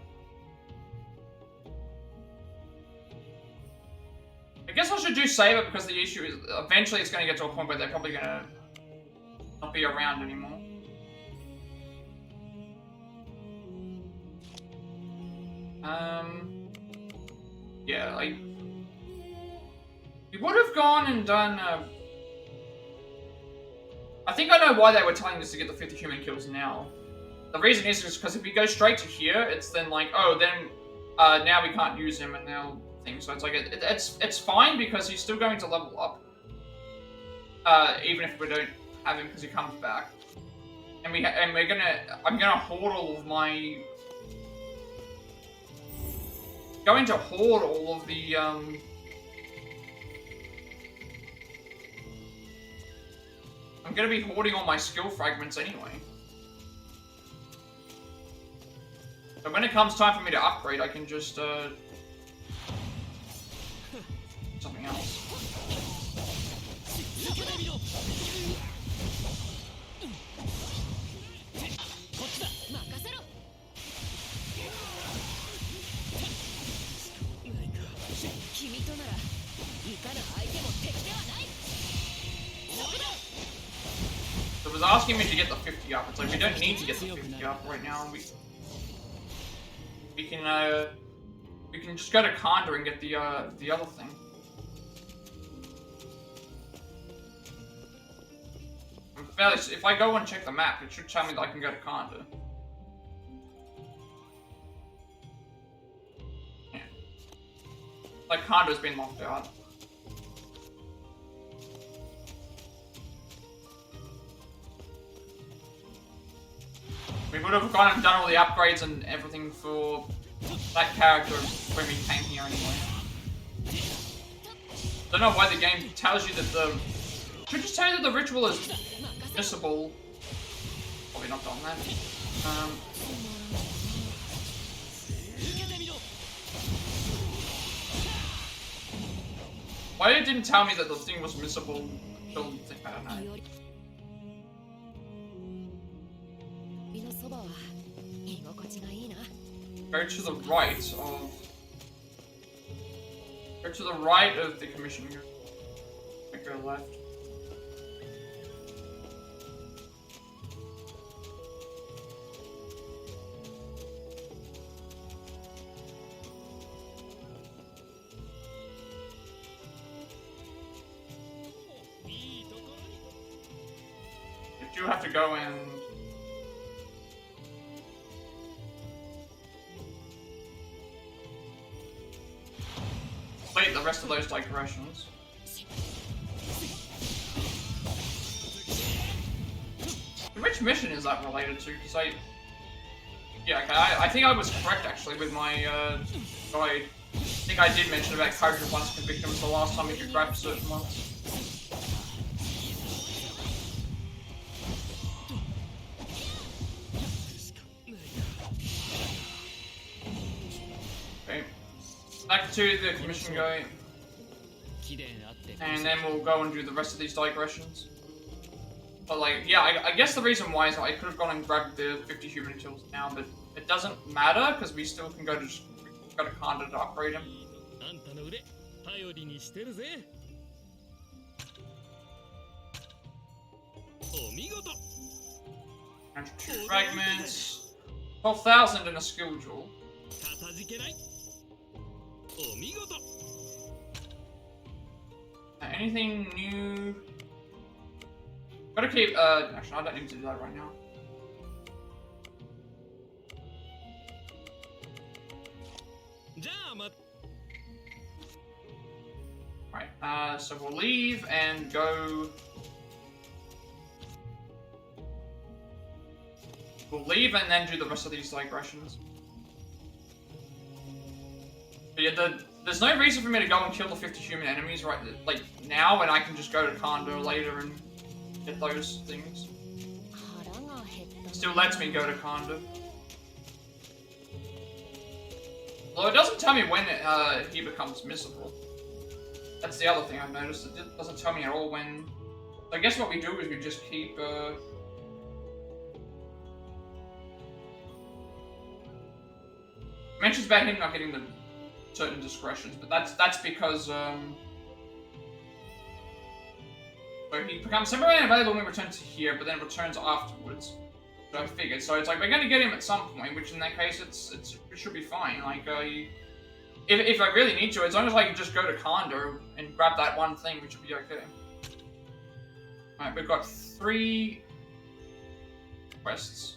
I guess I should do Saber because the issue is eventually it's going to get to a point where they're probably going to not be around anymore. Yeah, we would have gone and done, I think I know why they were telling us to get the 50 human kills now. The reason is because if we go straight to here, it's then like, oh, then, now we can't use him and now things. So it's like, it's fine because he's still going to level up. Even if we don't have him because he comes back. And I'm gonna hoard all of my... Going to hoard all of the, I'm gonna be hoarding all my skill fragments anyway. So when it comes time for me to upgrade, I can just, something else. So it was asking me to get the 50 up. It's like we don't need to get the 50 up right now. We can just go to Kanda and get the other thing. I'm Well, if I go and check the map, it should tell me that I can go to Kanda. Yeah. Like, Kanda's been locked out. We would have gone and done all the upgrades and everything for that character when we came here anyway. Don't know why the game tells you that the... Should just tell you that the ritual is missable. Probably not done that. Why it didn't tell me that the thing was missable until the thing, I don't know. Go to the right of... Go to the right of the commission. Go left. You do have to go and... complete the rest of those digressions. Which mission is that related to? Because yeah, okay, I think I was correct actually with my guide. I think I did mention about courage of one's victims the last time we could grab certain ones. Okay. Back to the commission guy. And then we'll go and do the rest of these digressions. But like, yeah, I guess the reason why is that I could have gone and grabbed the 50 human kills now, but it doesn't matter because we still can go to Kanda to upgrade him. And 2 fragments, 12,000 in a skill jewel. Anything new? Gotta keep, actually, I don't need to do that right now. Right, so we'll leave and go... We'll leave and then do the rest of these digressions. But yeah, there's no reason for me to go and kill the 50 human enemies right, like, now, when I can just go to Kanda later and get those things. Still lets me go to Kanda. Although it doesn't tell me when he becomes missable. That's the other thing I've noticed. It doesn't tell me at all when... I guess what we do is we just keep... mentions about him not getting the certain discretions, but that's because so he becomes temporarily unavailable when we return to here, but then it returns afterwards. So I figured. So it's like we're gonna get him at some point, which in that case it should be fine. Like if I really need to, as long as I can just go to Kanda and grab that one thing, we should be okay. Alright, we've got 3 quests.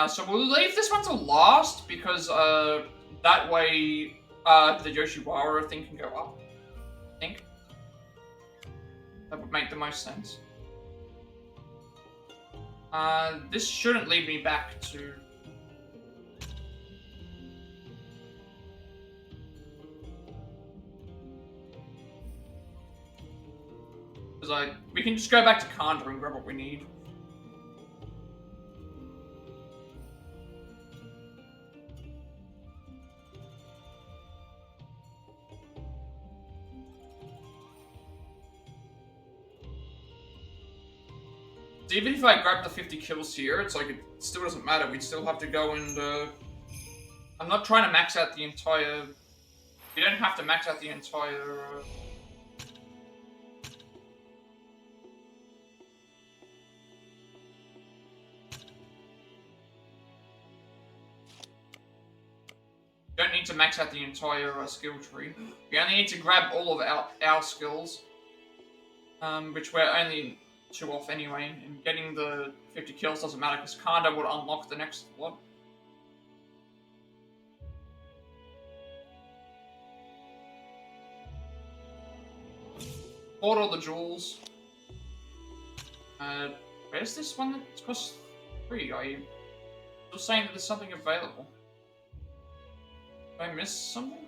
So we'll leave this one to last, because that way the Yoshiwara thing can go up, I think. That would make the most sense. This shouldn't lead me back to... Because we can just go back to Kanda and grab what we need. Even if I grab the 50 kills here, it's like it still doesn't matter. We'd still have to go and I'm not trying to max out the entire... You don't have to max out the entire... You don't need to max out the entire skill tree. You only need to grab all of our skills. which we're only 2 off anyway, and getting the 50 kills doesn't matter because Kanda would unlock the next slot. Bought all the jewels. Where's this one that costs 3? Are you still saying that there's something available? Did I miss something?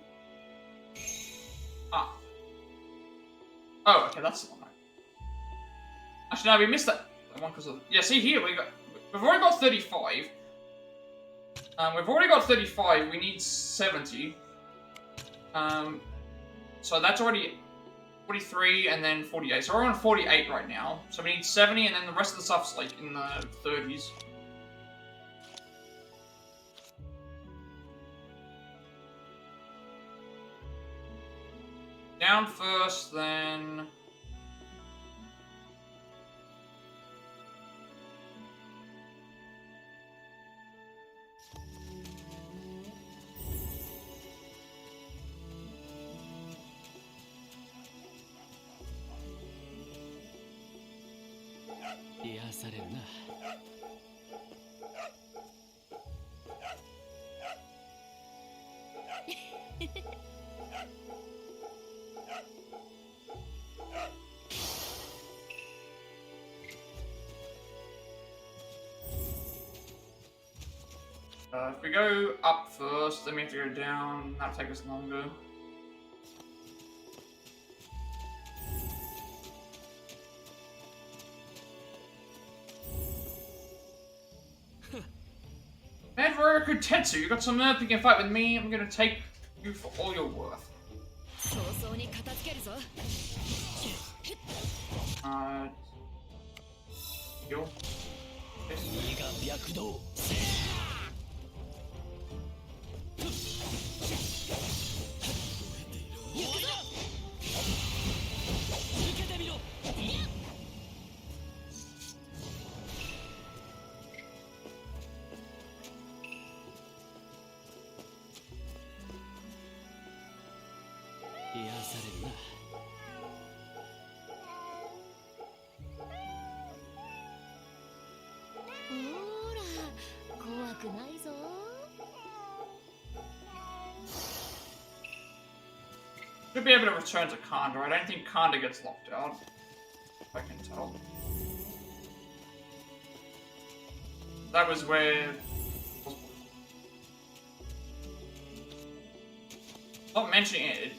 Ah. Oh, okay, that's the one. Actually, no, we missed that one because of... Yeah, see here, we've already got 35. We've already got 35, we need 70. So that's already 43 and then 48. So we're on 48 right now. So we need 70 and then the rest of the stuff's like in the 30s. Down first, then... if we go up first, then we have to go down. That'll take us longer. Mad Warrior Kutetsu, you got some nerve you can fight with me. I'm gonna take you for all you're worth. Heal. Should be able to return to Kanda. I don't think Kanda gets locked out. If I can tell. That was where... Not mentioning it,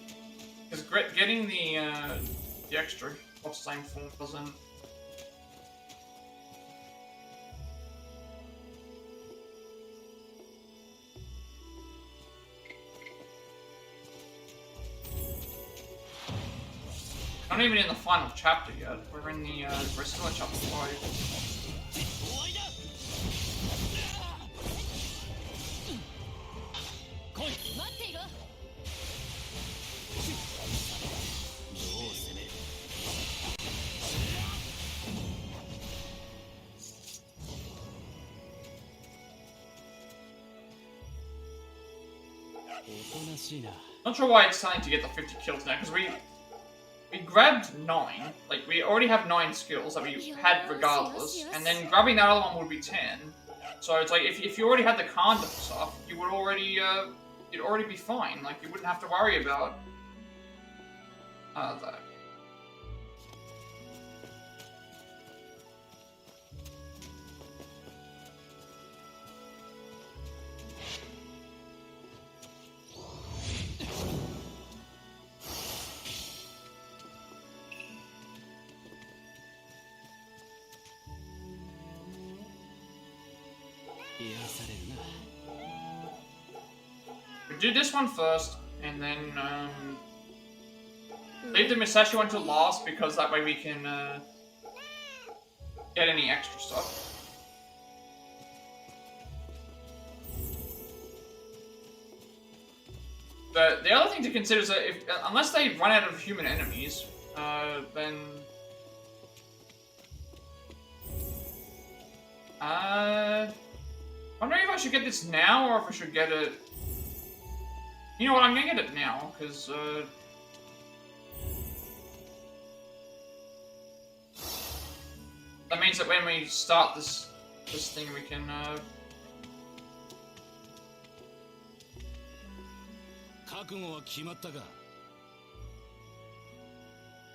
because getting the extra what's the same form doesn't... Not even in the final chapter yet. We're in the rest of chapter 5. Not sure why it's telling to get the 50 kills now, because we grabbed 9, like we already have 9 skills that we had regardless, and then grabbing that other one would be 10. So it's like if you already had the Kanda stuff, you would already it'd already be fine. Like you wouldn't have to worry about that. Do this one first, and then leave the Misashi one to last, because that way we can get any extra stuff. The other thing to consider is that unless they run out of human enemies, then... I'm wondering if I should get this now, or if I should get it... You know what, I'm gonna get it now, because, That means that when we start this thing, we can. Yep.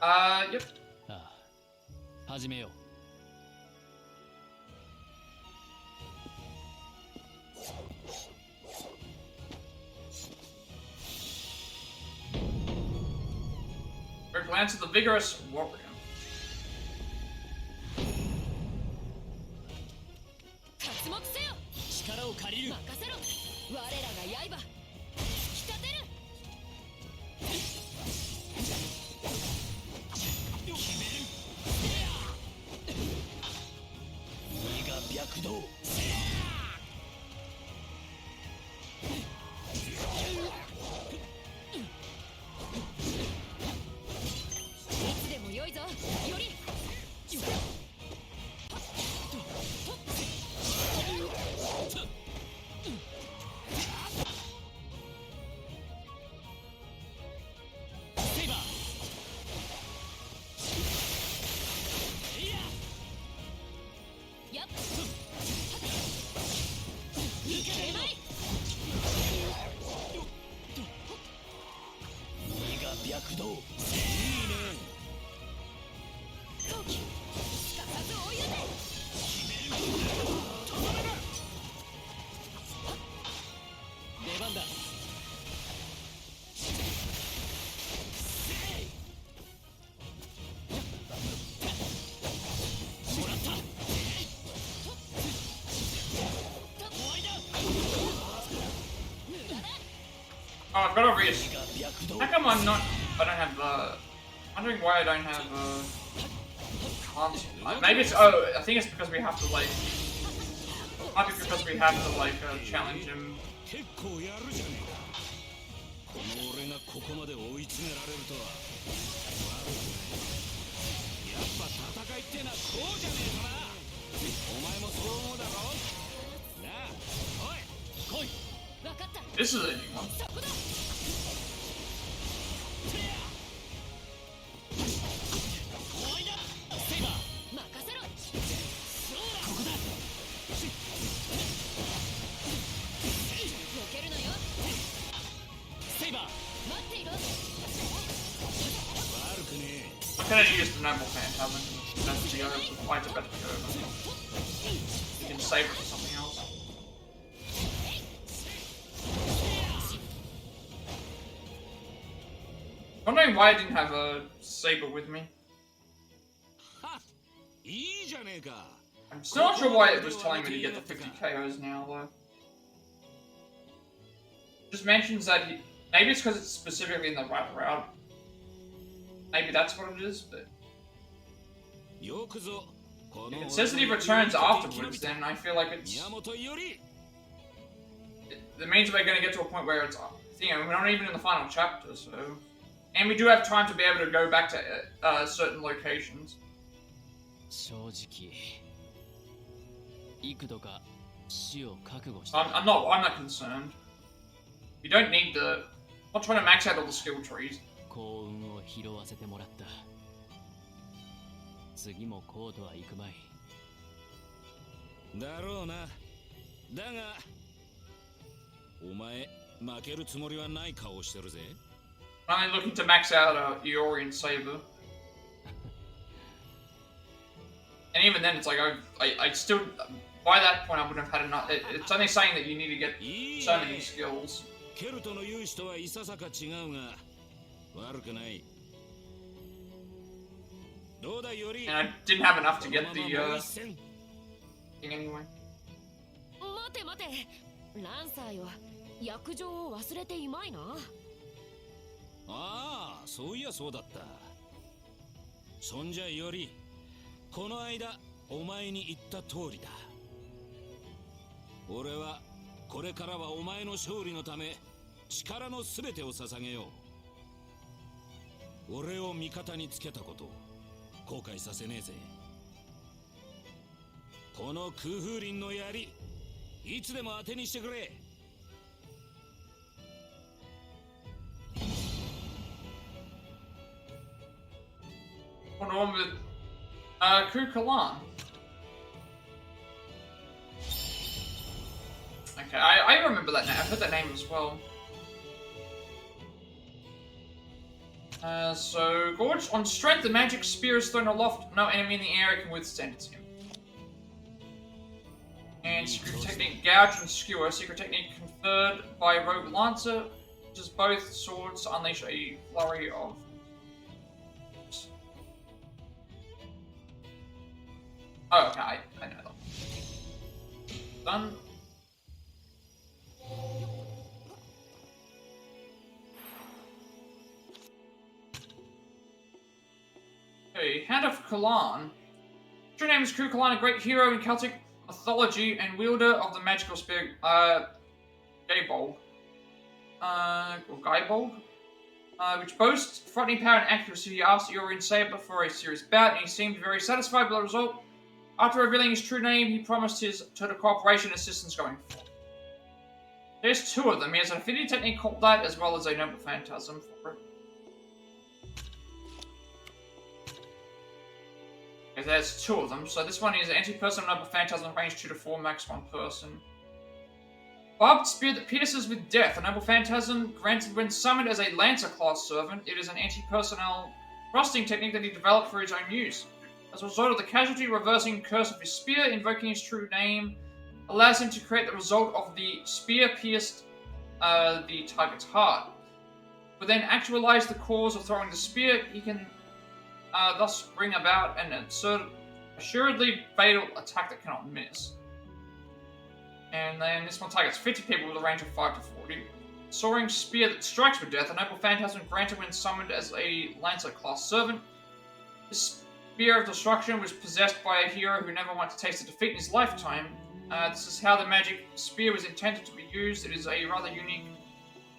ああ、始めよう。We're glance at the vigorous warrior. 活目せよ。力を借りる。任せろ。我らが刃。引き立てる。身が躍動。いつでも良いぞ。より。セイバー。やっ。いけない。身が躍動。いいね。陶器。すかさず追い打て。出番だ。もらった。終わりだ。 Oh, I've got to read. 身が躍動。 How come I'm not? I don't have wondering why I don't have maybe it's. Oh, I think it's because we have to like. Might be because we have to like challenge him. 結構やるじゃねえか。この俺がここまで追い詰められるとは悪くない。やっぱ戦いってのはこうじゃねえかな。お前もそう思うだろ。なあ、おい、来い。わかった。 This is a new one. そこだ。終わりだ。セイバー。任せろ。ここだ。避けるなよ。セイバー。待っていろ。悪くねえ。 I could have used the noble phantasm. That's the other fight a better go. We can save it for something else. Wondering why I didn't have a saber with me. いいじゃねえか。 I'm still not sure why it was telling me to get the 50 KOs now, though. Just mentions that maybe it's because it's specifically in the right route. Maybe that's what it is, but よくぞ。 if it says that he returns afterwards, then I feel like it's. 宮本より。 It means we're going to get to a point where it's. You know, we're not even in the final chapter, so. And we do have time to be able to go back to certain locations. 正直幾度か死を覚悟し I'm た。 not concerned. You don't need the. I'm not trying to max out all the skill trees. 幸運を拾わせてもらった。次もこうとはいくまい。だろうな。だが、お前負けるつもりはない顔をしてるぜ。I'm only looking to max out Eorian Saber. And even then, it's like I still. By that point, I wouldn't have had enough. It's only saying that you need to get so many skills. ケルトの勇士とはいささか違うが、悪くない。どうだより。 And I didn't have enough to get the thing anyway. 待て待て。ランサーよ。約定を忘れていまいな。ああ、そういやそうだった。そんじゃより、この間お前に言った通りだ。俺はこれからはお前の勝利のため力のすべてを捧げよう。俺を味方につけたこと後悔させねえぜ。この空風林の槍、いつでも当てにしてくれ。What on with Kukalan? Okay, I remember that name. I've heard that name as well. So, Gorge, on strength, the magic spear is thrown aloft. No enemy in the area can withstand him. And secret technique, Gouge and Skewer. Secret technique conferred by Rogue Lancer, uses both swords to unleash a flurry of... Oh, okay, I know that. Done. Okay, Hand of Kalan. True name is Ku Kalan, a great hero in Celtic mythology and wielder of the magical spear, Gaybold. Or Guybold? Which boasts frightening power and accuracy. He asked Urian Saber for a serious bout, and he seemed very satisfied with the result. After revealing his true name, he promised his total cooperation and assistance going forward. There's two of them. He has an affinity technique called that, as well as a noble phantasm for it. Okay, there's two of them. So this one is anti-person noble phantasm, range 2 to 4, max 1 person. Barbed spear that pierces with death. A noble phantasm granted when summoned as a Lancer class servant. It is an anti-personnel thrusting technique that he developed for his own use. As a result of the casualty reversing curse of his spear, invoking his true name allows him to create the result of the spear pierced the target's heart. But then actualize the cause of throwing the spear, he can thus bring about an assuredly fatal attack that cannot miss. And then this one targets 50 people with a range of 5 to 40. Soaring spear that strikes with death, a noble phantasm granted when summoned as a Lancer class servant. This spear of destruction was possessed by a hero who never wanted to taste a defeat in his lifetime. This is how the magic spear was intended to be used. It is a rather unique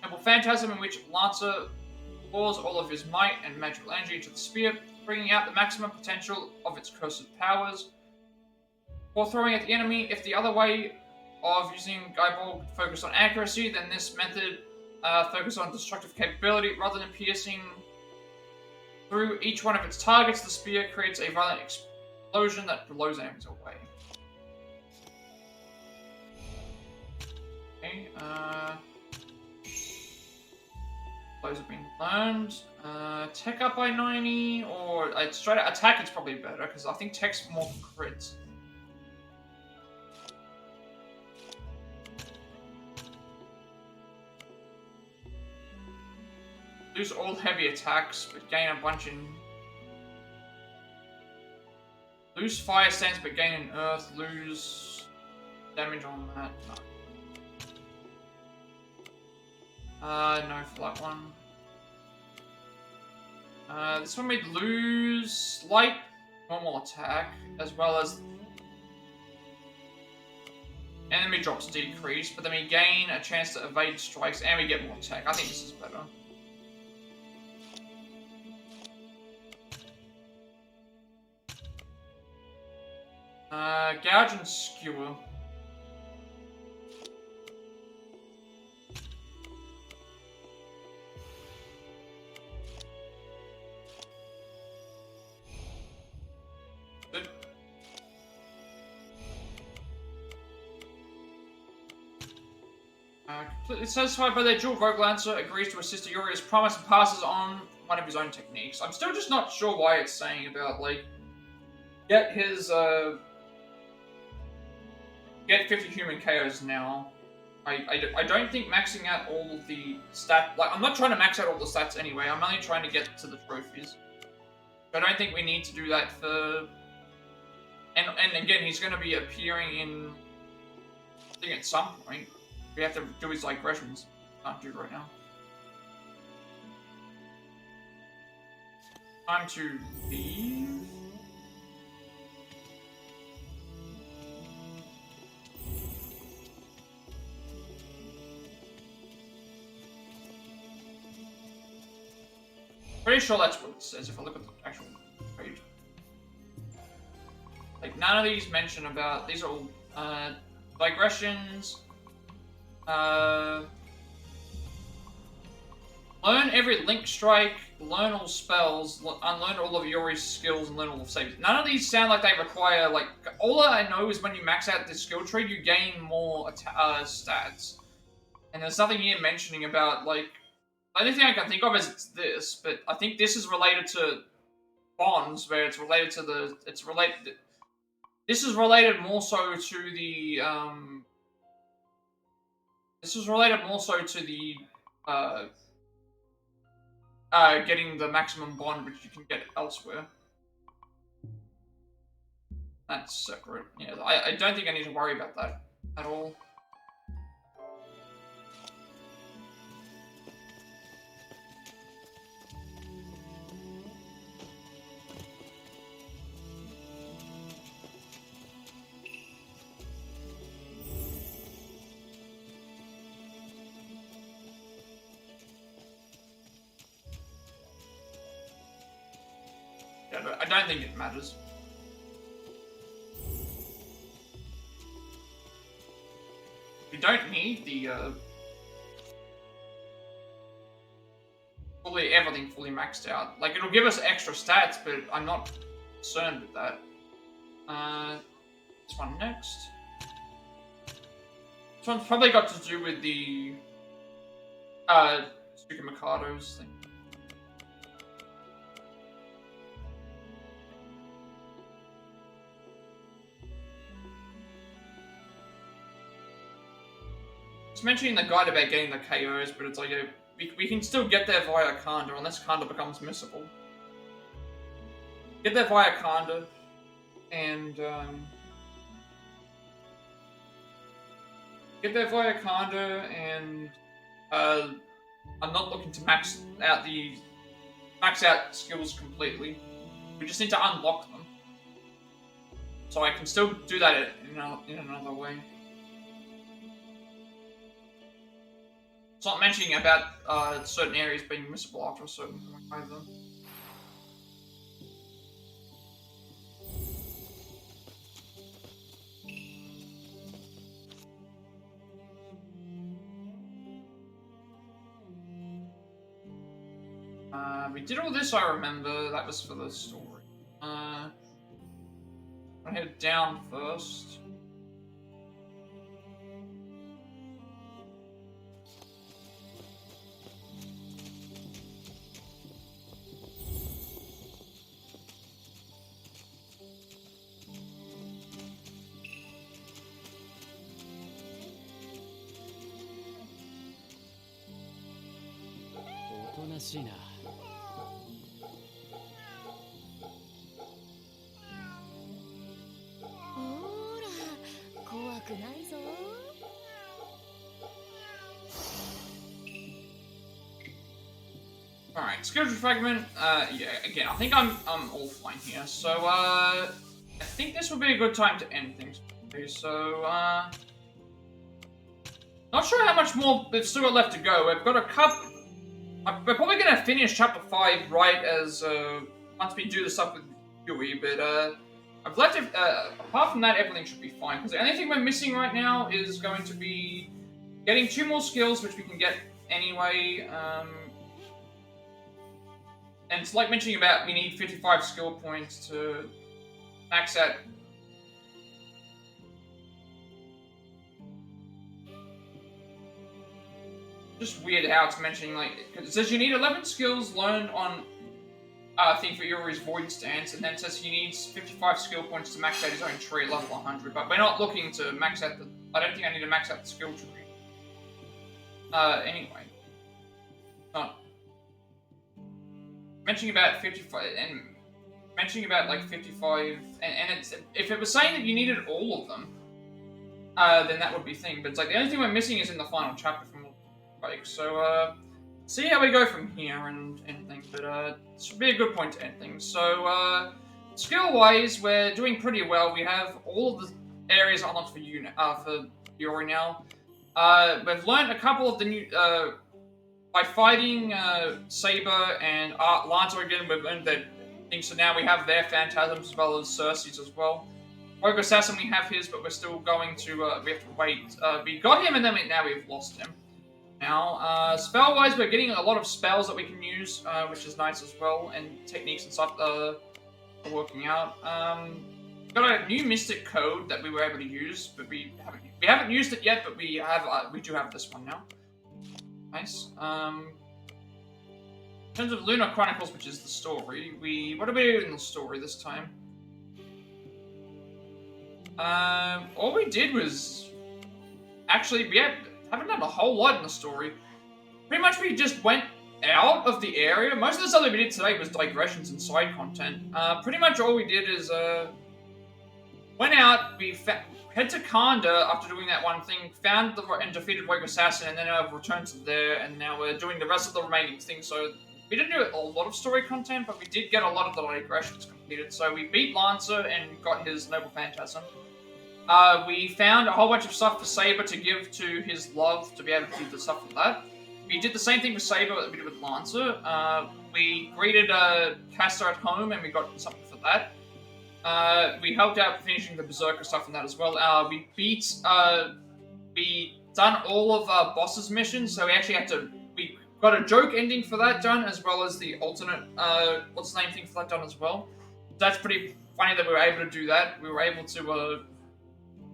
noble phantasm in which Lancer pours all of his might and magical energy into the spear, bringing out the maximum potential of its cursed powers. Or throwing at the enemy. If the other way of using Guybold focused on accuracy, then this method focused on destructive capability. Rather than piercing through each one of its targets, the spear creates a violent explosion that blows enemies away. Okay, those have been learned. Tech up by 90, or straight out attack is probably better, because I think tech's more for crits. Lose all heavy attacks, but gain a bunch in... Lose fire stance, but gain in earth. Lose damage on that. No. No for that one. This one we'd lose slight normal attack, as well as enemy drops decrease, but then we gain a chance to evade strikes, and we get more attack. I think this is better. Gouge and Skewer. Good. Completely satisfied by their duel, Rogue Lancer agrees to assist Yuri as promised and passes on one of his own techniques. I'm still just not sure why it's saying about, like, get his, get 50 human KOs now. I don't think maxing out all the stats... Like, I'm not trying to max out all the stats anyway. I'm only trying to get to the trophies. I don't think we need to do that for... And again, he's going to be appearing in... I think at some point. We have to do his digressions. Can't do right now. Time to leave. Pretty sure that's what it says if I look at the actual page. Like, none of these mention about... These are all digressions. Learn every link strike. learn all spells, unlearn all of Yori's skills, and learn all of saves. None of these sound like they require, like, all I know is when you max out this skill tree, you gain more stats. And there's nothing here mentioning about, like, the only thing I can think of is it's this, but I think this is related to bonds, where it's related to the, this is related more so to the, getting the maximum bond, which you can get elsewhere. That's separate. Yeah, I don't think I need to worry about that at all. I don't think it matters. We don't need the everything fully maxed out. Like, it'll give us extra stats, but I'm not concerned with that. This one next. This one's probably got to do with the Tsuka Mikado's thing. Mentioning the guide about getting the KOs, but it's like we can still get there via Kanda unless Kanda becomes missable. Get there via Kanda, and I'm not looking to max out skills completely. We just need to unlock them, so I can still do that in another way. It's not mentioning about certain areas being missable after a certain point either. We did all this, I remember. That was for the story. I'm gonna head down first. Alright, Skills Fragment, yeah, again, I think I'm all fine here. So, I think this would be a good time to end things. So, not sure how much more we've still got left to go. We've got a couple. We're probably going to finish Chapter 5 right as, once we do the stuff with Yui, but, I've left it, apart from that, everything should be fine, because the only thing we're missing right now is going to be getting 2 more skills, which we can get anyway, and it's like mentioning about we need 55 skill points to max out. Just weird how it's mentioning, like, because it says you need 11 skills learned on thing for Yuri's Void Stance, and then it says he needs 55 skill points to max out his own tree at level 100, but we're not looking to max out the... I don't think I need to max out the skill tree. Anyway. Not... Mentioning about 55, and mentioning about, like, 55, and it's... If it was saying that you needed all of them, then that would be thing, but it's like, the only thing we're missing is in the final chapter from like, so, see how we go from here and things, but, this would be a good point to end things. So, skill-wise, we're doing pretty well. We have all of the areas unlocked for Yuri now. We've learned a couple of the new, by fighting, Saber and Lancer again, we've learned that things, so now we have their phantasms as well as Cersei's as well. Rogue Assassin, we have his, but we're still going to, we have to wait. We got him and then now we've lost him. now. Spell-wise, we're getting a lot of spells that we can use, which is nice as well, and techniques and stuff are working out. Got a new mystic code that we were able to use, but we haven't used it yet, but we do have this one now. Nice. In terms of Lunar Chronicles, which is the story, what are we doing in the story this time? All we did was actually we haven't done a whole lot in the story. Pretty much we just went out of the area. Most of the stuff that we did today was digressions and side content. Pretty much all we did is went out. We head to Kanda after doing that one thing, found and defeated Rogue Assassin, and then returned to there, and now we're doing the rest of the remaining things. So we didn't do a lot of story content, but we did get a lot of the digressions completed. So we beat Lancer and got his Noble Phantasm. We found a whole bunch of stuff for Saber to give to his love to be able to do the stuff with that. We did the same thing with Saber that we did with Lancer. We greeted Caster at home and we got something for that. We helped out finishing the Berserker stuff and that as well. We done all of Boss's missions, so we actually we got a joke ending for that done, as well as the alternate, what's the name thing for that done as well. That's pretty funny that we were able to do that. We were able to,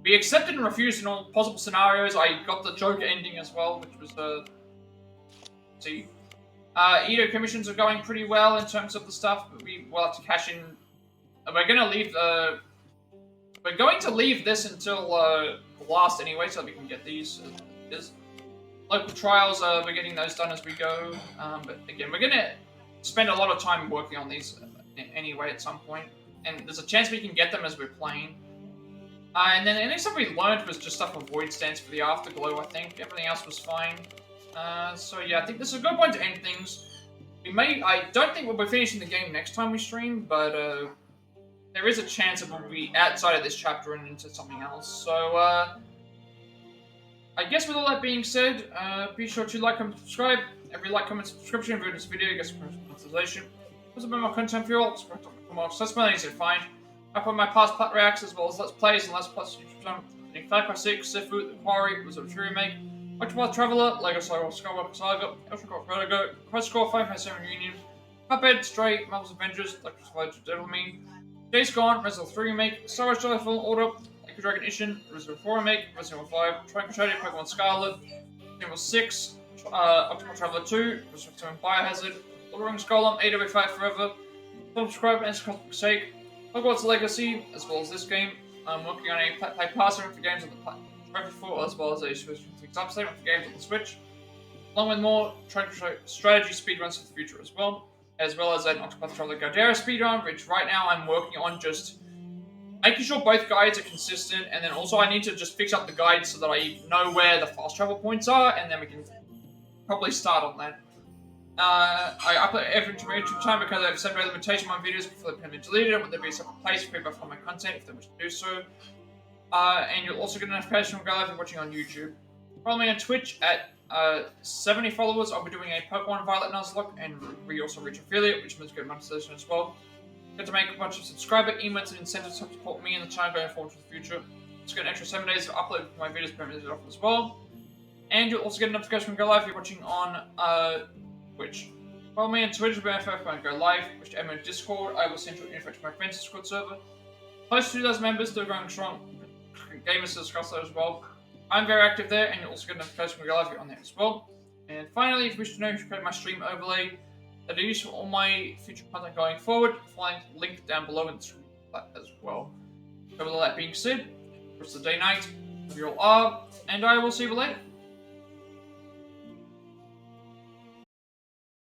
we accepted and refused in all possible scenarios. I got the joke ending as well, which was, see. Edo commissions are going pretty well in terms of the stuff, but we will have to cash in. We're going to leave this until last anyway, so that we can get these. Local trials, we're getting those done as we go. But again, we're going to spend a lot of time working on these anyway at some point. And there's a chance we can get them as we're playing. And then the only stuff we learned was just stuff for Void Stance for the Afterglow, I think. Everything else was fine. So yeah, I think this is a good point to end things. I don't think we'll be finishing the game next time we stream, but there is a chance it will be outside of this chapter and into something else. So I guess with all that being said, be sure to like and subscribe. Every like, comment, subscription for this video gets monetization. There's a bit more content for you all. So that's really easy to find. I put my past Plat reacts as well as Let's Plays and Let's Plus YouTube channel. Far Cry 6, Sifu, The Quarry, was a remake. Octopath Traveler, Lego Star Wars Skywalker Saga, Elder Vertigo, Quest Core 5.7 Reunion, Cuphead, Stray, Marvel's Avengers, Electric Slide to Devil Me, Days Gone, Resident Evil 3 Remake, Star Wars Jedi Fallen Order, Like a Dragon Edition, Resident Evil 4 Remake, Resident Evil 5, Triangle Tragedy, Pokemon Scarlet, Resident Evil 6, Octopath Traveler 2, Resident Evil Biohazard, Lord of the Rings Golem, AW5 Forever, subscribe and Cosmic Sake, Hogwarts Legacy, as well as this game. I'm working on a Plat Pass for games on the Plat Trophy for, as well as a Switch substatement for games on the Switch, along with more strategy speedruns for the future as well as an Octopath Traveler Gardera speedrun, which right now I'm working on just making sure both guides are consistent, and then also I need to just fix up the guides so that I know where the fast travel points are, and then we can probably start on that. I upload every to my YouTube channel because I have set a limitation on my videos before they're permanently deleted, and would there be a separate place for people to find my content if they wish to do so. And you'll also get a notification when I go live watching on YouTube. Follow me on Twitch at 70 followers. I'll be doing a Pokemon Violet Nuzlocke, and we also reach affiliate, which means good monetization as well. Get to make a bunch of subscriber emotes and incentives to support me and the channel going forward to the future. Just get an extra 7 days to upload my videos permanently off as well. And you'll also get a notification when I go live if you're watching on Twitch. Follow me on Twitch when I go live, which I'm in Discord. I will send you an invite to my friends Discord server. Close to 2,000 members, still going strong. Gamers to discuss that as well. I'm very active there, and you'll also get a notification when I go live on there as well. And finally, if you wish to know, you should create my stream overlay that I use for all my future content going forward. Find the link down below in the description as well. So with all that being said, rest of the day, night, wherever you all are, and I will see you later.